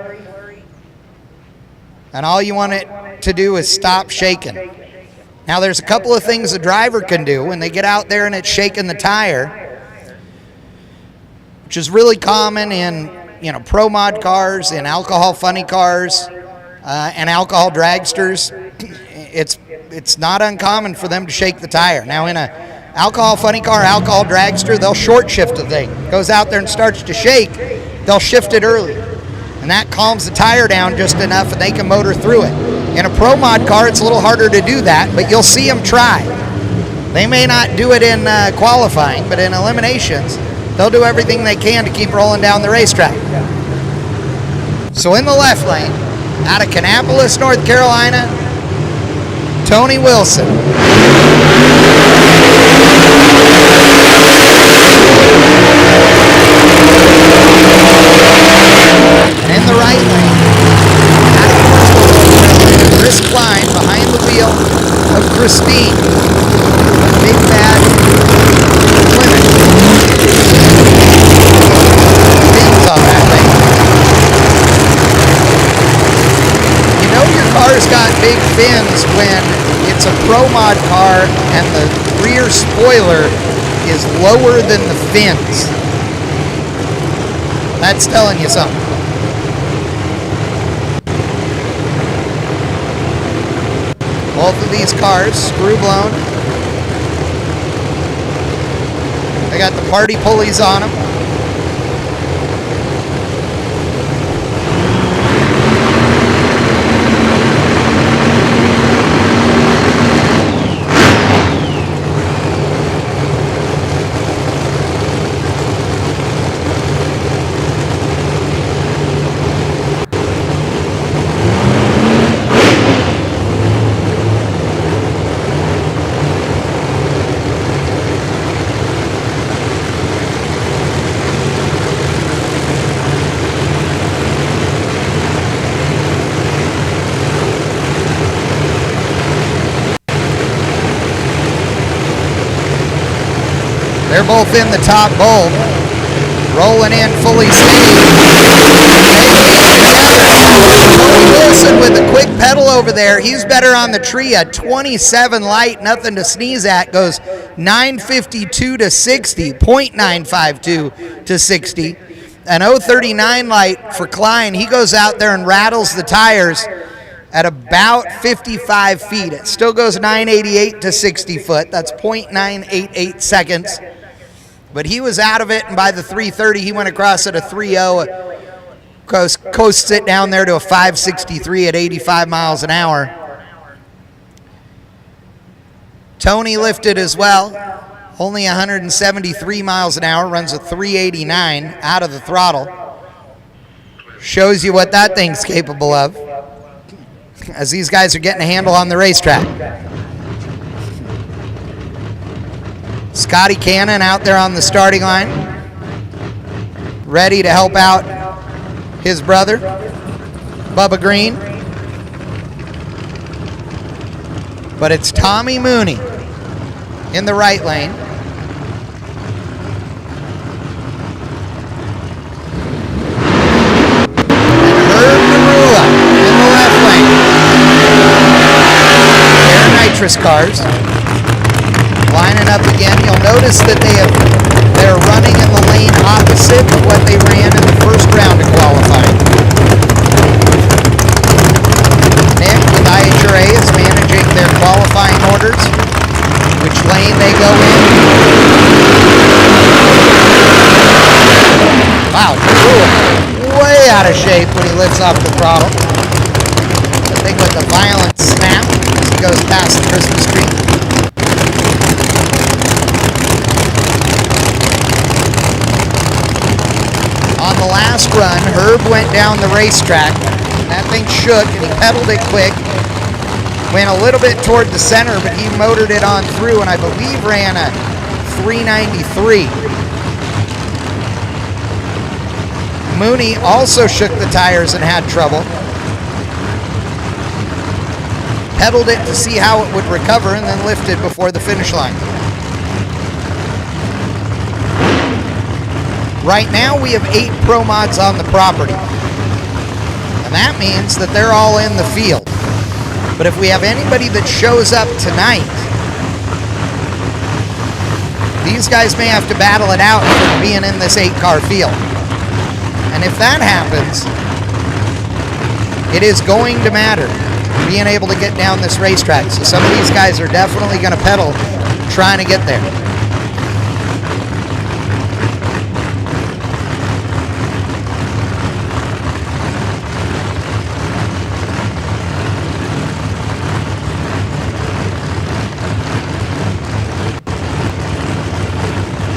and all you want it to do is stop shaking. Now there's a couple of things the driver can do when they get out there and it's shaking the tire, which is really common in pro mod cars, in alcohol funny cars, and alcohol dragsters. It's not uncommon for them to shake the tire. Now in a alcohol funny car, alcohol dragster, they'll short shift the thing. Goes out there and starts to shake, they'll shift it early. And that calms the tire down just enough and they can motor through it. In a pro mod car, it's a little harder to do that, but you'll see them try. They may not do it in qualifying, but in eliminations, they'll do everything they can to keep rolling down the racetrack. So in the left lane, out of Kannapolis, North Carolina, Tony Wilson. And in the right lane, out of Chris Klein behind the wheel of Christine. Big bad Plymouth. Fins on that thing. You know your car's got big fins when it's a pro mod car and the rear spoiler is lower than the fins. That's telling you something. Both of these cars, screw blown. They got the party pulleys on them. They're both in the top bulb, rolling in fully steady. Tony Wilson with a quick pedal over there. He's better on the tree. A 27 light, nothing to sneeze at, goes 952 to 60, 0.952 to 60. An 039 light for Klein. He goes out there and rattles the tires at about 55 feet. It still goes 988 to 60 foot. That's 0.988 seconds. But he was out of it, and by the 330, he went across at a 3.0. Coasts it down there to a 563 at 85 miles an hour. Tony lifted as well. Only 173 miles an hour, runs a 389 out of the throttle. Shows you what that thing's capable of, as these guys are getting a handle on the racetrack. Scotty Cannon out there on the starting line, ready to help out his brother, Bubba Green. But it's Tommy Mooney in the right lane. And Herb Narula in the left lane. Air nitrous cars. Lining up again. You'll notice that they're running in the lane opposite of what they ran in the first round of qualifying. Nick with IHRA is managing their qualifying orders, which lane they go in. Wow, way out of shape when he lifts off the throttle. The thing with the violent snap as he goes past the Christmas tree. On the last run, Herb went down the racetrack. That thing shook, and he pedaled it quick. Went a little bit toward the center, but he motored it on through, and I believe ran a 393. Mooney also shook the tires and had trouble. Pedaled it to see how it would recover, and then lifted before the finish line. Right now we have 8 pro mods on the property. And that means that they're all in the field. But if we have anybody that shows up tonight, these guys may have to battle it out for being in this 8-car field. And if that happens, it is going to matter being able to get down this racetrack. So some of these guys are definitely going to pedal trying to get there.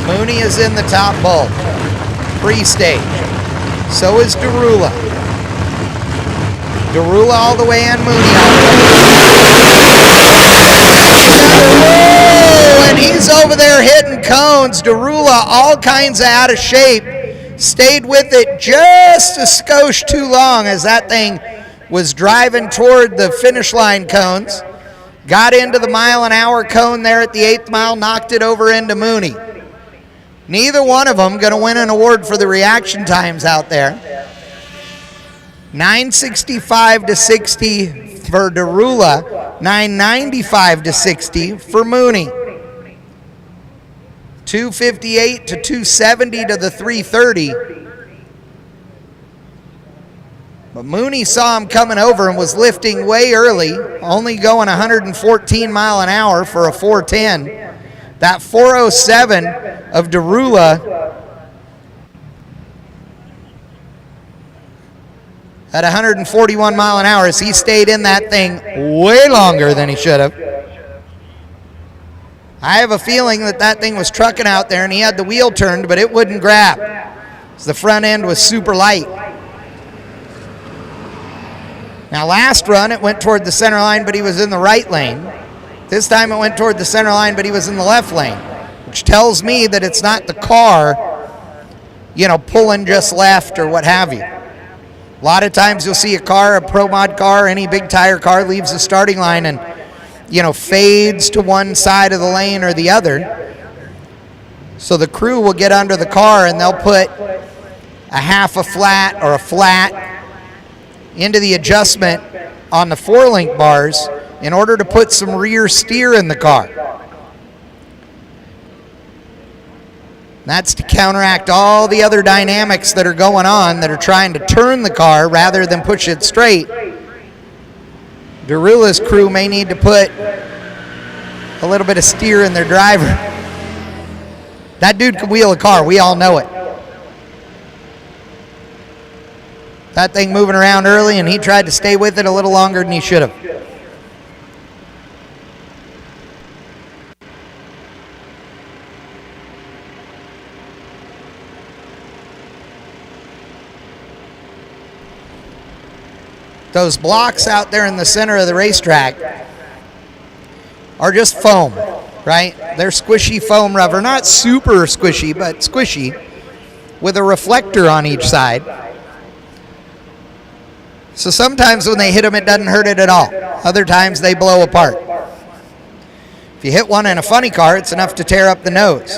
Mooney is in the top bulb, pre-stage. So is Darula. Darula all the way and Mooney all the way. And he's over there hitting cones. Darula all kinds of out of shape. Stayed with it just a skosh too long as that thing was driving toward the finish line cones. Got into the mile-an-hour cone there at the 8th mile, knocked it over into Mooney. Neither one of them going to win an award for the reaction times out there. 9:65 to 60 for Darula, 9:95 to 60 for Mooney. 2:58 to 2:70 to the 3:30. But Mooney saw him coming over and was lifting way early, only going 114 mile an hour for a 410. That 407 of Darula at 141 mile an hour as he stayed in that thing way longer than he should have. I have a feeling that that thing was trucking out there and he had the wheel turned, but it wouldn't grab. So the front end was super light. Now last run it went toward the center line, but he was in the right lane. This time it went toward the center line, but he was in the left lane, which tells me that it's not the car, you know, pulling just left or what have you. A lot of times you'll see a car, a Pro Mod car, any big tire car leaves the starting line and, you know, fades to one side of the lane or the other. So the crew will get under the car and they'll put a half a flat or a flat into the adjustment on the 4-link bars in order to put some rear steer in the car. That's to counteract all the other dynamics that are going on that are trying to turn the car rather than push it straight. Darula's crew may need to put a little bit of steer in their driver. That dude can wheel a car, we all know it. That thing moving around early and he tried to stay with it a little longer than he should have. Those blocks out there in the center of the racetrack are just foam, right? They're squishy foam rubber, not super squishy, but squishy, with a reflector on each side. So sometimes when they hit them, it doesn't hurt it at all. Other times they blow apart. If you hit one in a funny car, it's enough to tear up the nose.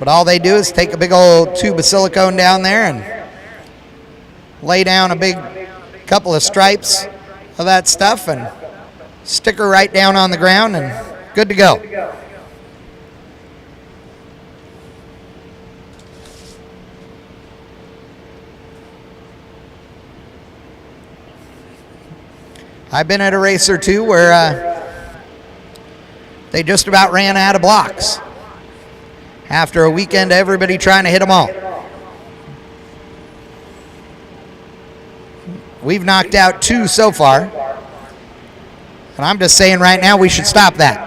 But all they do is take a big old tube of silicone down there and lay down a big couple of stripes of that stuff and stick her right down on the ground and good to go. I've been at a race or two where they just about ran out of blocks after a weekend of everybody trying to hit them all. We've knocked out 2 so far, and I'm just saying right now we should stop that.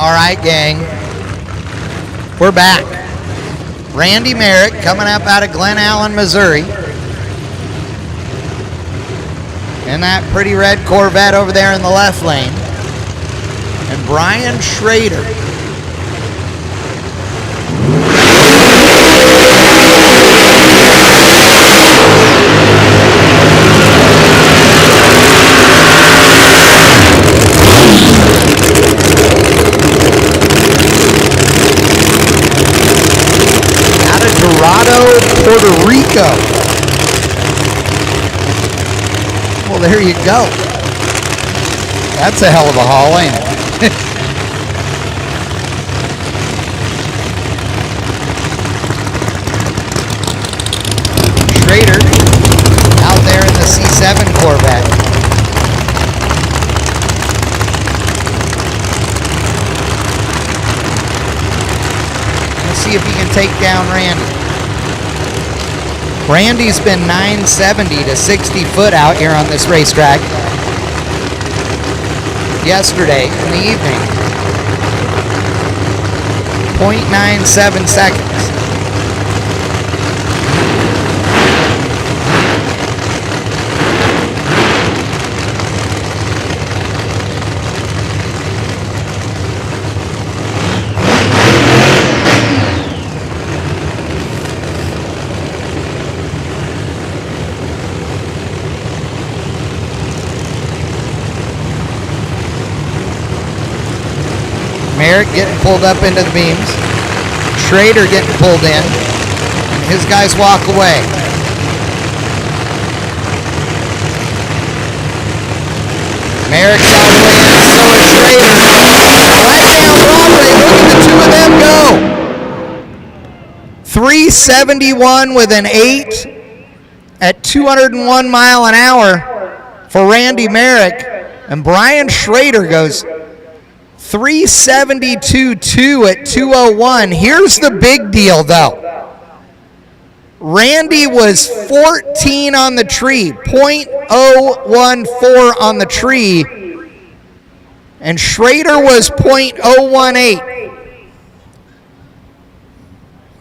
All right, gang. We're back. Randy Merrick coming up out of Glen Allen, Missouri. In that pretty red Corvette over there in the left lane. And Brian Schrader. Dorado, Puerto Rico. Well, there you go. That's a hell of a haul, ain't it? Schrader out there in the C7 Corvette. Let's see if he can take down Randy. Randy's been 970 to 60 foot out here on this racetrack yesterday in the evening. 0.97 seconds. Merrick getting pulled up into the beams. Schrader getting pulled in. And his guys walk away. Merrick's all the way in, so is Schrader. Right down Broadway, look at the two of them go. 371 with an 8 at 201 mile an hour for Randy Merrick. And Brian Schrader goes 372.2 at 201. Here's the big deal, though. Randy was 14 on the tree, 0.014 on the tree, and Schrader was 0.018.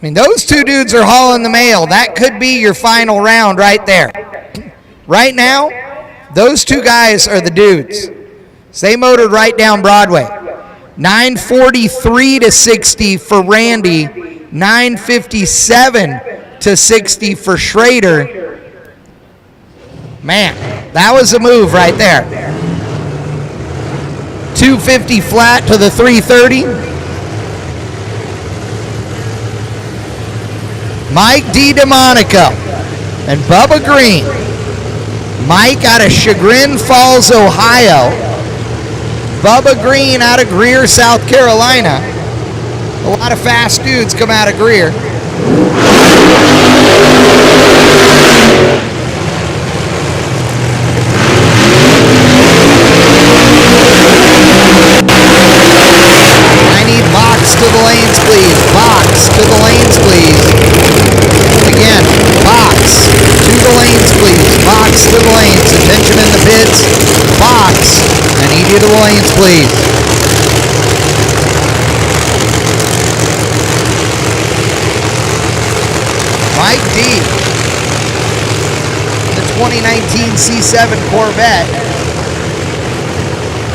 I mean, those two dudes are hauling the mail. That could be your final round right there. Right now, those two guys are the dudes. So they motored right down Broadway. 943 to 60 for Randy, 957 to 60 for Schrader. Man, that was a move right there. 250 flat to the 330. Mike DiDomenico and Bubba Green. Mike out of Chagrin Falls, Ohio. Bubba Green out of Greer, South Carolina. A lot of fast dudes come out of Greer. I need box to the lanes, please. Box to the lanes, please. Again, box to the lanes, please. Box to the lanes. Attention in the pits. Box. I need you to the lanes, please. Mike D. The 2019 C7 Corvette.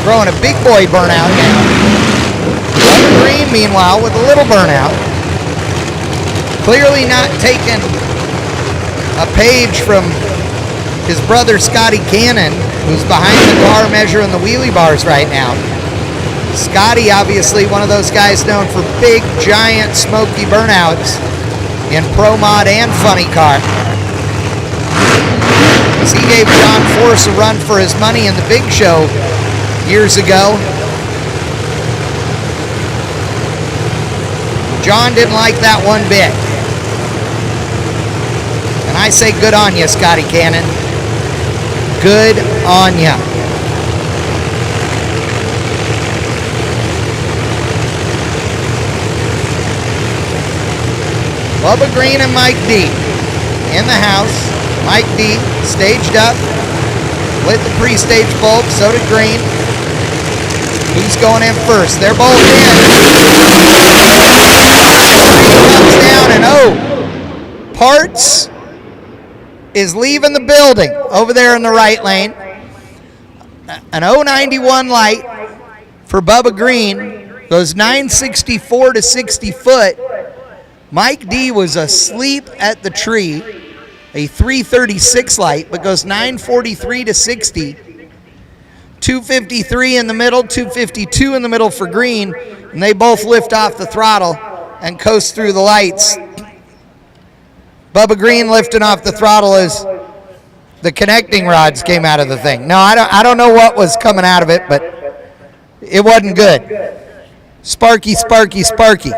Throwing a big boy burnout now. Bubba Green, meanwhile, with a little burnout. Clearly not taking a page from his brother Scotty Cannon, who's behind the car measuring the wheelie bars right now. Scotty, obviously one of those guys known for big, giant, smoky burnouts in Pro Mod and Funny Car. He gave John Force a run for his money in the Big Show years ago. John didn't like that one bit. And I say good on you, Scotty Cannon. Good on ya. Bubba Green and Mike D in the house. Mike D staged up, lit the pre-stage bulb, so did Green. Who's going in first? They're both in. Comes down and Parts is leaving the building over there in the right lane. An 091 light for Bubba Green. Goes 964 to 60 foot. Mike D was asleep at the tree. A 336 light, but goes 943 to 60. 253 in the middle, 252 in the middle for Green, and they both lift off the throttle and coast through the lights. Bubba Green lifting off the throttle as the connecting rods came out of the thing. No, I don't know what was coming out of it, but it wasn't good. Sparky, Sparky, Sparky.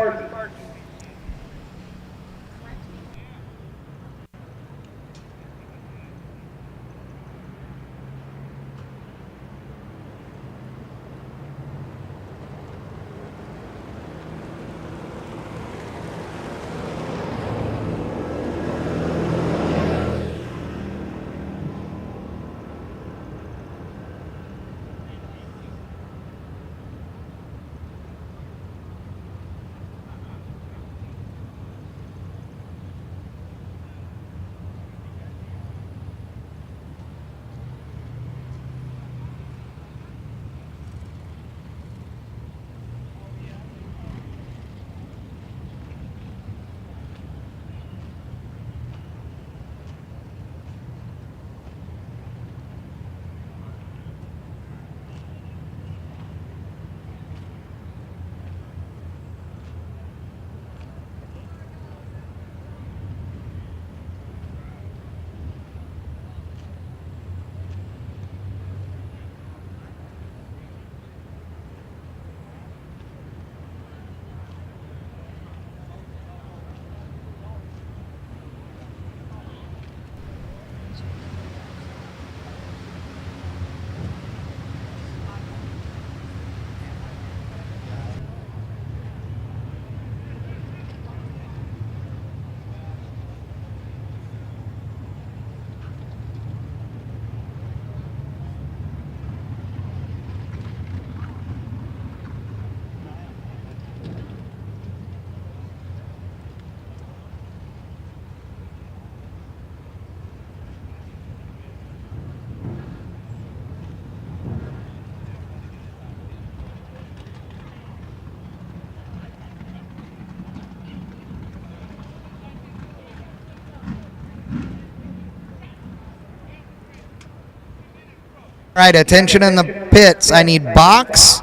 All right, attention in the pits. I need box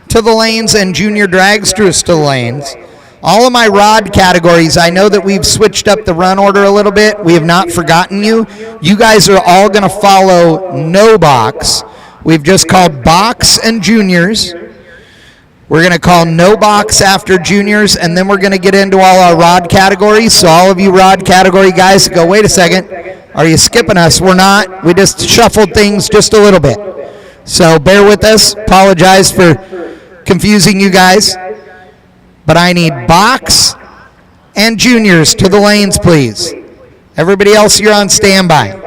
to the lanes and junior dragsters to the lanes. All of my rod categories, I know that we've switched up the run order a little bit. We have not forgotten you. You guys are all going to follow no box. We've just called box and juniors. We're going to call no box after juniors, and then we're going to get into all our rod categories. So all of you rod category guys go, wait a second, are you skipping us? We're not. We just shuffled things just a little bit. So bear with us. Apologize for confusing you guys. But I need box and juniors to the lanes, please. Everybody else, you're on standby.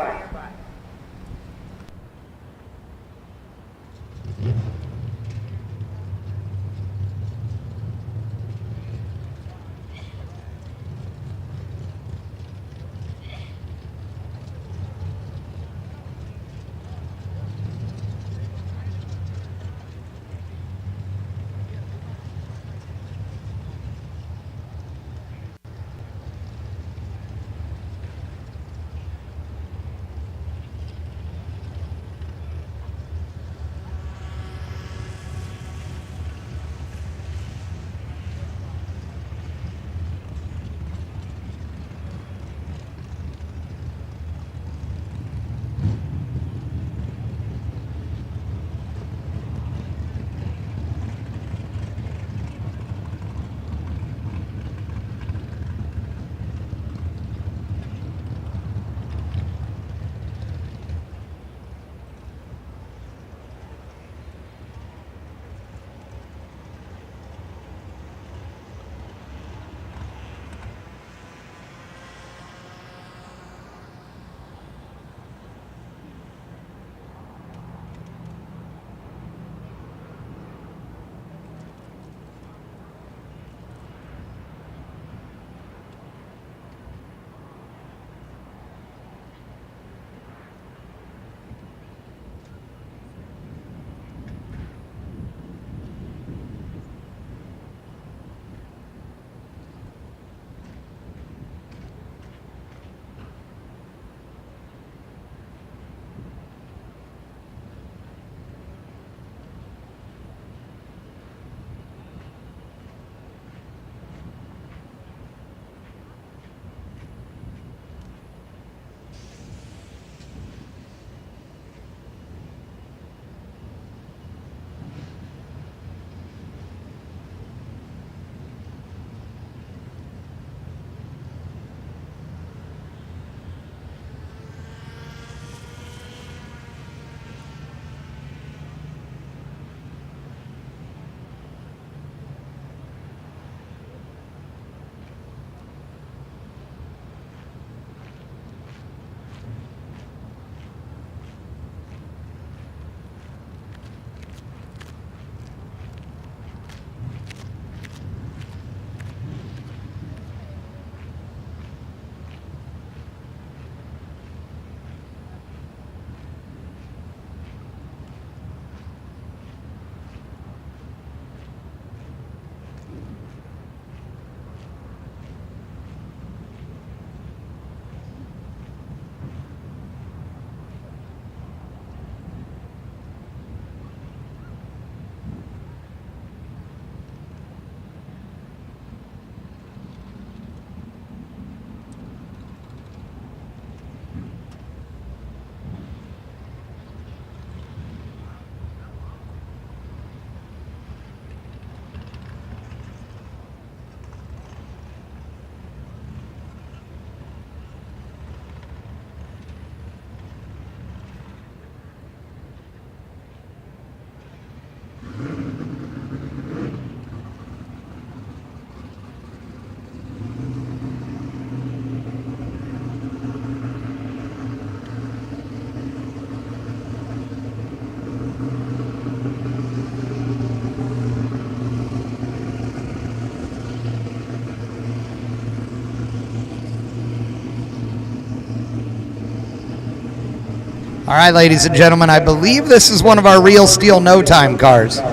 All right, ladies and gentlemen, I believe this is one of our real steel no time cars. It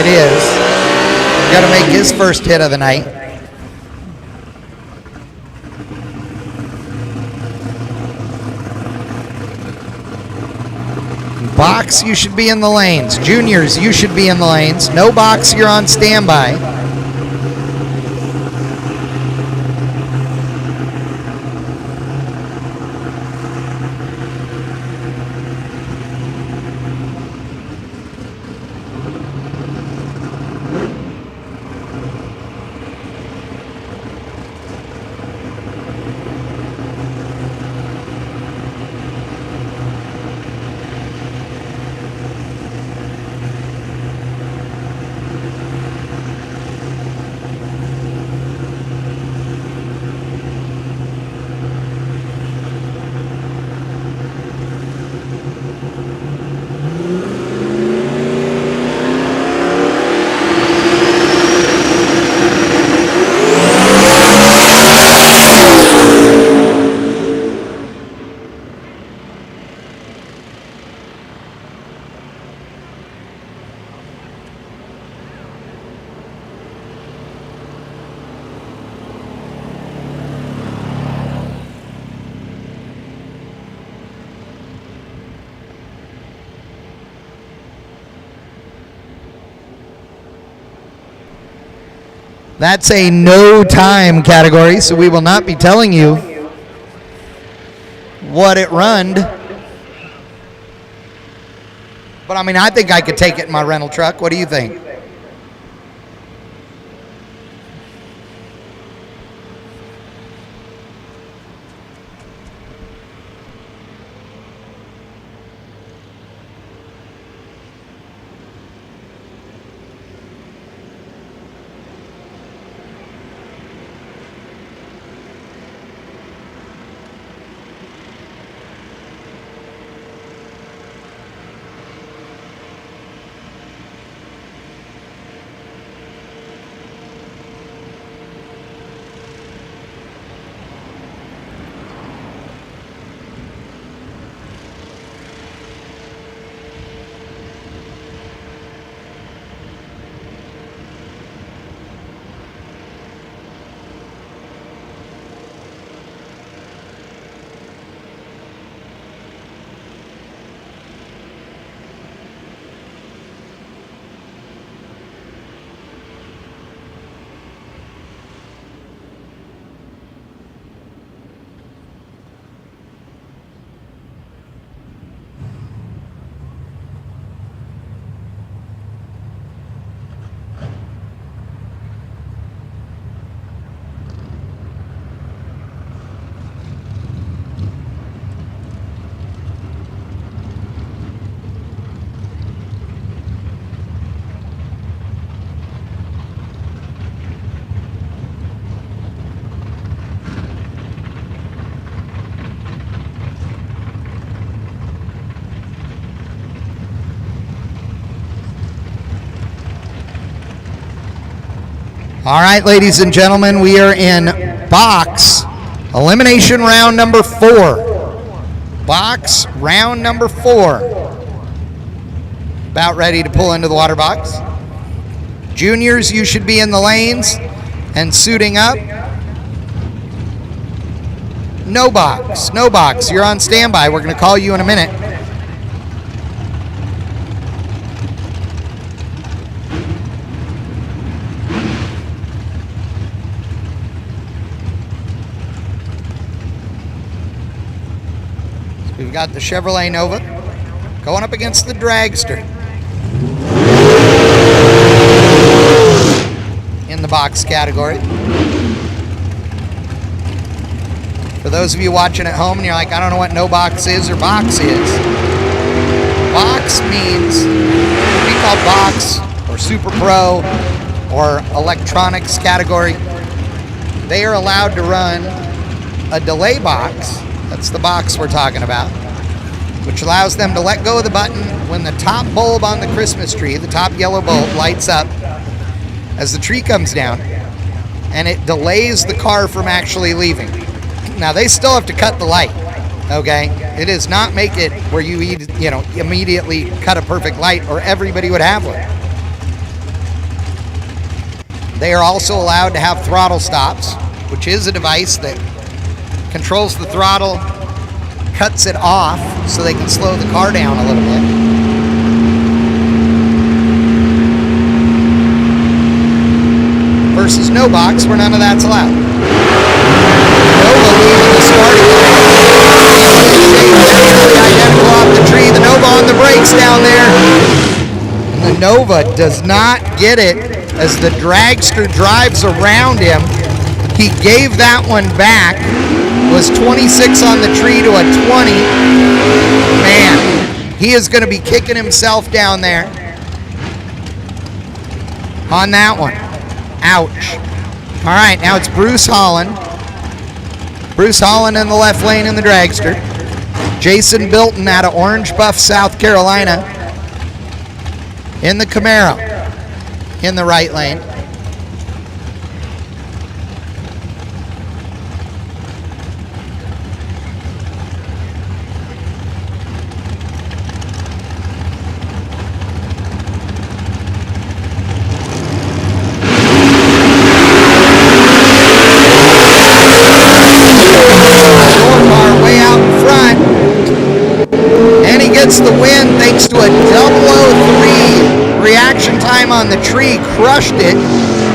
is. We've got to make his first hit of the night. Box, you should be in the lanes. Juniors, you should be in the lanes. No box, you're on standby. That's a no time category, so we will not be telling you what it runned. But I mean, I think I could take it in my rental truck. What do you think? All right, ladies and gentlemen, we are in box elimination round number 4. Box round number 4. About ready to pull into the water box. Juniors, you should be in the lanes and suiting up. No box, no box. You're on standby. We're going to call you in a minute. We've got the Chevrolet Nova going up against the Dragster in the box category. For those of you watching at home and you're like, I don't know what no box is or box is. Box means, we call box or Super Pro or electronics category. They are allowed to run a delay box. That's the box we're talking about, which allows them to let go of the button when the top bulb on the Christmas tree, the top yellow bulb, lights up as the tree comes down, and it delays the car from actually leaving. Now, they still have to cut the light. Okay? It does not make it where you immediately cut a perfect light, or everybody would have one. They are also allowed to have throttle stops, which is a device that controls the throttle, cuts it off so they can slow the car down a little bit. Versus no box, where none of that's allowed. Nova leaving the starting line. Identical off the tree. The Nova on the brakes down there. And the Nova does not get it as the Dragster drives around him. He gave that one back. Was 26 on the tree to a 20. Man, he is going to be kicking himself down there on that one. Ouch. All right, now it's Bruce Holland. Bruce Holland in the left lane in the Dragster. Jason Bilton out of Orange Buff, South Carolina in the Camaro in the right lane. Gets the win thanks to a 003 reaction time on the tree, crushed it,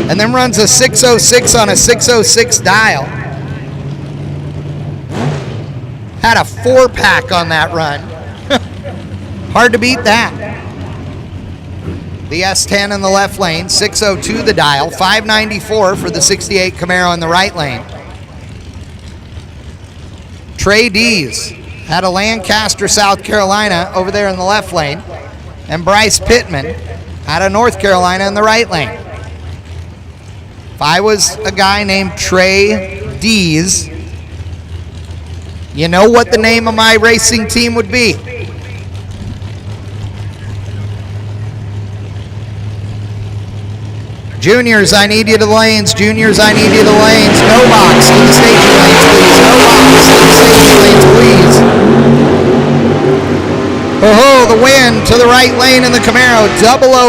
and then runs a 606 on a 606 dial. Had a 4-pack on that run. Hard to beat that. The S10 in the left lane, 602 the dial, 594 for the 68 Camaro in the right lane. Trey Dees out of Lancaster, South Carolina, over there in the left lane. And Bryce Pittman out of North Carolina in the right lane. If I was a guy named Trey Dees, you know what the name of my racing team would be? Juniors, I need you to the lanes. Juniors, I need you to the lanes. No box to the staging lanes, please. No box to the staging lanes, please. Oh, the win to the right lane in the Camaro.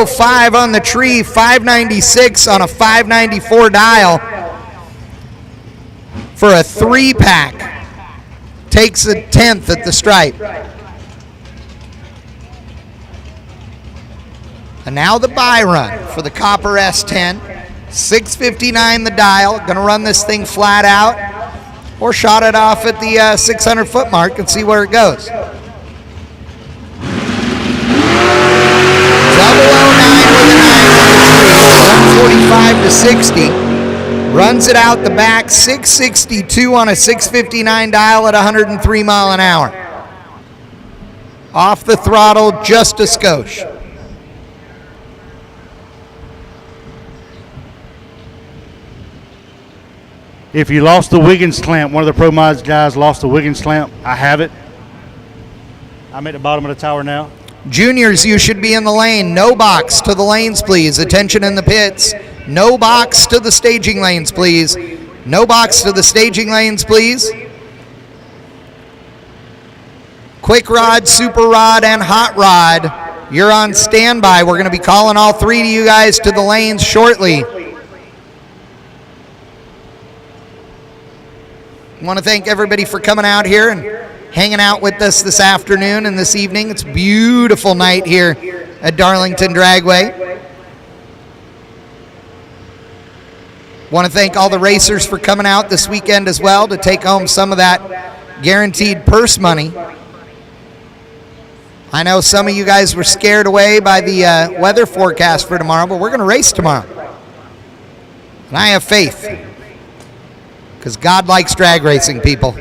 005 on the tree. 596 on a 594 dial for a 3-pack. Takes a 10th at the stripe. And now the buy run for the Copper S10. 659 the dial. Going to run this thing flat out or shot it off at the 600-foot mark and see where it goes. 009 with a 9 on the tree. 145 to 60. Runs it out the back. 662 on a 659 dial at 103 mile an hour. Off the throttle just a skosh.
If you lost the Wiggins clamp, one of the Pro Mods guys lost the Wiggins clamp. I have it. I'm at the bottom of the tower now.
Juniors, you should be in the lane. No box to the lanes, please. Attention in the pits. No box to the staging lanes, please. No box to the staging lanes, please. Quick Rod, Super Rod, and Hot Rod, you're on standby. We're going to be calling all three of you guys to the lanes shortly. I want to thank everybody for coming out here and hanging out with us this afternoon and this evening. It's a beautiful night here at Darlington Dragway. Want to thank all the racers for coming out this weekend as well to take home some of that guaranteed purse money. I know some of you guys were scared away by the weather forecast for tomorrow, but we're going to race tomorrow. And I have faith, because God likes drag racing, people.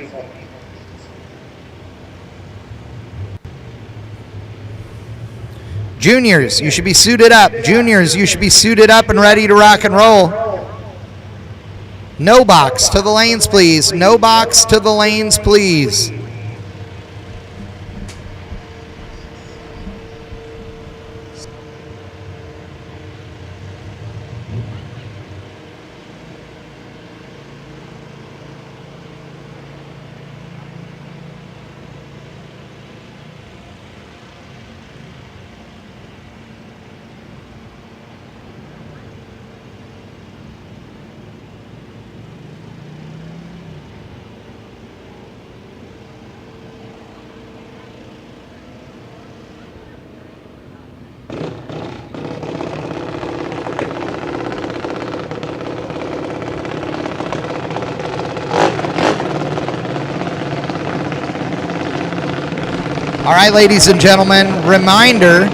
Juniors, you should be suited up. Juniors, you should be suited up and ready to rock and roll. No box to the lanes, please. No box to the lanes, please. All right, ladies and gentlemen, reminder,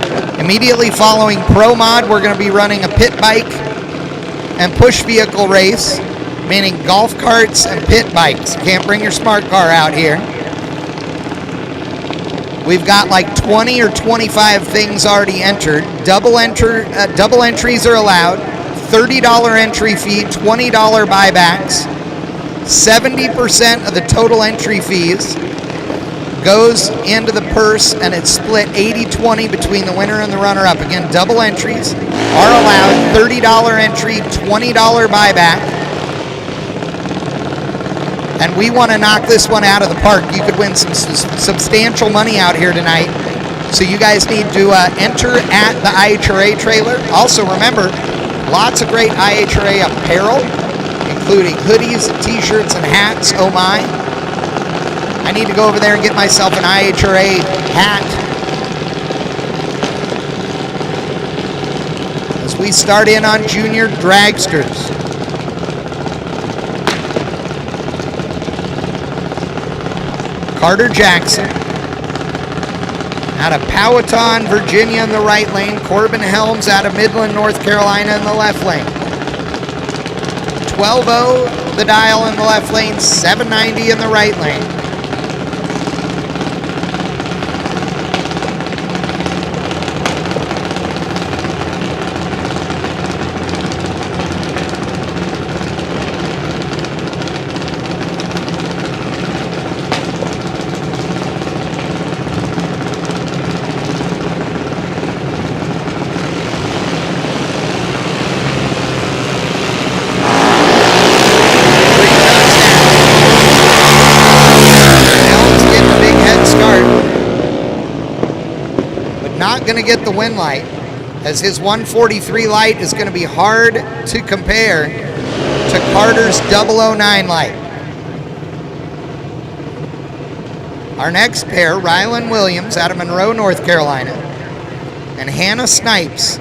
immediately following Pro Mod, we're going to be running a pit bike and push vehicle race, meaning golf carts and pit bikes. You can't bring your smart car out here. We've got like 20 or 25 things already entered. Double entries are allowed. $30 entry fee, $20 buybacks. 70% of the total entry fees goes into the purse, and it's split 80-20 between the winner and the runner-up. Again, double entries are allowed. $30 entry, $20 buyback. And we want to knock this one out of the park. You could win some substantial money out here tonight. So you guys need to enter at the IHRA trailer. Also, remember, lots of great IHRA apparel, including hoodies, t-shirts, and hats. Oh my. I need to go over there and get myself an IHRA hat. As we start in on junior dragsters. Carter Jackson out of Powhatan, Virginia in the right lane. Corbin Helms out of Midland, North Carolina in the left lane. 12-0 the dial in the left lane, 790 in the right lane. Going to get the win light, as his 143 light is going to be hard to compare to Carter's 009 light. Our next pair, Rylan Williams out of Monroe, North Carolina, and Hannah Snipes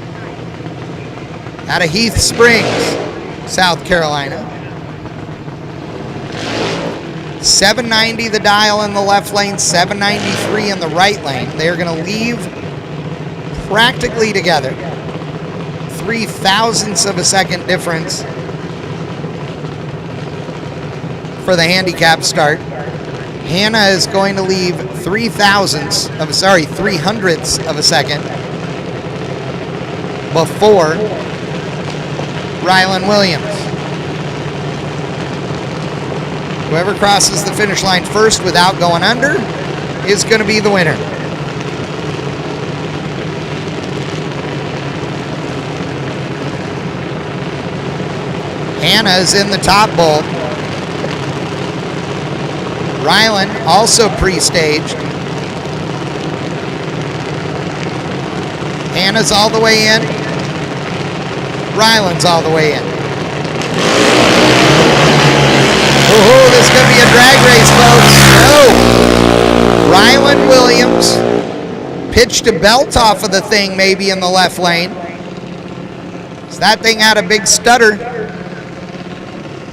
out of Heath Springs, South Carolina. 790 the dial in the left lane, 793 in the right lane. They are going to leave practically together. 0.003 of a second difference for the handicap start. Hannah is going to leave 300ths of a second before Rylan Williams. Whoever crosses the finish line first without going under is going to be the winner. Hannah is in the top bowl. Rylan also pre-staged. Hannah's all the way in. Rylan's all the way in. Oh, this is going to be a drag race, folks. No. Rylan Williams pitched a belt off of the thing maybe in the left lane. So that thing had a big stutter.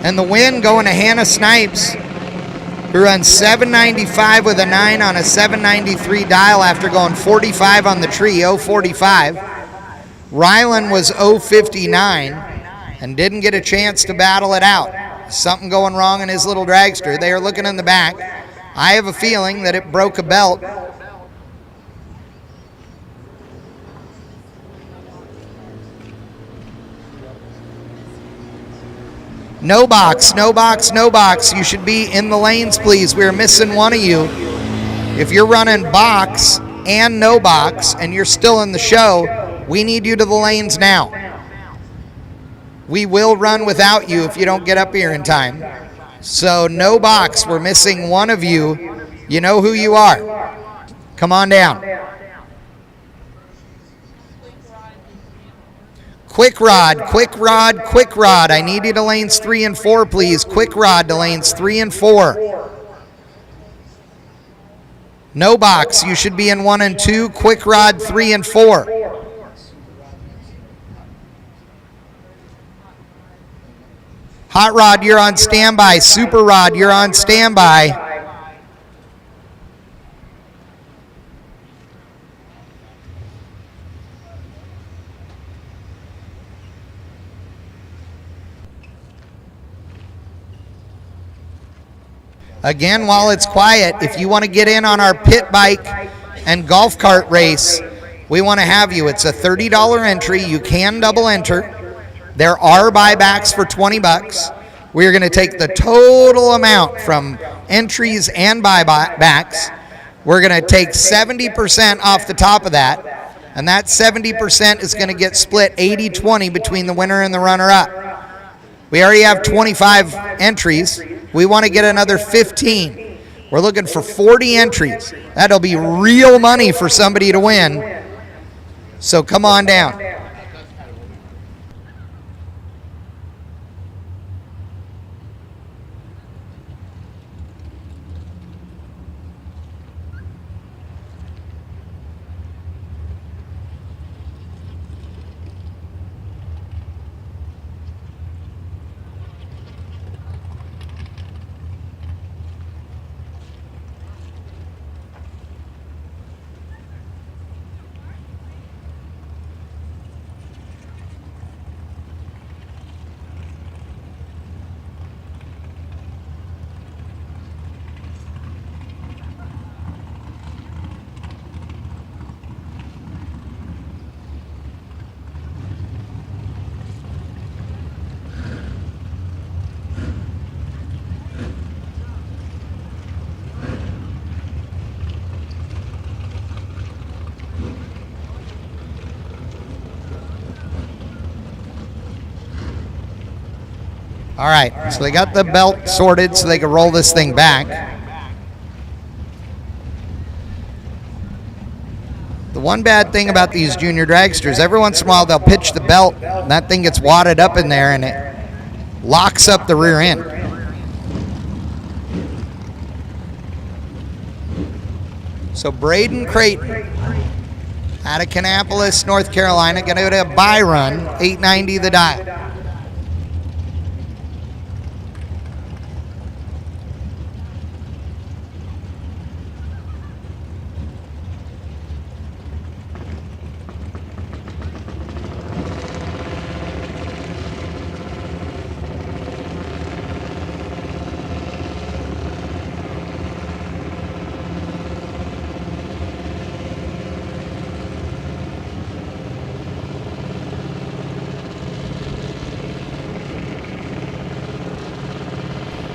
And the win going to Hannah Snipes, who runs 795 with a 9 on a 793 dial after going 45 on the tree, 045. Rylan was 059 and didn't get a chance to battle it out. Something going wrong in his little dragster. They are looking in the back. I have a feeling that it broke a belt. No box, no box, no box. You should be in the lanes, please. We're missing one of you. If you're running box and no box and you're still in the show, we need you to the lanes now. We will run without you if you don't get up here in time. So no box. We're missing one of you. You know who you are. Come on down. Quick rod, quick rod, quick rod. I need you to lanes 3 and 4, please. Quick rod to lanes 3 and 4. No box. You should be in 1 and 2. Quick rod 3 and 4. Hot rod, you're on standby. Super rod, you're on standby. Again, while it's quiet, if you want to get in on our pit bike and golf cart race, we want to have you. It's a $30 entry. You can double enter. There are buybacks for $20. We're going to take the total amount from entries and buybacks. We're going to take 70% off the top of that, and that 70% is going to get split 80-20 between the winner and the runner-up. We already have 25 entries. We want to get another 15. We're looking for 40 entries. That'll be real money for somebody to win. So come on down. All right, so they got the belt sorted so they can roll this thing back. The one bad thing about these junior dragsters, every once in a while they'll pitch the belt and that thing gets wadded up in there and it locks up the rear end. So Braden Creighton out of Kannapolis, North Carolina, going to go to a buy run, 890 the dial.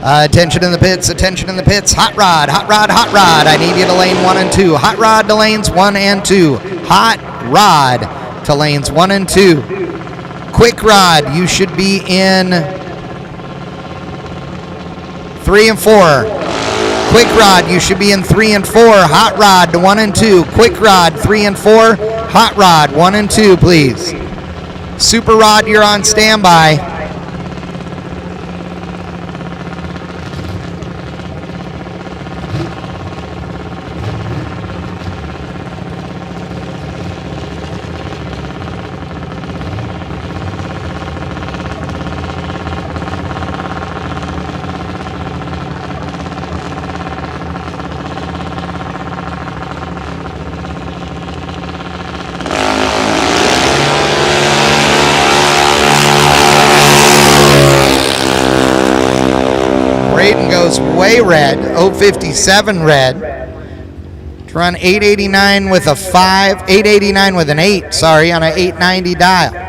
Attention in the pits, attention in the pits. Hot rod, hot rod, hot rod. I need you to lane 1 and 2. Hot rod to lanes 1 and 2. Hot rod to lanes 1 and 2. Quick rod, you should be in 3 and 4. Quick rod, you should be in 3 and 4. Hot rod to 1 and 2. Quick rod, 3 and 4. Hot rod, 1 and 2, please. Super rod, you're on standby. Way red, 057 red. To run 889 with a 5, 889 with an 8, sorry, on an 890 dial.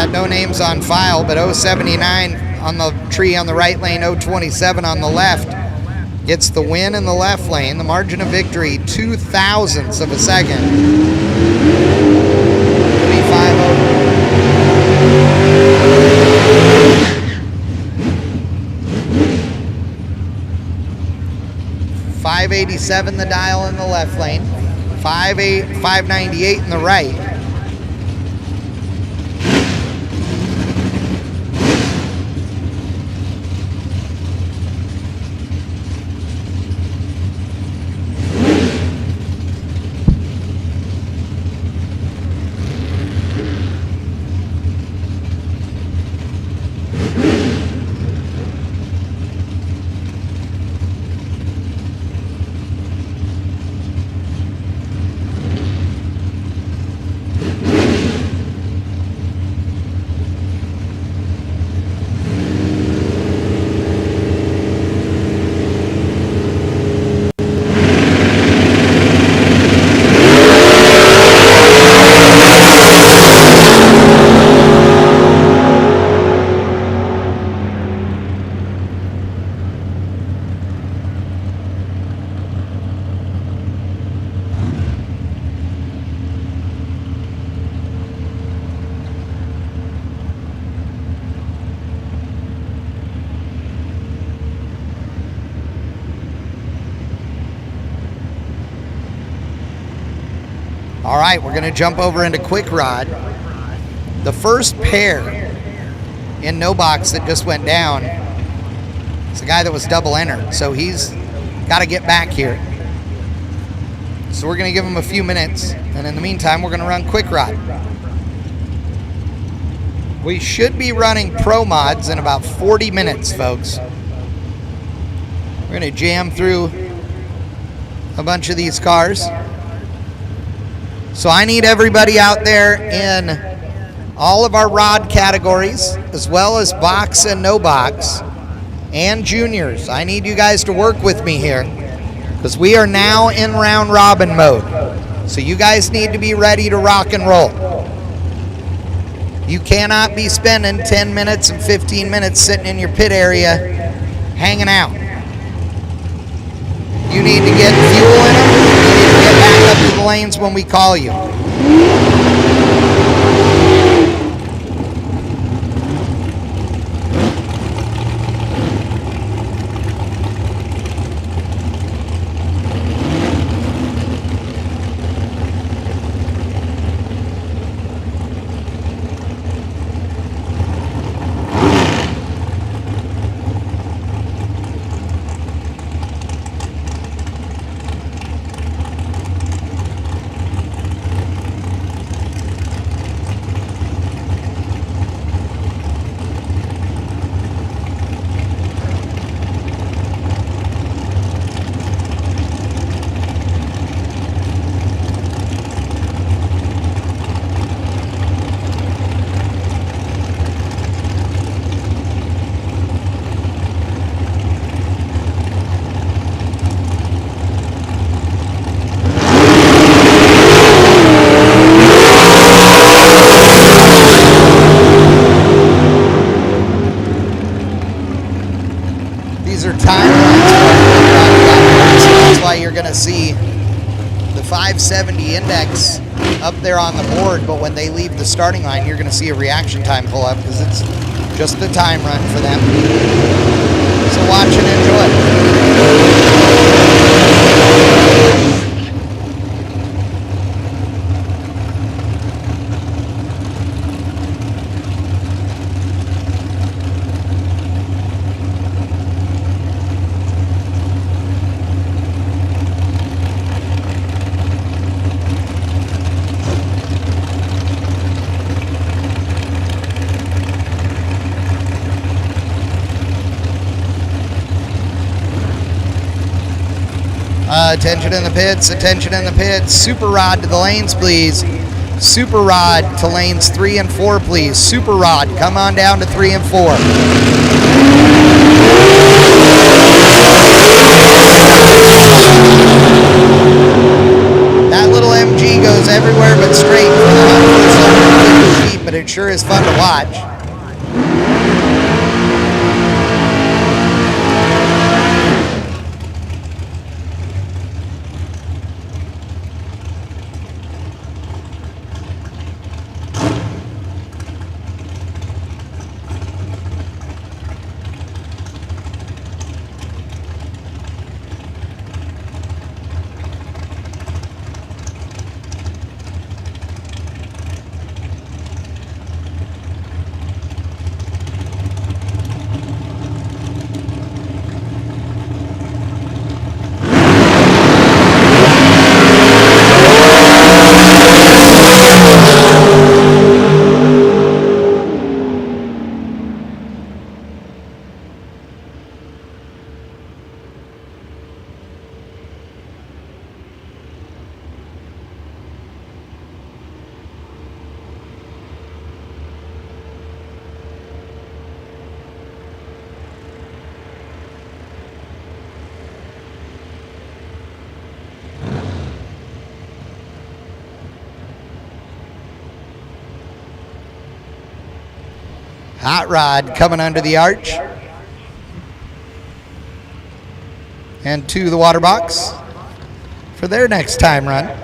got no names on file, but 079 on the tree on the right lane, 027 on the left gets the win in the left lane. The margin of victory, 0.02 of a second. 587 the dial in the left lane, 598 in the right. All right, we're going to jump over into quick rod. The first pair in no box that just went down is a guy that was double entered, so he's got to get back here. So we're going to give him a few minutes, and in the meantime, we're going to run quick rod. We should be running pro mods in about 40 minutes, folks. We're going to jam through a bunch of these cars. So I need everybody out there in all of our rod categories, as well as box and no box, and juniors. I need you guys to work with me here, because we are now in round robin mode. So you guys need to be ready to rock and roll. You cannot be spending 10 minutes and 15 minutes sitting in your pit area hanging out. You need to get fuel in them. You need to get back up to the lanes when we call you. These are timelines. That's why you're going to see the 570 index up there on the board, but when they leave the starting line, you're going to see a reaction time pull up because it's just a time run for them. So watch and enjoy. Attention in the pits, attention in the pits. Super rod to the lanes, please. Super rod to lanes 3 and 4, please. Super rod, come on down to 3 and 4. That little MG goes everywhere but straight for the 100%. cheap, but it sure is fun to watch. Hot Rod coming under the arch and to the water box for their next time run.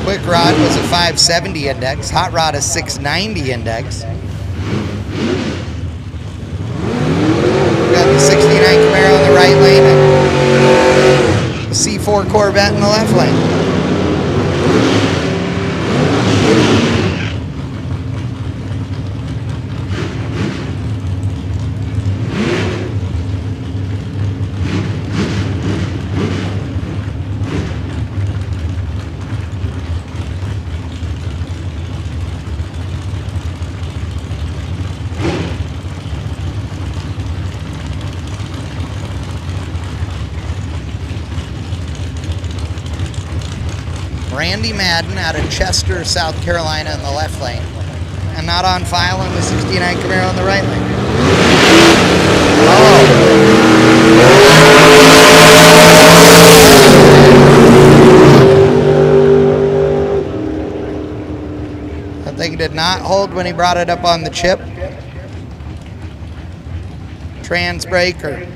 Quick Rod was a 570 index. Hot Rod a 690 index. We've got the 69 Camaro in the right lane and the C4 Corvette in the left lane. Randy Madden out of Chester, South Carolina in the left lane. And not on file in the 69 Camaro in the right lane. That thing did not hold when he brought it up on the chip. Trans brake or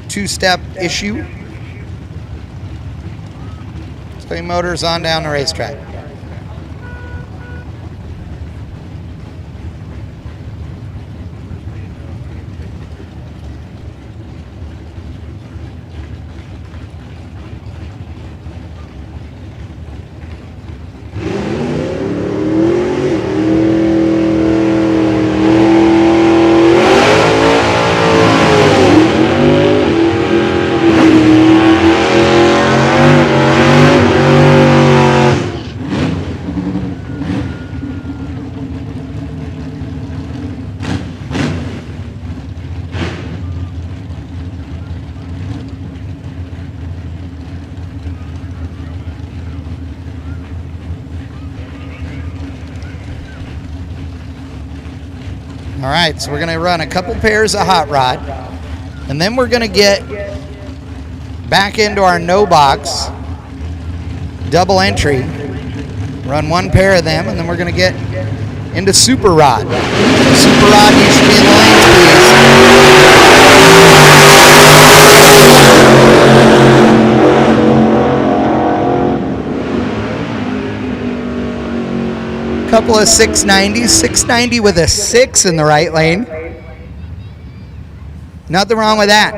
two-step issue. Swing motors on down the racetrack. All right, so we're going to run a couple pairs of Hot Rod, and then we're going to get back into our no box double entry, run one pair of them, and then we're going to get into Super Rod. Super Rod, you should be in the lanes, please. Couple of 690s, 690 with a 6 in the right lane. Nothing wrong with that.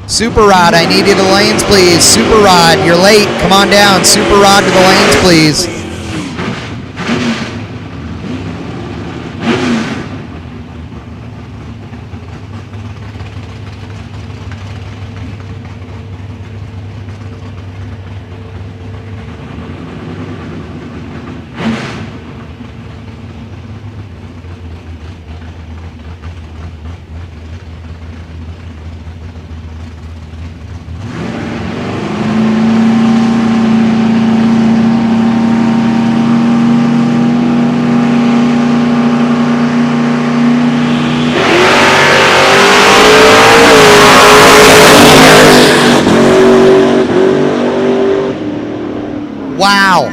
Super Rod, I need you to the lanes, please. Super Rod, you're late. Come on down. Super Rod to the lanes, please. Wow.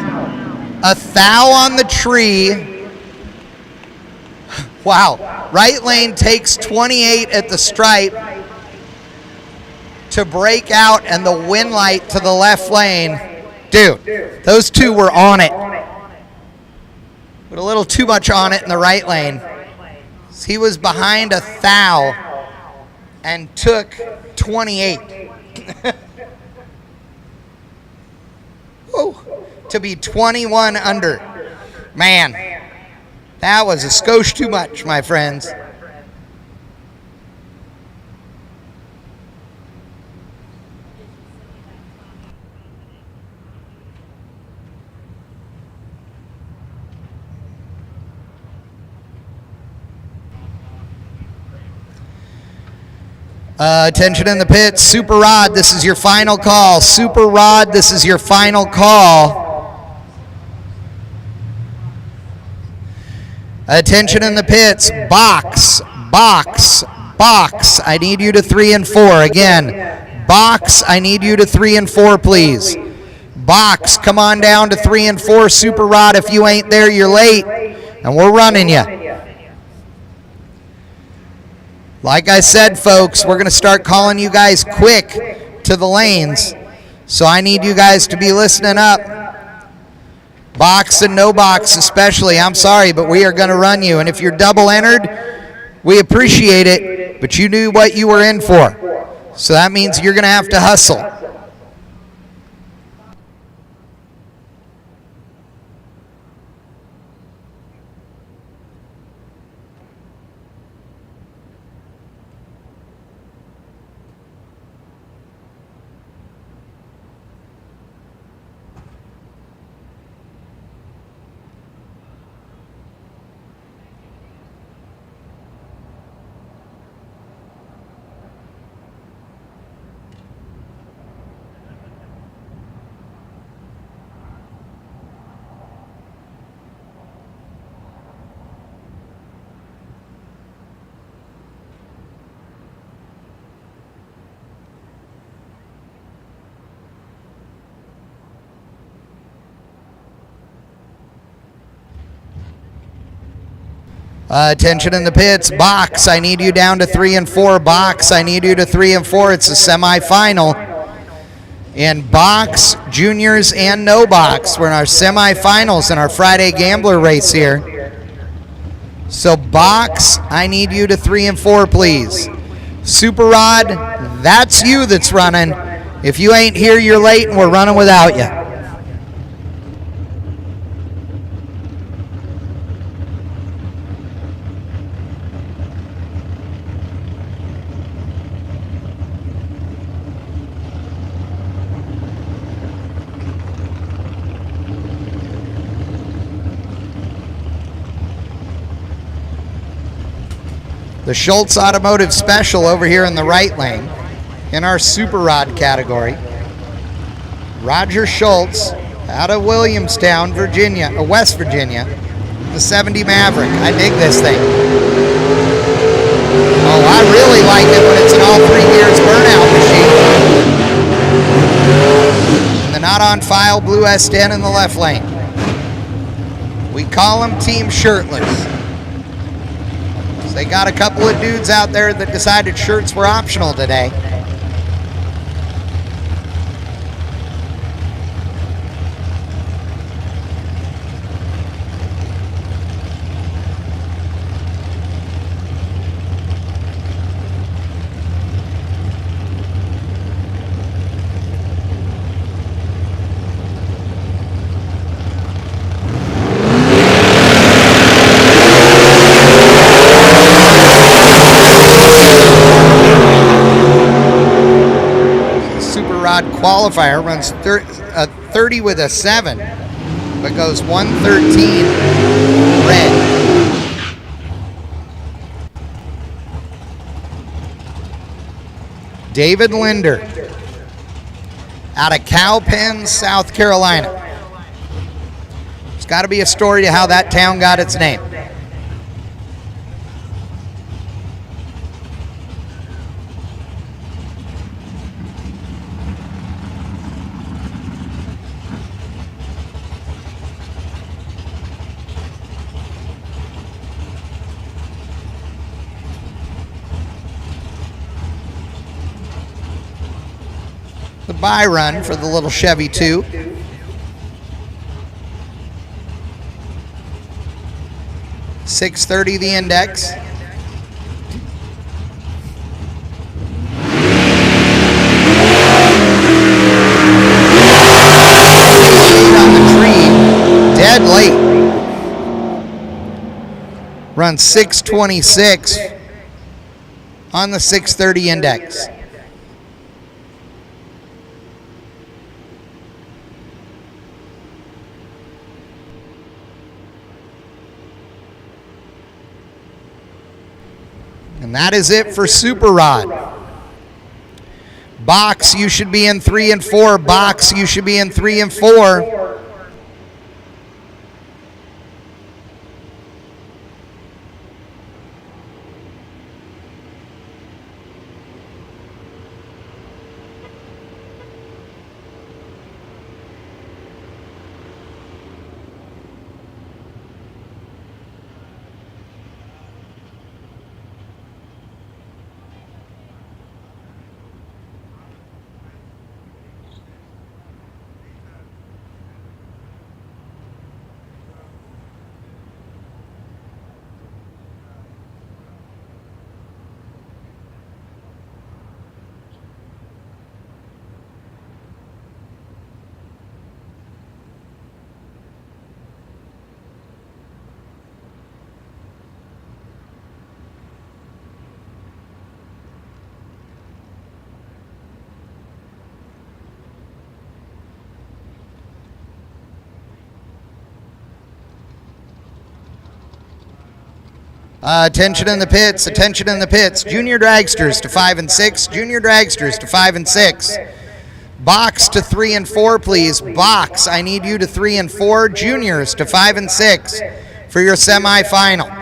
A thou on the tree. Wow. Right lane takes 28 at the stripe to break out, and the win light to the left lane. Dude, those two were on it. But a little too much on it in the right lane. He was behind a thou and took 28. Whoa. To be 21 under. Man, that was a skosh too much, my friends. Attention in the pits. Super Rod, this is your final call. Super Rod, this is your final call. Attention in the pits. Box, box, box. I need you to 3 and 4. Again, box, I need you to 3 and 4, please. Box, come on down to 3 and 4. Super Rod, if you ain't there, you're late. And we're running you. Like I said, folks, we're going to start calling you guys quick to the lanes. So I need you guys to be listening up. Box and no box especially. I'm sorry, but we are going to run you. And if you're double entered, we appreciate it, but you knew what you were in for. So that means you're going to have to hustle. Attention in the pits. Box, I need you down to 3 and 4. Box, I need you to 3 and 4. It's a semifinal. In box, juniors, and no box. We're in our semifinals in our Friday Gambler race here. So box, I need you to 3 and 4, please. Super Rod, that's you that's running. If you ain't here, you're late, and we're running without you. The Schultz Automotive Special over here in the right lane in our Super Rod category. Roger Schultz out of Williamstown, Virginia, West Virginia, the 70 Maverick. I dig this thing. Oh, I really like it when it's an all 3 gears burnout machine. And the not on file blue S10 in the left lane. We call them Team Shirtless. They got a couple of dudes out there that decided shirts were optional today. rod qualifier, runs 30 with a 7, but goes 113 red. David Linder out of Cowpen, South Carolina. There's got to be a story to how that town got its name. The buy run for the little Chevy 2. $630 the index. On the tree, dead late. Runs 626 on the 630 index. And that is it for Super Rod. Box, you should be in 3 and 4. Box, you should be in 3 and 4. Attention in the pits, attention in the pits. Junior dragsters to 5 and 6. Junior dragsters to 5 and 6. Box to 3 and 4, please. Box, I need you to 3 and 4. Juniors to 5 and 6 for your semifinal.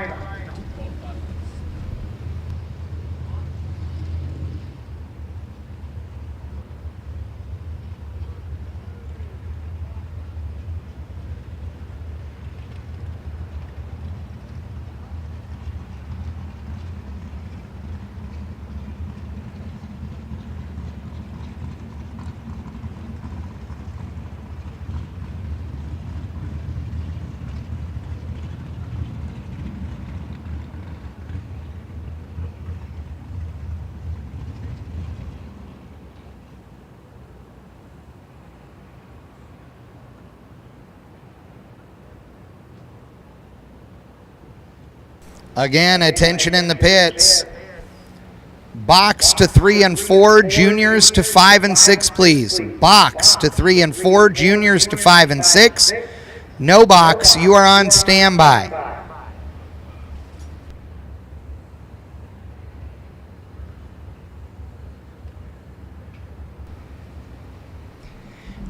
Again, attention in the pits. Box to 3 and 4, juniors to 5 and 6, please. Box to 3 and 4, juniors to 5 and 6. No box, you are on standby.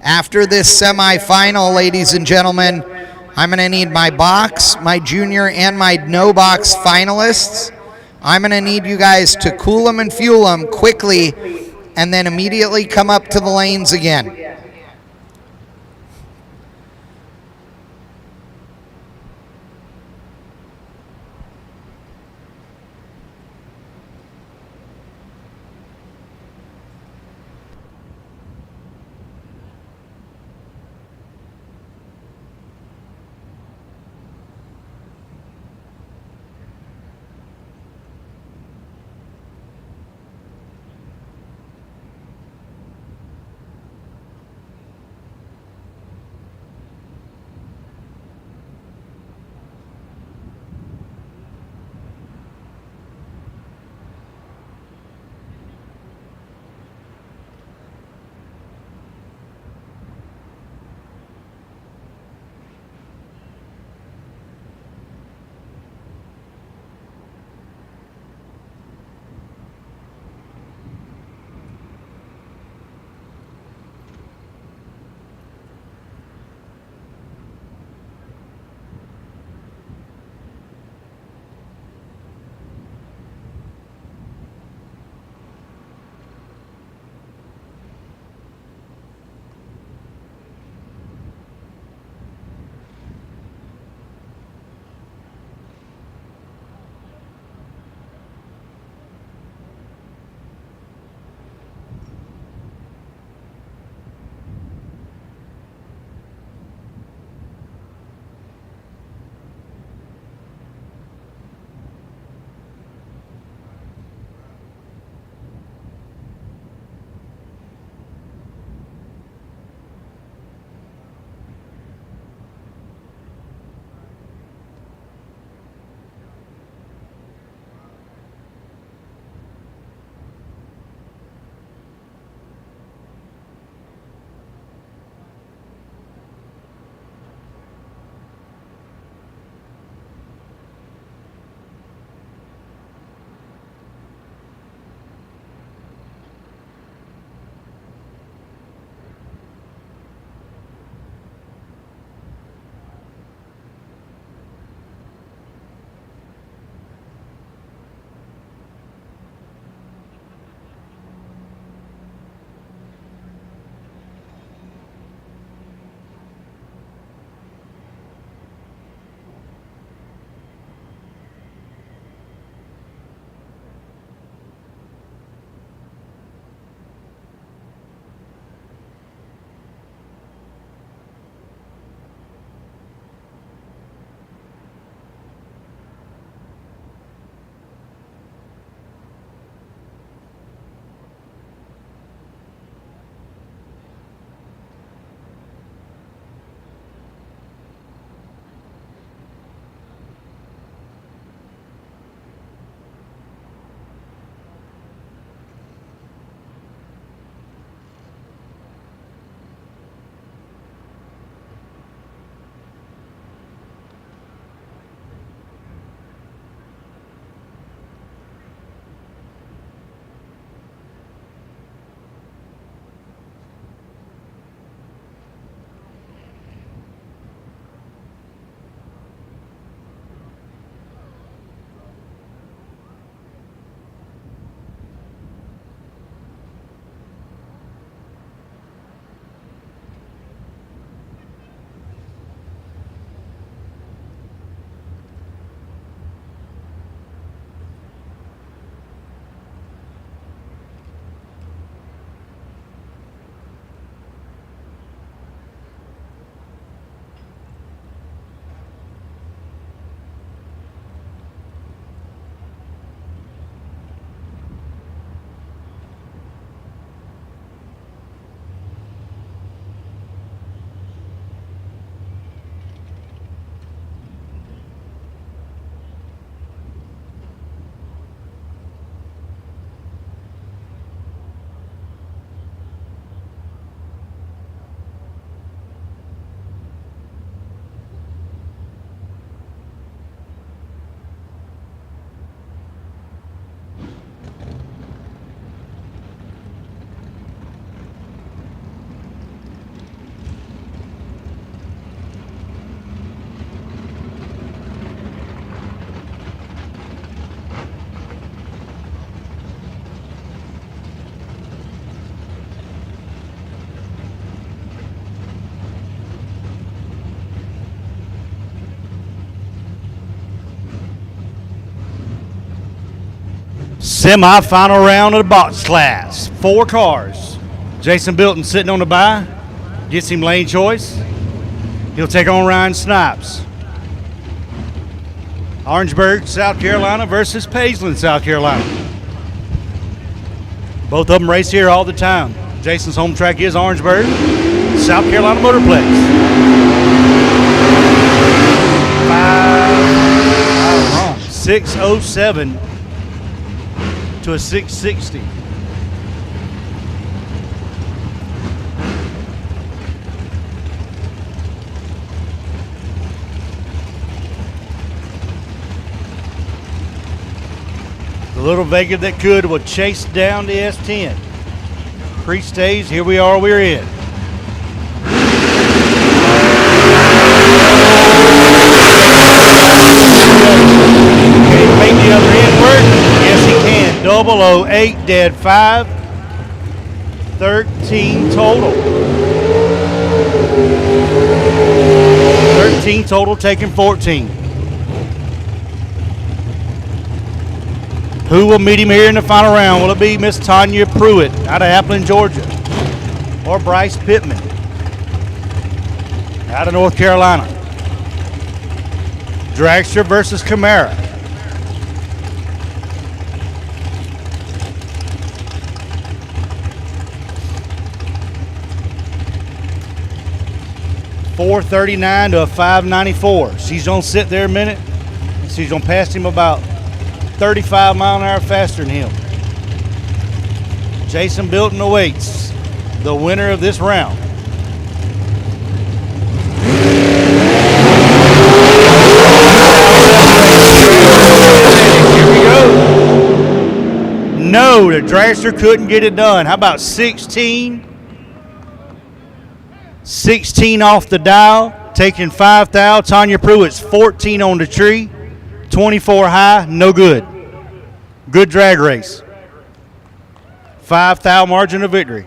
After this semifinal, ladies and gentlemen, I'm going to need my box, my junior, and my no box finalists. I'm going to need you guys to cool them and fuel them quickly and then immediately come up to the lanes again.
Semi-final round of the box class. 4 cars. Jason Bilton sitting on the bye. Gets him lane choice. He'll take on Ryan Snipes. Orangeburg, South Carolina versus Pageland, South Carolina. Both of them race here all the time. Jason's home track is Orangeburg, South Carolina Motorplex. 607 to a 660. The little Vega that could will chase down the S10. Pre-stage, here we are, we're in. Can he make the other end work? Yes, he can. 008, dead 5. 13 total. 13 total, taking 14. Who will meet him here in the final round? Will it be Miss Tanya Pruitt out of Appleton, Georgia? Or Bryce Pittman out of North Carolina? Dragster versus Camara. .439 to a 594. She's gonna sit there a minute, and she's gonna pass him about 35 mile an hour faster than him. Jason Bilton awaits the winner of this round. Here we go. No, the Dragster couldn't get it done. How about 16? 16 off the dial, taking 5 thou. Tanya Pruitt's 14 on the tree. 24 high, no good. Good drag race. 5 thou margin of victory.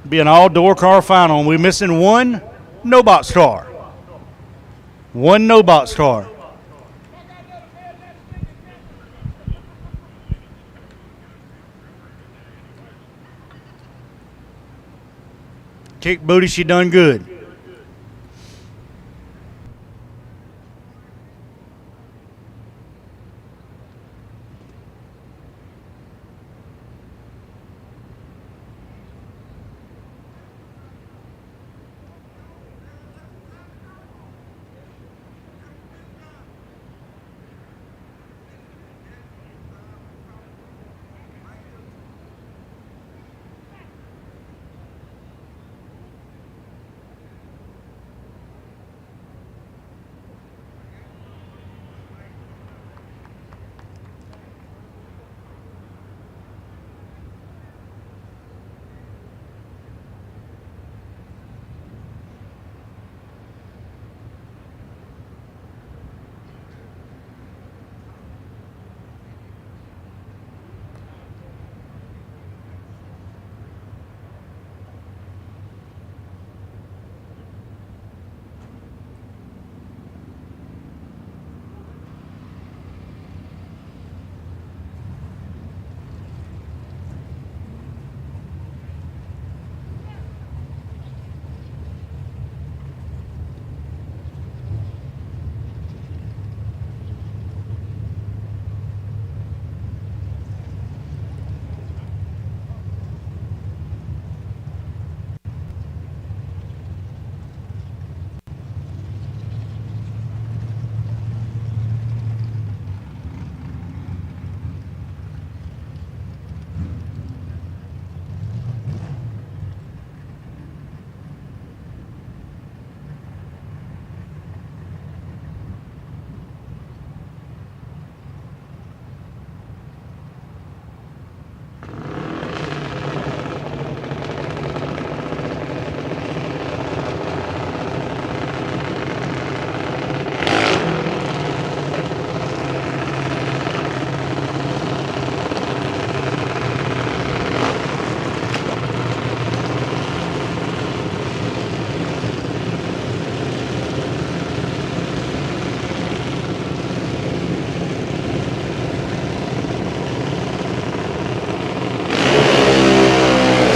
Be an all-door car final. We're missing one no-box car. One no-box car. Kick booty, she done good.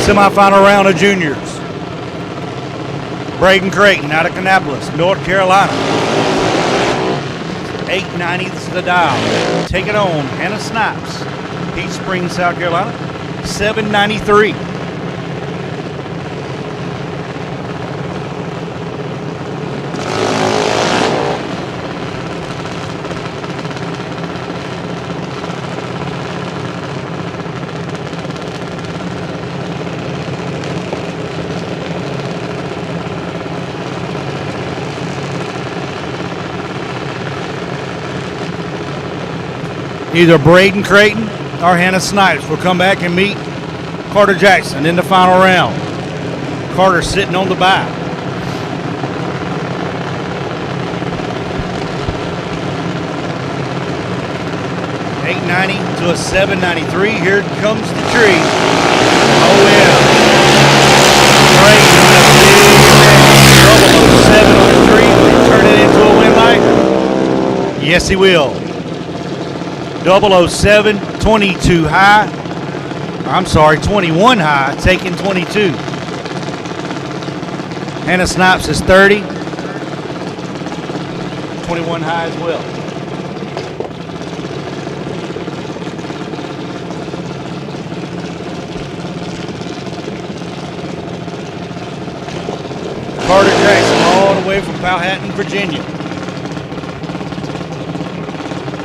Semifinal round of juniors. Braden Creighton out of Kannapolis, North Carolina. 8/90ths the dial. Take it on, Hannah Snipes, Peach Springs, South Carolina. 7/93. Either Braden Creighton or Hannah Snipes will come back and meet Carter Jackson in the final round. Carter sitting on the bye. $8.90 to a $7.93. Here comes the tree. Oh yeah. Creighton with a big double 07 on the tree. Will he turn it into a win light? Yes, he will. 007, 22 high. I'm sorry, 21 high, taking 22. Hannah Snipes is 30. 21 high as well. Carter Jackson all the way from Powhatan, Virginia.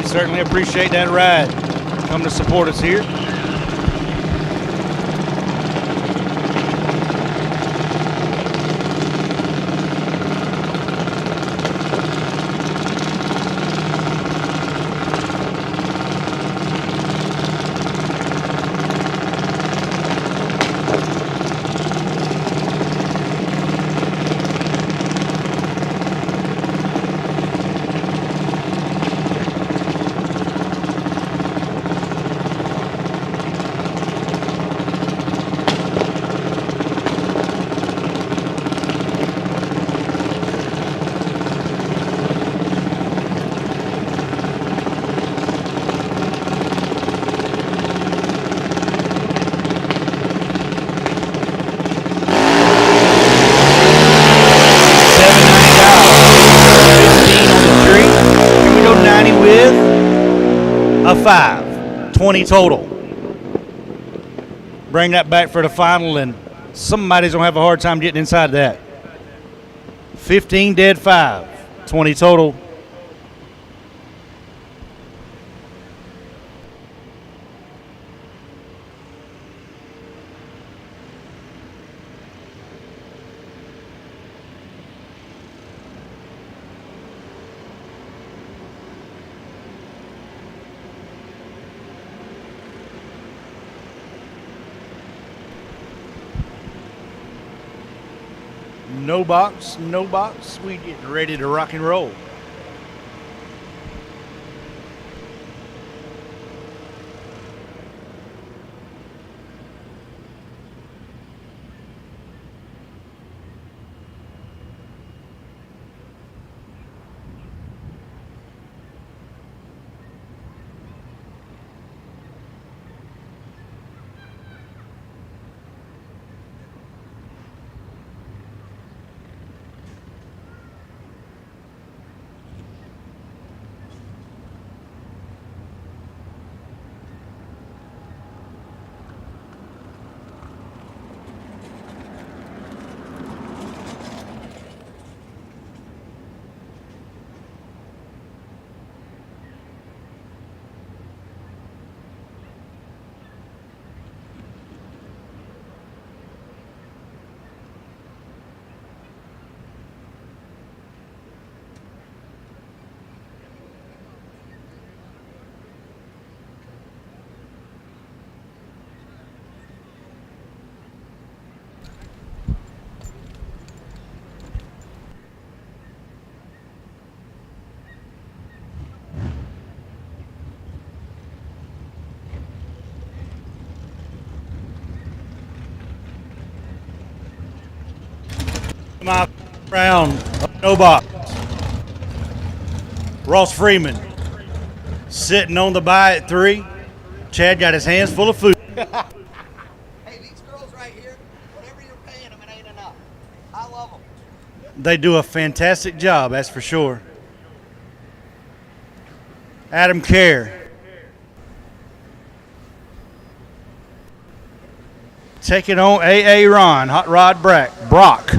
Certainly appreciate that ride. Come to support us here. A 5, 20 total. Bring that back for the final, and somebody's gonna have a hard time getting inside that. 15 dead, 5, 20 total. No box, no box. We getting ready to rock and roll. My round, no box. Ross Freeman sitting on the bye at 3. Chad got his hands full of food.
Hey, these girls right here,
They do a fantastic job, that's for sure. Adam Kerr. Taking on AA Ron, Hot Rod Brock.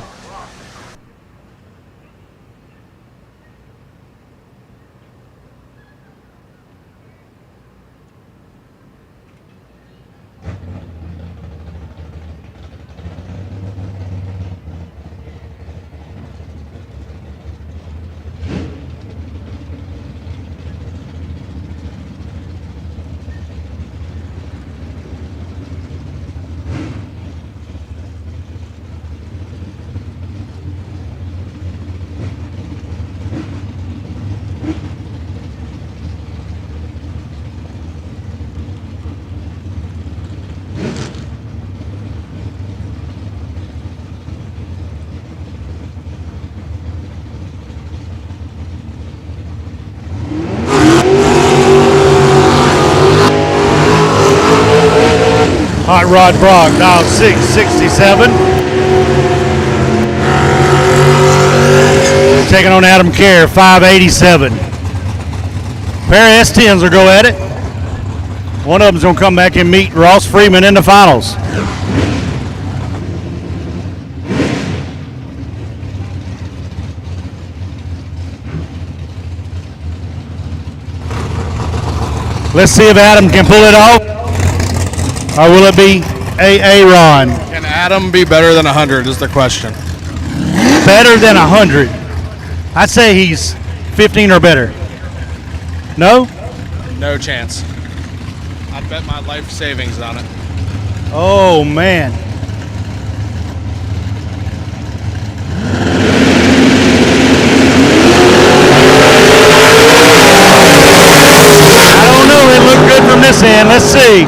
Hot Rod Brock, dial 667. Taking on Adam Kerr, 587. Pair of S10s will go at it. One of them's going to come back and meet Ross Freeman in the finals. Let's see if Adam can pull it off. Or will it be AA Ron?
Can Adam be better than 100 is the question.
Better than 100. I'd say he's 15 or better. No?
No chance. I'd bet my life savings on it.
Oh, man. I don't know. It looked good from this end. Let's see.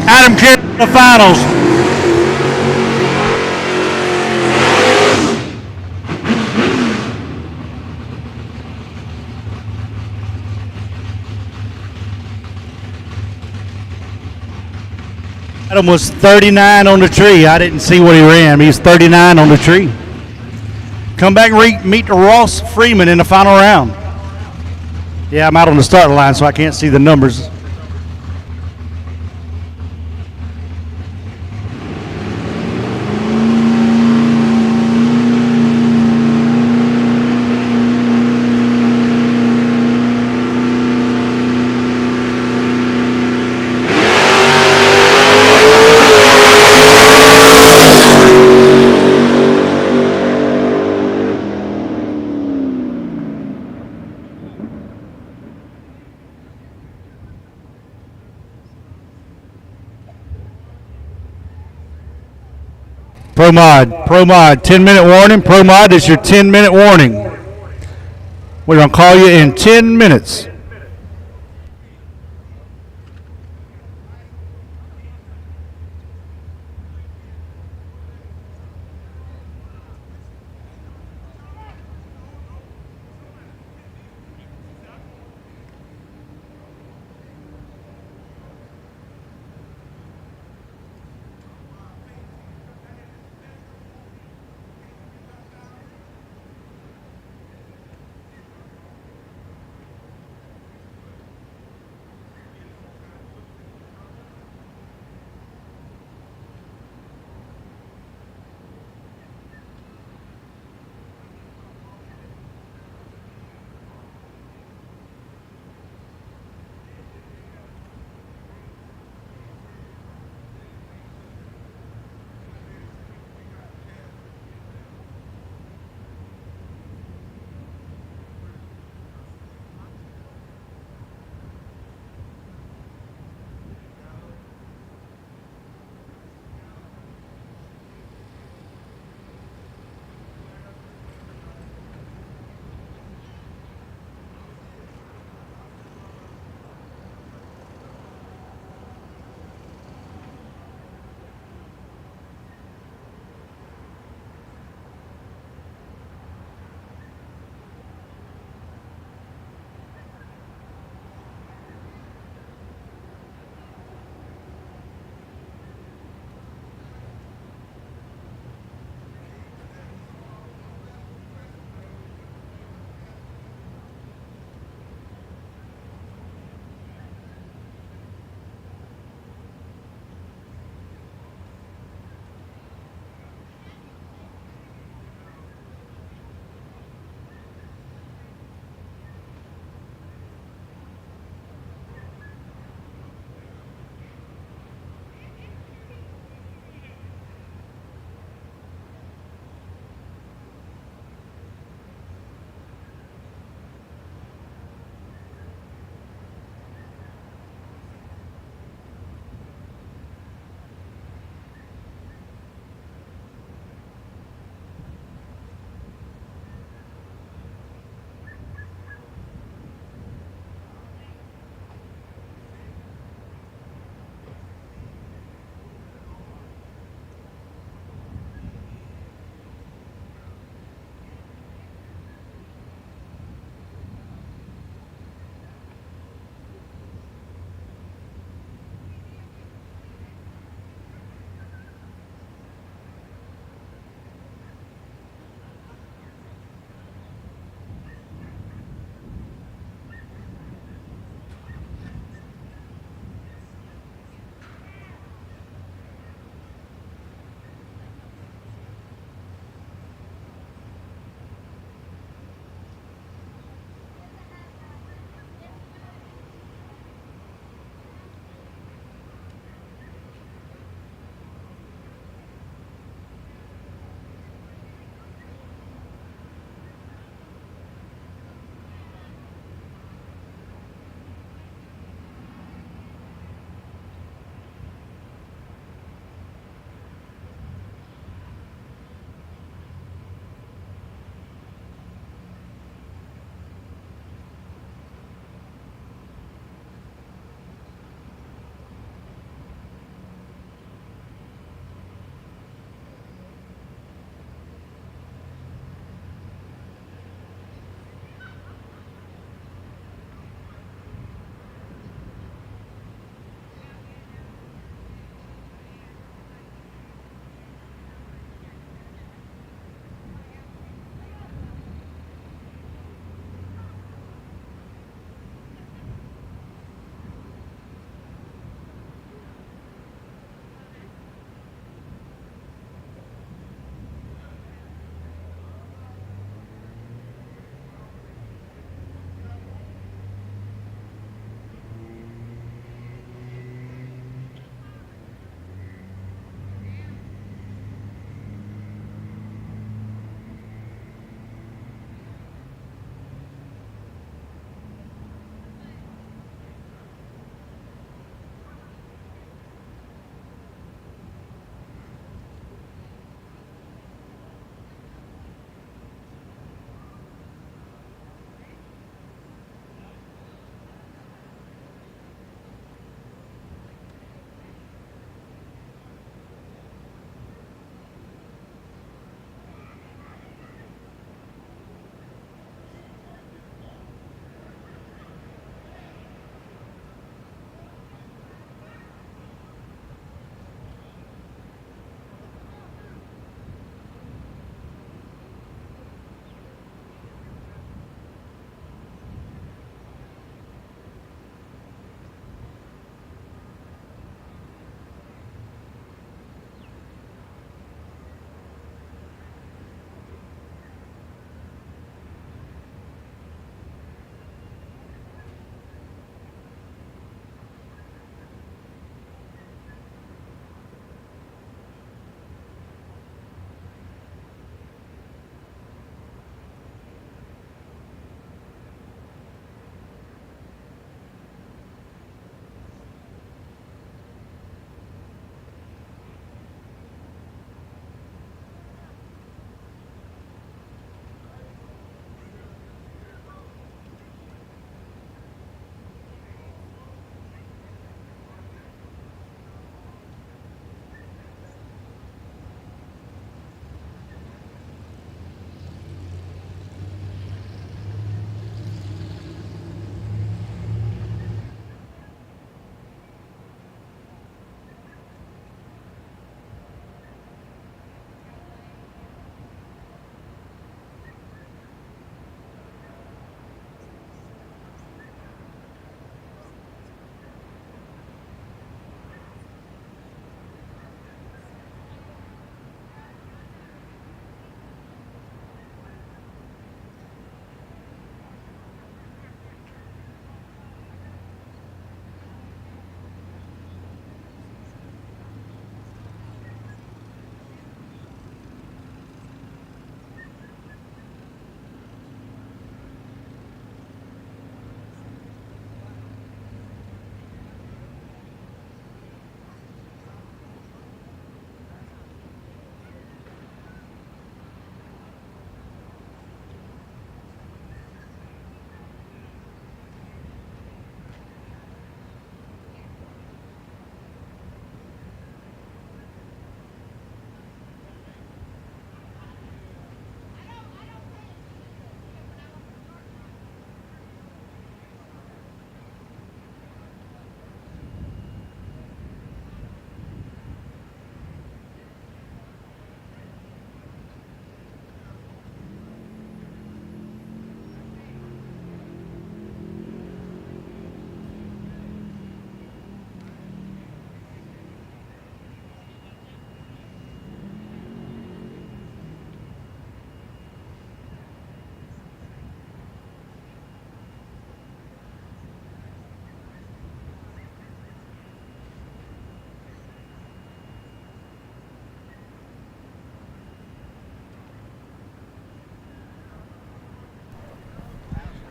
Adam Kerr in the finals. Adam was 39 on the tree. I didn't see what he ran. He was 39 on the tree. Come back and meet Ross Freeman in the final round. Yeah, I'm out on the start line, so I can't see the numbers. Pro Mod, 10-minute warning. Pro Mod is your 10-minute warning. We're going to call you in 10 minutes.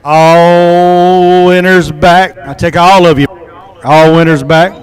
All winners back. I take all of you. All winners back.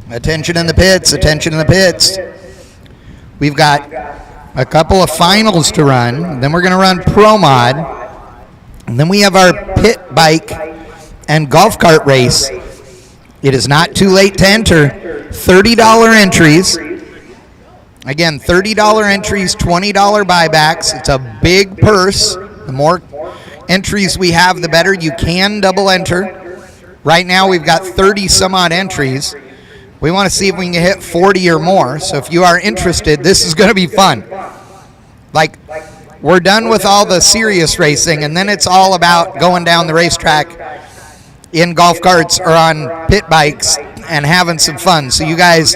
Attention in the pits, attention in the pits. We've got a couple of finals to run. Then we're going to run Pro Mod. And then we have our pit bike and golf cart race. It is not too late to enter. $30 entries. Again, $30 entries, $20 buybacks. It's a big purse. The more entries we have, the better. You can double enter. Right now, we've got 30 some odd entries. We want to see if we can hit 40 or more. So if you are interested, this is going to be fun. Like, we're done with all the serious racing, and then it's all about going down the racetrack in golf carts or on pit bikes and having some fun. So you guys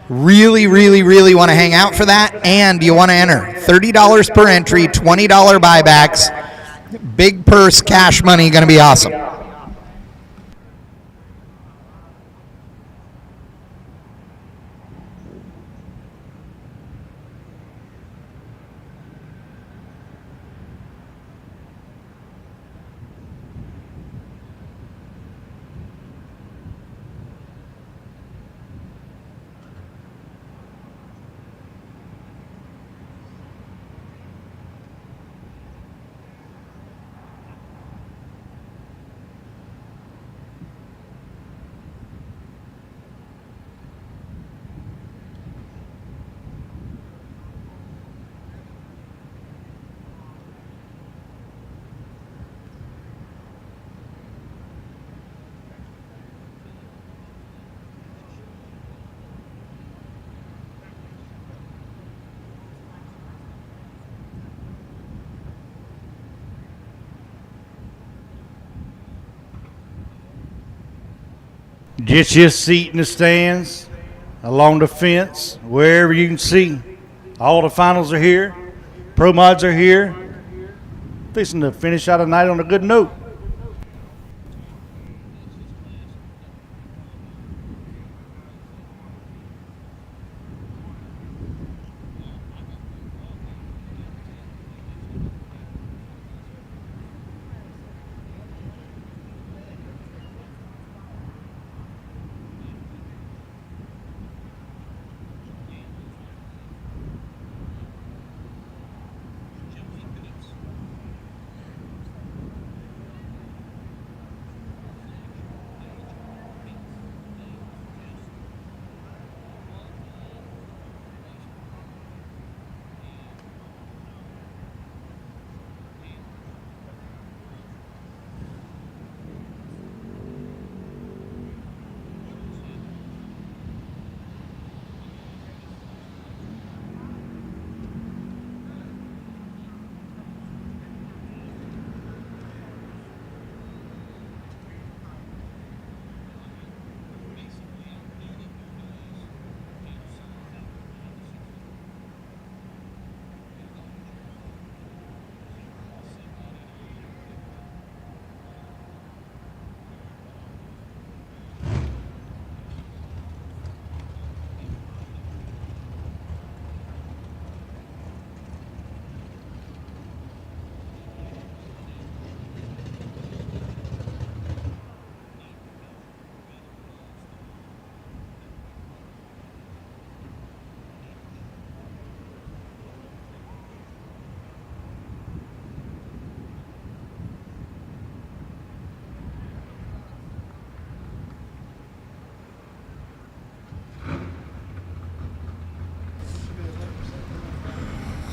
really, really, really want to hang out for that, and you want to enter. $30 per entry, $20 buybacks, big purse, cash money, going to be awesome.
Get you a seat in the stands, along the fence, wherever you can see. All the finals are here. Pro mods are here. Fixing to finish out the night on a good note.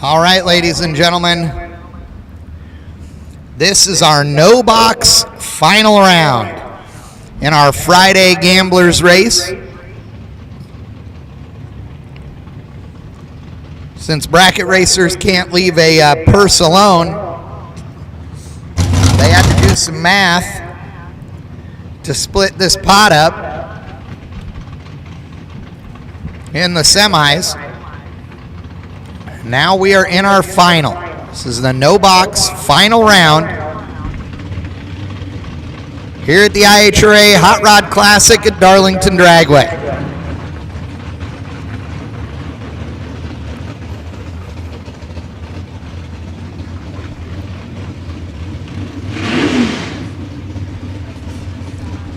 All right, ladies and gentlemen, this is our no box final round in our Friday Gamblers race. Since bracket racers can't leave a purse alone, they had to do some math to split this pot up in the semis. Now we are in our final. This is the no box final round here at the IHRA Hot Rod Classic at Darlington Dragway.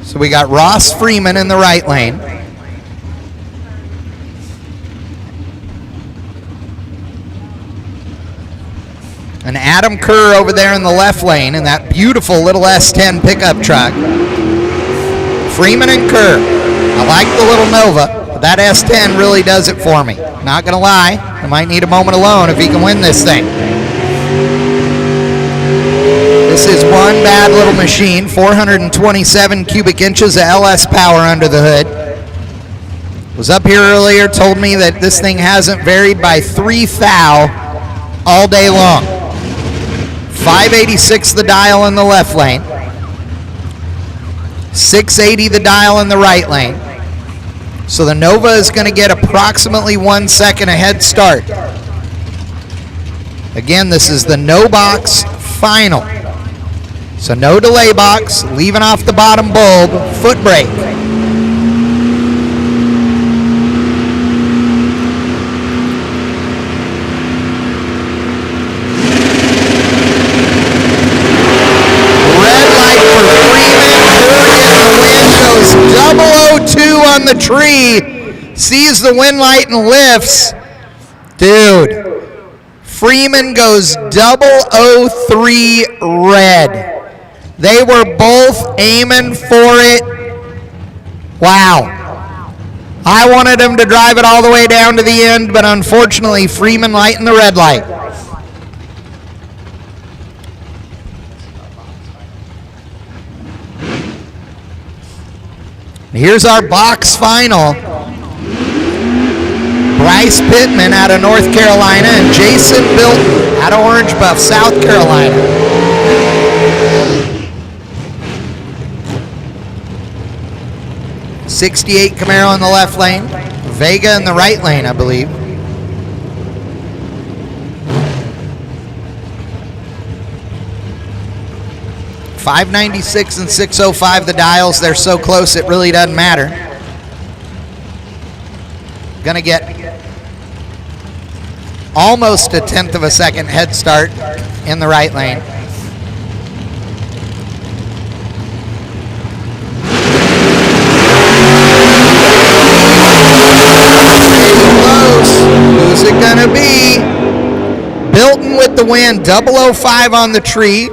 So we got Ross Freeman in the right lane. And Adam Kerr over there in the left lane in that beautiful little S10 pickup truck. Freeman and Kerr. I like the little Nova, but that S10 really does it for me. Not going to lie, I might need a moment alone if he can win this thing. This is one bad little machine, 427 cubic inches of LS power under the hood. Was up here earlier, told me that this thing hasn't varied by 3 thou all day long. 586 the dial in the left lane, 680 the dial in the right lane. So the Nova is going to get approximately 1 second a head start. Again, this is the no box final. So no delay box, leaving off the bottom bulb, foot brake. On the tree, sees the wind light and lifts. Dude, Freeman goes 003 red. They were both aiming for it. Wow. I wanted him to drive it all the way down to the end, but unfortunately Freeman lighting the red light. Here's our box final. Bryce Pittman out of North Carolina and Jason Bilton out of Orange Buff, South Carolina. 68 Camaro in the left lane. Vega in the right lane, I believe. .596 and 605 the dials. They're so close it really doesn't matter. Gonna get almost a 1/10 of a second head start in the right lane. Close. Who's it gonna be? Bilton with the win. 005 on the tree.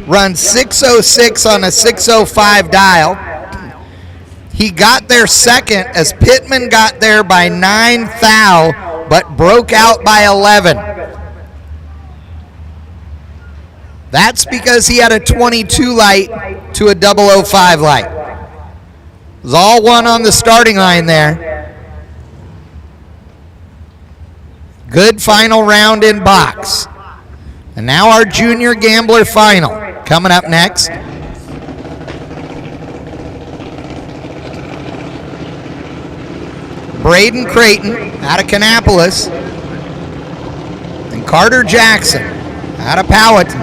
Runs 606 on a 605 dial. He got there second as Pittman got there by 9 thou, but broke out by 11. That's because he had a 22 light to a 005 light. It was all one on the starting line there. Good final round in box. And now our junior gambler final. Coming up next. Braden Creighton out of Kannapolis. And Carter Jackson out of Powhatan.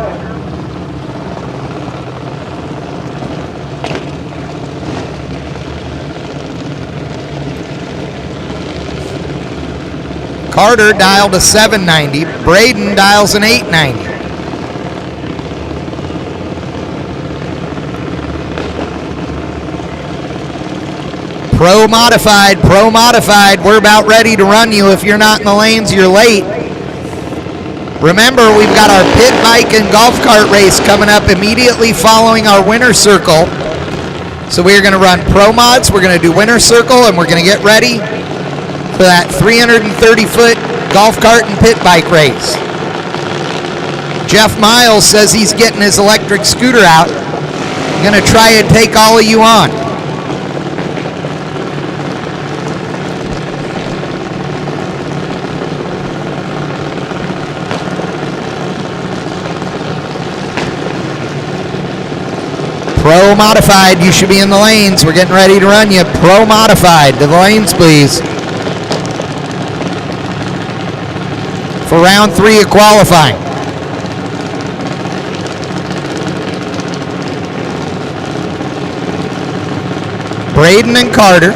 Carter dialed a 790. Braden dials an 890. Pro Modified, we're about ready to run you. If you're not in the lanes, you're late. Remember, we've got our pit bike and golf cart race coming up immediately following our winner circle. So we're going to run Pro Mods, we're going to do winner circle, and we're going to get ready for that 330-foot golf cart and pit bike race. Jeff Miles says he's getting his electric scooter out. Going to try and take all of you on. Pro Modified, you should be in the lanes. We're getting ready to run you. Pro Modified, to the lanes, please. For round 3 of qualifying. Braden and Carter.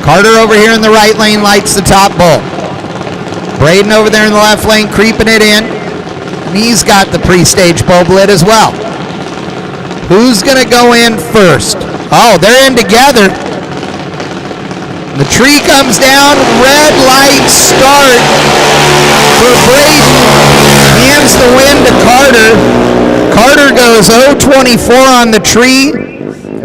Carter over here in the right lane lights the top bulb. Braden over there in the left lane creeping it in. And he's got the pre-stage bulb lit as well. Who's going to go in first? Oh, they're in together. The tree comes down. Red light start for Braden. Hands the win to Carter. Carter goes 024 on the tree.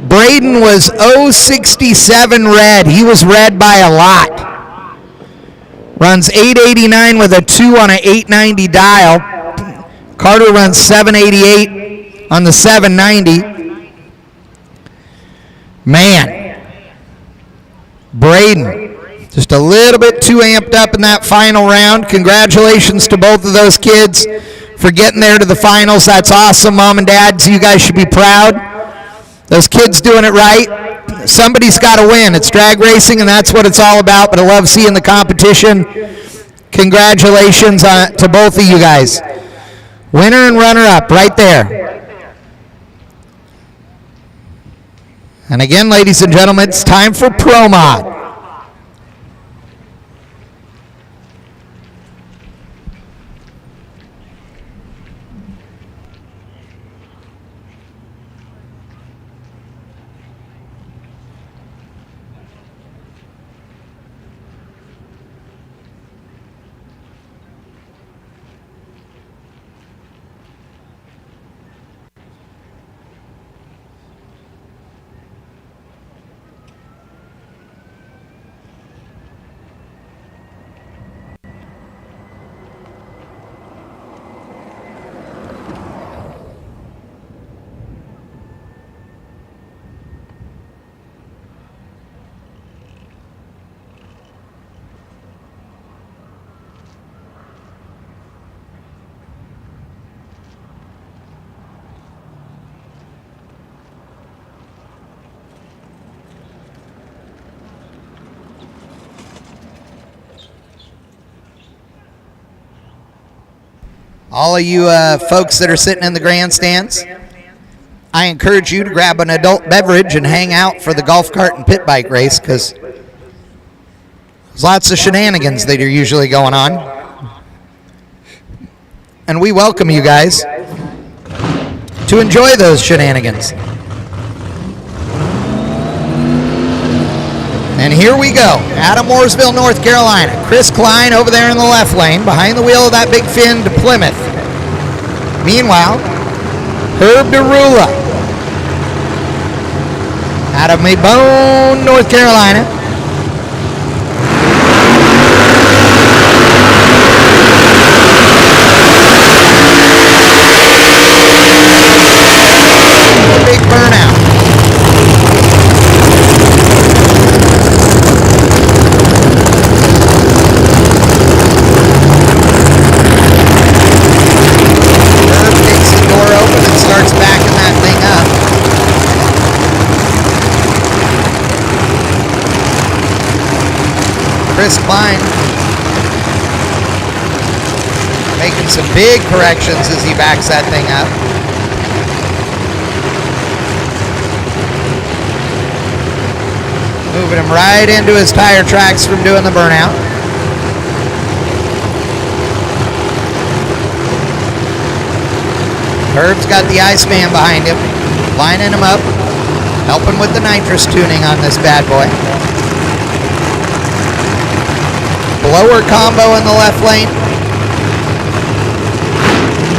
Braden was 067 red. He was red by a lot. Runs 889 with a 2 on an 890 dial. Carter runs 788 on the 790. Man, Braden, just a little bit too amped up in that final round. Congratulations to both of those kids for getting there to the finals. That's awesome, Mom and Dad. You guys should be proud. Those kids doing it right. Somebody's got to win. It's drag racing, and that's what it's all about, but I love seeing the competition. Congratulations to both of you guys. Winner and runner-up right there. And again, ladies and gentlemen, it's time for Pro Mod. All of you folks that are sitting in the grandstands, I encourage you to grab an adult beverage and hang out for the golf cart and pit bike race, because there's lots of shenanigans that are usually going on. And we welcome you guys to enjoy those shenanigans. And here we go, out of Mooresville, North Carolina. Chris Klein over there in the left lane, behind the wheel of that big fin to Plymouth. Meanwhile, Herb DeRula, out of Maybone, North Carolina. Big burnout. Starts backing that thing up. Chris Klein making some big corrections as he backs that thing up. Moving him right into his tire tracks from doing the burnout. Herb's got the Iceman behind him, lining him up, helping with the nitrous tuning on this bad boy. Blower combo in the left lane.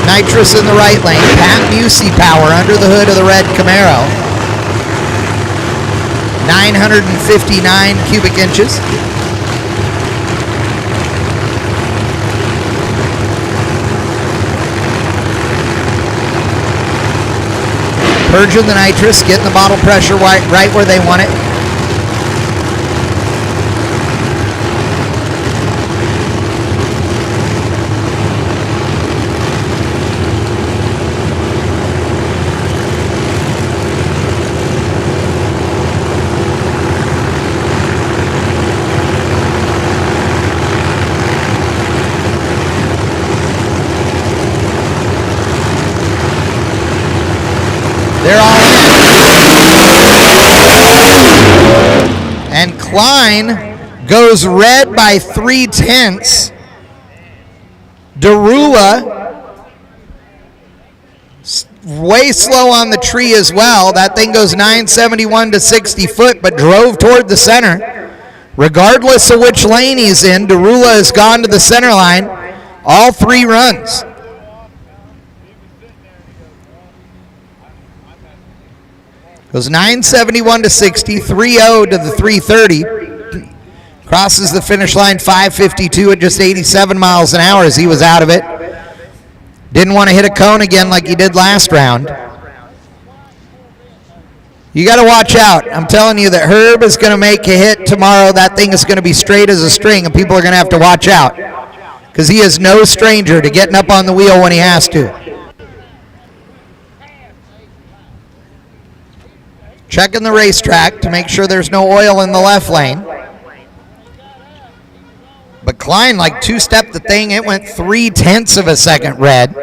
Nitrous in the right lane. Pat Busey power under the hood of the red Camaro. 959 cubic inches. Purging the nitrous, getting the bottle pressure right where they want it. They're all in. And Klein goes red by 3/10. DeRula way slow on the tree as well. That thing goes 971 to 60 foot, but drove toward the center. Regardless of which lane he's in, DeRula has gone to the center line all three runs. Goes 971 to 60, 3-0 to the 330. Crosses the finish line 5:52 at just 87 miles an hour as he was out of it. Didn't want to hit a cone again like he did last round. You got to watch out. I'm telling you that Herb is going to make a hit tomorrow. That thing is going to be straight as a string, and people are going to have to watch out because he is no stranger to getting up on the wheel when he has to. Checking the racetrack to make sure there's no oil in the left lane. But Klein like two-stepped the thing. It went 0.3 of a second red.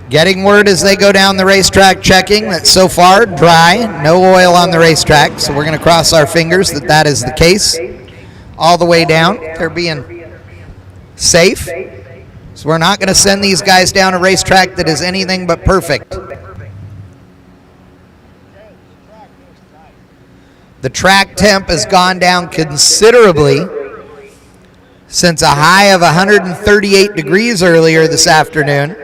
Getting word as they go down the racetrack, checking that so far dry, no oil on the racetrack. So we're going to cross our fingers that that is the case all the way down. They're being safe. So we're not going to send these guys down a racetrack that is anything but perfect. The track temp has gone down considerably since a high of 138 degrees earlier this afternoon.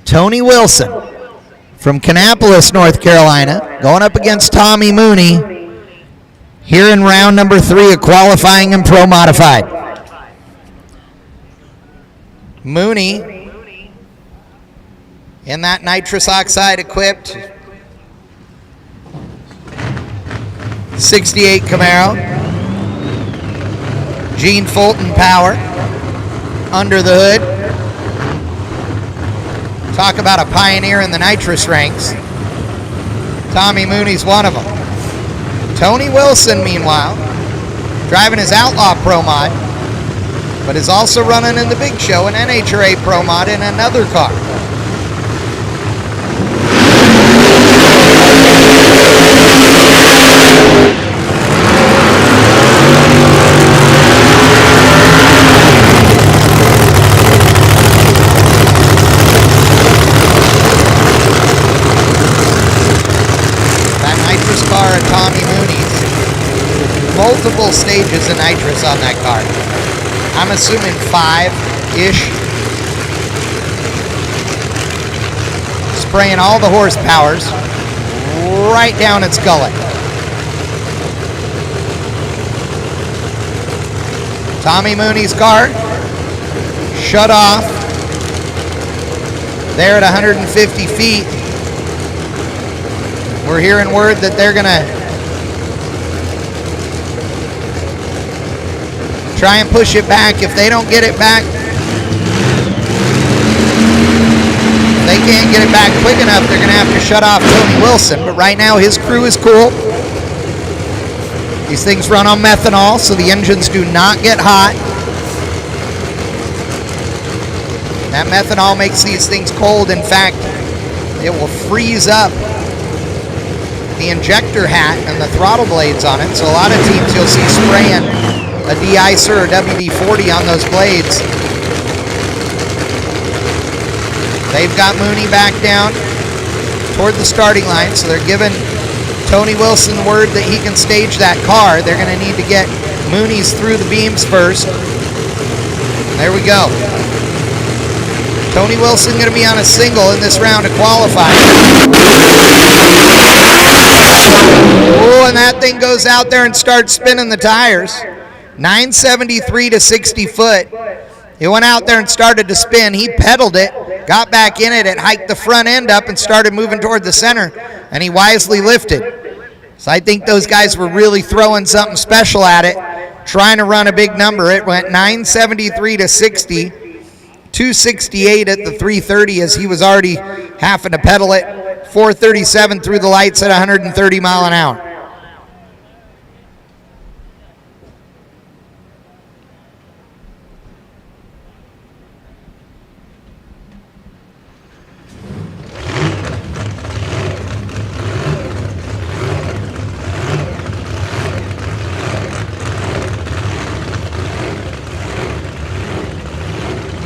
Tony Wilson from Kannapolis, North Carolina, going up against Tommy Mooney here in round number 3 of qualifying and Pro Modified. Mooney in that nitrous oxide equipped '68 Camaro. Gene Fulton power under the hood. Talk about a pioneer in the nitrous ranks. Tommy Mooney's one of them. Tony Wilson, meanwhile, driving his Outlaw Pro Mod, but is also running in the big show, an NHRA Pro Mod in another car. That nitrous car at Tommy Mooney's, multiple stages of nitrous on that car. I'm assuming 5-ish. Spraying all the horsepowers right down its gullet. Tommy Mooney's car shut off there at 150 feet. We're hearing word that they're going to try and push it back. If they don't get it back, if they can't get it back quick enough, they're going to have to shut off Tony Wilson. But right now his crew is cool. These things run on methanol, so the engines do not get hot. That methanol makes these things cold. In fact, it will freeze up the injector hat and the throttle blades on it. So a lot of teams you'll see spraying a de-icer or WD-40 on those blades. They've got Mooney back down toward the starting line, so they're giving Tony Wilson word that he can stage that car. They're going to need to get Mooney's through the beams first. There we go. Tony Wilson going to be on a single in this round of qualifying. Oh, and that thing goes out there and starts spinning the tires. 973 to 60 foot. It went out there and started to spin. He pedaled it, got back in it, hiked the front end up and started moving toward the center, and he wisely lifted. So I think those guys were really throwing something special at it, trying to run a big number. It went 973 to 60, 268 at the 330 as he was already having to pedal it, 437 through the lights at 130 mile an hour.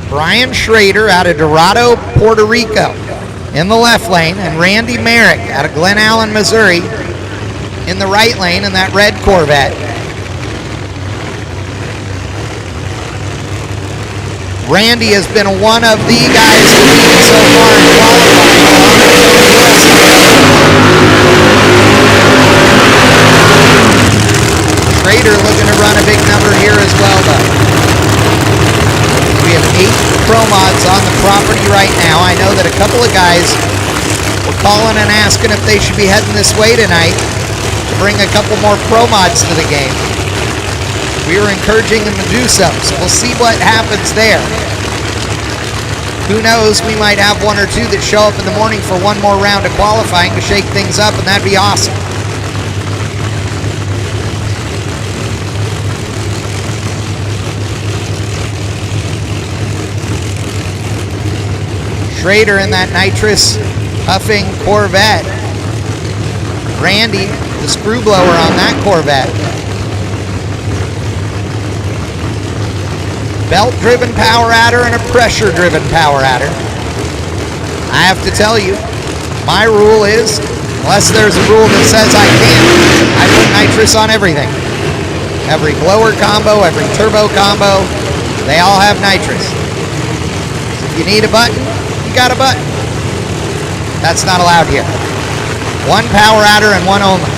Brian Schrader out of Dorado, Puerto Rico in the left lane, and Randy Merrick out of Glen Allen, Missouri in the right lane in that red Corvette. Randy has been one of the guys to beat so far in qualifying. Schrader looking to run a big number here as well, though. We have 8 Pro Mods on the property right now. I know that a couple of guys were calling and asking if they should be heading this way tonight to bring a couple more Pro Mods to the game. We were encouraging them to do so, so we'll see what happens there. Who knows, we might have 1 or 2 that show up in the morning for one more round of qualifying to shake things up, and that'd be awesome. Schrader in that nitrous huffing Corvette. Randy, the screw blower on that Corvette. Belt-driven power adder and a pressure-driven power adder. I have to tell you, my rule is, unless there's a rule that says I can't, I put nitrous on everything. Every blower combo, every turbo combo, they all have nitrous. If you need a button, you got a button. That's not allowed here. 1 power adder and 1 only.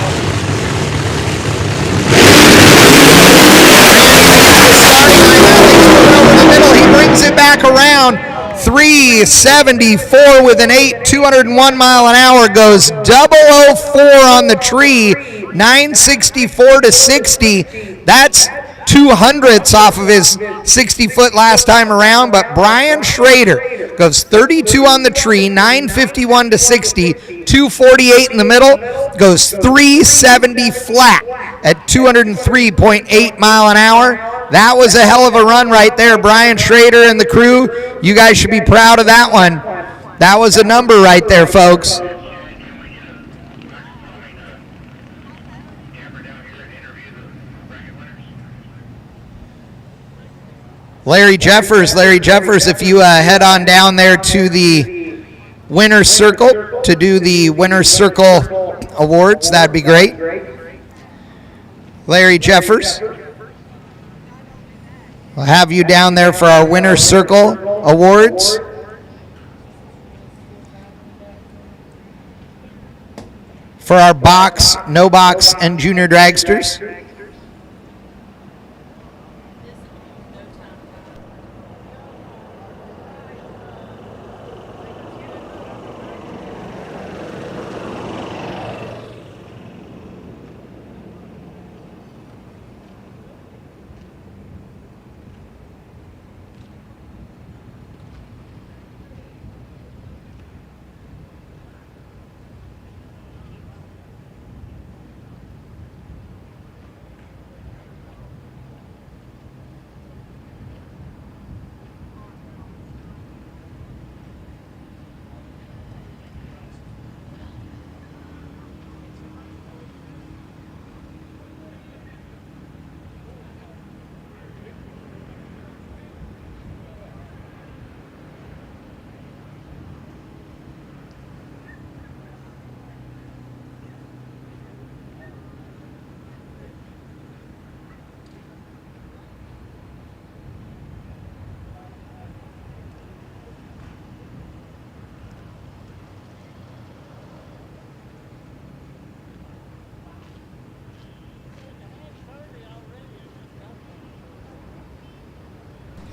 Over the middle, he brings it back around. 374 with an 8, 201 mile an hour, goes 004 on the tree. 964 to 60. That's 200ths off of his 60-foot last time around, but Brian Schrader goes 32 on the tree, 951 to 60, 248 in the middle, goes 370 flat at 203.8 mile an hour. That was a hell of a run right there. Brian Schrader and the crew, you guys should be proud of that one. That was a number right there, folks. Larry Jeffers, if you head on down there to the winner's circle to do the winner's circle awards, that'd be great. Larry Jeffers, we'll have you down there for our winner's circle awards. For our box, no box, and junior dragsters.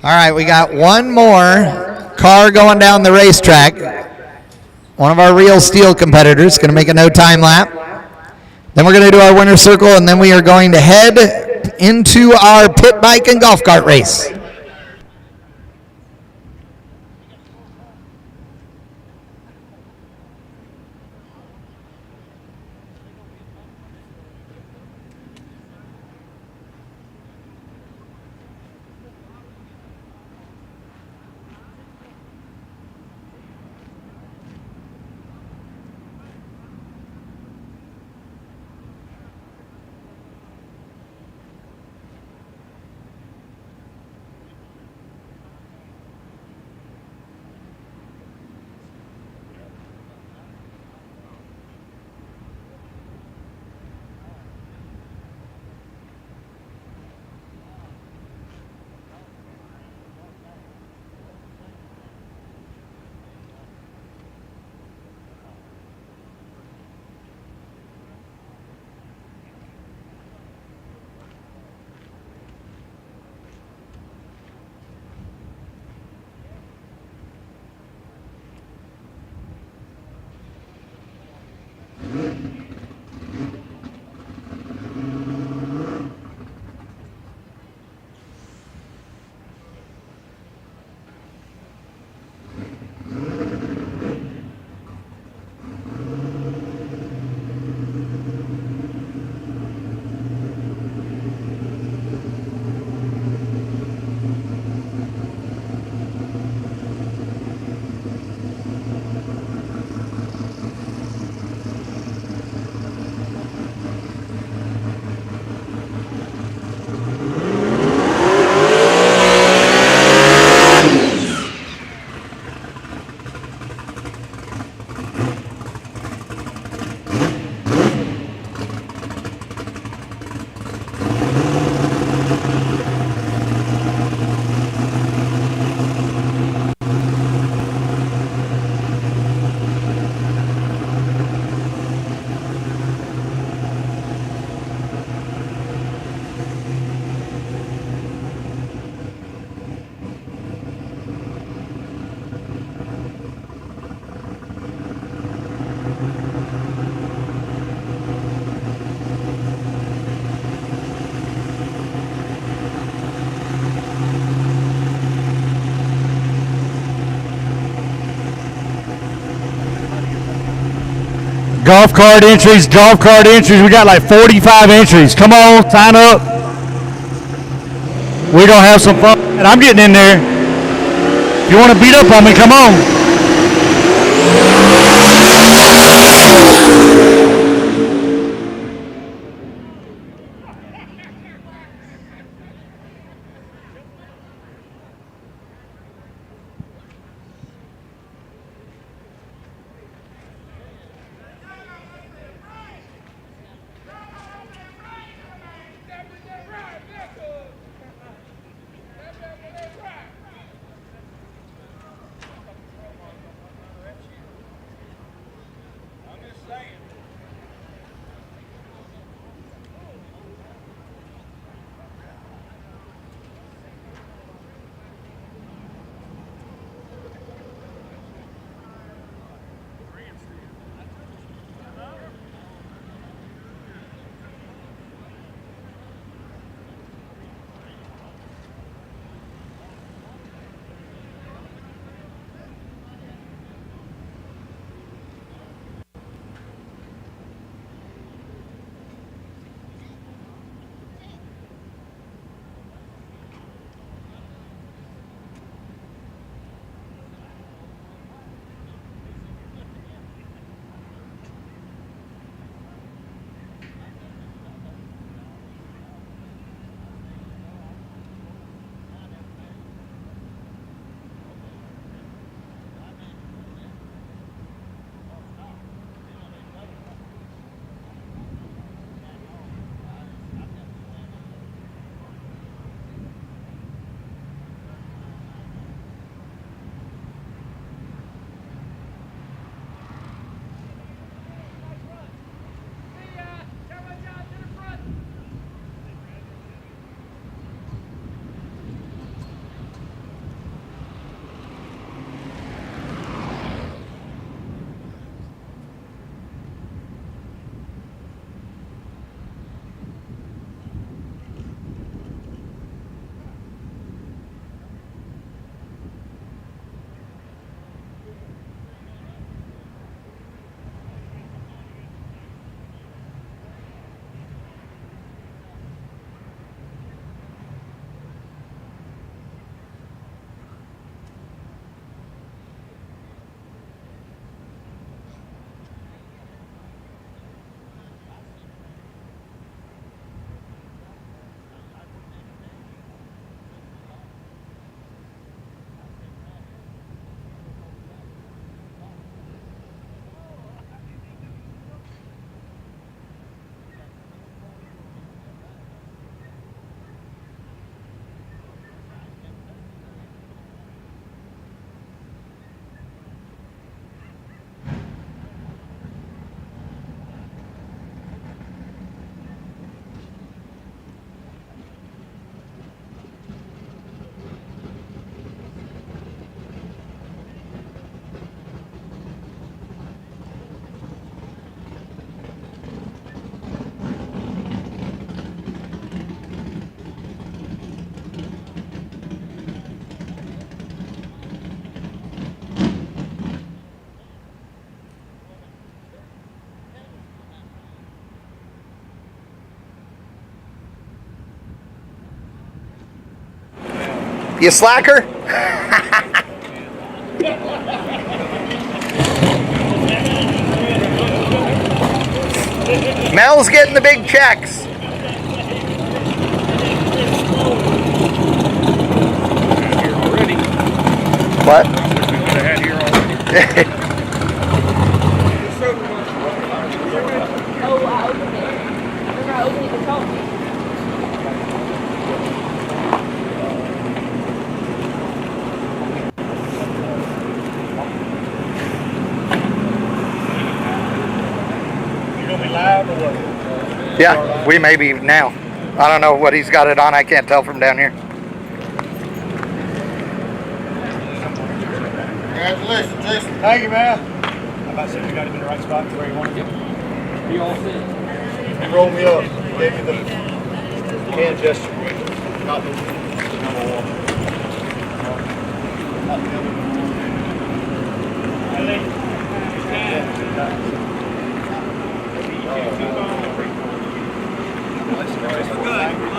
All right, we got one more car going down the racetrack. One of our real steel competitors going to make a no time lap. Then we're going to do our winner's circle, and then we are going to head into our pit bike and golf cart race.
Golf cart entries. We got like 45 entries. Come on, sign up. We're going to have some fun. And I'm getting in there. If you want to beat up on me, come on.
You slacker? Mel's getting the big checks. What? Yeah, we may be now. I don't know what he's got it on. I can't tell from down here.
Congratulations, Jason. Thank you, man. How about saying we got him in the right spot where you want to get? You all set? He rolled me up. Gave me the hand gesture. Not the number one. Not the other one.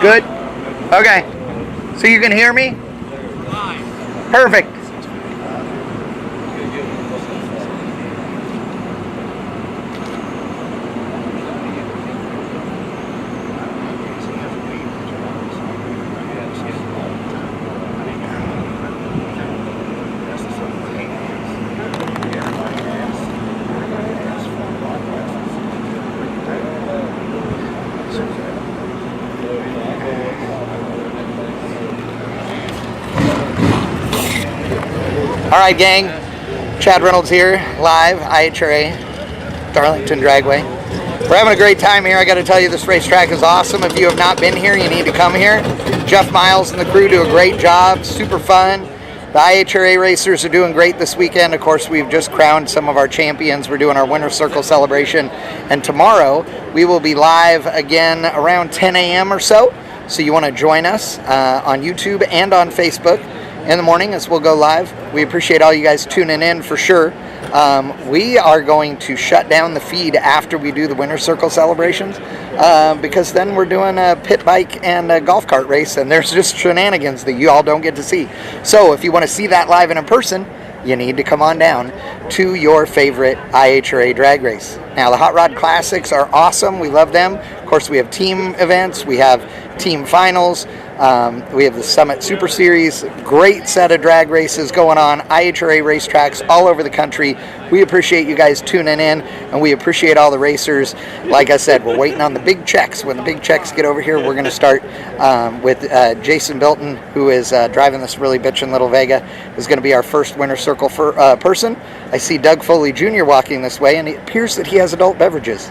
Good? Okay. So you can hear me? Perfect. All right, gang. Chad Reynolds here, live, IHRA, Darlington Dragway. We're having a great time here. I got to tell you, this racetrack is awesome. If you have not been here, you need to come here. Jeff Miles and the crew do a great job. Super fun. The IHRA racers are doing great this weekend. Of course, we've just crowned some of our champions. We're doing our Winner's Circle celebration. And tomorrow, we will be live again around 10 a.m. or so. So you want to join us on YouTube and on Facebook in the morning as we'll go live. We appreciate all you guys tuning in for sure. We are going to shut down the feed after we do the Winner's Circle celebrations because then we're doing a pit bike and a golf cart race, and there's just shenanigans that you all don't get to see. So if you want to see that live and in person, you need to come on down to your favorite IHRA drag race. Now, the Hot Rod Classics are awesome. We love them. Of course, we have team events. We have team finals. We have the Summit Super Series. Great set of drag races going on. IHRA racetracks all over the country. We appreciate you guys tuning in, and we appreciate all the racers. Like I said, we're waiting on the big checks. When the big checks get over here, we're going to start with Jason Bilton, who is driving this really bitchin' little Vega, is going to be our first Winner's Circle person. I see Doug Foley Jr. walking this way, and it appears that he has adult beverages.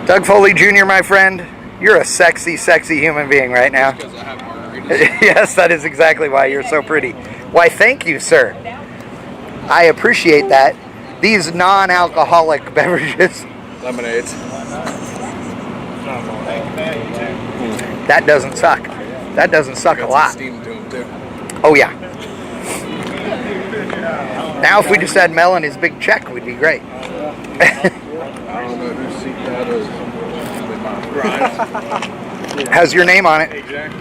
Doug Foley Jr., my friend, you're a sexy, sexy human being right now. Yes, that is exactly why you're so pretty. Why, thank you, sir. I appreciate that. These non-alcoholic beverages.
Lemonades.
That doesn't suck. That doesn't suck a lot.
Steam to them too.
Oh, yeah. Now, if we just had Mel and his big check, we'd be great.
I don't know whose seat that is.
Has your name on it?
Exactly.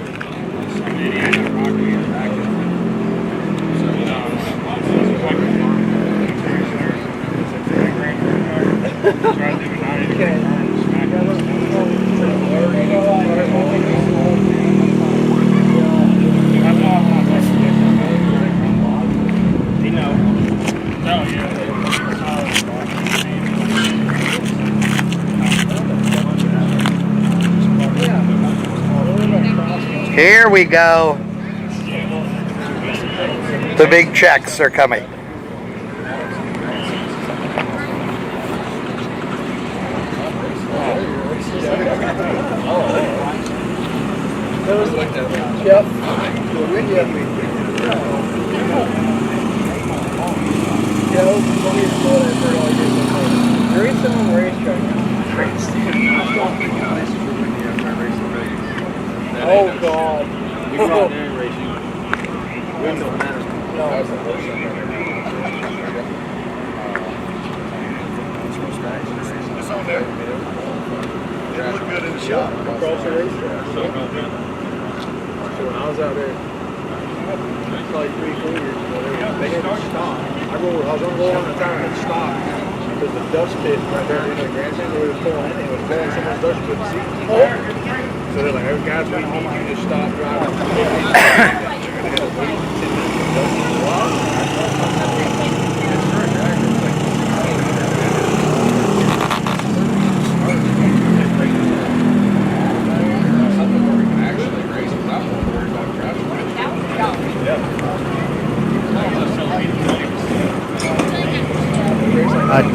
Here we go. The big checks are coming.
Yep. There is some racetrack. Oh God. We brought in racing. Win don't matter. No.
It's on there. It looked good in the shot.
Across the racetrack. So when I was out there, it's like 3-4 years ago, they had to stop. I was on roll on the tire and stopped because the dust pit right there in the grandstand where it was pulling in, it was blowing so much dust to the seat. So they're like, hey guys, we need you to stop driving.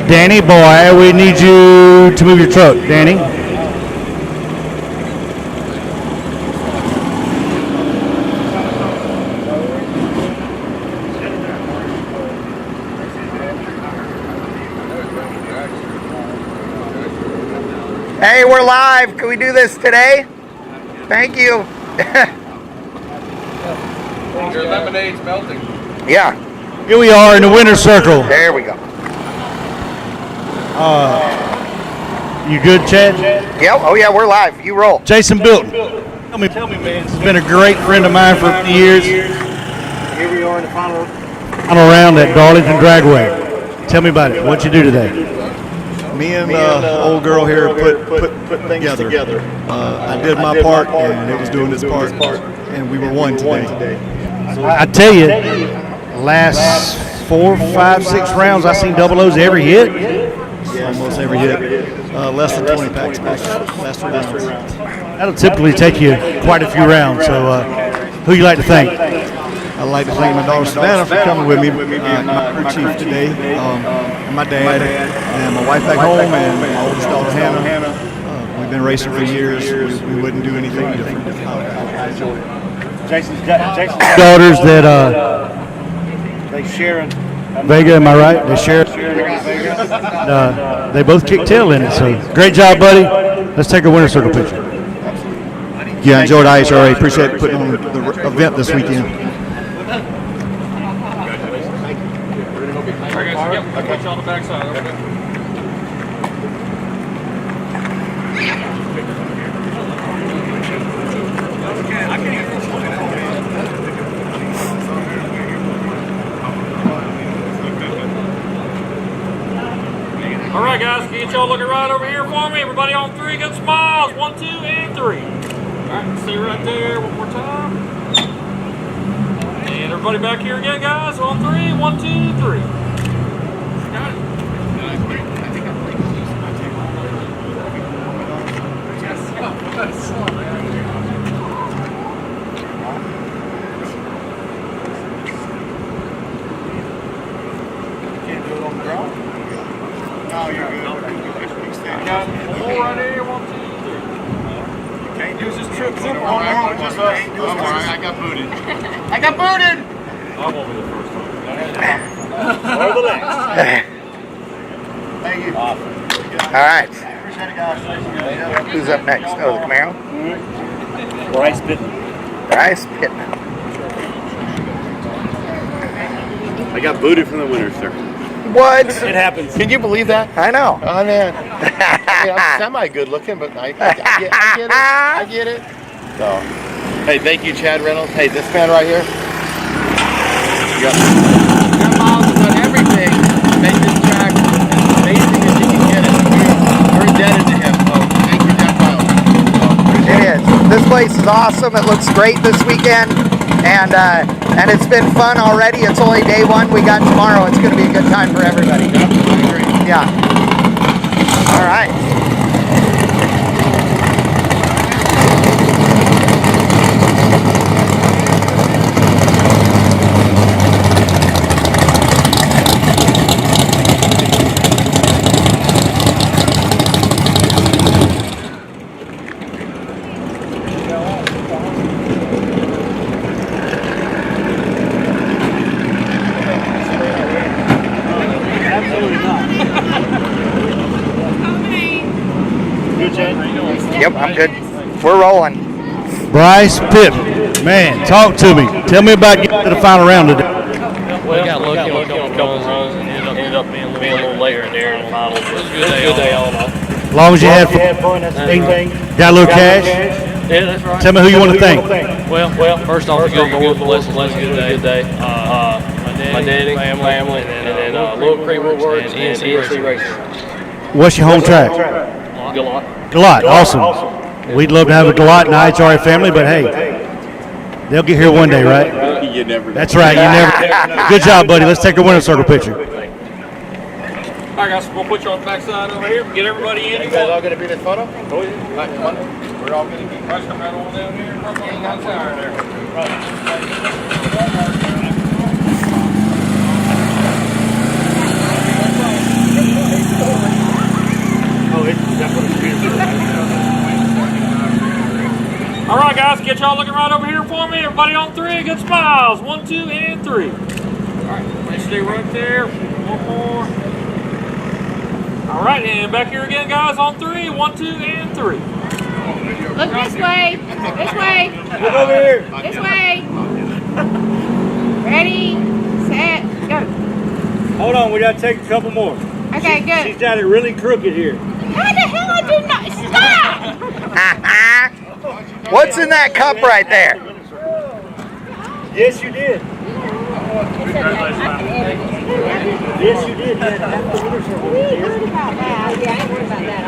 Danny boy, we need you to move your truck, Danny.
Hey, we're live. Can we do this today? Thank you.
Your lemonade's melting.
Yeah.
Here we are in the Winner's Circle.
There we go.
You good, Chad?
Yeah, oh yeah, we're live. You roll.
Jason Bilton. Tell me, man. He's been a great friend of mine for many years. Here we are in the final round at Darlington Dragway. Tell me about it. What'd you do today?
Me and the old girl here put things together. I did my part, and it was doing its part, and we were one today.
I tell you, last 4, 5, 6 rounds, I seen double O's every hit.
Yeah, almost every hit. Less than 20 packs last 3 rounds.
That'll typically take you quite a few rounds. So, who you like to thank?
I'd like to thank my daughter Savannah for coming with me, my crew chief today, and my dad, and my wife back home, and my oldest daughter Hannah. We've been racing for years. We wouldn't do anything different.
Jason's daughters that they share Vega, am I right? They share. They both kick tail in it. So great job, buddy. Let's take a winner circle picture.
Yeah, enjoyed IHRA. Appreciate putting on the event this weekend.
I'll catch you on the backside. All right, guys, get y'all looking right over here for me. Everybody on 3, good smiles. 1, 2, and 3. All right, stay right there one more time. And everybody back here again, guys. On 3, 1, 2, 3. Got it.
Can't do it on the ground? No, you're good.
Got 4 right here. 1, 2, 3.
You can't do this trip simple. I got booted. I got booted!
I won't be the first time.
Or the last. Thank you.
All right.
Appreciate it, guys.
Who's up next? Oh, the Camaro?
Bryce Pittman.
Bryce Pittman.
I got booted from the winner, sir.
What?
It happens.
Can you believe that?
I know.
Oh, man. I'm semi-good looking, but I get it. I get it. So, hey, thank you, Chad Reynolds. Hey, this man right here. You got miles on everything. Make this track as amazing as you can get it. We're indebted to him. So, thank you, Jeff Miles.
It is. This place is awesome. It looks great this weekend. And it's been fun already. It's only day 1. We got tomorrow. It's going to be a good time for everybody. Yeah. All right. Yep, I'm good. We're rolling.
Bryce Pittman. Man, talk to me. Tell me about getting to the final round today.
Well, got lucky on a couple runs and ended up being a little later in there in the finals. It was a good day all in all.
As long as you had fun, that's the main thing. Got a little cash?
Yeah, that's right.
Tell me who you want to thank.
Well, first off, good blessings, good day. My daddy, family, and then Little Creek Woodworks and ENC Racing.
What's your home track? Galot, awesome. We'd love to have a Galot in the IHRA family, but hey, they'll get here one day, right?
You never know.
That's right, you never. Good job, buddy. Let's take a winner circle picture.
All right, guys, we'll put you on the backside over here. Get everybody in.
You guys all going to be in this photo?
Oh, yeah.
All right, come on. We're all going to be.
Guys, come right on down here. Hang on there. All right, guys, get y'all looking right over here for me. Everybody on 3, good smiles. 1, 2, and 3. All right, let's stay right there. One more. All right, and back here again, guys, on 3. 1, 2, and 3.
Look this way. This way.
Look over here.
This way. Ready, set, go.
Hold on, we got to take a couple more.
Okay. Okay, good.
She's got it really crooked here.
How the hell I do not stop?
What's in that cup right there?
Yes, you did. Yes, you did.
We heard about that. Yeah, I ain't worried about that.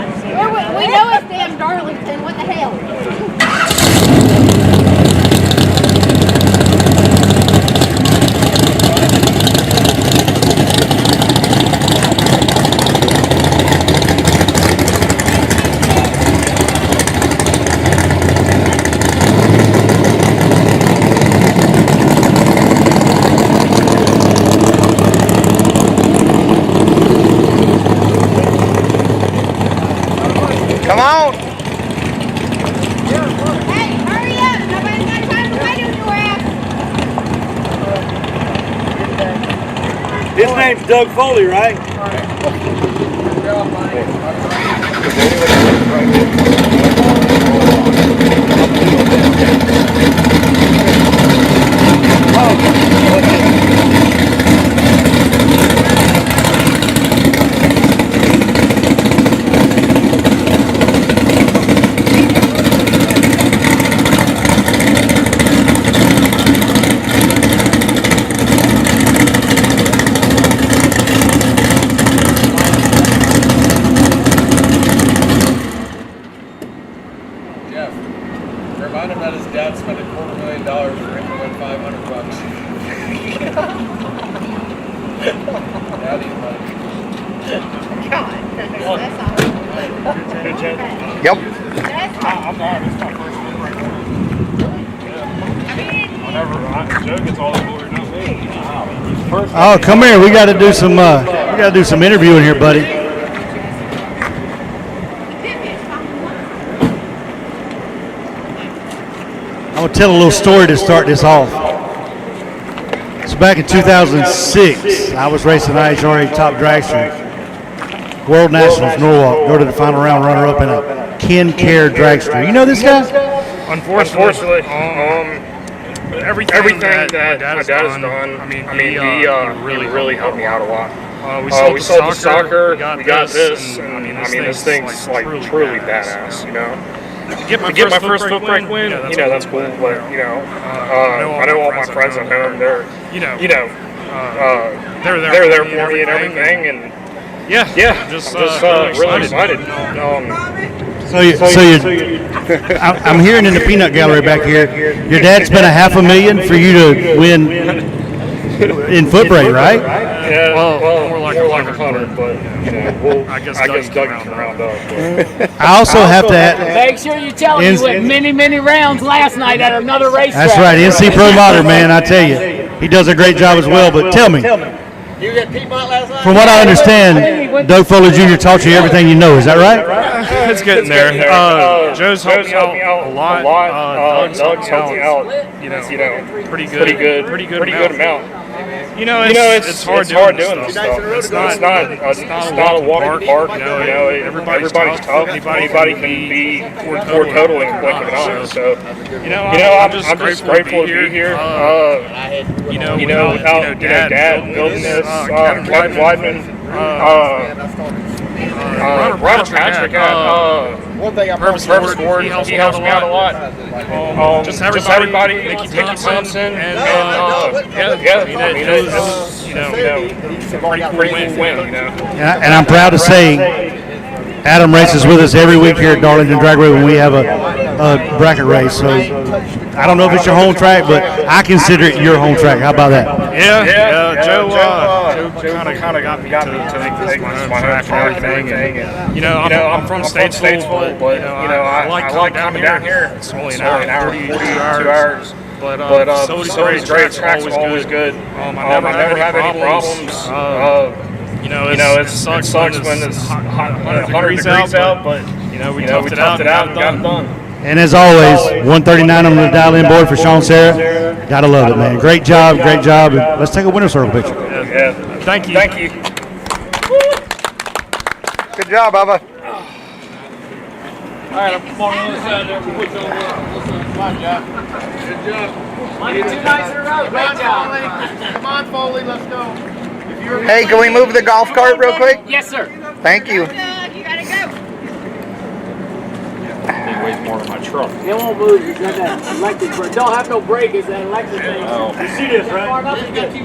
We know it's damn Darlington. What the hell?
Come on.
Hey, hurry up. Nobody's got time to wait on your ass.
His name's Doug Foley, right?
Jeff, remind him that his dad spent $250,000 for him to win $500. Daddy money.
God, that's awesome.
Good job.
Yep.
I'm not. It's my first one right now. Whenever Joe gets all the glory, not me.
Oh, come here. We got to do some. We got to do some interviewing here, buddy. I'm gonna tell a little story to start this off. So back in 2006, I was racing IHRA Top Dragster, World Nationals Norwalk. Go to the final round, runner-up in a Ken Care Dragster. You know this guy?
Unfortunately, everything that my dad has done, I mean, he really helped me out a lot. We sold the soccer, we got this, and I mean, this thing's like truly badass, you know. To get my first foot brake win, you know, that's cool, but, you know, I know all my friends at home, they're there for me and everything, and just really excited.
I'm hearing in the peanut gallery back here, your dad spent $500,000 for you to win in foot brake, right?
Yeah, well, more like 100, but you know, I guess Doug can round up.
I also have to add.
Make sure you tell him you went many rounds last night at another racetrack.
That's right, NC Pro Modder, man. I tell you, he does a great job as well. But tell me,
You got Piedmont last night?
from what I understand, Doug Foley Jr. taught you everything you know. Is that right?
It's getting there. Joe's helped me out a lot. Doug's helped me out. You know, pretty good amount. You know, it's hard doing this stuff. It's not a walk in the park. You know, everybody's tough. Anybody can be for totaling and blinking an eye. So, I'm just grateful to be here. Without Dad building this, Kevin Weidman, Ronald Patrick at Purpose Board, he helps me out a lot. Just everybody, Mickey Thompson, and it was, a pretty cool win,
And I'm proud to say, Adam races with us every week here at Darlington Dragway when we have a bracket race. So I don't know if it's your home track, but I consider it your home track. How about that?
Yeah. Joe kind of got me to make this my home track and everything. And, I'm from Statesville, but I like coming down here. It's only an hour, 42 hours. But so is great. Track's always good. I never have any problems. It sucks when it's 100 degrees out, but we toughed it out and got it done.
And as always, 139 on the dial-in board for Sean Sarah. Gotta love it, man. Great job. And let's take a winner's circle picture.
Yeah. Thank you.
Good job, Bubba.
All right, I'm on the other side there. We'll put you on the other side. Fine job. Good job.
Won 2 nights in a row. Great job.
Come on, Foley. Let's go.
Hey, can we move the golf cart real quick?
Yes, sir.
Thank you.
You gotta go.
It weighs more than my truck.
It won't move. It's got that electric brake. Don't have no brake. It's that electric thing.
Oh.
You see this, right?
That's good.
You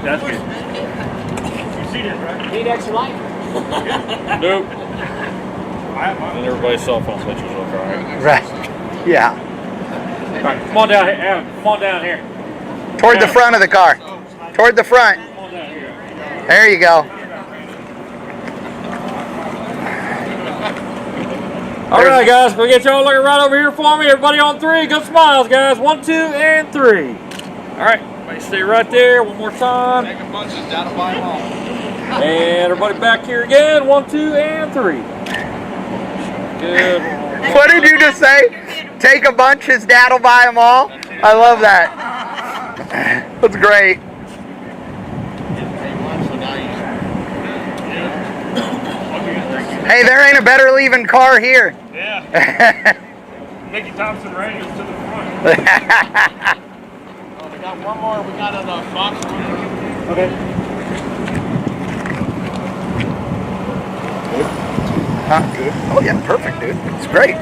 see this, right?
Need extra light?
Nope. And everybody's cell phone switches look alright.
Right. Yeah.
Alright, come on down here, Adam. Come on down here.
Toward the front of the car. Toward the front. There you go.
Alright guys, we'll get y'all looking right over here for me. Everybody on 3, good smiles guys. 1, 2, and 3. Alright, everybody stay right there one more time.
Take a bunch of down to buy them all.
And everybody back here again. 1, 2, and 3. Good.
What did you just say? Take a bunch, his dad'll buy them all? I love that. That's great. Hey, there ain't a better leaving car here.
Yeah. Mickey Thompson Rangers to the front.
Oh, we got one more. We got a box.
Okay.
Huh? Good. Oh yeah, perfect, dude. It's great.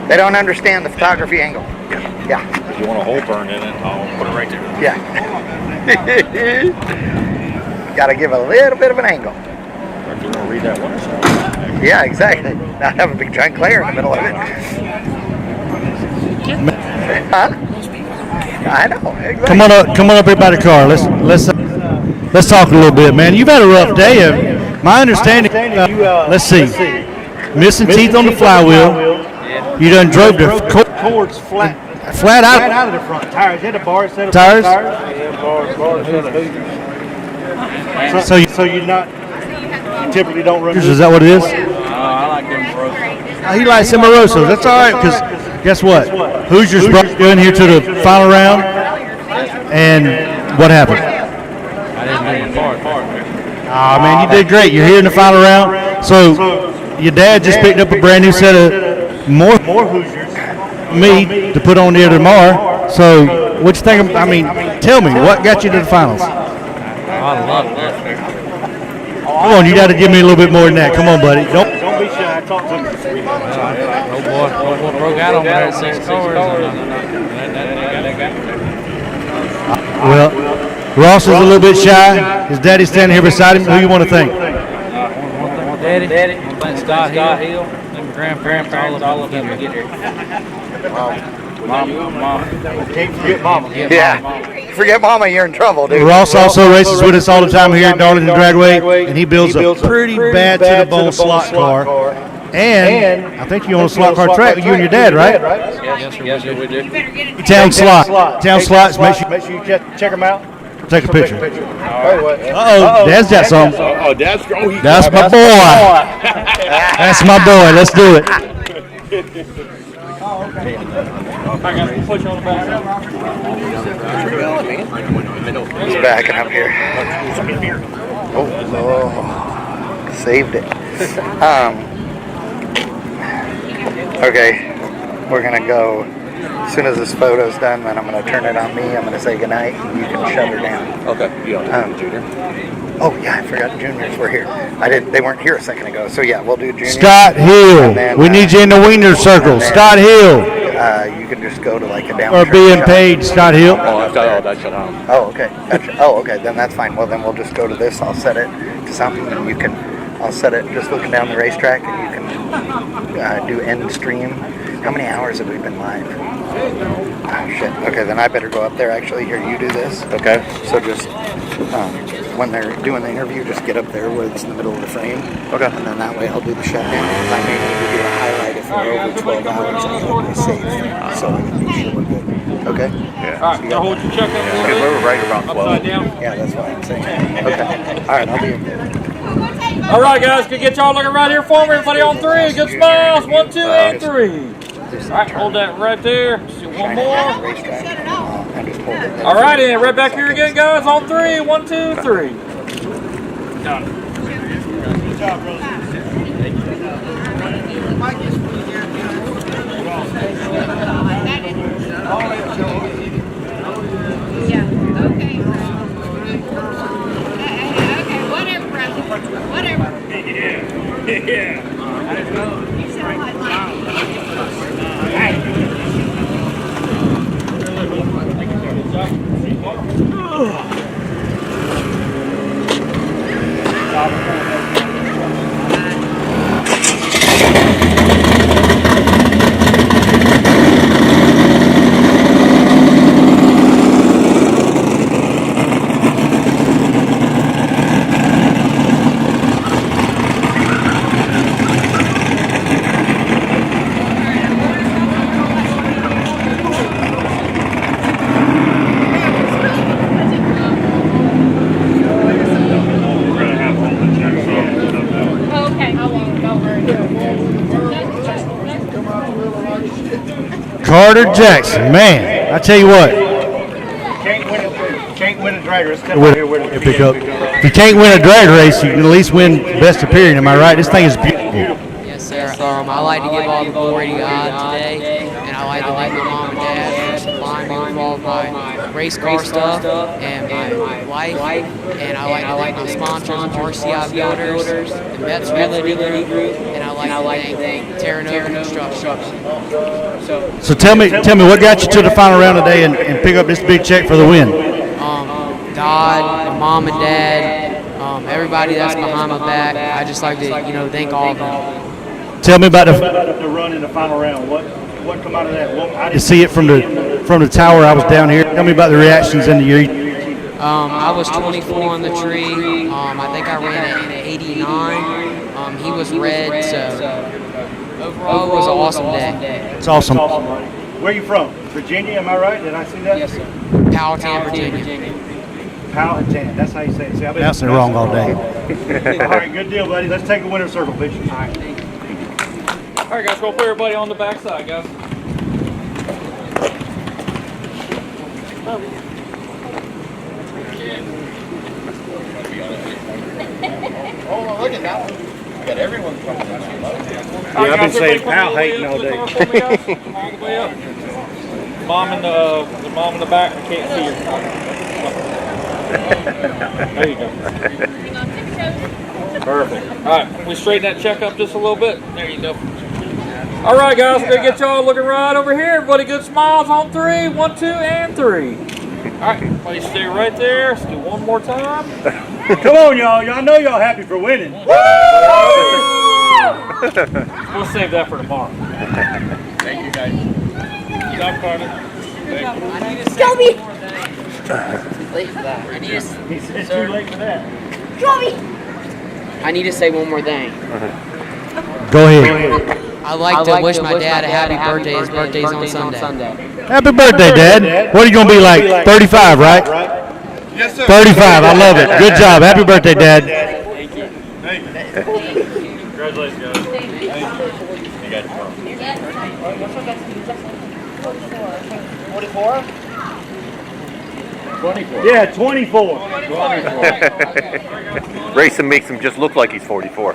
They don't understand the photography angle. Yeah.
If you want a hole burned in it, I'll put it right there.
Yeah. Got to give a little bit of an angle.
Or if you want to read that one or something.
Yeah, exactly. Not have a big giant glare in the middle of it. Huh? I know. Exactly.
Come on up here by the car. Let's talk a little bit, man. You've had a rough day. My understanding. Let's see. Missing teeth on the flywheel. You done drove the
cords flat
out
of the front tires. Hit a bar instead of
tires. So you
typically don't run.
Is that what it is?
I like them Morosos.
He likes Morosos. That's all right. Because guess what? Hoosiers brought you in here to the final round, and what happened?
I didn't do my part.
Oh man, you did great. You're here in the final round. So your dad just picked up a brand new set of more Hoosiers meat to put on there tomorrow. So what you think? I mean, tell me what got you to the finals.
I love that.
Come on, you got to give me a little bit more than that. Come on, buddy. Don't
be shy. Talk to me.
Oh boy, broke out on that 6 cars.
Well, Ross is a little bit shy. His daddy's standing here beside him. Who you want to thank?
Daddy. Thank Scott Hill. Grandparents, all of them to get here. Mom.
Can't forget Mama.
Yeah. Forget Mama, you're in trouble, dude.
Ross also races with us all the time here at Darlington Dragway, and he builds a pretty bad to the bone slot car. And I think you own a slot car track with you and your dad, right?
Yes, sir, we do.
Town slots. Make
sure you check them out.
Take a picture.
Uh-oh.
Dad's got some.
Oh, Dad's growing.
That's my boy. That's my boy. Let's do it.
I got to push on the back.
He's backing up here. Oh, saved it. Okay, we're gonna go. As soon as this photo's done, then I'm gonna turn it on me. I'm gonna say goodnight, and you can shut her down.
Okay. You don't have to, Junior.
Oh yeah, I forgot the juniors were here. They weren't here a second ago. So yeah, we'll do juniors.
Scott Hill.
Then,
we need you in the wiener circle. Scott Hill.
You can just go to like a down.
Or being paid, Scott Hill.
That's shut down.
Oh, okay. Gotcha. Oh, okay. Then that's fine. Well, then we'll just go to this. I'll set it to something, and you can. I'll set it just looking down the racetrack, and you can do end stream. How many hours have we been live? Oh shit. Okay, then I better go up there. Actually, here you do this.
Okay.
So just when they're doing the interview, just get up there where it's in the middle of the frame.
Okay.
And then that way I'll do the shutdown. I may need to do a highlight if we're over 12 hours. I hope they save, so I can make sure we're good. Okay.
Yeah.
All right, now hold your check up a little bit.
We're right around 12.
Upside down.
Yeah, that's what I'm saying. Okay. All right, I'll be in there.
All right, guys, can get y'all looking right here for me. Everybody on 3. Good smiles. 1, 2, and 3. All right, hold that right there. Just do one more. All right, and right back here again, guys. On 3. 1, 2, 3. Done.
Good job, brother.
Yeah, okay. Okay, whatever, brother. Whatever.
Yeah.
You sound like
Carter Jackson, man, I tell you what.
Can't win a drag race. Step out here with it.
If you can't win a drag race, you can at least win best appearing. Am I right? This thing is beautiful.
Yes, sir. I like to give all the glory to God today, and I like to thank my mom and dad for supplying me with all my race car stuff, and my wife, and I like to thank my sponsors, RCI Builders, the Mets Realty Group, and I like to thank Terranova Construction.
So tell me what got you to the final round today and pick up this big check for the win?
God, my mom and dad, everybody that's behind my back. I just like to, thank all of them.
Tell me about
the run in the final round. What come out of that?
to see it from the tower. I was down here. Tell me about the reactions in the year.
I was 24 on the tree. I think I ran at 89. He was red, so overall it was an awesome day.
It's awesome.
Where are you from? Virginia, am I right? Did I see that?
Yes, sir. Powhatan, Virginia.
Powhatan, that's how you say it. See, I've been
Bouncing it wrong all day.
All right, good deal, buddy. Let's take a winner's circle picture. All right.
All right, guys, we'll put everybody on the back side, guys.
Oh, look at that one. Got everyone coming.
Yeah, I've been saying pal hating all day.
All the way up. Mom in the mom in the back. I can't see her. There you go. Perfect. All right, we straighten that check up just a little bit. There you go. All right, guys, we're gonna get y'all looking right over here. Everybody, good smiles on 3. 1, 2, and 3. All right, everybody, stay right there. Let's do one more time.
Come on, y'all. Y'all know y'all happy for winning.
We'll save that for tomorrow.
Thank you, guys.
Good job, Carter.
Joby!
Late for that.
It's too late for that.
Joby!
I need to say one more thing.
Go ahead.
I'd like to wish my dad a happy birthday. His birthday's on Sunday.
Happy birthday, Dad. What are you going to be like? 35, right?
Yes, sir.
35. I love it. Good job. Happy birthday, Dad.
Thank you. Congratulations, guys.
You got
24? Yeah, 24.
Racing makes him just look like he's 44.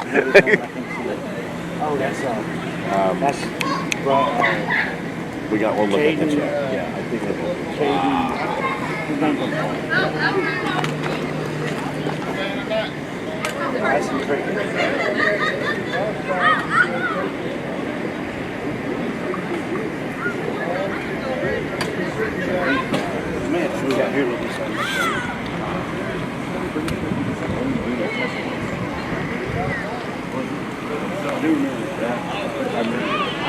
Oh, that's
we got one look at that.
Yeah, I think I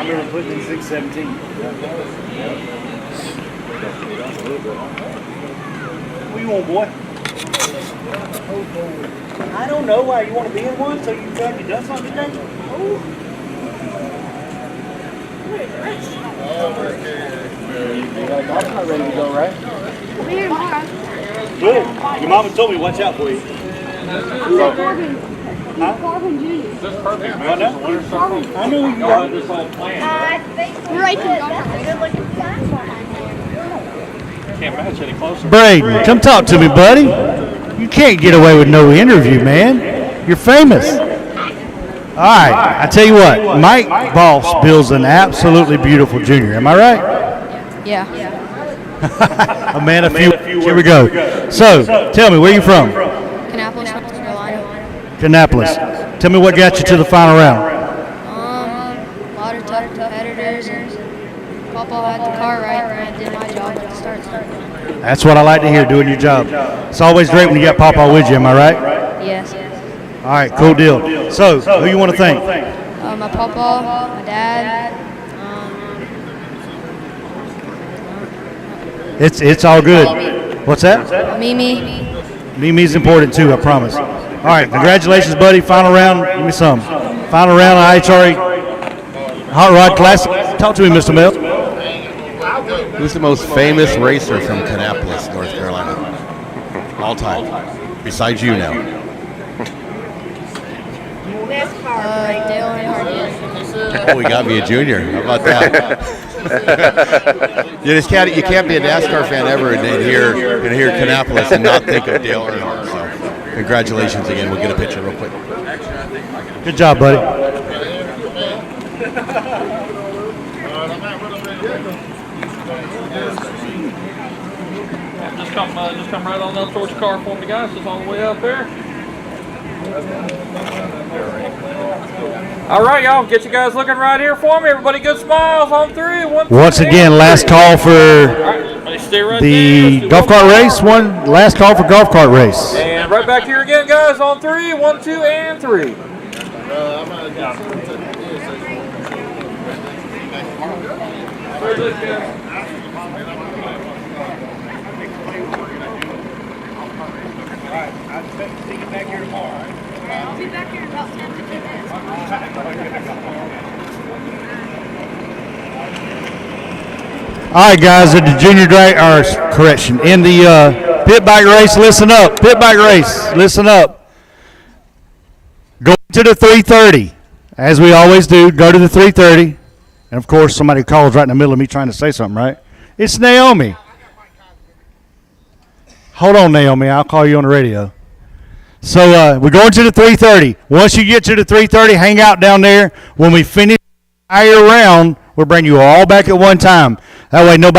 remember putting in 617. What do you want, boy? I don't know why you want to be in one, so you feel like you done something today? I'm not ready to go, right? Good. Your mama told me watch out for you.
Corbin Jr.
I know who you are. This whole plan,
We're right to
Can't match any closer. Braden, come talk to me, buddy. You can't get away with no interview, man. You're famous. All right, I tell you what, Mike Boss builds an absolutely beautiful junior. Am I right?
Yeah.
A man of few. Here we go. So, tell me, where are you from?
Kannapolis, North Carolina.
Kannapolis. Tell me what got you to the final round.
A lot of tough competitors, and Papa had the car right, and I did my job at the start.
That's what I like to hear, doing your job. It's always great when you got Papa with you, am I right?
Yes.
All right, cool deal. So, who you want to thank?
My papa, my dad.
It's all good. What's that?
Mimi.
Mimi's important too, I promise. All right, congratulations, buddy. Final round, give me some. Final round of IHRA Hot Rod Classic. Talk to me, Mr. Mel.
Who's the most famous racer from Kannapolis, North Carolina? All time. Besides you now.
Dale Earnhardt.
Oh, we got me a junior. How about that? You can't be a NASCAR fan ever and hear Kannapolis and not think of Dale Earnhardt. So, congratulations again. We'll get a picture real quick.
Good job, buddy.
Just come right on up towards your car for me, guys. Just all the way up there. All right, y'all. Get you guys looking right here for me. Everybody, good smiles on 3. 1, 2,
Once again, last call for the golf cart race. Last call for golf cart race.
And right back here again, guys, on 3. 1, 2, and 3.
I'll be back here in about 10 to 15 minutes.
All right, guys, at the junior in the pit bike race, listen up. Pit bike race, listen up. Go to the 330, as we always do. Go to the 330. And, of course, somebody calls right in the middle of me trying to say something, right? It's Naomi. Hold on, Naomi. I'll call you on the radio. So we're going to the 330. Once you get to the 330, hang out down there. When we finish the entire round, we'll bring you all back at one time. That way nobody